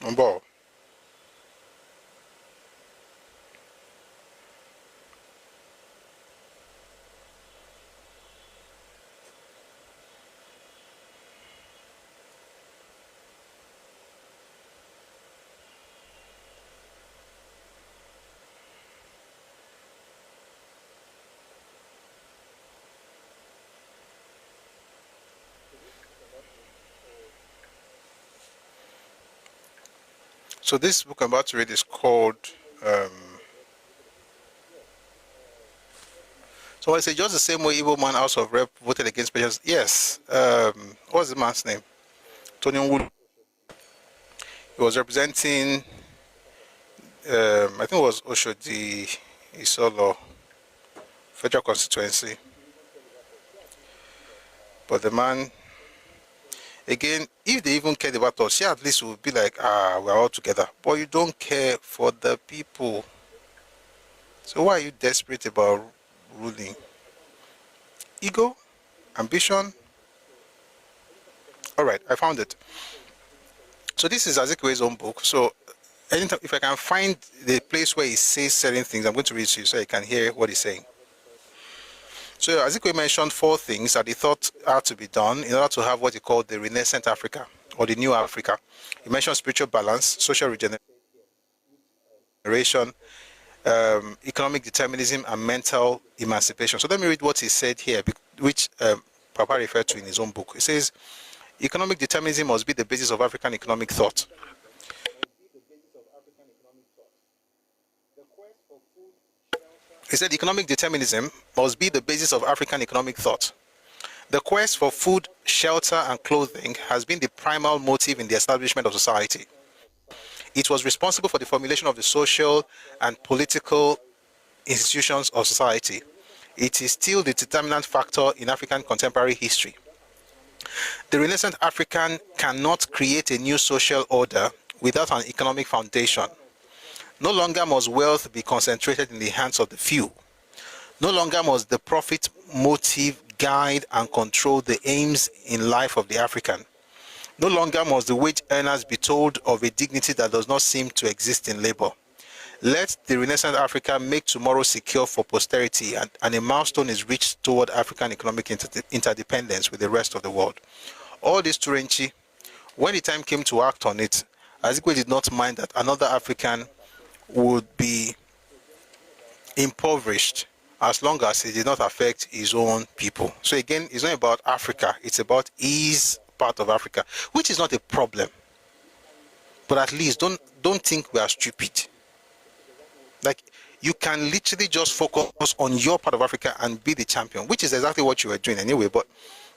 Mbo. So this book I'm about to read is called, so I say just the same way Igbo man House of Rep voted against patients. Yes. What's the man's name? Tony Wood. He was representing, I think it was Oshodi Isolo Federal Constituency. But the man, again, if they even cared about us, yeah, at least we would be like, we're all together. But you don't care for the people. So why are you desperate about ruling? Ego? Ambition? All right, I found it. So this is Azikiwe's own book. So anytime, if I can find the place where he says certain things, I'm going to read to you so you can hear what he's saying. So Azikiwe mentioned 4 things that he thought had to be done in order to have what he called the Renaissance Africa, or the New Africa. He mentioned spiritual balance, social regeneration, economic determinism, and mental emancipation. So let me read what he said here, which Papa referred to in his own book. He says, economic determinism must be the basis of African economic thought. He said economic determinism must be the basis of African economic thought. The quest for food, shelter, and clothing has been the primal motive in the establishment of society. It was responsible for the formulation of the social and political institutions of society. It is still the determinant factor in African contemporary history. The Renaissance African cannot create a new social order without an economic foundation. No longer must wealth be concentrated in the hands of the few. No longer must the profit motive guide and control the aims in life of the African. No longer must the wage earners be told of a dignity that does not seem to exist in labor. Let the Renaissance Africa make tomorrow secure for posterity, and a milestone is reached toward African economic interdependence with the rest of the world. All this Turenchi, when the time came to act on it, Azikiwe did not mind that another African would be impoverished as long as it did not affect his own people. So again, it's not about Africa, it's about his part of Africa, which is not a problem. But at least don't think we are stupid. Like, you can literally just focus on your part of Africa and be the champion, which is exactly what you were doing anyway. But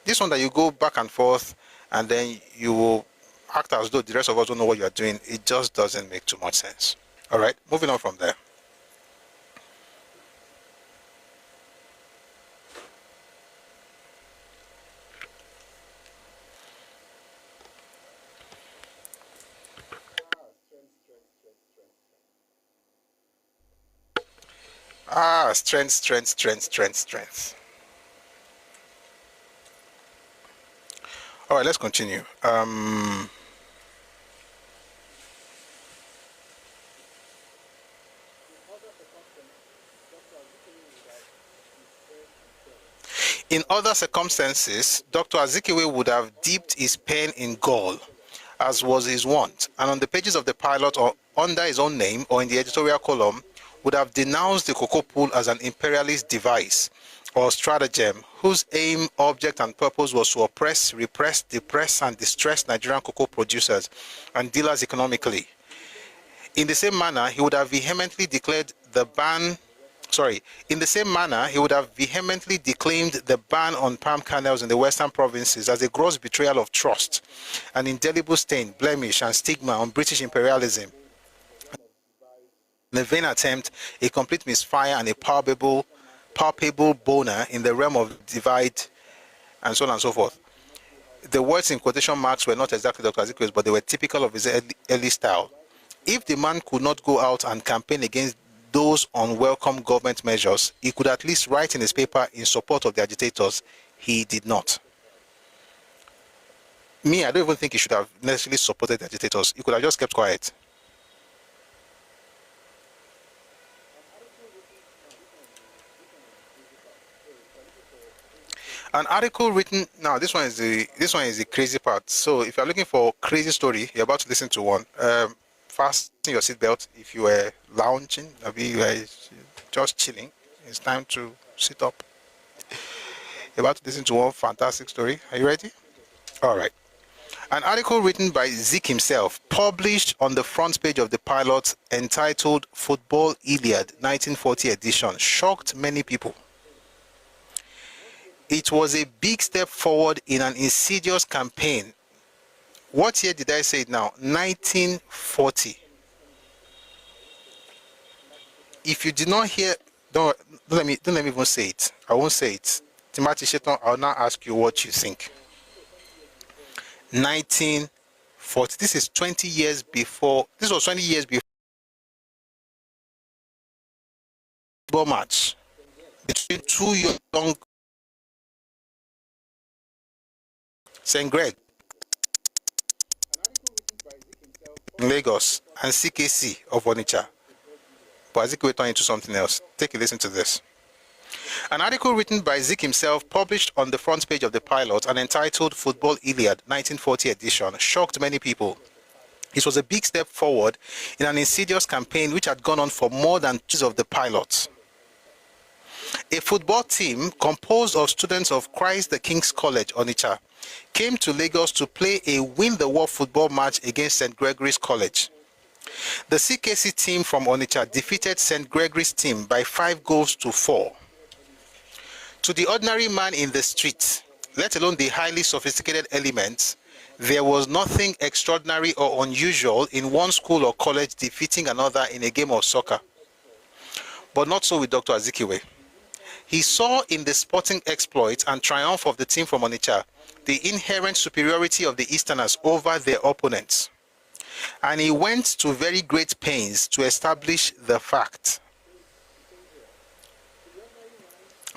this one that you go back and forth and then you will act as though the rest of us don't know what you are doing, it just doesn't make too much sense. All right, moving on from there. Strength. All right, let's continue. In other circumstances, Dr. Azikiwe would have dipped his pen in gall, as was his wont, and on the pages of the pilot or under his own name or in the editorial column, would have denounced the cocoa pool as an imperialist device or stratagem whose aim, object, and purpose was to oppress, repress, depress, and distress Nigerian cocoa producers and dealers economically. In the same manner, he would have vehemently declared the ban. In the same manner, he would have vehemently declaimed the ban on palm kernels in the western provinces as a gross betrayal of trust, an indelible stain, blemish, and stigma on British imperialism. In a vain attempt, a complete misfire and a palpable boner in the realm of divide, and so on and so forth. The words in quotation marks were not exactly Dr. Azikiwe's, but they were typical of his early style. If the man could not go out and campaign against those unwelcome government measures, he could at least write in his paper in support of the agitators. He did not. Me, I don't even think he should have necessarily supported the agitators. He could have just kept quiet. An article written now. This one is the crazy part. So if you're looking for a crazy story, you're about to listen to one. Fasten your seatbelt. If you were lounging, maybe you were just chilling, it's time to sit up. You're about to listen to one fantastic story. Are you ready? All right. An article written by Zik himself, published on the front page of the pilot, entitled "Football Iliad 1940 edition," shocked many people. It was a big step forward in an insidious campaign. What year did I say it now? 1940. If you did not hear, don't let me even say it. I won't say it. Timothy Sheton, I'll now ask you what you think. 1940. This is 20 years before. This was 20 years before the football match between two young St. Greg in Lagos and CKC of Onitsha. But Azikiwe turned into something else. Take a listen to this. An article written by Zik himself, published on the front page of the pilot and entitled "Football Iliad 1940 edition," shocked many people. It was a big step forward in an insidious campaign which had gone on for more than 2 years of the pilot. A football team composed of students of Christ the King's College, Onitsha, came to Lagos to play a win-the-war football match against St. Gregory's College. The CKC team from Onitsha defeated St. Gregory's team by 5 goals to 4. To the ordinary man in the street, let alone the highly sophisticated elements, there was nothing extraordinary or unusual in one school or college defeating another in a game of soccer. But not so with Dr. Azikiwe. He saw in the sporting exploits and triumph of the team from Onitsha the inherent superiority of the Easterners over their opponents. And he went to very great pains to establish the fact.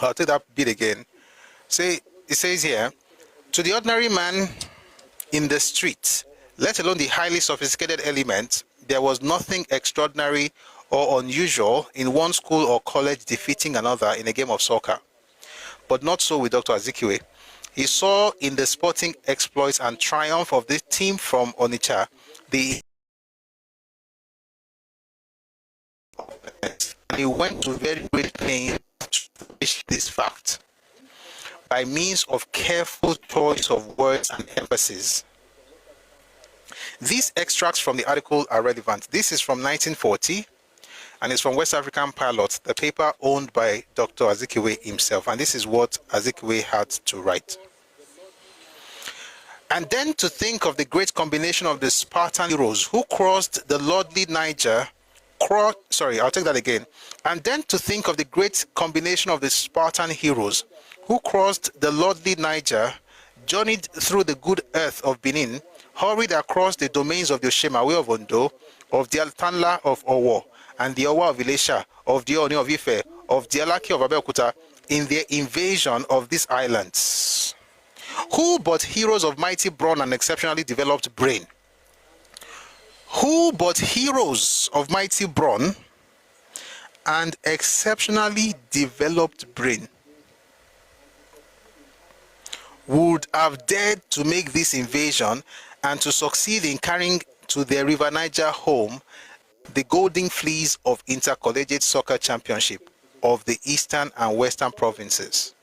I'll take that bit again. It says here, to the ordinary man in the street, let alone the highly sophisticated element, there was nothing extraordinary or unusual in one school or college defeating another in a game of soccer. But not so with Dr. Azikiwe. He saw in the sporting exploits and triumph of the team from Onitsha he went to very great pains to establish this fact by means of careful choice of words and emphasis. These extracts from the article are relevant. This is from 1940 and it's from West African Pilot, the paper owned by Dr. Azikiwe himself, and this is what Azikiwe had to write. And then to think of the great combination of the Spartan heroes who crossed the lordly Niger, And then to think of the great combination of the Spartan heroes who crossed the lordly Niger, journeyed through the good earth of Benin, hurried across the domains of the Oshemawe of Ondo, of the Altanla of Owo, and the Owa of Ilesha, of the Oni of Ife, of the Alaki of Abeokuta, in their invasion of these islands. Who but heroes of mighty brawn and exceptionally developed brain? Who but heroes of mighty brawn and exceptionally developed brain would have dared to make this invasion and to succeed in carrying to their River Niger home the golden fleece of intercollegiate soccer championship of the eastern and western provinces?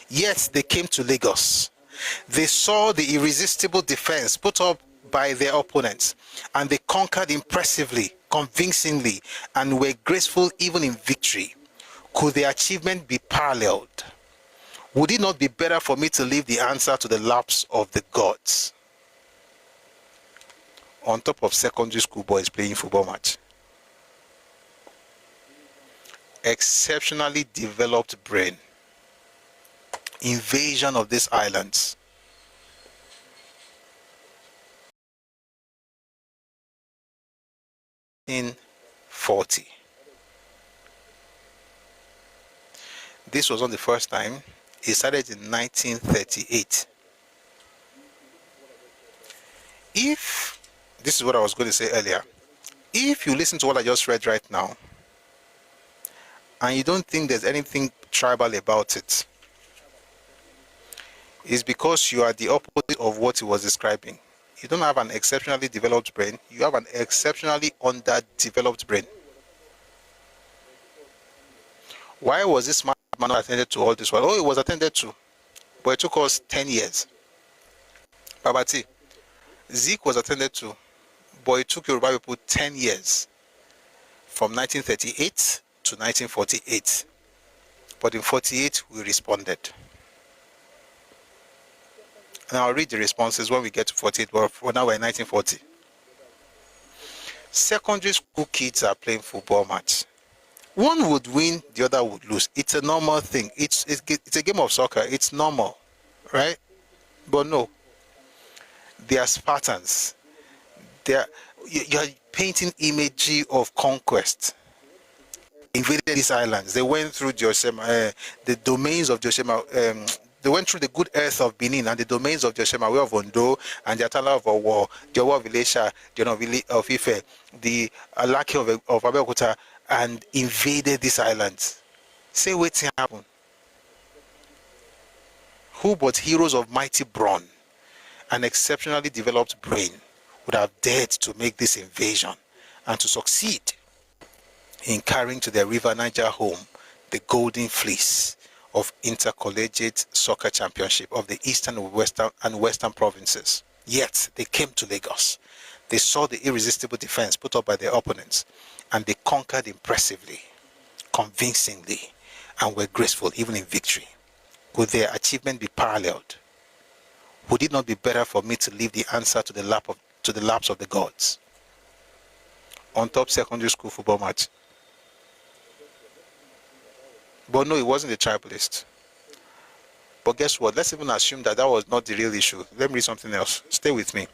Yet they came to Lagos. They saw the irresistible defense put up by their opponents, and they conquered impressively, convincingly, and were graceful even in victory. Could their achievement be paralleled? Would it not be better for me to leave the answer to the laps of the gods? On top of secondary school boys playing football match. Exceptionally developed brain. Invasion of these islands. In 40. This was not the first time. It started in 1938. This is what I was going to say earlier. If you listen to what I just read right now, and you don't think there's anything tribal about it, it's because you are the opposite of what he was describing. You don't have an exceptionally developed brain, you have an exceptionally underdeveloped brain. Why was this man not attended to all this while? Oh, it was attended to, but it took us 10 years. Babati, Zeke was attended to, but it took Yoruba people 10 years, from 1938 to 1948. But in 48, we responded. And I'll read the responses when we get to 48, but now we're in 1940. Secondary school kids are playing football match. One would win, the other would lose. It's a normal thing. It's a game of soccer. It's normal, right? But no, they are Spartans. You're painting imagery of conquest. Invaded these islands. They went through the domains of Joshema. They went through the good earth of Benin and the domains of Joshemawe of Ondo and the Atala of Owo, the Owa of Ilesha, the Onovili of Ife, the Alaki of Abeokuta, and invaded these islands. Say what's happened. Who but heroes of mighty brawn and exceptionally developed brain would have dared to make this invasion and to succeed in carrying to their River Niger home the golden fleece of intercollegiate soccer championship of the eastern and western provinces? Yet they came to Lagos. They saw the irresistible defense put up by their opponents, and they conquered impressively, convincingly, and were graceful even in victory. could their achievement be paralleled? Would it not be better for me to leave the answer to the laps of the gods? On top secondary school football match. But no, it wasn't a tribalist. But guess what? Let's even assume that was not the real issue. Let me read something else. Stay with me.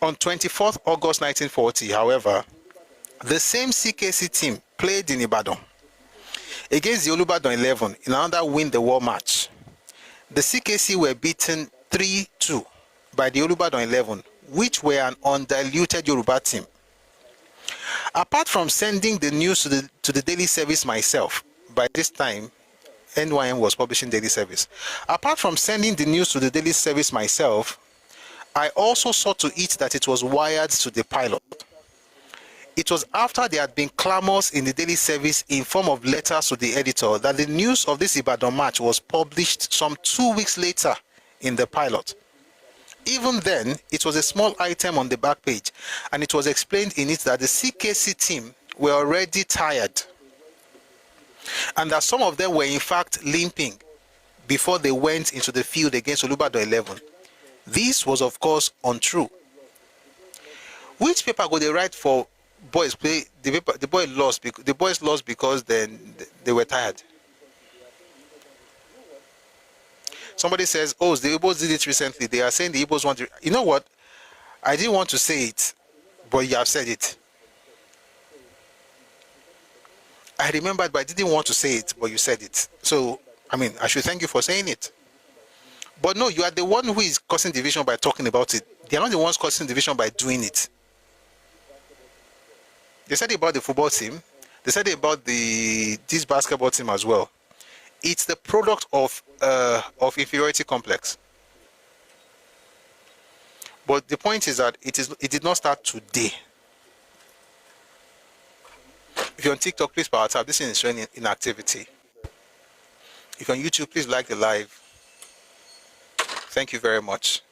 On 24th August 1940, however, the same CKC team played in Ibadan against the Olubadan 11 in another win-the-war match. The CKC were beaten 3-2 by the Olubadan 11, which were an undiluted Yoruba team. Apart from sending the news to the daily service myself, by this time, NYM was publishing daily service. Apart from sending the news to the daily service myself, I also saw to it that it was wired to the pilot. It was after there had been clamors in the daily service in form of letters to the editor that the news of this Ibadan match was published some 2 weeks later in the pilot. Even then, it was a small item on the back page, and it was explained in it that the CKC team were already tired, and that some of them were in fact limping before they went into the field against Olubadan 11. This was, of course, untrue. Which paper go they write for boys play? The boys lost because then they were tired. Somebody says, oh, the Igbos did it recently. They are saying the Igbos want to... You know what? I didn't want to say it, but you have said it. I remembered, but I didn't want to say it, but you said it. So, I mean, I should thank you for saying it. But no, you are the one who is causing division by talking about it. They are not the ones causing division by doing it. They said about the football team. They said about this basketball team as well. It's the product of inferiority complex. But the point is that it did not start today. If you're on TikTok, please power tap. This is showing inactivity. If you're on YouTube, please like the live. Thank you very much.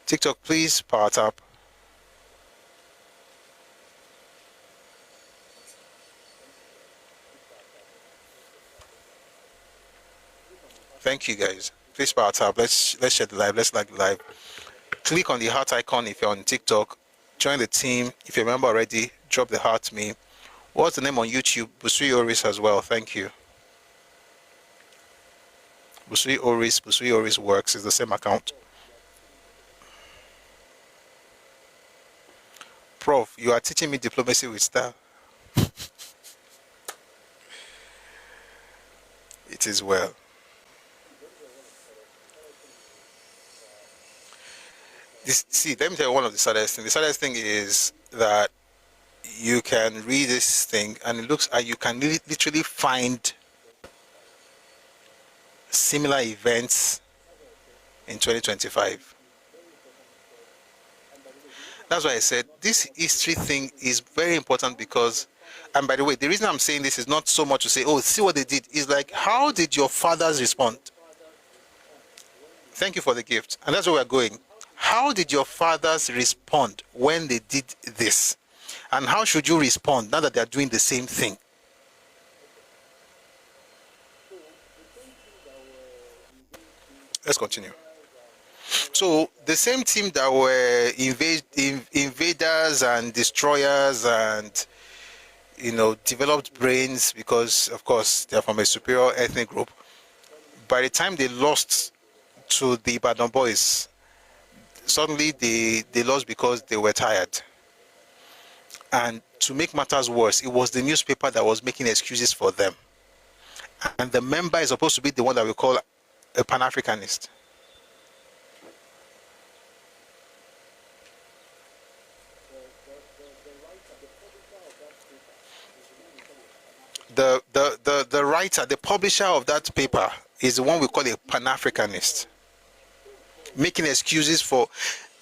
TikTok, please power tap. Thank you guys. Please power tap. Let's share the live. Let's like the live. Click on the heart icon if you're on TikTok. Join the team. If you remember already, drop the heart me. What's the name on YouTube? Busui Oris as well. Thank you. Busui Oris works. It's the same account. Prof, you are teaching me diplomacy with style. It is well. Let me tell you one of the saddest things. The saddest thing is that you can read this thing and it looks like you can literally find similar events in 2025. That's why I said this history thing is very important because, and by the way, the reason I'm saying this is not so much to say, oh, see what they did. It's like, how did your fathers respond? Thank you for the gift. And that's where we're going. How did your fathers respond when they did this? And how should you respond now that they are doing the same thing? Let's continue. So the same team that were invaders and destroyers and, you know, developed brains because, of course, they're from a superior ethnic group. By the time they lost to the Ibadan boys, suddenly they lost because they were tired. And to make matters worse, it was the newspaper that was making excuses for them. And the member is supposed to be the one that we call a Pan-Africanist. The writer, the publisher of that paper is the one we call a Pan-Africanist. Making excuses for,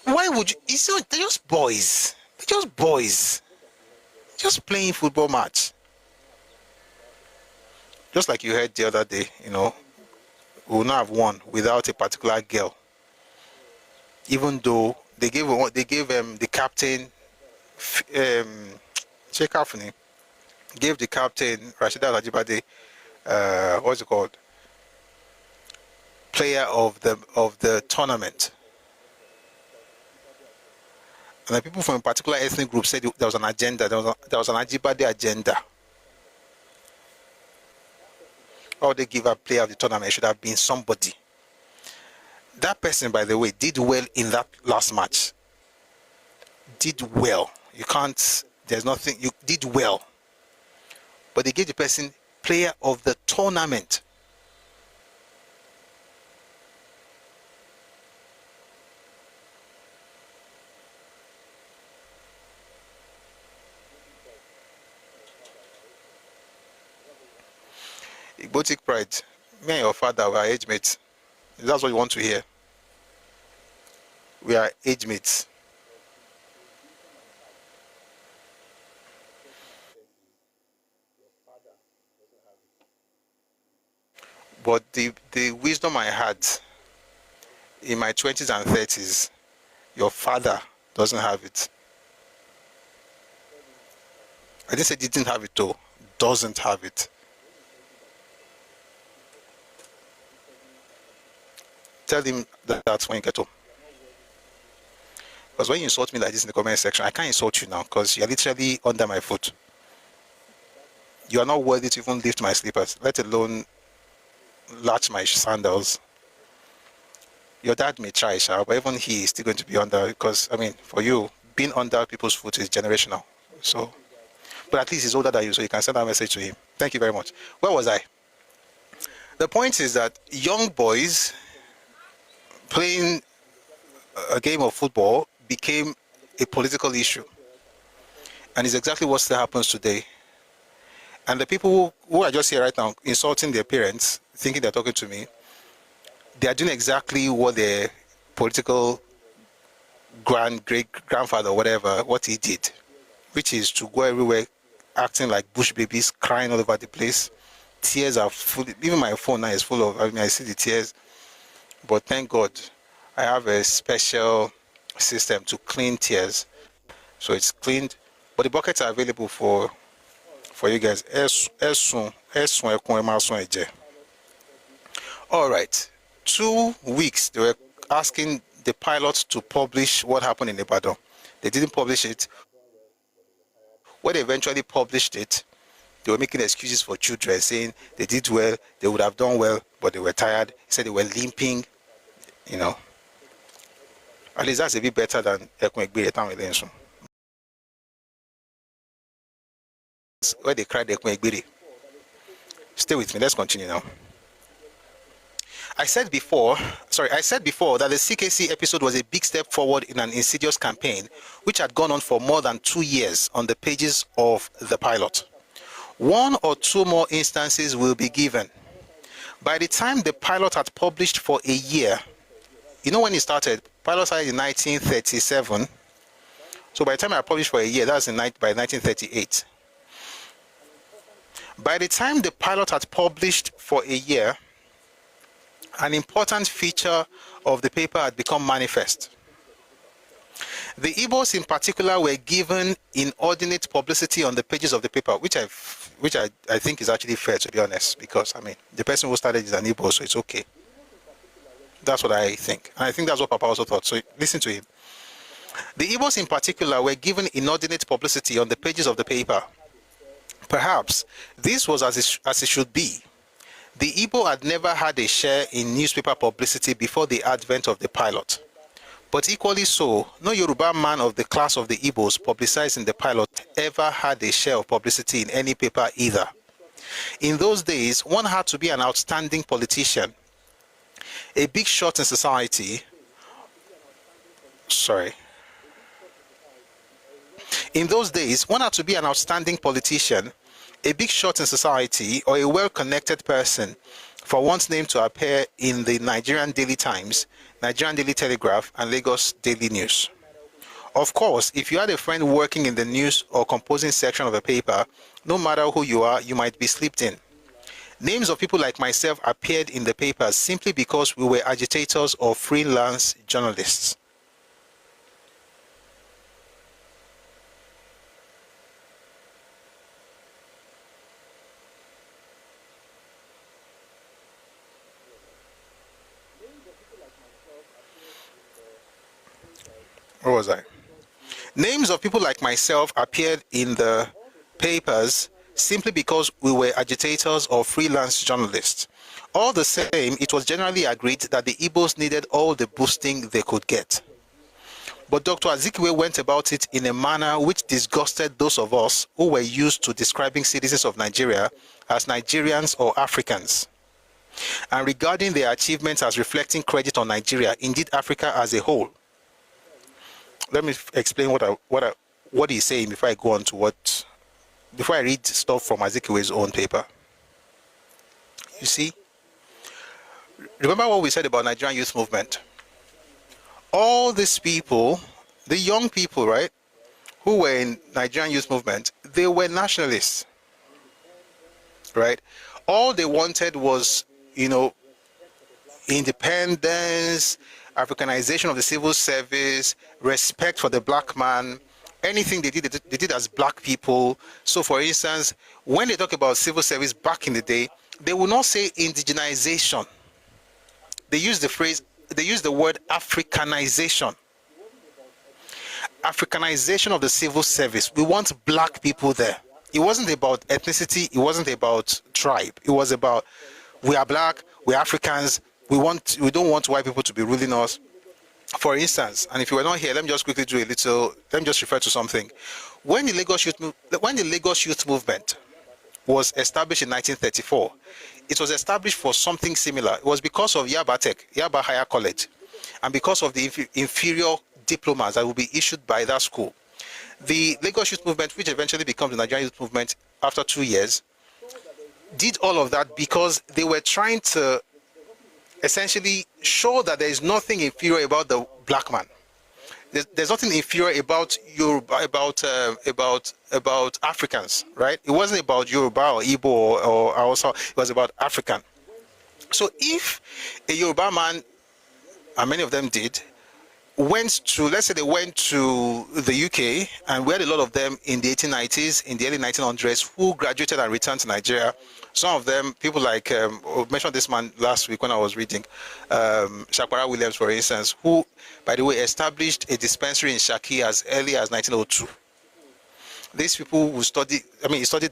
why would you, they're just boys. They're just boys. Just playing football match. Just like you heard the other day, you know, we would not have won without a particular girl. Even though they gave the captain, Chekafuni, gave the captain Rashida Lajibade, what's it called? player of the tournament. And the people from a particular ethnic group said there was an agenda, there was an Ajibade agenda. Or they give a player of the tournament, it should have been somebody. That person, by the way, did well in that last match. Did well. You can't, there's nothing, you did well. But they gave the person player of the tournament. Igbotic pride. Me and your father were age mates. That's what you want to hear. We are age mates. But the wisdom I had in my 20s and 30s, your father doesn't have it. I didn't say he didn't have it though. Doesn't have it. Tell him that's when you get home. Because when you insult me like this in the comment section, I can't insult you now because you're literally under my foot. You are not worthy to even lift my slippers, let alone latch my sandals. Your dad may try, but even he is still going to be under, because, I mean, for you, being under people's foot is generational. So, but at least he's older than you, so you can send that message to him. Thank you very much. Where was I? The point is that young boys playing a game of football became a political issue. And it's exactly what still happens today. And the people who are just here right now insulting their parents, thinking they're talking to me, they are doing exactly what their political great-grandfather, whatever, what he did, which is to go everywhere acting like bush babies, crying all over the place. Tears are full. Even my phone now is full of, I mean, I see the tears. But thank God, I have a special system to clean tears. So it's cleaned. But the buckets are available for you guys. All right. 2 weeks, they were asking the pilots to publish what happened in Ibadan. They didn't publish it. When they eventually published it, they were making excuses for children, saying they did well, they would have done well, but they were tired. He said they were limping, you know. At least that's a bit better than Ekwegbiri. Where they cried Ekwegbiri. Stay with me, let's continue now. I said before that the CKC episode was a big step forward in an insidious campaign which had gone on for more than 2 years on the pages of the pilot. 1 or 2 more instances will be given. By the time the pilot had published for a year, you know when it started? Pilot started in 1937. So by the time I published for a year, that's by 1938. By the time the pilot had published for a year, an important feature of the paper had become manifest. The Igbos in particular were given inordinate publicity on the pages of the paper, which I think is actually fair, to be honest, because, I mean, the person who started is an Igbo, so it's okay. That's what I think. And I think that's what Papa also thought, so listen to him. The Igbos in particular were given inordinate publicity on the pages of the paper. Perhaps this was as it should be. The Igbo had never had a share in newspaper publicity before the advent of the pilot. But equally so, no Yoruba man of the class of the Igbos publicized in the pilot ever had a share of publicity in any paper either. In those days, one had to be an outstanding politician, a big shot in society. In those days, one had to be an outstanding politician, a big shot in society, or a well-connected person for one's name to appear in the Nigerian Daily Times, Nigerian Daily Telegraph, and Lagos Daily News. Of course, if you had a friend working in the news or composing section of a paper, no matter who you are, you might be slipped in. Names of people like myself appeared in the papers simply because we were agitators or freelance journalists. Where was I? Names of people like myself appeared in the papers simply because we were agitators or freelance journalists. All the same, it was generally agreed that the Igbos needed all the boosting they could get. But Dr. Azikiwe went about it in a manner which disgusted those of us who were used to describing citizens of Nigeria as Nigerians or Africans, and regarding their achievements as reflecting credit on Nigeria, indeed Africa as a whole. Let me explain what he's saying before I go on to before I read stuff from Azikiwe's own paper. You see, remember what we said about Nigerian youth movement? All these people, the young people, right, who were in Nigerian youth movement, they were nationalists, right? All they wanted was, independence, Africanization of the civil service, respect for the black man. Anything they did as black people. So, for instance, when they talk about civil service back in the day, they will not say indigenization. They use the word Africanization. Africanization of the civil service. We want black people there. It wasn't about ethnicity. It wasn't about tribe. It was about, we are black, we are Africans. We don't want white people to be ruling us. For instance, and if you were not here, let me just quickly let me just refer to something. When the Lagos Youth Movement was established in 1934, it was established for something similar. It was because of Yaba Higher College, and because of the inferior diplomas that will be issued by that school. The Lagos Youth Movement, which eventually becomes the Nigerian Youth Movement after 2 years, did all of that because they were trying to essentially show that there is nothing inferior about the black man. There's nothing inferior about Yoruba, about Africans, right? It wasn't about Yoruba or Igbo or Hausa. It was about African. So if a Yoruba man, and many of them did, let's say they went to the UK, and we had a lot of them in the 1890s, in the early 1900s, who graduated and returned to Nigeria. Some of them, people like, I mentioned this man last week when I was reading, Shakwara Williams, for instance, who, by the way, established a dispensary in Shaki as early as 1902. These people who studied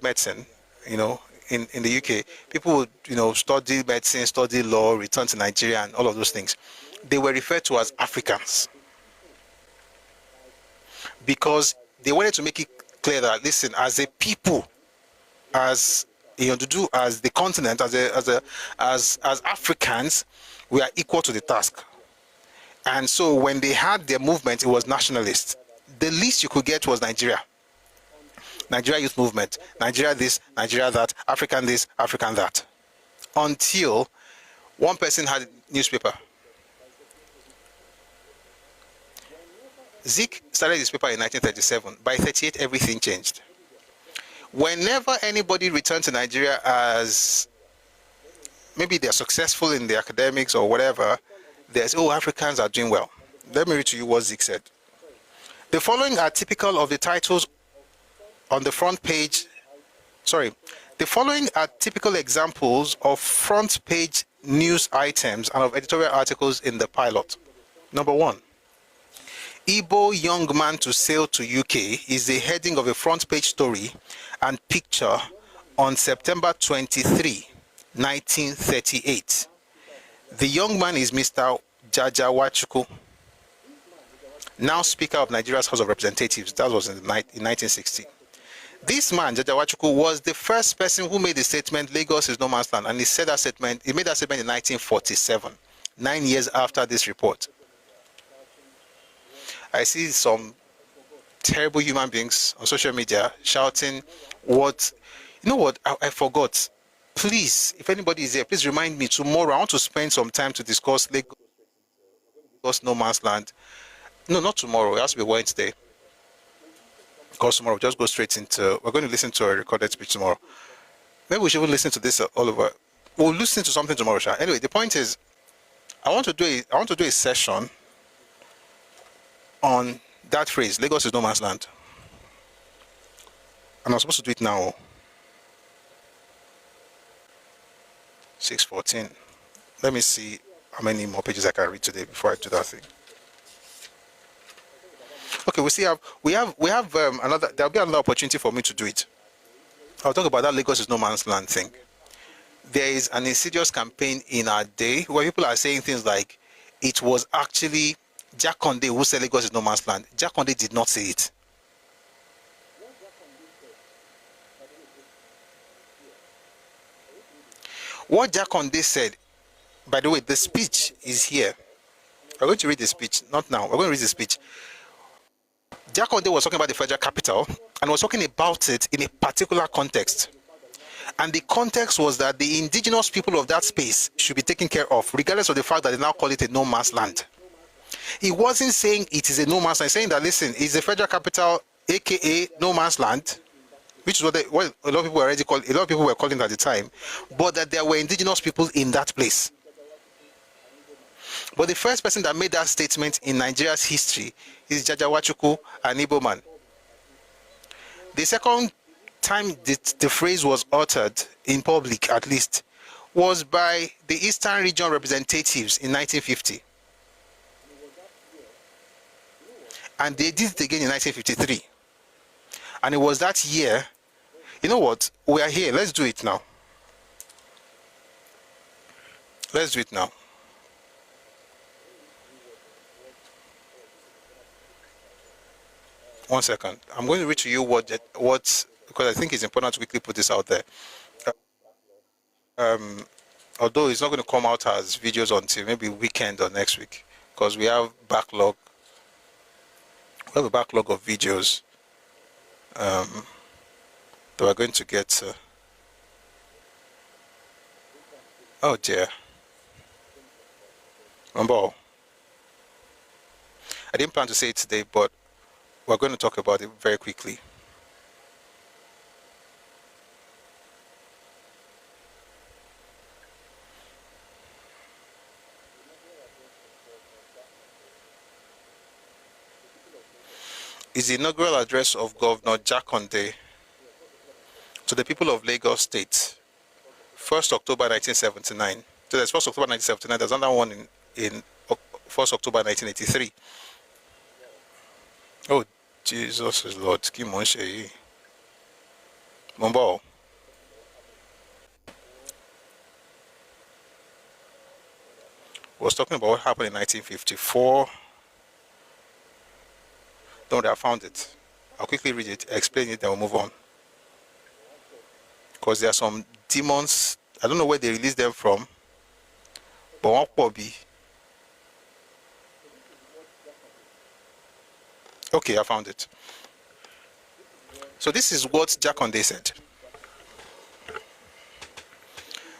medicine, in the UK. People would, study medicine, study law, return to Nigeria, and all of those things. They were referred to as Africans because they wanted to make it clear that, listen, as a people, as the continent, as Africans, we are equal to the task. And so when they had their movement, it was nationalist. The least you could get was Nigeria Youth Movement, Nigeria this, Nigeria that, African this, African that, until one person had a newspaper. Zik started his paper in 1937. By 1938, everything changed. Whenever anybody returned to Nigeria as maybe they're successful in the academics or whatever, there's, Africans are doing well. Let me read to you what Zik said. The following are typical of the titles on the front page. The following are typical examples of front page news items and of editorial articles in the pilot. Number 1. Igbo young man to sail to UK is the heading of a front page story and picture on September 23, 1938. The young man is Mr. Jaja Wachuku, now Speaker of Nigeria's House of Representatives. That was in 1960. This man, Jaja Wachuku, was the first person who made the statement, Lagos is no man's land, and he made that statement in 1947, 9 years after this report. I see some terrible human beings on social media shouting I forgot. Please, if anybody is there, please remind me tomorrow. I want to spend some time to discuss Lagos no man's land. No, not tomorrow. It has to be Wednesday. Because tomorrow we'll just go straight into, we're going to listen to a recorded speech tomorrow. Maybe we should listen to this all over. We'll listen to something tomorrow, Sha. Anyway, the point is, I want to do a session on that phrase, Lagos is no man's land. And I'm supposed to do it now. 6:14. Let me see how many more pages I can read today before I do that thing. Okay, we have another. There'll be another opportunity for me to do it. I'll talk about that Lagos is no man's land thing. There is an insidious campaign in our day where people are saying things like, it was actually Jack Conde who said Lagos is no man's land. Jack Conde did not say it. What Jack Conde said, by the way, the speech is here. We're going to read the speech, not now. We're going to read the speech. Jack Conde was talking about the federal capital and was talking about it in a particular context. And the context was that the indigenous people of that space should be taken care of, regardless of the fact that they now call it a no man's land. He wasn't saying it is a no man's land. He's saying that, listen, it's the federal capital, aka no man's land, which is what a lot of people were calling it at the time, but that there were indigenous people in that place. But the first person that made that statement in Nigeria's history is Jaja Wachuku, an Igbo man. The second time the phrase was uttered, in public at least, was by the Eastern Region representatives in 1950. And they did it again in 1953. And it was that year. You know what? We are here. Let's do it now. Let's do it now. One second. I'm going to read to you what because I think it's important to quickly put this out there. Although it's not going to come out as videos until maybe weekend or next week, because we have backlog. We have a backlog of videos that we're going to get. Oh dear. Remember, I didn't plan to say it today, but we're going to talk about it very quickly. Is the inaugural address of Governor Jack Conde to the people of Lagos State, 1st October 1979. So there's 1st October 1979, there's another one in 1st October 1983. Oh, Jesus is Lord. Mumbo. Was talking about what happened in 1954. Don't worry, I found it. I'll quickly read it, explain it, then we'll move on. Because there are some demons, I don't know where they released them from, but one Bobby. Okay, I found it. So this is what Jack Conde said.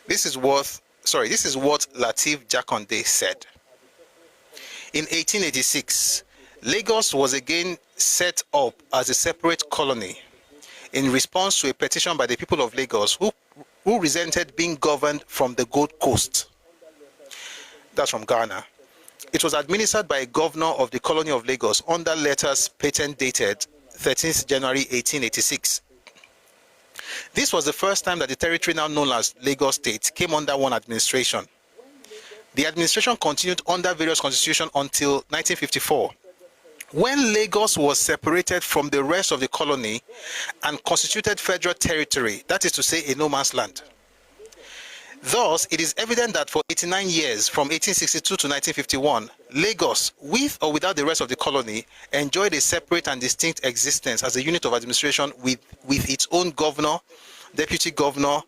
This is what Lateef Jakonde said. In 1886, Lagos was again set up as a separate colony in response to a petition by the people of Lagos who resented being governed from the Gold Coast. That's from Ghana. It was administered by a governor of the colony of Lagos under letters patent dated 13th January 1886. This was the first time that the territory now known as Lagos State came under one administration. The administration continued under various constitutions until 1954, when Lagos was separated from the rest of the colony and constituted federal territory, that is to say, a no man's land. Thus, it is evident that for 89 years, from 1862 to 1951, Lagos, with or without the rest of the colony, enjoyed a separate and distinct existence as a unit of administration with its own governor, deputy governor,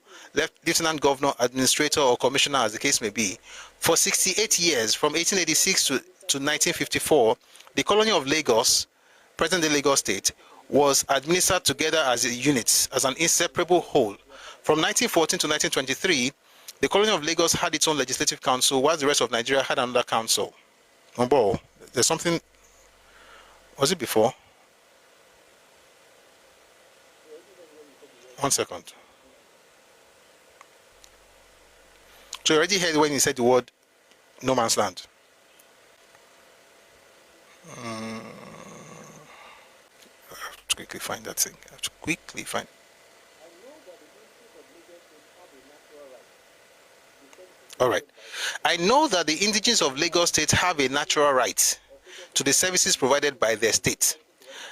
lieutenant governor, administrator, or commissioner, as the case may be. For 68 years, from 1886 to 1954, the colony of Lagos, present-day Lagos State, was administered together as a unit, as an inseparable whole. From 1914 to 1923, the colony of Lagos had its own legislative council, while the rest of Nigeria had another council. Oh, there's something. Was it before? One second. So you already heard when you said the word no man's land. I have to quickly find that thing. I have to quickly find. All right. I know that the indigenes of Lagos State have a natural right to the services provided by their state.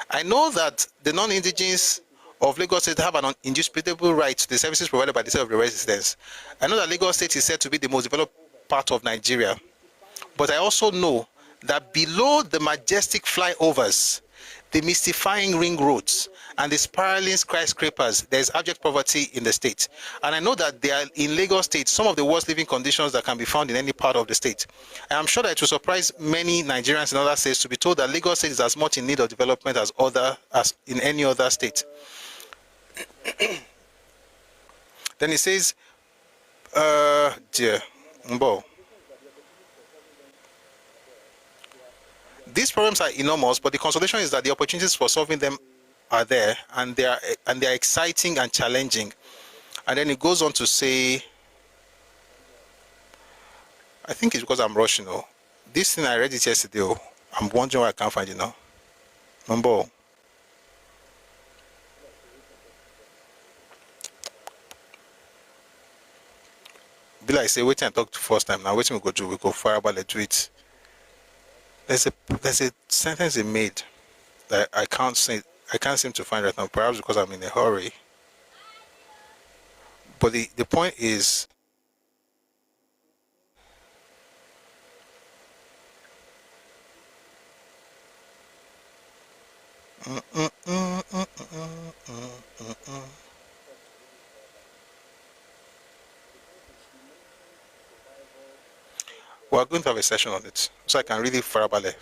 I know that the non-indigenous of Lagos State have an indisputable right to the services provided by the state of the residents. I know that Lagos State is said to be the most developed part of Nigeria, but I also know that below the majestic flyovers, the mystifying ring roads, and the spiraling skyscrapers, there is abject poverty in the state. And I know that there are in Lagos State some of the worst living conditions that can be found in any part of the state. And I'm sure that it will surprise many Nigerians in other states to be told that Lagos State is as much in need of development as in any other state. Then he says, these problems are enormous, but the consolation is that the opportunities for solving them are there, and they are exciting and challenging. And then it goes on to say, I think it's because I'm rushing. This thing, I read it yesterday. I'm wondering why I can't find it now. Number. Be like say, wait and talk the first time. Now, wait we go do. We go fire about the tweet. There's a sentence he made that I can't seem to find right now. Perhaps because I'm in a hurry. But the point is, we're going to have a session on it, so I can really farabale.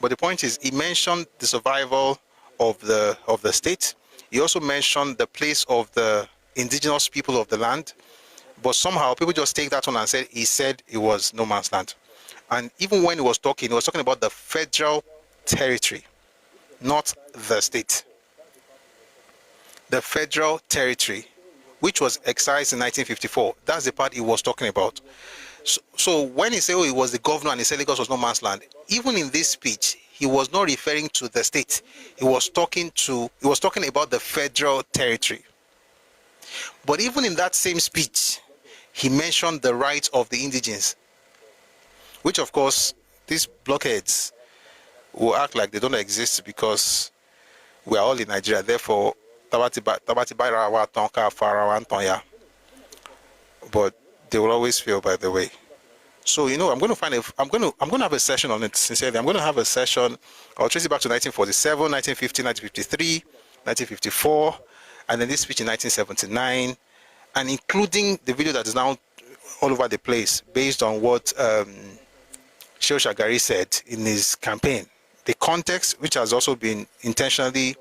But the point is, he mentioned the survival of the state. He also mentioned the place of the indigenous people of the land. But somehow people just take that one and he said it was no man's land. And even when he was talking about the federal territory, not the state. The federal territory, which was excised in 1954. That's the part he was talking about. So when he said, he was the governor and he said Lagos was no man's land, even in this speech, he was not referring to the state. He was talking about the federal territory. But even in that same speech, he mentioned the rights of the indigenes, which of course, these blockheads will act like they don't exist because we are all in Nigeria. Therefore, but they will always fail, by the way. So I'm going to have a session on it. Sincerely, I'm going to have a session. I'll trace it back to 1947, 1950, 1953, 1954, and then this speech in 1979, and including the video that is now all over the place based on what Shehu Shagari said in his campaign. The context, which has also been intentionally,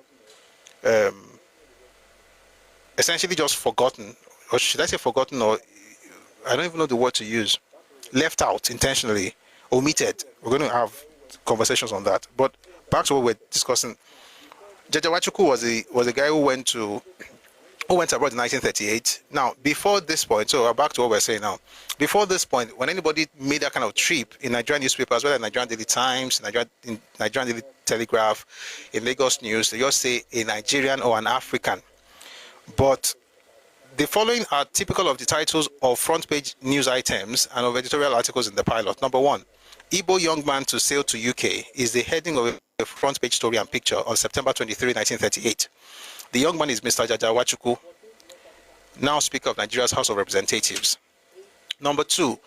essentially just forgotten, or should I say forgotten, or I don't even know the word to use, left out intentionally, omitted. We're going to have conversations on that. But back to what we're discussing. Jaja Wachukwu was a guy who went abroad in 1938. Now, before this point, so back to what we're saying now. Before this point, when anybody made that kind of trip in Nigerian newspapers, whether Nigerian Daily Times, Nigerian Daily Telegraph, in Lagos News, they just say a Nigerian or an African. But the following are typical of the titles of front-page news items and of editorial articles in the pilot. Number one, Igbo young man to sail to UK is the heading of a front-page story and picture on September 23, 1938. The young man is Mr. Jaja Wachukwu, now Speaker of Nigeria's House of Representatives. Number two,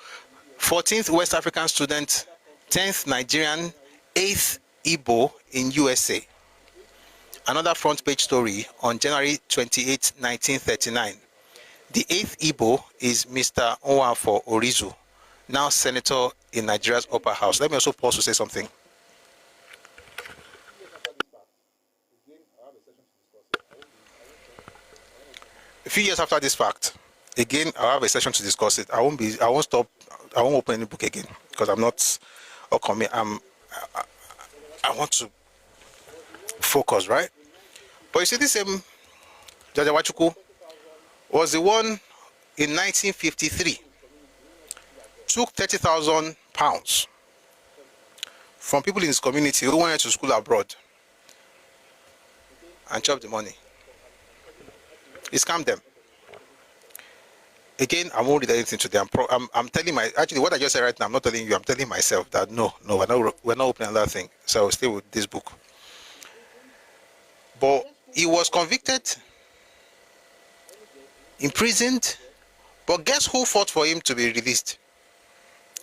14th West African student, 10th Nigerian, 8th Igbo in USA. Another front-page story on January 28, 1939. The 8th Igbo is Mr. Onwafo Orizu, now Senator in Nigeria's upper house. Let me also pause to say something. A few years after this fact, again, I'll have a session to discuss it. I won't open any book again because I'm not I want to focus, right? But you see, this same Jaja Wachukwu was the one in 1953 took £30,000 from people in his community who wanted to school abroad and chopped the money. He scammed them. Again, I won't read anything today. I'm telling actually what I just said right now, I'm not telling you, I'm telling myself that no, we're not opening another thing. So I'll stay with this book. He was convicted, imprisoned, but guess who fought for him to be released?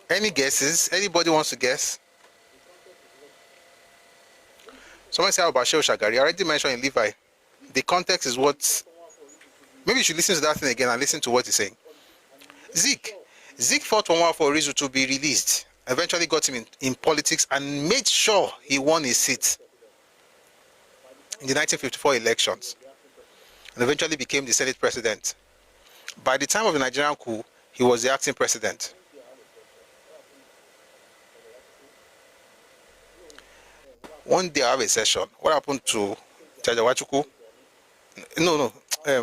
Any guesses? Anybody wants to guess? Someone said about Shehu Shagari. I already mentioned in Levi. The context is what... Maybe you should listen to that thing again and listen to what he's saying. Zeke fought for Rizu to be released. Eventually got him in politics and made sure he won his seat in the 1954 elections. And eventually became the Senate president. By the time of the Nigerian coup, he was the acting president. One day I have a session. What happened to Chajawachuku?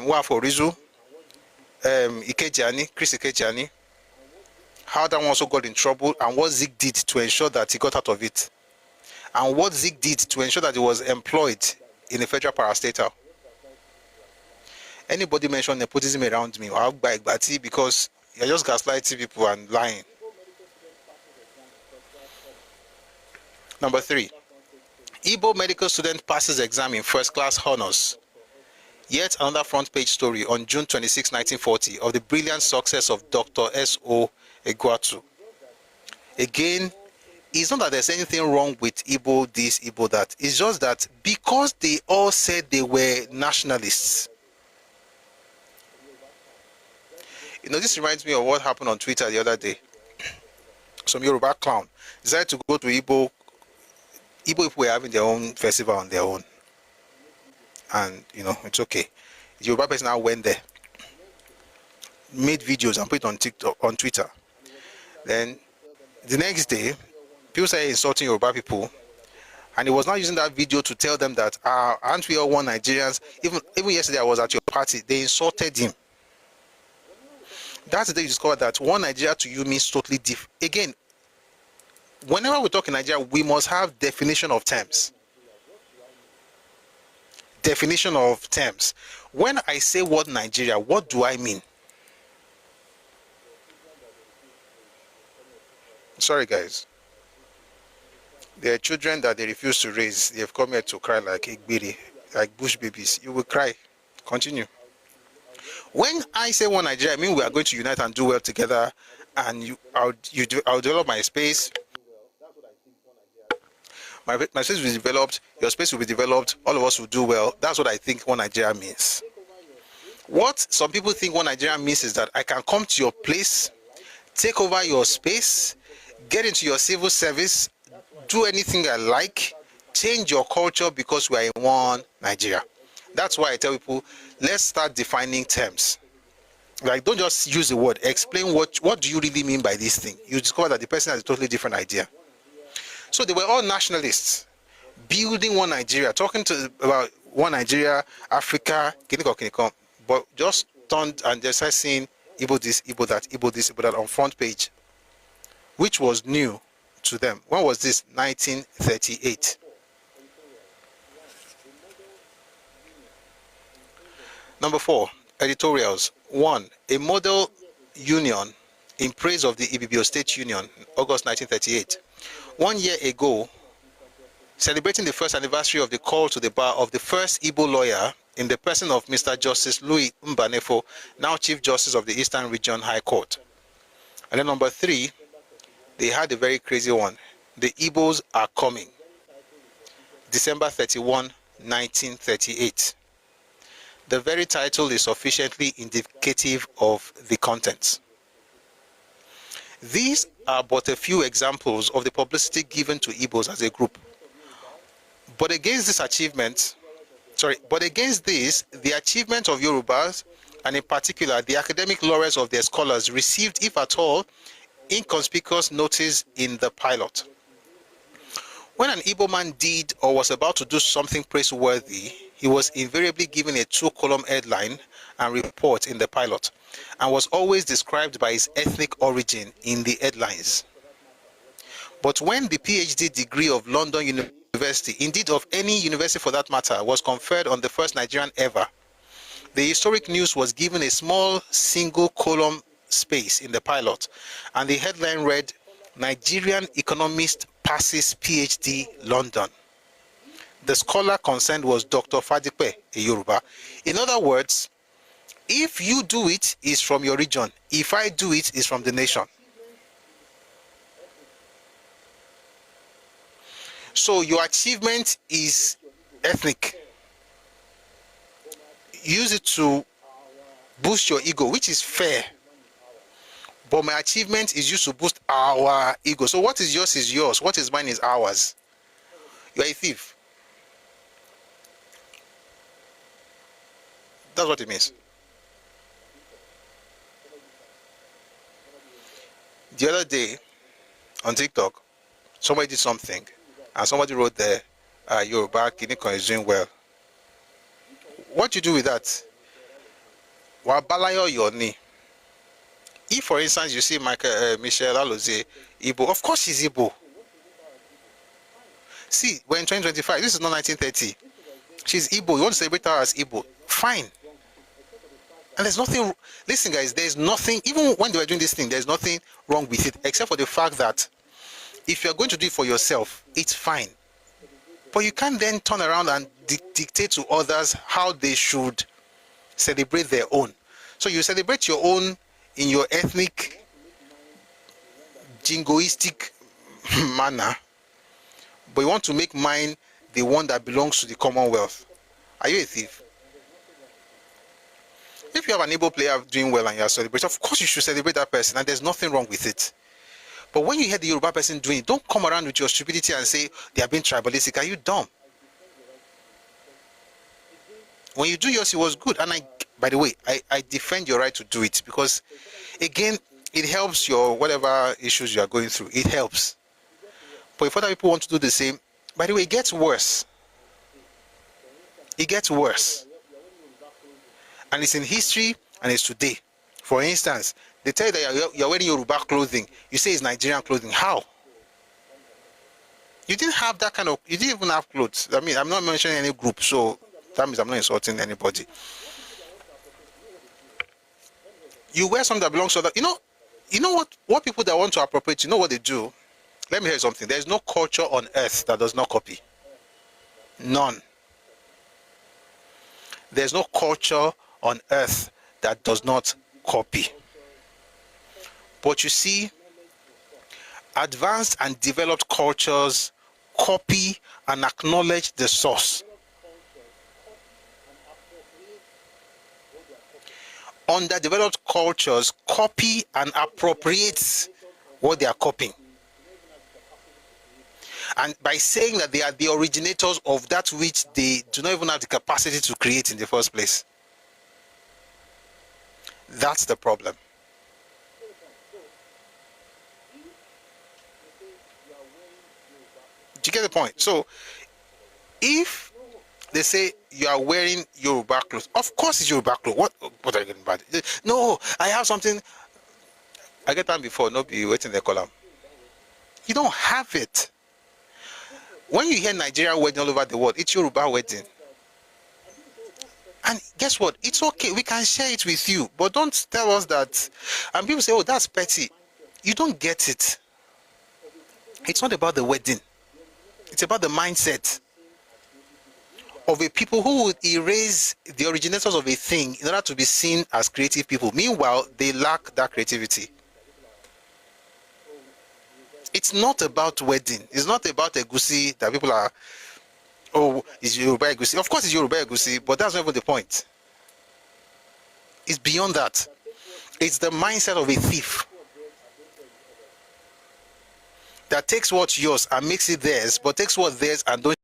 What for Rizu? Chris Ikejiani. How that one also got in trouble and what Zeke did to ensure that he got out of it. And what Zeke did to ensure that he was employed in a federal parastatal. Anybody mention nepotism around me, I'll buy it because you're just gaslighting people and lying. Number 3. Igbo medical student passes exam in first class honors. Yet another front page story on June 26, 1940 of the brilliant success of Dr. S.O. Egwatu. Again, it's not that there's anything wrong with Igbo this, Igbo that. It's just that because they all said they were nationalists. You know, this reminds me of what happened on Twitter the other day. Some Yoruba clown decided to go to Igbo. Igbo people were having their own festival on their own. And, you know, it's okay. The Yoruba person now went there, made videos and put it on TikTok, on Twitter. Then, the next day, people started insulting Yoruba people. And he was not using that video to tell them that, aren't we all one Nigerians? Even yesterday I was at your party, they insulted him. That's the day you discover that one Nigeria to you means totally different. Again, whenever we talk in Nigeria, we must have definition of terms. Definition of terms. When I say word Nigeria, what do I mean? Sorry, guys. There are children that they refuse to raise. They have come here to cry like Igbiri, like bush babies. You will cry. Continue. When I say one Nigeria, I mean we are going to unite and do well together, and I'll develop my space. My space will be developed, your space will be developed, all of us will do well. That's what I think one Nigeria means. What some people think one Nigeria means is that I can come to your place, take over your space, get into your civil service, do anything I like, change your culture because we are in one Nigeria. That's why I tell people, let's start defining terms. Like, don't just use the word. Explain what do you really mean by this thing. You discover that the person has a totally different idea. So they were all nationalists, building one Nigeria, talking about one Nigeria, Africa, but just turned and just started saying Igbo this, Igbo that, Igbo this, Igbo that on front page, which was new to them. When was this? 1938. Number 4, editorials. 1, a model union in praise of the Ibibio State Union, August 1938. 1 year ago, celebrating the first anniversary of the call to the bar of the first Igbo lawyer in the person of Mr. Justice Louis Mbanefo, now Chief Justice of the Eastern Region High Court. And then number 3, they had a very crazy one. The Igbos are coming. December 31, 1938. The very title is sufficiently indicative of the contents. These are but a few examples of the publicity given to Igbos as a group. But against this, the achievement of Yorubas, and in particular the academic laurels of their scholars, received, if at all, inconspicuous notice in the pilot. When an Igbo man did or was about to do something praiseworthy, he was invariably given a 2-column headline and report in the pilot, and was always described by his ethnic origin in the headlines. But when the PhD degree of London University, indeed of any university for that matter, was conferred on the first Nigerian ever, the historic news was given a small single-column space in the pilot, and the headline read, "Nigerian economist passes PhD London." the scholar concerned was Dr. Fadipe, a Yoruba. In other words, if you do it, it's from your region. If I do it, it's from the nation. So your achievement is ethnic. Use it to boost your ego, which is fair. But my achievement is used to boost our ego. So what is yours. What is mine is ours. You are a thief. That's what it means. The other day on TikTok, somebody did something, and somebody wrote there, Yoruba Kiniko is doing well. What do you do with that? Wabalayo your knee. If, for instance, you see Michelle Alozie, Igbo, of course she's Igbo. See, we're in 2025. This is not 1930. She's Igbo. You want to celebrate her as Igbo? Fine. And there's nothing. Listen, guys, there's nothing. Even when they were doing this thing, there's nothing wrong with it, except for the fact that if you're going to do it for yourself, it's fine. But you can't then turn around and dictate to others how they should celebrate their own. So you celebrate your own in your ethnic, jingoistic manner, but you want to make mine the one that belongs to the Commonwealth. Are you a thief? If you have an Igbo player doing well and you are celebrating, of course you should celebrate that person, and there's nothing wrong with it. But when you hear the Yoruba person doing it, don't come around with your stupidity and say they are being tribalistic. Are you dumb? When you do yours, it was good. And by the way, I defend your right to do it, because again, it helps your whatever issues you are going through. It helps. But if other people want to do the same, by the way, it gets worse. It gets worse. And it's in history and it's today. For instance, they tell you that you're wearing Yoruba clothing. You say it's Nigerian clothing. How? You didn't have that kind of, you didn't even have clothes. I mean, I'm not mentioning any group, so that means I'm not insulting anybody. You wear something that belongs to other. You know what people that want to appropriate, you know what they do? Let me hear something. There's no culture on earth that does not copy. None. There's no culture on earth that does not copy. But you see, advanced and developed cultures copy and acknowledge the source. Underdeveloped cultures copy and appropriate what they are copying. And by saying that they are the originators of that which they do not even have the capacity to create in the first place. That's the problem. Do you get the point? So, if they say you are wearing Yoruba clothes, of course it's Yoruba clothes. What are you getting bad? No, I have something. I get time before, not be waiting in the column. You don't have it. When you hear Nigerian wedding all over the world, it's Yoruba wedding. And guess what? It's okay. We can share it with you. But don't tell us that. And people say, oh, that's petty. You don't get it. It's not about the wedding. It's about the mindset of a people who would erase the originators of a thing in order to be seen as creative people. Meanwhile, they lack that creativity. It's not about wedding. It's not about egusi that people are, oh, it's Yoruba egusi. Of course it's Yoruba egusi, but that's not even the point. It's beyond that. It's the mindset of a thief that takes what's yours and makes it theirs, but takes what's theirs and don't.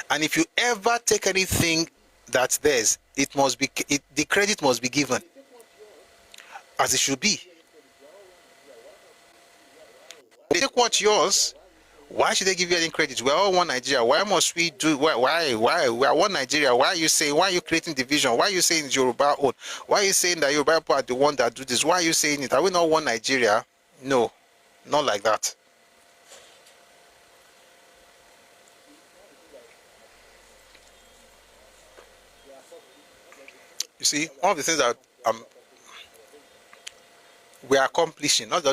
And if you ever take anything that's theirs, it must be, the credit must be given, as it should be. They take what's yours. Why should they give you any credit? We're all one Nigeria. Why must we do? Why? We are one Nigeria. Why are you saying? Why are you creating division? Why are you saying it's Yoruba own? Why are you saying that Yoruba people are the one that do this? Why are you saying it? Are we not one Nigeria? No, not like that. You see, one of the things that we're accomplishing, not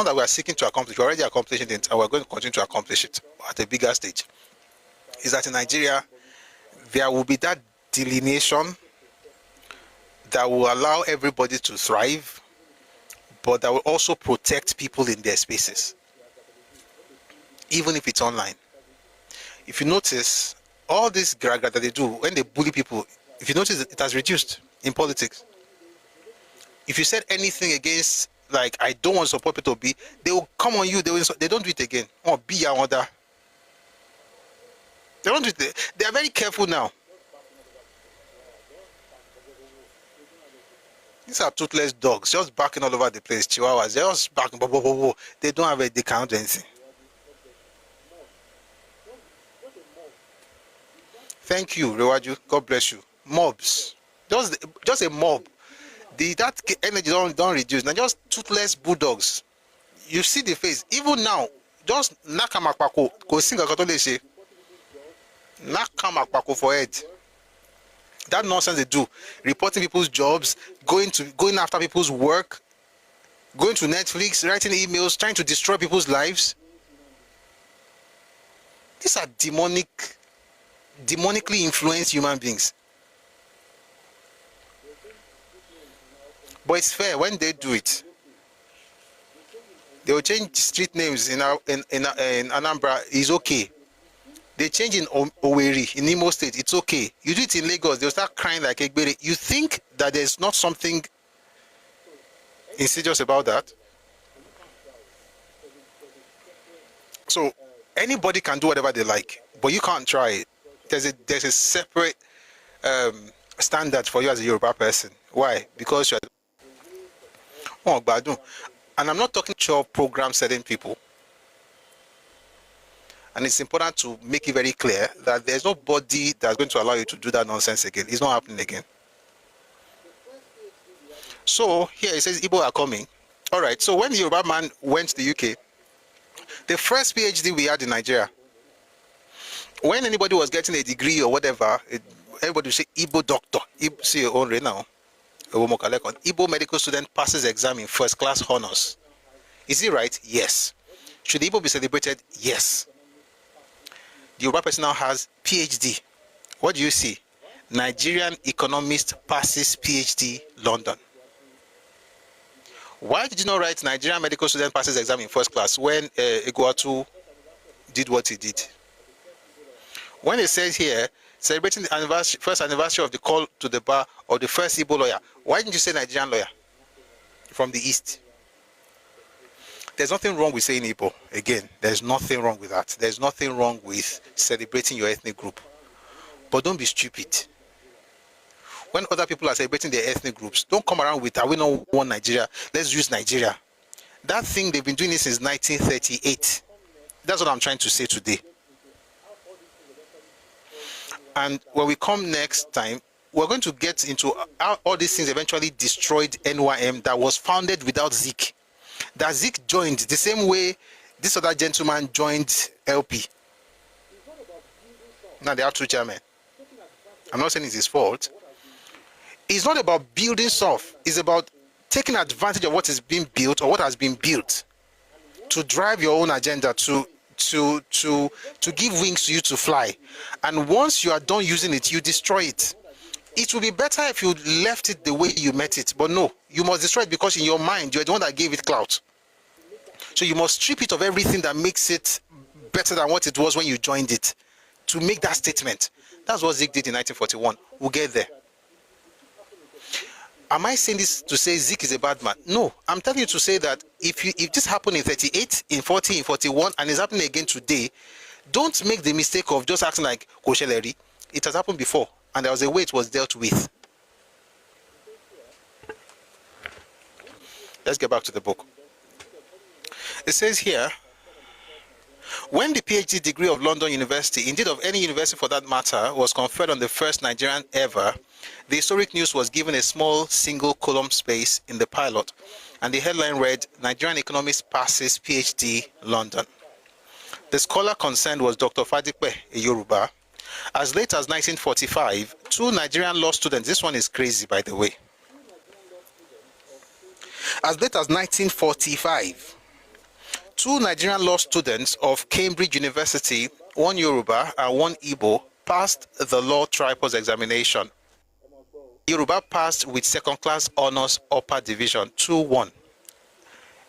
not that we are seeking to accomplish, we're already accomplishing it, and we're going to continue to accomplish it at a bigger stage, is that in Nigeria, there will be that delineation that will allow everybody to thrive, but that will also protect people in their spaces, even if it's online. If you notice, all this graga that they do, when they bully people, if you notice, it has reduced in politics. If you said anything against, like, I don't want to support Peter B, they will come on you, they don't do it again. Or be a order. They don't do it. They are very careful now. These are toothless dogs, just barking all over the place. Chihuahuas, they're just barking. They don't have they can't do anything. Thank you, Rewaju. God bless you. Mobs, just a mob. That energy don't reduce. Now just toothless bulldogs. You see the face. Even now, just nakamakpako. Go sing a katolese. Nakamakpako for head. That nonsense they do, reporting people's jobs, going after people's work, going to Netflix, writing emails, trying to destroy people's lives. These are demonically influenced human beings. But it's fair when they do it. They will change street names in Anambra. It's okay. They change in Owerri, in Imo State. It's okay. You do it in Lagos, they'll start crying like Egbere. You think that there's not something insidious about that? So anybody can do whatever they like, but you can't try it. There's a separate standard for you as a Yoruba person. Why? Because you're and I'm not talking to program setting people. And it's important to make it very clear that there's nobody that's going to allow you to do that nonsense again. It's not happening again. So here it says Igbo are coming. All right. So when the Yoruba man went to the UK, the first PhD we had in Nigeria, when anybody was getting a degree or whatever, everybody would say Igbo doctor. See your own right now. Igbo medical student passes exam in first class honors. Is it right? Yes. Should Igbo be celebrated? Yes. The Yoruba person now has PhD. What do you see? Nigerian economist passes PhD, London. Why did you not write Nigerian medical student passes exam in first class when Eguatu did what he did? When it says here, celebrating the first anniversary of the call to the bar of the first Igbo lawyer, why didn't you say Nigerian lawyer from the East? There's nothing wrong with saying Igbo. Again, there's nothing wrong with that. There's nothing wrong with celebrating your ethnic group. But don't be stupid. When other people are celebrating their ethnic groups, don't come around with, we not want Nigeria, let's use Nigeria. That thing, they've been doing this since 1938. That's what I'm trying to say today. And when we come next time, we're going to get into how all these things eventually destroyed NYM that was founded without Zik. That Zik joined the same way this other gentleman joined LP. Now they are two chairmen. I'm not saying it's his fault. It's not about building stuff. It's about taking advantage of what is being built or what has been built to drive your own agenda, to give wings to you to fly. And once you are done using it, you destroy it. It will be better if you left it the way you met it. But no, you must destroy it because in your mind, you're the one that gave it clout. So you must strip it of everything that makes it better than what it was when you joined it to make that statement. That's what Zik did in 1941. We'll get there. Am I saying this to say Zik is a bad man? No, I'm telling you to say that if this happened in 38, in 40, in 41, and it's happening again today, don't make the mistake of just acting like Kosheleri. It has happened before, and there was a way it was dealt with. Let's get back to the book. It says here, when the PhD degree of London University, indeed of any university for that matter, was conferred on the first Nigerian ever, the historic news was given a small single column space in the pilot, and the headline read, Nigerian economist passes PhD, London. The scholar concerned was Dr. Fadipe, a Yoruba. As late as 1945, two Nigerian law students, this one is crazy by the way. As late as 1945, 2 Nigerian law students of Cambridge University, 1 Yoruba and 1 Igbo, passed the law tripos examination. Yoruba passed with second-class honors upper division 2-1.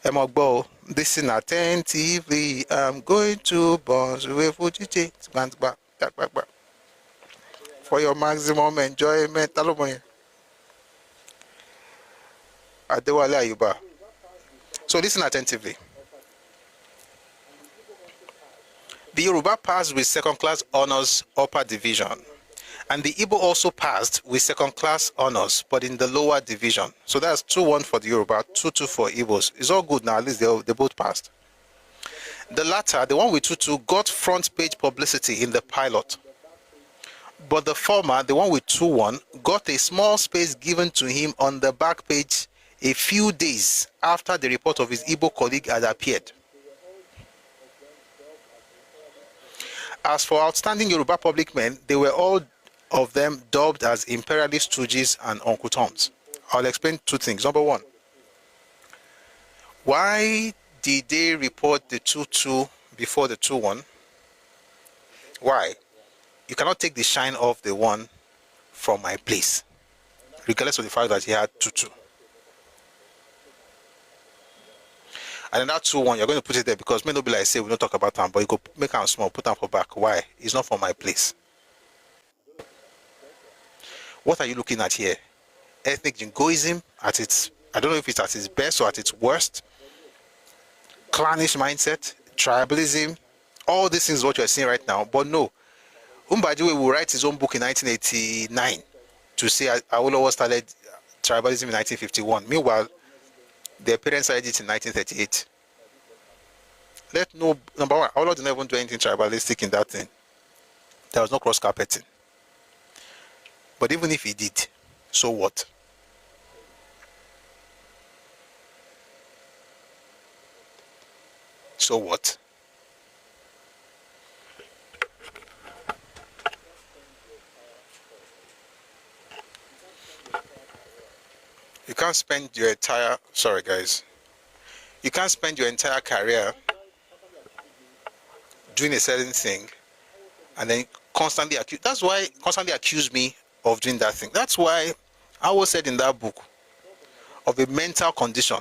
Emogbo, listen attentively. I'm going to bounce away for your maximum enjoyment. Adewale Ayuba. So listen attentively. The Yoruba passed with second-class honors upper division, and the Igbo also passed with second-class honors, but in the lower division. So that's 2-1 for the Yoruba, 2-2 for Igbos. It's all good now, at least they both passed. The latter, the one with 2-2, got front page publicity in the pilot. But the former, the one with 2-1, got a small space given to him on the back page a few days after the report of his Igbo colleague had appeared. As for outstanding Yoruba public men, they were all of them dubbed as imperialist stooges and Uncle Toms. I'll explain 2 things. Number 1, why did they report the 2-2 before the 2-1? Why? You cannot take the shine off the one from my place, regardless of the fact that he had 2-2. And then that 2-1, you're going to put it there because may not be like say we don't talk about them, but you go make them small, put them for back. Why? It's not from my place. What are you looking at here? Ethnic jingoism at its, I don't know if it's at its best or at its worst. Clannish mindset, tribalism, all these things what you're seeing right now. But no, Mbadiwe will write his own book in 1989 to say Awolowo started tribalism in 1951. Meanwhile, their parents started it in 1938. Number 1, Awolowo didn't even do anything tribalistic in that thing. There was no cross carpeting. But even if he did, so what? So what? You can't spend your entire, sorry guys, you can't spend your entire career doing a certain thing and then constantly accuse. That's why constantly accuse me of doing that thing. That's why I was said in that book of a mental condition.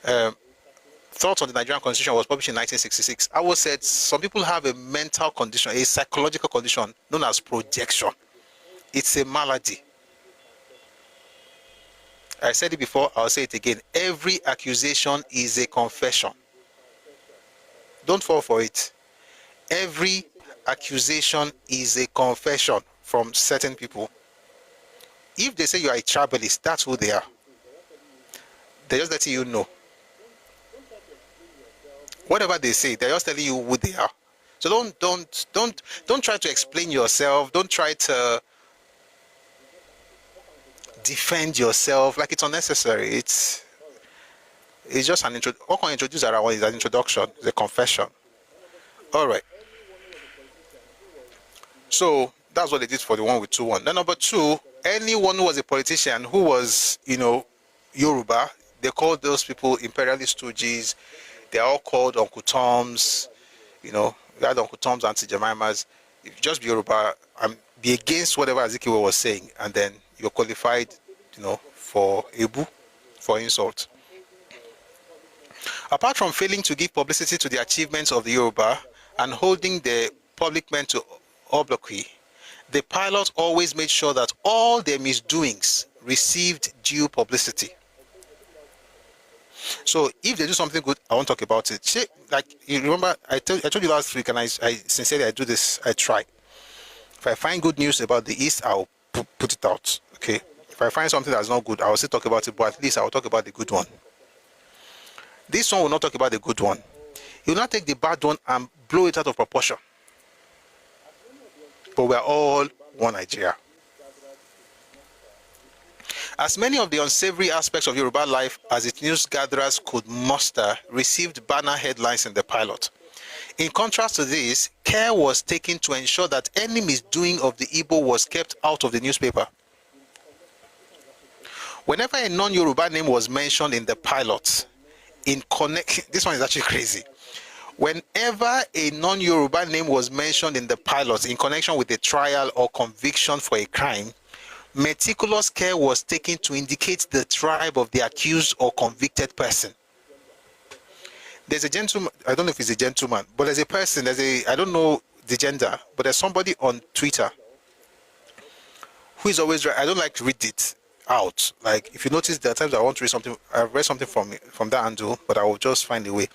Thoughts on the Nigerian Constitution was published in 1966. I was said some people have a mental condition, a psychological condition known as projection. It's a malady. I said it before, I'll say it again. Every accusation is a confession. Don't fall for it. Every accusation is a confession from certain people. If they say you are a tribalist, that's who they are. They're just letting you know. Whatever they say, they're just telling you who they are. So don't try to explain yourself. Don't try to defend yourself like it's unnecessary. It's just an intro. What can I introduce around is an introduction, it's a confession. All right. So that's what they did for the one with 2-1. Then number 2, anyone who was a politician who was, Yoruba, they called those people imperialist stooges. They are all called Uncle Toms. We had Uncle Toms, Auntie Jemimas. If you just be Yoruba and be against whatever Azikiwe was saying, and then you're qualified, for Ebu, for insult. Apart from failing to give publicity to the achievements of the Yoruba and holding the public men to obloquy, the pilot always made sure that all their misdoings received due publicity. So if they do something good, I won't talk about it. See, like you remember, I told you last week, and I sincerely I do this. I try. If I find good news about the East, I'll put it out. Okay. If I find something that's not good, I will still talk about it, but at least I will talk about the good one. This one will not talk about the good one. He will not take the bad one and blow it out of proportion. But we are all one Nigeria. As many of the unsavory aspects of Yoruba life as its news gatherers could muster received banner headlines in the pilot. In contrast to this, care was taken to ensure that any misdoing of the Igbo was kept out of the newspaper. Whenever a non-Yoruba name was mentioned in the pilot, in connect. This one is actually crazy. Whenever a non-Yoruba name was mentioned in the pilot in connection with a trial or conviction for a crime, meticulous care was taken to indicate the tribe of the accused or convicted person. There's a gentleman, I don't know if he's a gentleman, but there's a person, I don't know the gender, but there's somebody on Twitter who is always, I don't like to read it out. Like, if you notice, there are times I want to read something, I've read something from that angle, but I will just find a way.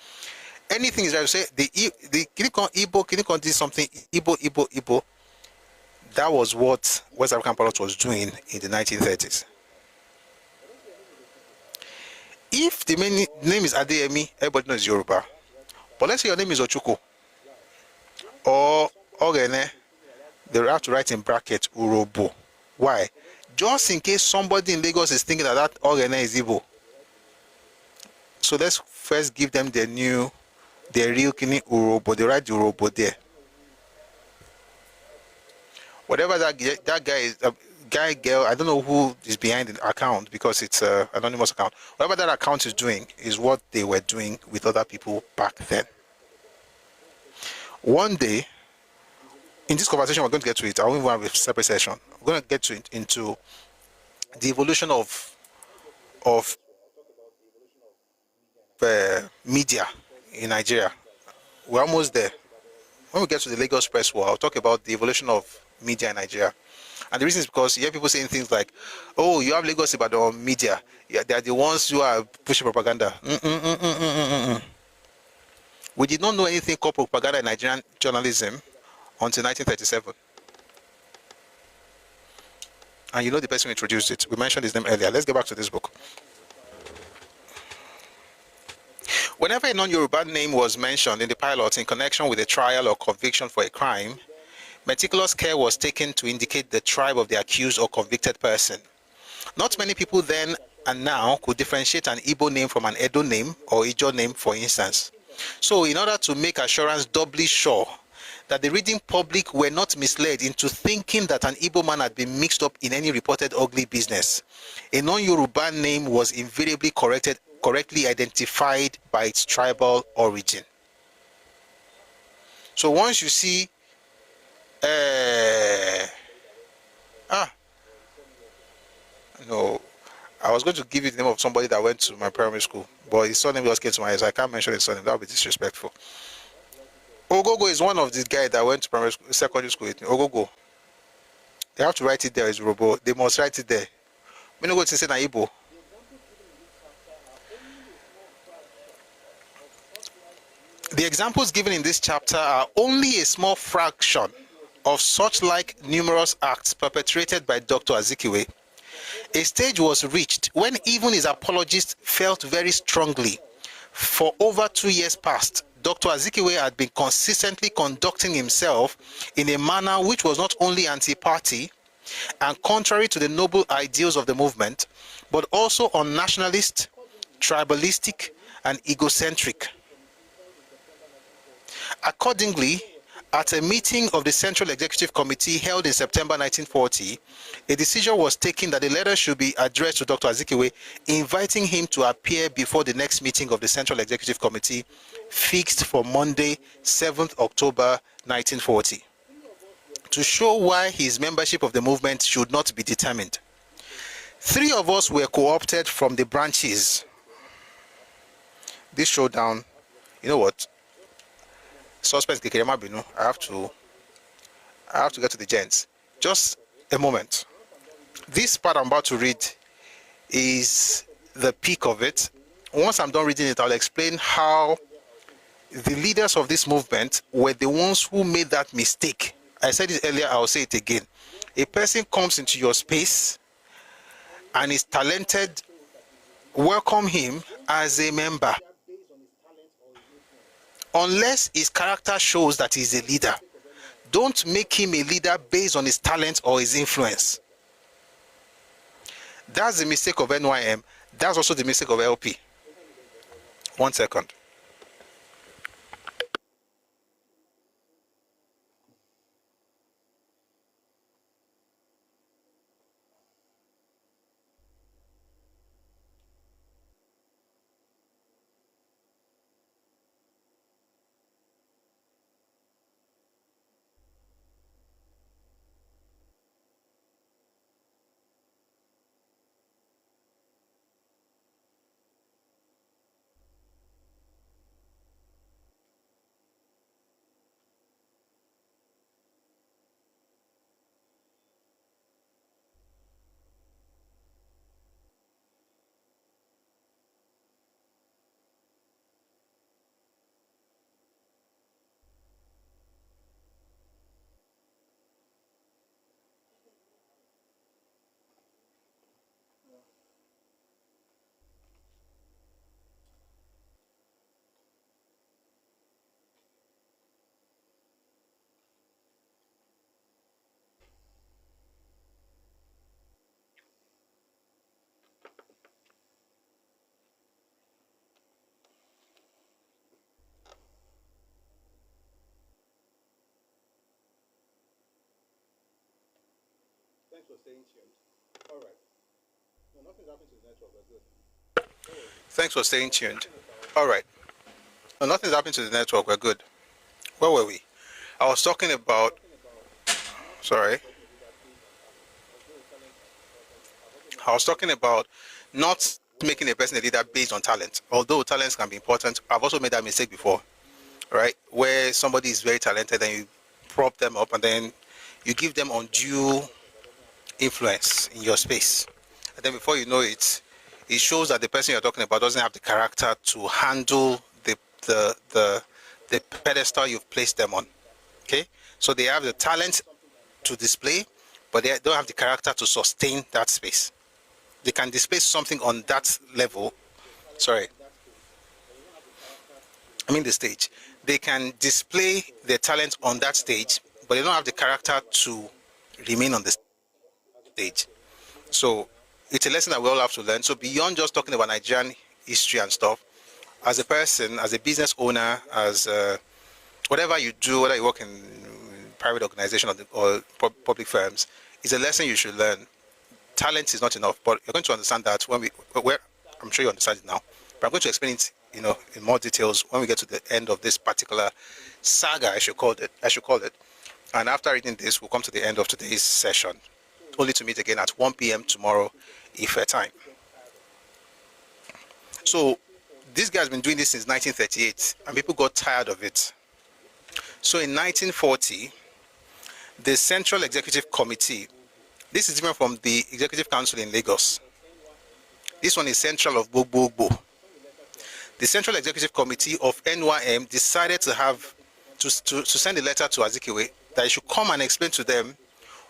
Anything is right to say, the Igbo did something, Igbo. That was what West African pilot was doing in the 1930s. If the main name is Adeyemi, everybody knows Yoruba. But let's say your name is Ochuko or Ogene, they have to write in bracket Urobo. Why? Just in case somebody in Lagos is thinking that Ogene is Igbo. So let's first give them the real Kini Urobo. They write the Urobo there. Whatever that guy is, girl, I don't know who is behind the account because it's an anonymous account. Whatever that account is doing is what they were doing with other people back then. One day, in this conversation, we're going to get to it. I won't have a separate session. We're going to get to into the evolution of media in Nigeria. We're almost there. When we get to the Lagos Press War, I'll talk about the evolution of media in Nigeria. And the reason is because you hear people saying things like, oh, you have Lagos Ibadan media. Yeah, they are the ones who are pushing propaganda. We did not know anything called propaganda in Nigerian journalism until 1937. And you know the person who introduced it. We mentioned his name earlier. Let's get back to this book. Whenever a non-Yoruba name was mentioned in the pilot in connection with a trial or conviction for a crime, meticulous care was taken to indicate the tribe of the accused or convicted person. Not many people then and now could differentiate an Igbo name from an Edo name or Ijo name, for instance. So in order to make assurance doubly sure that the reading public were not misled into thinking that an Igbo man had been mixed up in any reported ugly business, a non-Yoruba name was invariably correctly identified by its tribal origin. So once you see no, I was going to give you the name of somebody that went to my primary school, but his surname just came to my head, so I can't mention his surname. That would be disrespectful. Ogogo is one of these guys that went to primary school, secondary school with me. Ogogo. They have to write it there as Robo. They must write it there. We don't go to say na Igbo. The examples given in this chapter are only a small fraction of such like numerous acts perpetrated by Dr. Azikiwe. A stage was reached when even his apologists felt very strongly. For over 2 years past, Dr. Azikiwe had been consistently conducting himself in a manner which was not only anti-party and contrary to the noble ideals of the movement, but also un-nationalist, tribalistic, and egocentric. Accordingly, at a meeting of the Central Executive Committee held in September 1940, a decision was taken that a letter should be addressed to Dr. Azikiwe, inviting him to appear before the next meeting of the Central Executive Committee, fixed for Monday, 7th October 1940, to show why his membership of the movement should not be determined. 3 of us were co-opted from the branches. This showdown, you know what? Suspense, I have to get to the gents. Just a moment. This part I'm about to read is the peak of it. Once I'm done reading it, I'll explain how the leaders of this movement were the ones who made that mistake. I said it earlier, I'll say it again. A person comes into your space and is talented, welcome him as a member. Unless his character shows that he's a leader. Don't make him a leader based on his talent or his influence. That's the mistake of NYM. That's also the mistake of LP. 1 second. Thanks for staying tuned. All right. No, nothing's happened to the network. We're good. Where were we? I was talking about. Sorry. I was talking about not making a person a leader based on talent. Although talents can be important, I've also made that mistake before, right? Where somebody is very talented and you prop them up and then you give them undue influence in your space. And then before you know it, it shows that the person you're talking about doesn't have the character to handle the pedestal you've placed them on. Okay? So they have the talent to display, but they don't have the character to sustain that space. They can display something on that level. Sorry. I mean the stage. They can display their talent on that stage, but they don't have the character to remain on the stage. So it's a lesson that we all have to learn. So beyond just talking about Nigerian history and stuff, as a person, as a business owner, as whatever you do, whether you work in private organization or public firms, it's a lesson you should learn. Talent is not enough, but you're going to understand that when I'm sure you understand it now, but I'm going to explain it, in more details when we get to the end of this particular saga, I should call it. And after reading this, we'll come to the end of today's session, only to meet again at 1 p.m. tomorrow, Ife time. So this guy has been doing this since 1938, and people got tired of it. So in 1940, the Central Executive Committee, this is different from the Executive Council in Lagos. This one is central of Gbogbo. The Central Executive Committee of NYM decided to send a letter to Azikiwe that he should come and explain to them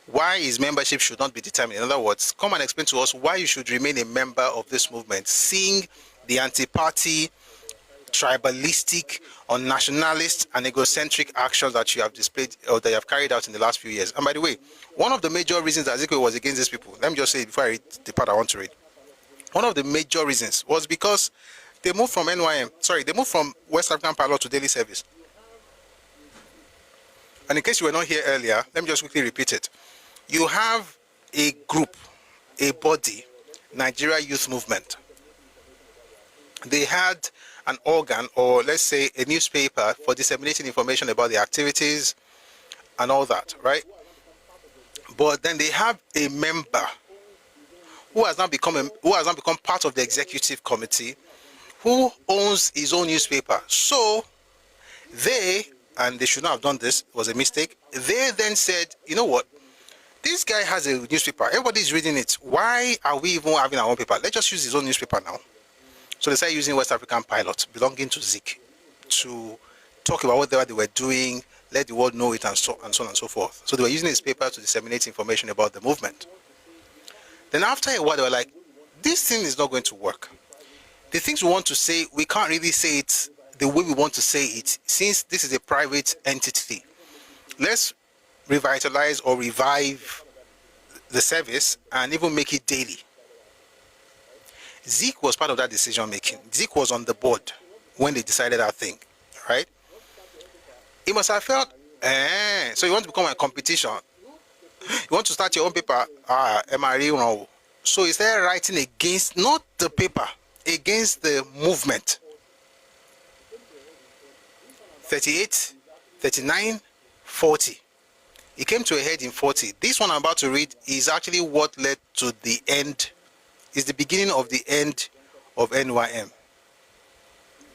why his membership should not be determined. In other words, come and explain to us why you should remain a member of this movement, seeing the anti-party, tribalistic, or nationalist and egocentric actions that you have displayed or that you have carried out in the last few years. And by the way, one of the major reasons that Azikiwe was against these people, let me just say it before I read the part I want to read. One of the major reasons was because they moved from they moved from West African Pilot to daily service. And in case you were not here earlier, let me just quickly repeat it. You have a group, a body, Nigeria Youth Movement. They had an organ, or let's say a newspaper, for disseminating information about the activities and all that, right? But then they have a member who has now become part of the executive committee, who owns his own newspaper. So and they should not have done this, it was a mistake. They then said, you know what? This guy has a newspaper. Everybody's reading it. Why are we even having our own paper? Let's just use his own newspaper now. So they started using West African Pilot, belonging to Zik, to talk about whatever they were doing, let the world know it, and so on and so forth. So they were using his paper to disseminate information about the movement. Then after a while, they were like, this thing is not going to work. The things we want to say, we can't really say it the way we want to say it, since this is a private entity. Let's revitalize or revive the service and even make it daily. Zeke was part of that decision making. Zeke was on the board when they decided that thing, right? He must have felt, so you want to become a competition. You want to start your own paper, MRE. So is there writing against, not the paper, against the movement? 38, 39, 40. It came to a head in 40. This one I'm about to read is actually what led to the end, is the beginning of the end of NYM.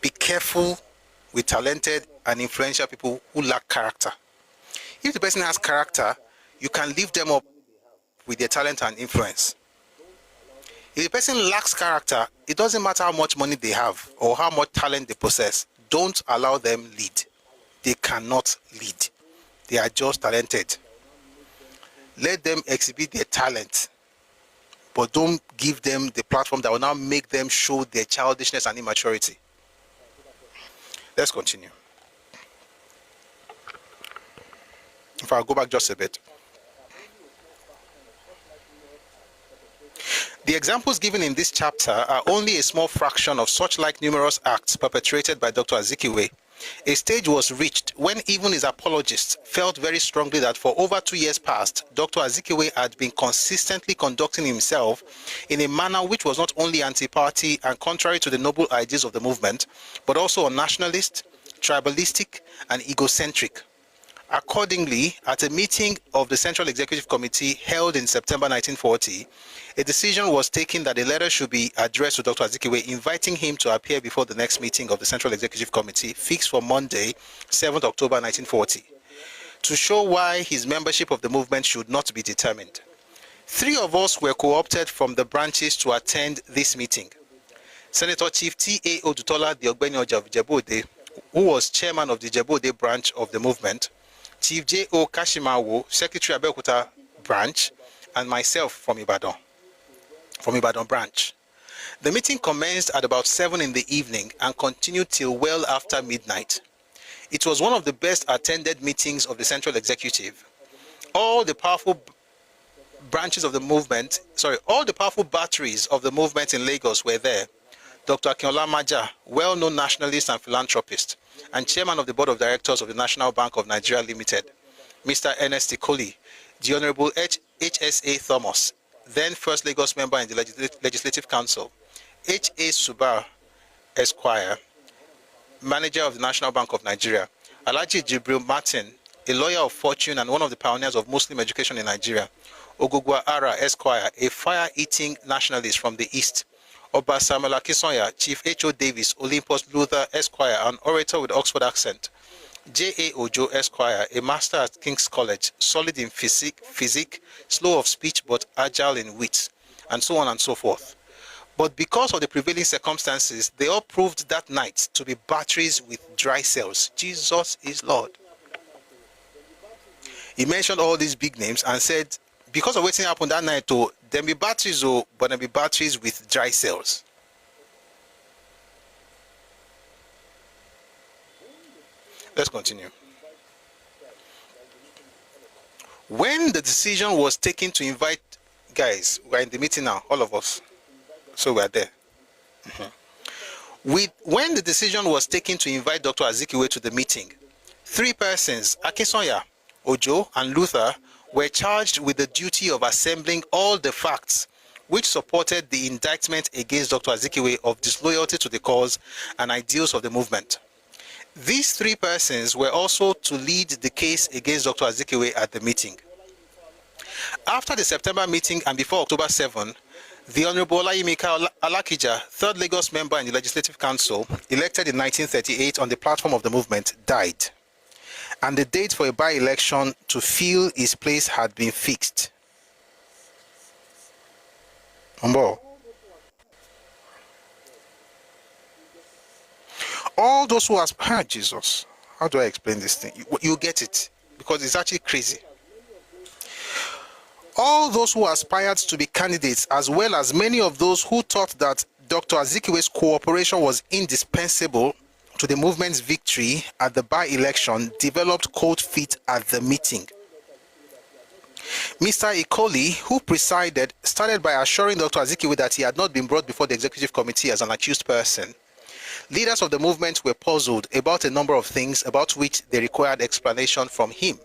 Be careful with talented and influential people who lack character. If the person has character, you can lift them up with their talent and influence. If the person lacks character, it doesn't matter how much money they have or how much talent they possess. Don't allow them lead. They cannot lead. They are just talented. Let them exhibit their talent, but don't give them the platform that will now make them show their childishness and immaturity. Let's continue. If I go back just a bit. The examples given in this chapter are only a small fraction of such like numerous acts perpetrated by Dr. Azikiwe A stage was reached when even his apologists felt very strongly that for over 2 years past, Dr. Azikiwe had been consistently conducting himself in a manner which was not only anti-party and contrary to the noble ideals of the movement, but also nationalist, tribalistic, and egocentric. Accordingly, at a meeting of the Central Executive Committee held in September 1940, a decision was taken that a letter should be addressed to Dr. Azikiwe inviting him to appear before the next meeting of the Central Executive Committee fixed for Monday, 7th October 1940, to show why his membership of the movement should not be determined. 3 of us were co-opted from the branches to attend this meeting. Senator Chief T.A. Odutola the Ogbeni Oja of Ijebu-Ode, who was chairman of the Ijebu-Ode branch of the movement, Chief J.O. Kashimawo, Secretary Abeokuta branch, and myself from Ibadan branch. The meeting commenced at about 7 in the evening and continued till well after midnight. It was one of the best attended meetings of the Central Executive. All the powerful batteries of the movement in Lagos were there. Dr. Akinola Maja, well-known nationalist and philanthropist, and chairman of the board of directors of the National Bank of Nigeria Limited, Mr. Ernest Ikoli, the Honorable H.S.A. Thomas, then first Lagos member in the Legislative Council, H.A. Subar, Esquire, manager of the National Bank of Nigeria, Alhaji Jibril Martin, a lawyer of fortune and one of the pioneers of Muslim education in Nigeria, Ogugwa Ara, Esquire, a fire-eating nationalist from the East, Oba Samuel Akinsanya, Chief H.O. Davis, Olympus Luther, Esquire, an orator with Oxford accent, J.A. Ojo, Esquire, a master at King's College, solid in physique, slow of speech but agile in wit, and so on and so forth. But because of the prevailing circumstances, they all proved that night to be batteries with dry cells. Jesus is Lord. He mentioned all these big names and said, because of what happened that night, there be batteries, but there be batteries with dry cells. Let's continue. When the decision was taken to invite, guys, we're in the meeting now, all of us, so we're there. When the decision was taken to invite Dr. Azikiwe to the meeting, 3 persons, Akinsanya, Ojo, and Luther, were charged with the duty of assembling all the facts which supported the indictment against Dr. Azikiwe of disloyalty to the cause and ideals of the movement. These 3 persons were also to lead the case against Dr. Azikiwe at the meeting. After the September meeting and before October 7, the Honorable Olayimika Alakija, 3rd Lagos member in the Legislative Council, elected in 1938 on the platform of the movement, died, and the date for a by-election to fill his place had been fixed. All those who aspired, Jesus, how do I explain this thing? You get it, because it's actually crazy. All those who aspired to be candidates, as well as many of those who thought that Dr. Azikiwe's cooperation was indispensable to the movement's victory at the by-election, developed cold feet at the meeting. Mr. Ikoli, who presided, started by assuring Dr. Azikiwe that he had not been brought before the executive committee as an accused person. Leaders of the movement were puzzled about a number of things about which they required explanation from him.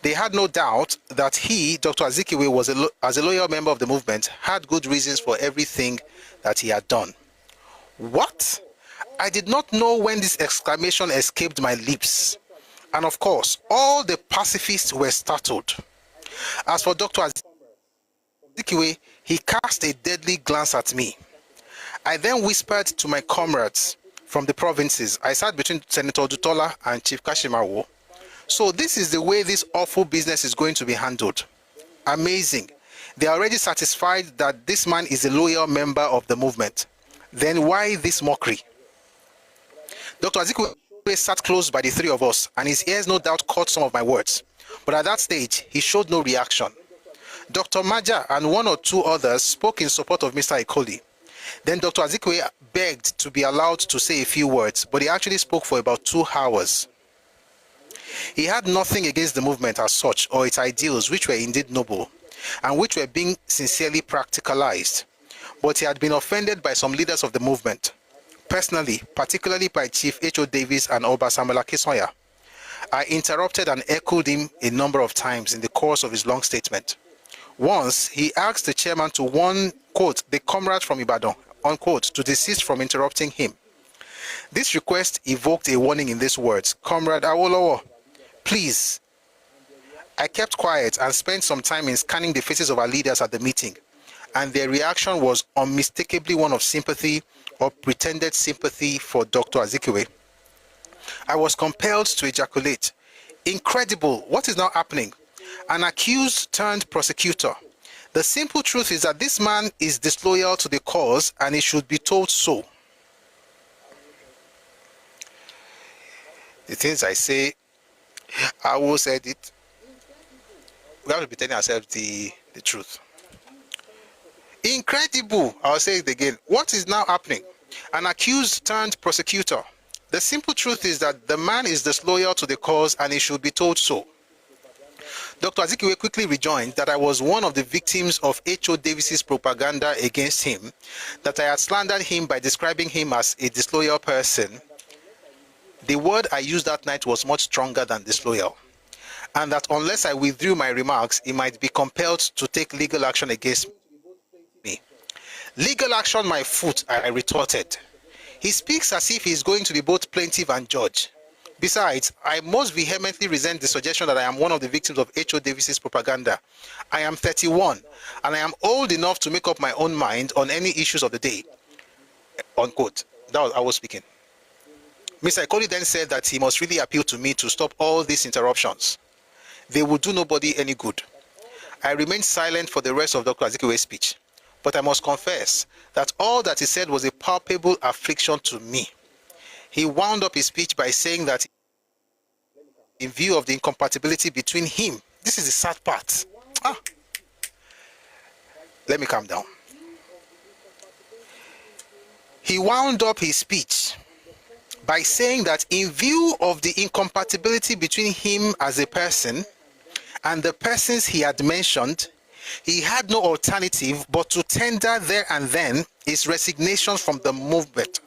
They had no doubt that he, Dr. Azikiwe, as a loyal member of the movement, had good reasons for everything that he had done. What? I did not know when this exclamation escaped my lips. And of course, all the pacifists were startled. As for Dr. Azikiwe, he cast a deadly glance at me. I then whispered to my comrades from the provinces. I sat between Senator Odutola and Chief Kashimawo. So this is the way this awful business is going to be handled. Amazing. They are already satisfied that this man is a loyal member of the movement. Then why this mockery? Dr. Azikiwe sat close by the 3 of us, and his ears no doubt caught some of my words. But at that stage, he showed no reaction. Dr. Maja and 1 or 2 others spoke in support of Mr. Ikoli. Then Dr. Azikiwe begged to be allowed to say a few words, but he actually spoke for about 2 hours. He had nothing against the movement as such or its ideals, which were indeed noble and which were being sincerely practicalized. But he had been offended by some leaders of the movement, personally, particularly by Chief H.O. Davis and Oba Samuel Akisanya. I interrupted and echoed him a number of times in the course of his long statement. Once, he asked the chairman to warn, quote, the comrade from Ibadan, unquote, to desist from interrupting him. This request evoked a warning in these words, Comrade Awolowo, please. I kept quiet and spent some time in scanning the faces of our leaders at the meeting, and their reaction was unmistakably one of sympathy or pretended sympathy for Dr. Azikiwe. I was compelled to ejaculate. Incredible, what is now happening? An accused turned prosecutor. The simple truth is that this man is disloyal to the cause and he should be told so. The things I say, I will say it. We have to be telling ourselves the truth. Incredible, I'll say it again. What is now happening? An accused turned prosecutor. The simple truth is that the man is disloyal to the cause and he should be told so. Dr. Azikiwe quickly rejoined that I was one of the victims of H.O. Davis's propaganda against him, that I had slandered him by describing him as a disloyal person. The word I used that night was much stronger than disloyal, and that unless I withdrew my remarks, he might be compelled to take legal action against me. Legal action, my foot, I retorted. He speaks as if he is going to be both plaintiff and judge. Besides, I most vehemently resent the suggestion that I am one of the victims of H.O. Davis's propaganda. I am 31, and I am old enough to make up my own mind on any issues of the day. Unquote. That was I was speaking. Mr. Ikoli then said that he must really appeal to me to stop all these interruptions. They will do nobody any good. I remained silent for the rest of Dr. Azikiwe's speech, but I must confess that all that he said was a palpable affliction to me. He wound up his speech by saying that in view of the incompatibility between him, this is the sad part. Let me calm down. He wound up his speech by saying that in view of the incompatibility between him as a person and the persons he had mentioned, he had no alternative but to tender there and then his resignation from the movement.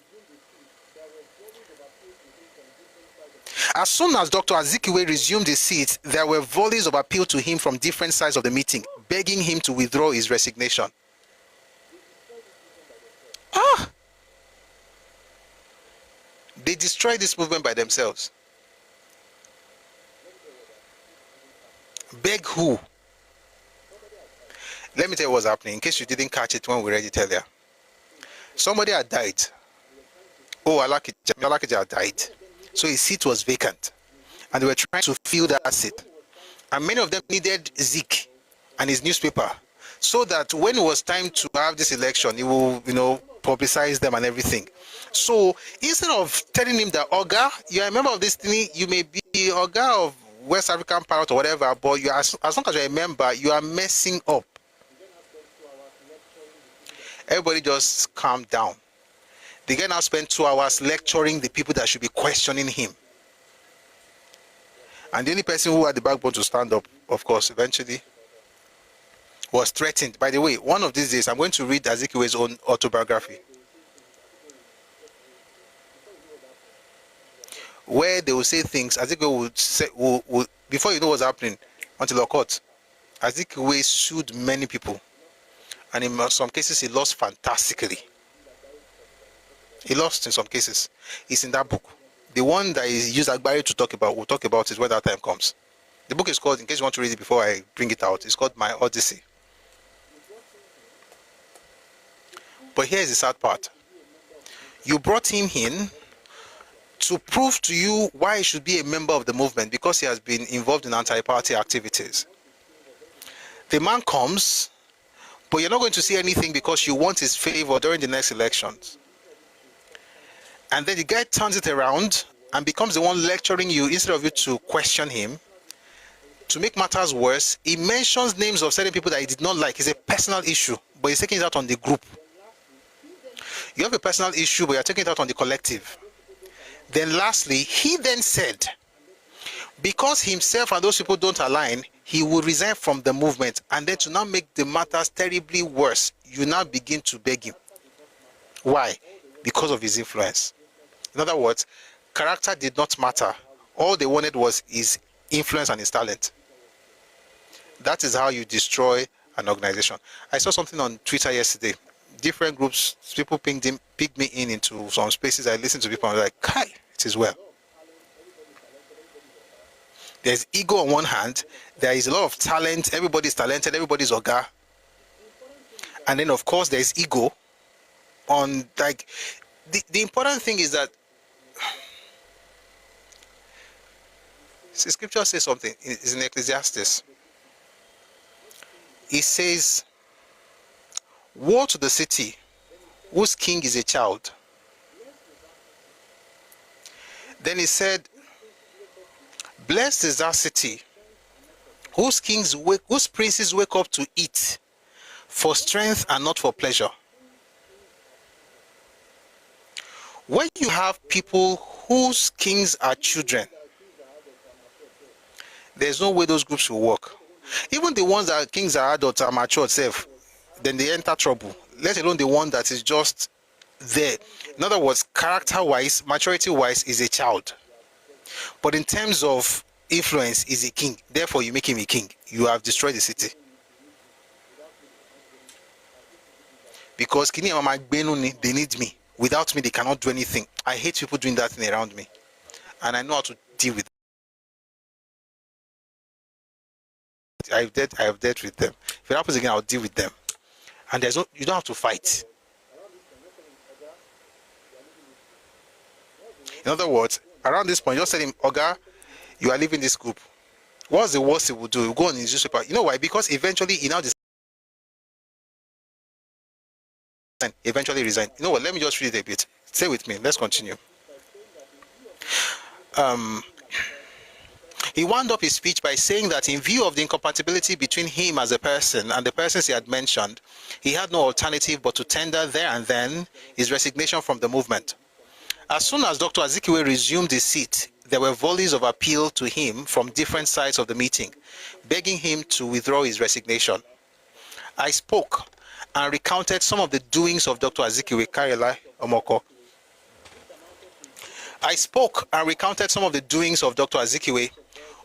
As soon as Dr. Azikiwe resumed his seat, there were volleys of appeal to him from different sides of the meeting, begging him to withdraw his resignation. They destroyed this movement by themselves. Beg who? Let me tell you what's happening, in case you didn't catch it when we read it earlier. Somebody had died. Alakija had died. So his seat was vacant. And they were trying to fill that seat. And many of them needed Zik and his newspaper, so that when it was time to have this election, he will, publicize them and everything. So instead of telling him that, Oga, you are a member of this thing, you may be Oga of West African Parrot or whatever, but you are, as long as you're a member, you are messing up. Everybody just calm down. The guy now spent 2 hours lecturing the people that should be questioning him. And the only person who had the backbone to stand up, of course, eventually was threatened. By the way, one of these days, I'm going to read Azikiwe's own autobiography, where they will say things. Azikiwe would say, before you know what's happening, until a court, Azikiwe sued many people. And in some cases, he lost fantastically. He lost in some cases. It's in that book. The one that is used Agbari to talk about, we'll talk about it when that time comes. The book is called, in case you want to read it before I bring it out, it's called My Odyssey. But here's the sad part. You brought him in to prove to you why he should be a member of the movement, because he has been involved in anti-party activities. The man comes, but you're not going to see anything because you want his favor during the next elections. And then the guy turns it around and becomes the one lecturing you instead of you to question him. To make matters worse, he mentions names of certain people that he did not like. It's a personal issue, but he's taking it out on the group. You have a personal issue, but you're taking it out on the collective. Then lastly, he then said, because himself and those people don't align, he will resign from the movement. And then to now make the matters terribly worse, you now begin to beg him. Why? because of his influence. In other words, character did not matter. All they wanted was his influence and his talent. That is how you destroy an organization. I saw something on Twitter yesterday. Different groups, people picked me into some spaces. I listened to people and I was like, Kai, it is well. There's ego on one hand. There is a lot of talent. Everybody's talented. Everybody's oga. And then, of course, there's ego on, like, the important thing is that the scripture says something. It's in Ecclesiastes. It says, woe to the city whose king is a child. Then he said, blessed is that city whose princes wake up to eat for strength and not for pleasure. When you have people whose kings are children, there's no way those groups will work. Even the ones that kings are adults are mature itself, then they enter trouble, let alone the one that is just there. In other words, character-wise, maturity-wise, is a child. But in terms of influence, is a king. Therefore, you make him a king. You have destroyed the city. Because they need me. Without me, they cannot do anything. I hate people doing that thing around me. And I know how to deal with it. I have dealt with them. If it happens again, I'll deal with them. And you don't have to fight. In other words, around this point, just tell him, Oga, you are leaving this group. What's the worst he will do? He'll go on his newspaper. You know why? Because eventually he now eventually resign. You know what? Let me just read it a bit. Stay with me. Let's continue. He wound up his speech by saying that in view of the incompatibility between him as a person and the persons he had mentioned, he had no alternative but to tender there and then his resignation from the movement. As soon as Dr. Azikiwe resumed his seat, there were volleys of appeal to him from different sides of the meeting, begging him to withdraw his resignation. I spoke and recounted some of the doings of Dr. Azikiwe, Karela Omoko. I spoke and recounted some of the doings of Dr. Azikiwe,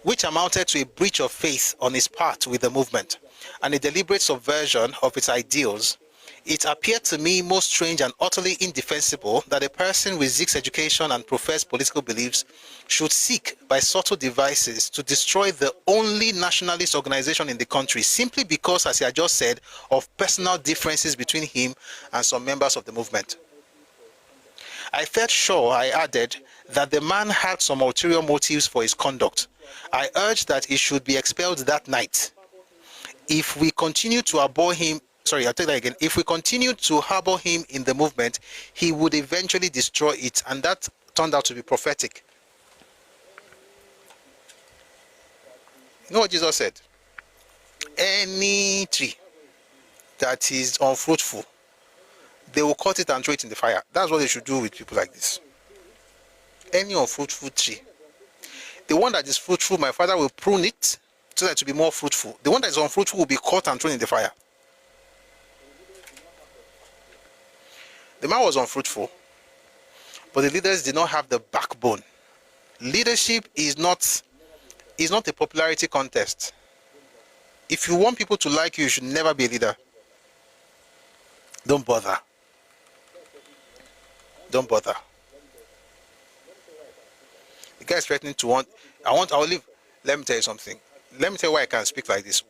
which amounted to a breach of faith on his part with the movement and a deliberate subversion of its ideals. It appeared to me most strange and utterly indefensible that a person with Zig's education and professed political beliefs should seek by subtle devices to destroy the only nationalist organization in the country simply because, as he had just said, of personal differences between him and some members of the movement. I felt sure, I added, that the man had some ulterior motives for his conduct. I urged that he should be expelled that night. If we continue to abhor him, I'll take that again. If we continue to harbor him in the movement, he would eventually destroy it, and that turned out to be prophetic. You know what Jesus said? Any tree that is unfruitful, they will cut it and throw it in the fire. That's what they should do with people like this. Any unfruitful tree. The one that is fruitful, my Father will prune it so that it will be more fruitful. The one that is unfruitful will be cut and thrown in the fire. The man was unfruitful, but the leaders did not have the backbone. Leadership is not a popularity contest. If you want people to like you, you should never be a leader. Don't bother. Don't bother. The guy is threatening to I'll leave. Let me tell you something. Let me tell you why I can speak like this.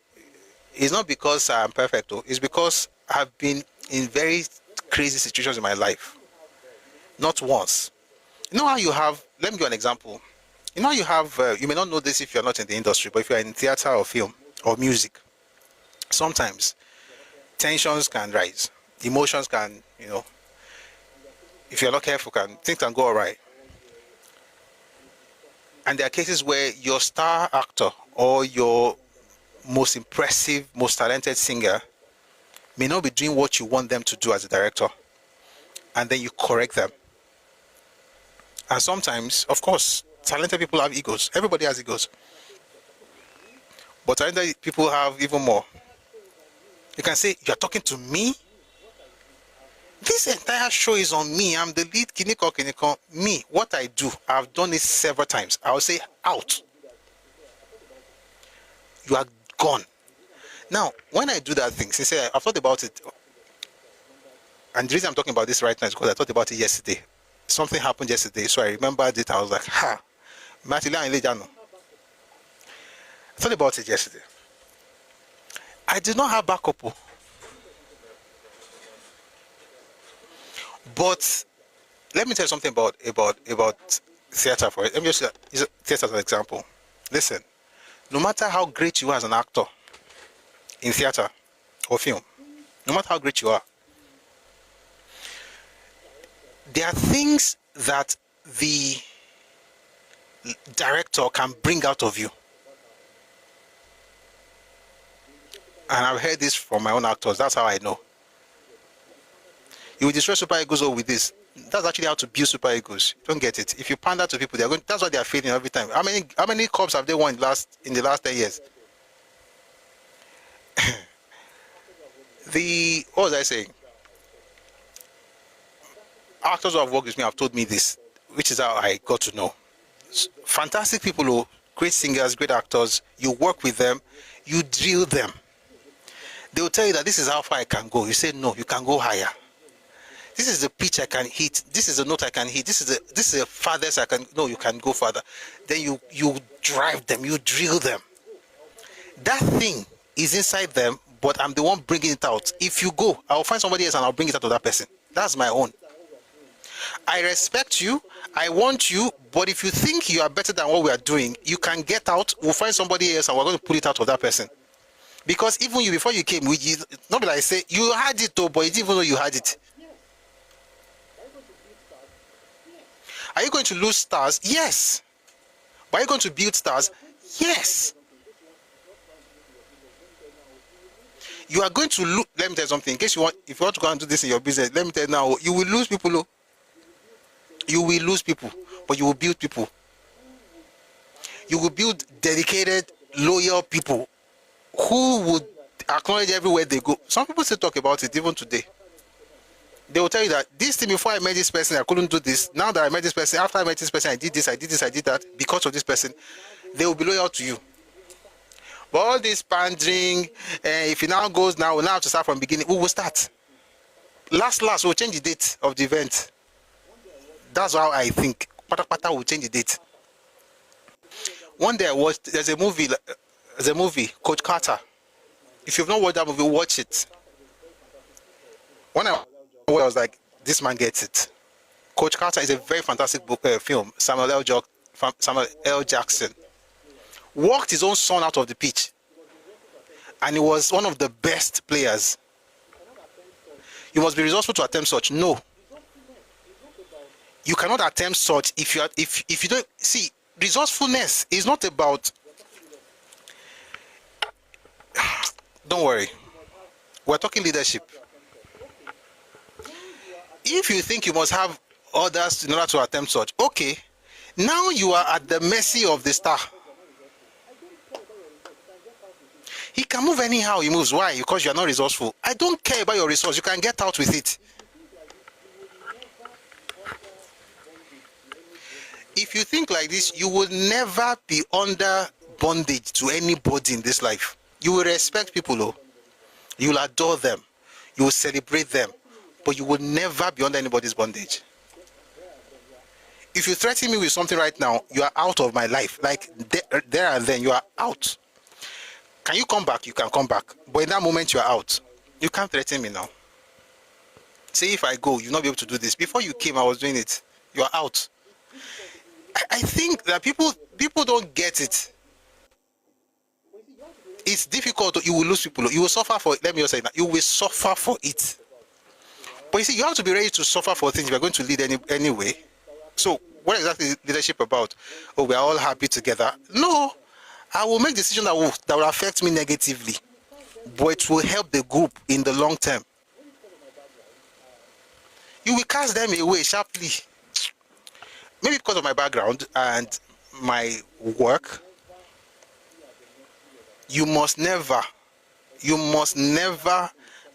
It's not because I'm perfect, though. It's because I've been in very crazy situations in my life. Not once. You know how you have, let me give you an example. You know how you have, you may not know this if you're not in the industry, but if you're in theater or film or music, sometimes tensions can rise. Emotions can, if you're not careful, things can go awry. And there are cases where your star actor or your most impressive, most talented singer may not be doing what you want them to do as a director. And then you correct them. And sometimes, of course, talented people have egos. Everybody has egos. But talented people have even more. You can say, you're talking to me? This entire show is on me. I'm the lead kiniko. Me, what I do, I've done it several times. I'll say, out. You are gone. Now, when I do that thing, sincerely, I've thought about it. And the reason I'm talking about this right now is because I thought about it yesterday. Something happened yesterday, so I remembered it. I was like, I thought about it yesterday. I did not have backup. But let me tell you something about theater for it. Let me just use theater as an example. Listen, no matter how great you are as an actor in theater or film, no matter how great you are, there are things that the director can bring out of you. And I've heard this from my own actors. That's how I know. You will destroy super egos with this. That's actually how to build super egos. Don't get it. If you pander to people, that's what they are feeling every time. How many cups have they won in the last 10 years? What was I saying? Actors who have worked with me have told me this, which is how I got to know. Fantastic people, great singers, great actors. You work with them, you drill them. They will tell you that this is how far I can go. You say no, you can go higher. This is the pitch I can hit. This is the note I can hit. This is the farthest I can. No, you can go further. Then you drive them. You drill them. That thing is inside them, but I'm the one bringing it out. If you go, I'll find somebody else and I'll bring it out to that person. That's my own. I respect you. I want you. But if you think you are better than what we are doing, you can get out. We'll find somebody else and we're going to pull it out of that person. Because even you, before you came, not like I say you had it, though, but you didn't even know you had it. Are you going to lose stars? Yes. But are you going to build stars? Yes. You are going to lose. Let me tell you something. In case if you want to go and do this in your business, let me tell you now, you will lose people. You will lose people, but you will build people. You will build dedicated, loyal people who would acknowledge everywhere they go. Some people still talk about it even today. They will tell you that this thing, before I met this person, I couldn't do this. Now that I met this person, after I met this person, I did this, I did this, I did that. Because of this person, they will be loyal to you. But all this pandering, if it now goes now, we'll now have to start from the beginning. We will start. Last, we'll change the date of the event. That's how I think. Pata will change the date. One day I watched, there's a movie, Coach Carter. If you've not watched that movie, watch it. When I was like, this man gets it. Coach Carter is a very fantastic film. Samuel L. Jackson walked his own son out of the pitch, and he was one of the best players. You must be resourceful to attempt such. No, you cannot attempt such if you don't see. Resourcefulness is not about. Don't worry, we're talking leadership. If you think you must have others in order to attempt such, okay, now you are at the mercy of the star. He can move anyhow he moves. Why? Because you are not resourceful. I don't care about your resource. You can get out with it. If you think like this, you will never be under bondage to anybody in this life. You will respect people. You will adore them. You will celebrate them. But you will never be under anybody's bondage. If you threaten me with something right now, you are out of my life. Like there and then, you are out. Can you come back? You can come back. But in that moment, you are out. You can't threaten me now. Say if I go, you'll not be able to do this. Before you came, I was doing it. You are out. I think that people don't get it. It's difficult. You will lose people. You will suffer for it. Let me just say that. You will suffer for it. But you see, you have to be ready to suffer for things. We are going to lead anyway. So what exactly is leadership about? Oh, we are all happy together. No. I will make decisions that will affect me negatively. But it will help the group in the long term. You will cast them away sharply. Maybe because of my background and my work. You must never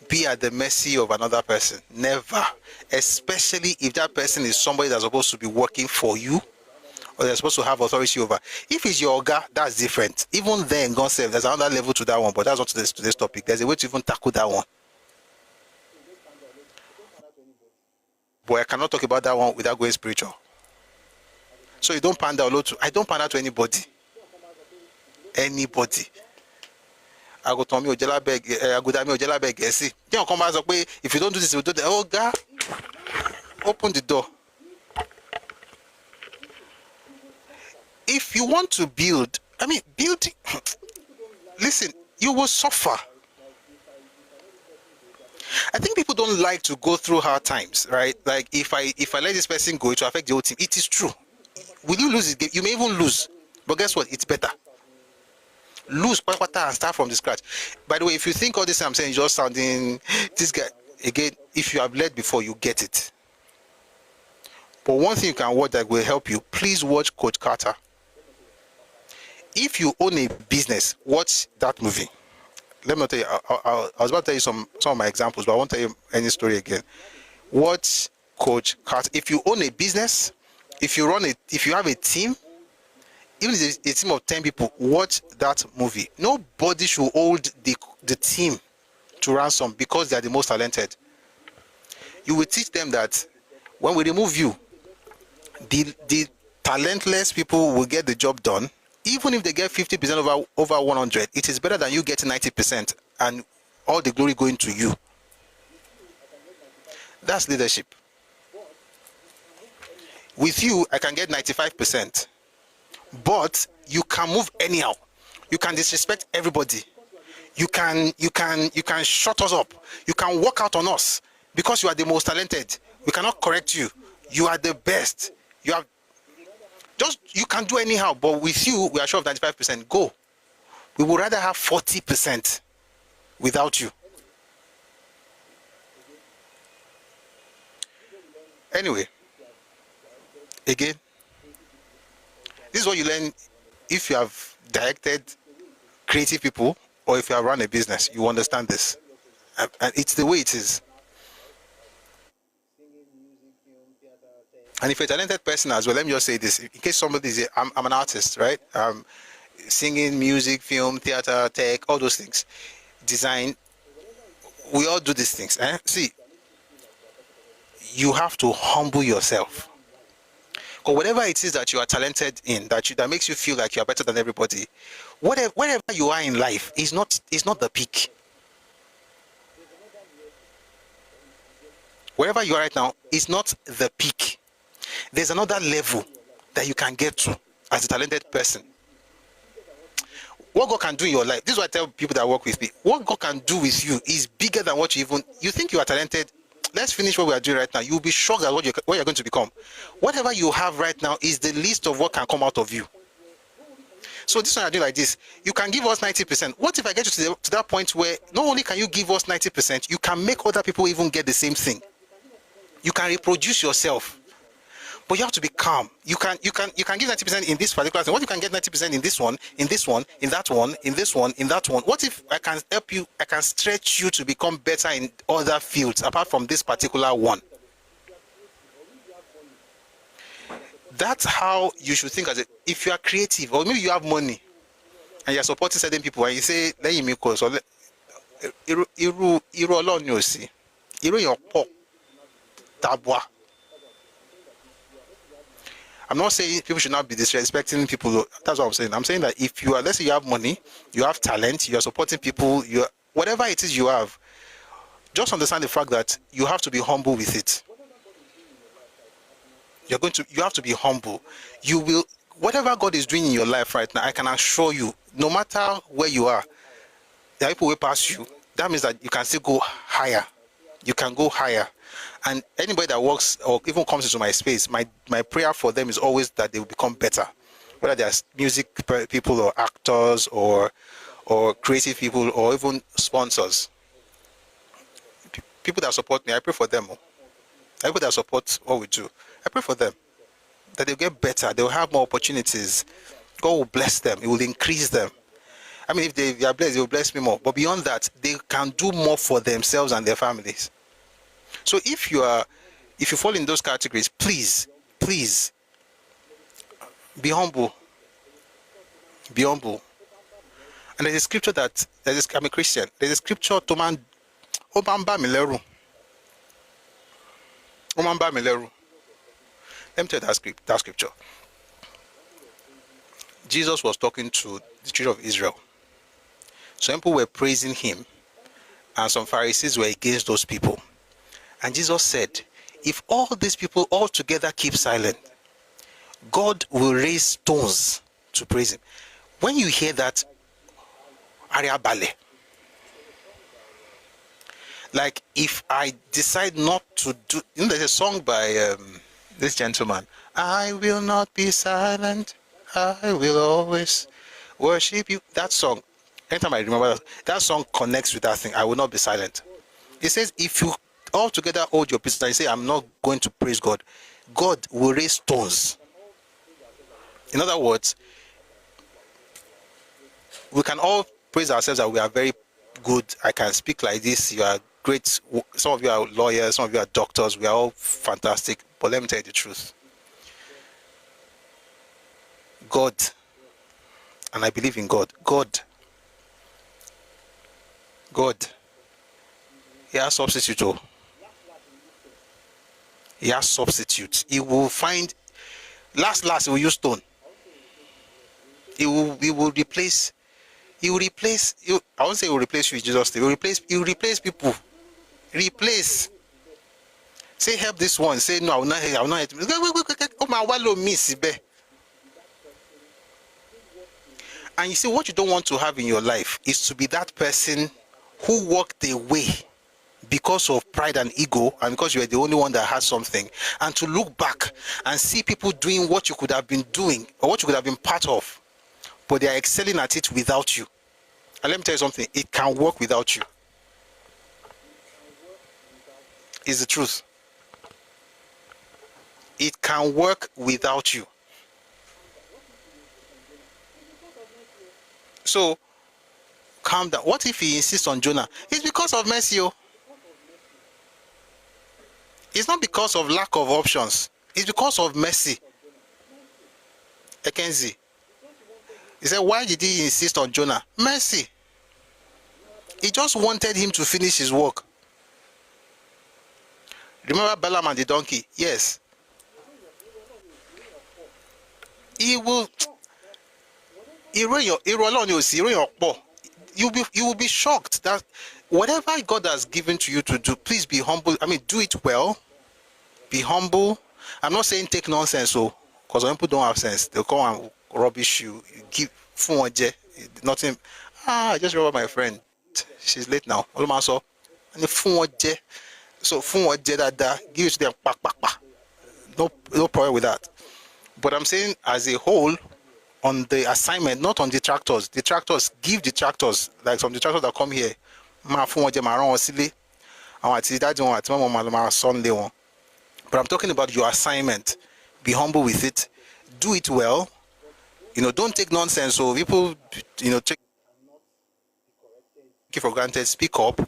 be at the mercy of another person. Never. Especially if that person is somebody that's supposed to be working for you or they're supposed to have authority over. If it's your Oga, that's different. Even then, God said there's another level to that one, but that's not today's topic. There's a way to even tackle that one. But I cannot talk about that one without going spiritual. So you don't pander a lot to. I don't pander to anybody. Anybody. I go to me ojela beg. I go to me ojela beg. See, you come back and say, if you don't do this, you do that. Oh God, open the door. If you want to build, building. Listen, you will suffer. I think people don't like to go through hard times, right? Like if I let this person go, it will affect the whole team. It is true. Will you lose it? You may even lose, but guess what? It's better. Lose and start from the scratch. By the way, if you think all this I'm saying is just sounding this guy again, if you have led before, you get it. But one thing you can watch that will help you, please watch Coach Carter. If you own a business, watch that movie. Let me tell you, I was about to tell you some of my examples, but I won't tell you any story again. Watch Coach Carter. If you own a business, if you have a team, even if it's a team of 10 people, watch that movie. Nobody should hold the team to ransom because they are the most talented. You will teach them that when we remove you, the talentless people will get the job done. Even if they get 50% over 100, it is better than you getting 90% and all the glory going to you. That's leadership. With you, I can get 95%, but you can move anyhow. You can disrespect everybody. You can shut us up. You can walk out on us because you are the most talented. We cannot correct you. You are the best. You can do anyhow, but with you, we are sure of 95%. Go. We would rather have 40% without you. Anyway, again, this is what you learn if you have directed creative people or if you have run a business. You understand this. And it's the way it is. And if you're a talented person as well, let me just say this. In case somebody is, I'm an artist, right? Singing, music, film, theater, tech, all those things. Design. We all do these things. See, you have to humble yourself. Because whatever it is that you are talented in, that makes you feel like you are better than everybody, wherever you are in life is not the peak. Wherever you are right now is not the peak. There's another level that you can get to as a talented person. What God can do in your life, this is what I tell people that work with me. What God can do with you is bigger than what you think you are talented. Let's finish what we are doing right now. You'll be shocked at what you're going to become. Whatever you have right now is the least of what can come out of you. So this one I do like this. You can give us 90%. What if I get you to that point where not only can you give us 90%, you can make other people even get the same thing. You can reproduce yourself. But you have to be calm. You can give 90% in this particular thing. What if you can get 90% in this one, in this one, in that one, in this one, in that one? What if I can help you, I can stretch you to become better in other fields apart from this particular one? That's how you should think if you are creative, or maybe you have money and you're supporting certain people and you say, let me cause or Iru alone you see. Iru your pop tabwa. I'm not saying people should not be disrespecting people. That's what I'm saying. I'm saying that if you are, let's say you have money, you have talent, you are supporting people, whatever it is you have, just understand the fact that you have to be humble with it. You have to be humble. You will, whatever God is doing in your life right now, I can assure you, no matter where you are, there are people who pass you. That means that you can still go higher. You can go higher. And anybody that works or even comes into my space, my prayer for them is always that they will become better. Whether they are music people or actors or creative people or even sponsors. People that support me, I pray for them. People that support what we do, I pray for them. That they'll get better, they'll have more opportunities. God will bless them, it will increase them. I mean, if they are blessed, they will bless me more. But beyond that, they can do more for themselves and their families. So if you fall in those categories, please be humble. Be humble. And there's a scripture I'm a Christian. There's a scripture to man Obamba Mileru. Let me tell you that scripture. Jesus was talking to the children of Israel. Some people were praising him, and some Pharisees were against those people. And Jesus said, if all these people all together keep silent, God will raise stones to praise him. When you hear that, Ariabale, like if I decide not to do, there's a song by this gentleman, I will not be silent, I will always worship you. That song, anytime I remember that song connects with that thing, I will not be silent. It says, if you all together hold your peace and say, I'm not going to praise God, God will raise stones. In other words, we can all praise ourselves that we are very good. I can speak like this. You are great. Some of you are lawyers, some of you are doctors. We are all fantastic. But let me tell you the truth. God, and I believe in God. God, he has substitute. Oh. He has substitute. He will find, last, he will use stone. He will replace, I won't say he will replace you in Jesus' name. He will replace people. Replace. Say, help this one. Say, no, I will not help him. Oh, my wallow miss. And you see, what you don't want to have in your life is to be that person who walked away because of pride and ego, and because you are the only one that has something, and to look back and see people doing what you could have been doing or what you could have been part of, but they are excelling at it without you. And let me tell you something, it can work without you. It's the truth. It can work without you. So, calm down. What if he insists on Jonah? It's because of mercy. It's not because of lack of options. It's because of mercy. Ekenzi. He said, why did he insist on Jonah? Mercy. He just wanted him to finish his work. Remember Balaam and the donkey? Yes. You will be shocked that whatever God has given to you to do, please be humble. I mean, do it well. Be humble. I'm not saying take nonsense, because when people don't have sense, they'll come and rubbish you. Give nothing. I just remember my friend. She's late now. So give it to them. No problem with that. But I'm saying as a whole, on the assignment, not on detractors. Detractors, give detractors, like some detractors that come here. But I'm talking about your assignment. Be humble with it. Do it well. Don't take nonsense. So people, take it for granted. Speak up.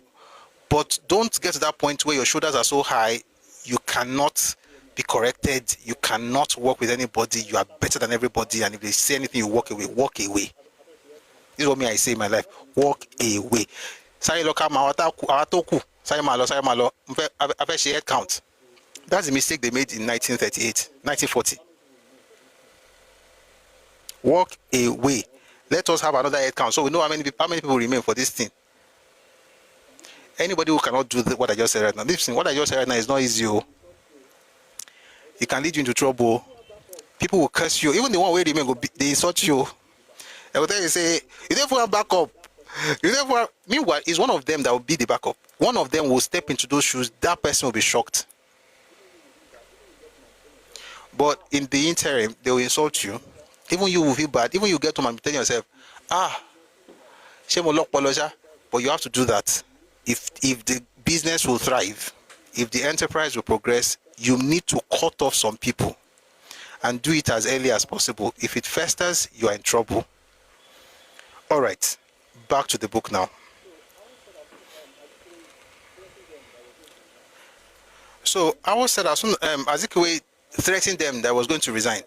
But don't get to that point where your shoulders are so high, you cannot be corrected. You cannot work with anybody. You are better than everybody. And if they say anything, you walk away. Walk away. This is what I say in my life. Walk away. Head count. That's the mistake they made in 1940. Walk away. Let us have another head count so we know how many people remain for this thing. Anybody who cannot do what I just said right now, listen, what I just said right now is not easy. It can lead you into trouble. People will curse you. Even the one where they remain, they insult you. They will tell you, say, you never have backup. Meanwhile, it's one of them that will be the backup. One of them will step into those shoes. That person will be shocked. But in the interim, they will insult you. Even you will feel bad. Even you get home and be telling yourself, shame on luck, but you have to do that. If the business will thrive, if the enterprise will progress, you need to cut off some people and do it as early as possible. If it festers, you are in trouble. All right. back to the book now. So Awo said as soon Azikiwe threatened them that I was going to resign.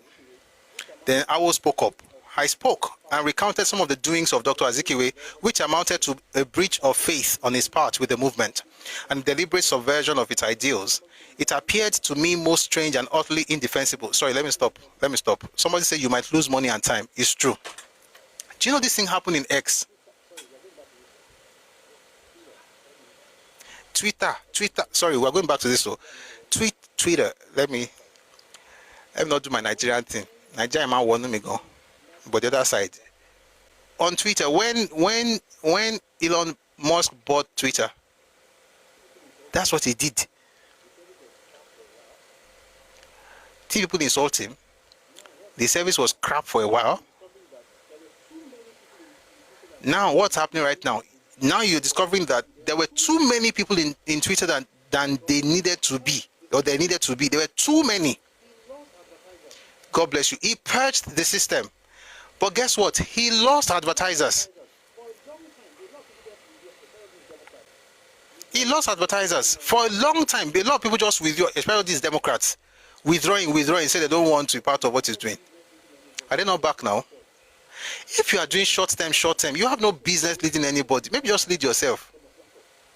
Then Awo spoke up. I spoke and recounted some of the doings of Dr. Azikiwe, which amounted to a breach of faith on his part with the movement and deliberate subversion of its ideals. It appeared to me most strange and utterly indefensible. Sorry, let me stop. Somebody said you might lose money and time. It's true. Do you know this thing happened in X? Twitter. Sorry, we're going back to this. So, Twitter. Let me not do my Nigerian thing. Nigerian man want me go. But the other side, on Twitter, when Elon Musk bought Twitter, that's what he did. People insult him. The service was crap for a while. Now, what's happening right now? Now you're discovering that there were too many people in Twitter than they needed to be, or they needed to be. There were too many. God bless you. He purged the system. But guess what? He lost advertisers. He lost advertisers. For a long time, a lot of people just withdraw, especially these Democrats, withdrawing, say they don't want to be part of what he's doing. Are they not back now? If you are doing short term, you have no business leading anybody. Maybe just lead yourself.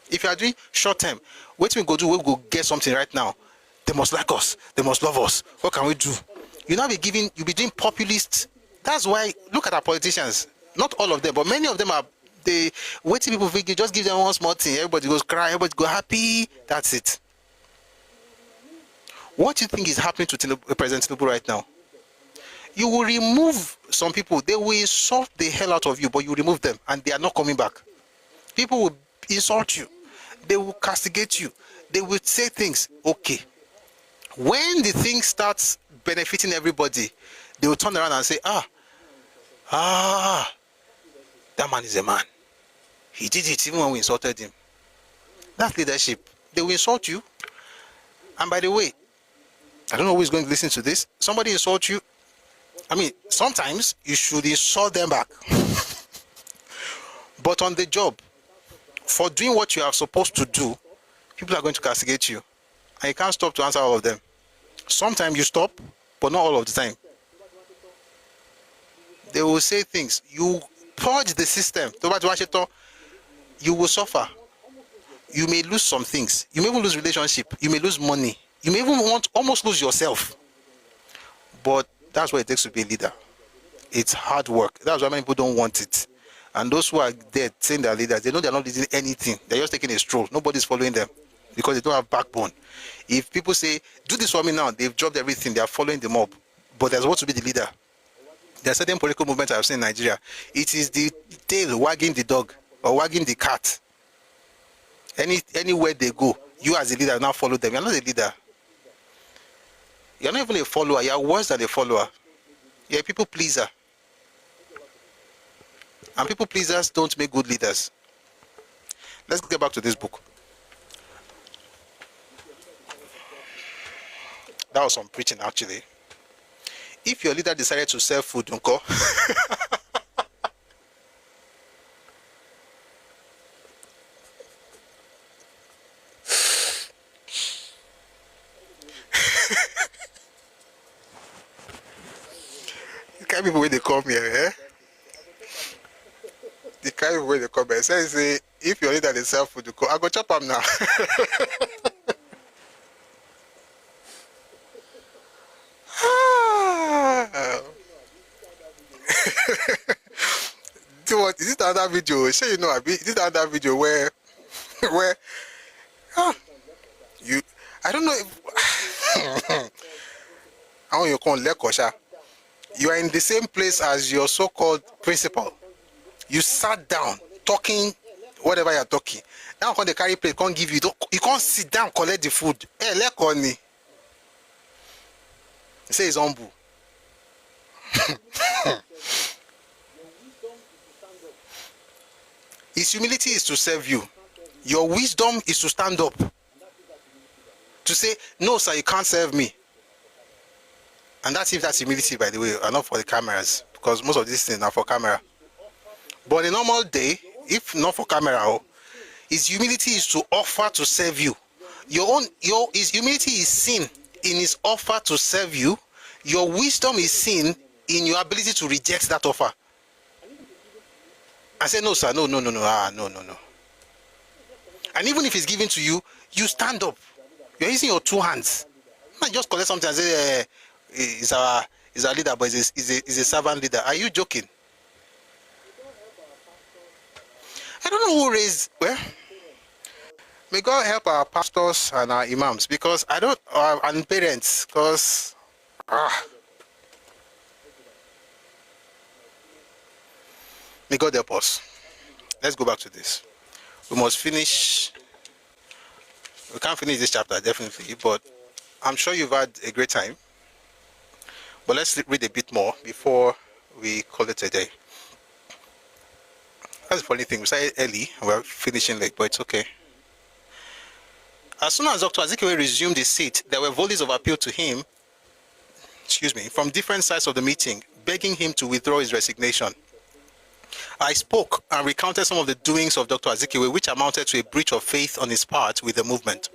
If you are doing short term, what we go do, we'll go get something right now. They must like us. They must love us. What can we do? You'll be doing populist. That's why, look at our politicians. Not all of them, but many of them are, waiting people think you just give them one small thing. Everybody goes cry, everybody go happy. That's it. What do you think is happening to President Tinubu right now? You will remove some people. They will insult the hell out of you, but you remove them, and they are not coming back. People will insult you. They will castigate you. They will say things. Okay. When the thing starts benefiting everybody, they will turn around and say, that man is a man. He did it even when we insulted him. That's leadership. They will insult you. And by the way, I don't know who is going to listen to this. Somebody insult you. I mean, sometimes you should insult them back. But on the job, for doing what you are supposed to do, people are going to castigate you. And you can't stop to answer all of them. Sometimes you stop, but not all of the time. They will say things. You purge the system. You will suffer. You may lose some things. You may even lose relationship. You may lose money. You may even almost lose yourself. But that's what it takes to be a leader. It's hard work. That's why many people don't want it. And those who are there saying they're leaders, they know they're not leading anything. They're just taking a stroll. Nobody's following them because they don't have backbone. If people say, do this for me now, they've dropped everything. They are following the mob. But they're supposed to be the leader. There are certain political movements I've seen in Nigeria. It is the tail wagging the dog or wagging the cat. Anywhere they go, you as a leader now follow them. You're not a leader. You're not even a follower. You're worse than a follower. You're a people pleaser. And people pleasers don't make good leaders. Let's get back to this book. That was some preaching, actually. If your leader decided to sell food, uncle, the kind of people when they come here, the kind of way they come here, say, if your leader is sell food, I go chop them now. What is it? Another video? Sure, you know, is it another video where you? I don't know. How you call Lekosha? You are in the same place as your so-called principal. You sat down talking whatever you are talking. Now when they carry plate, can't give you. You can't sit down collect the food. Hey, Lekoni. He say he's humble. His humility is to serve you. Your wisdom is to stand up. To say, no, sir, you can't serve me. And that's if that's humility, by the way, and not for the cameras. Because most of these things are for camera. But a normal day, if not for camera, his humility is to offer to serve you. His humility is seen in his offer to serve you. Your wisdom is seen in your ability to reject that offer. I say, no, sir, no. No. And even if it's given to you, you stand up. You're using your two hands. Not just collect something and say, he's our leader, but he's a servant leader. Are you joking? I don't know who raised, well, may God help our pastors and our imams, because I don't, and parents, because, may God help us. Let's go back to this. We must finish, we can't finish this chapter, definitely, but I'm sure you've had a great time. But let's read a bit more before we call it a day. That's the funny thing. We started early, we're finishing late, but it's okay. As soon as Dr. Azikiwe resumed his seat, there were volleys of appeal to him, from different sides of the meeting, begging him to withdraw his resignation. I spoke and recounted some of the doings of Dr. Azikiwe, which amounted to a breach of faith on his part with the movement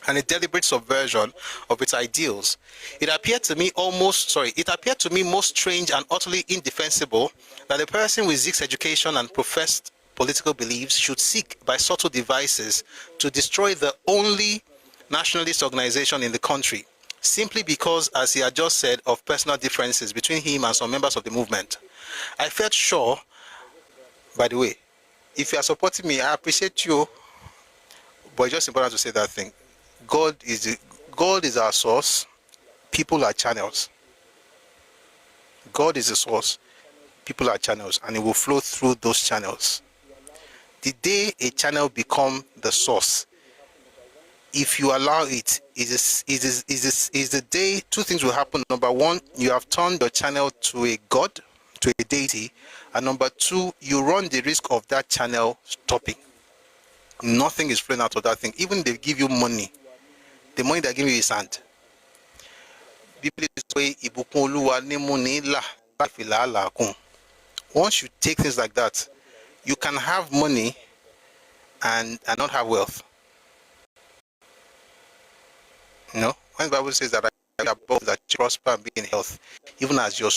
and a deliberate subversion of its ideals. It appeared to me most strange and utterly indefensible that a person with Zeke's education and professed political beliefs should seek by subtle devices to destroy the only nationalist organization in the country, simply because, as he had just said, of personal differences between him and some members of the movement. I felt sure, by the way, if you are supporting me, I appreciate you, but it's just important to say that thing. God is our source, people are channels. God is the source, people are channels, and it will flow through those channels. The day a channel become the source, if you allow it, is the day two things will happen. Number one, you have turned the channel to a god, to a deity, and number two, you run the risk of that channel stopping. Nothing is flowing out of that thing. Even if they give you money, the money they give you is sand. Once you take things like that, you can have money and not have wealth. You know, when the Bible says that I above that prosper and be in health, even as your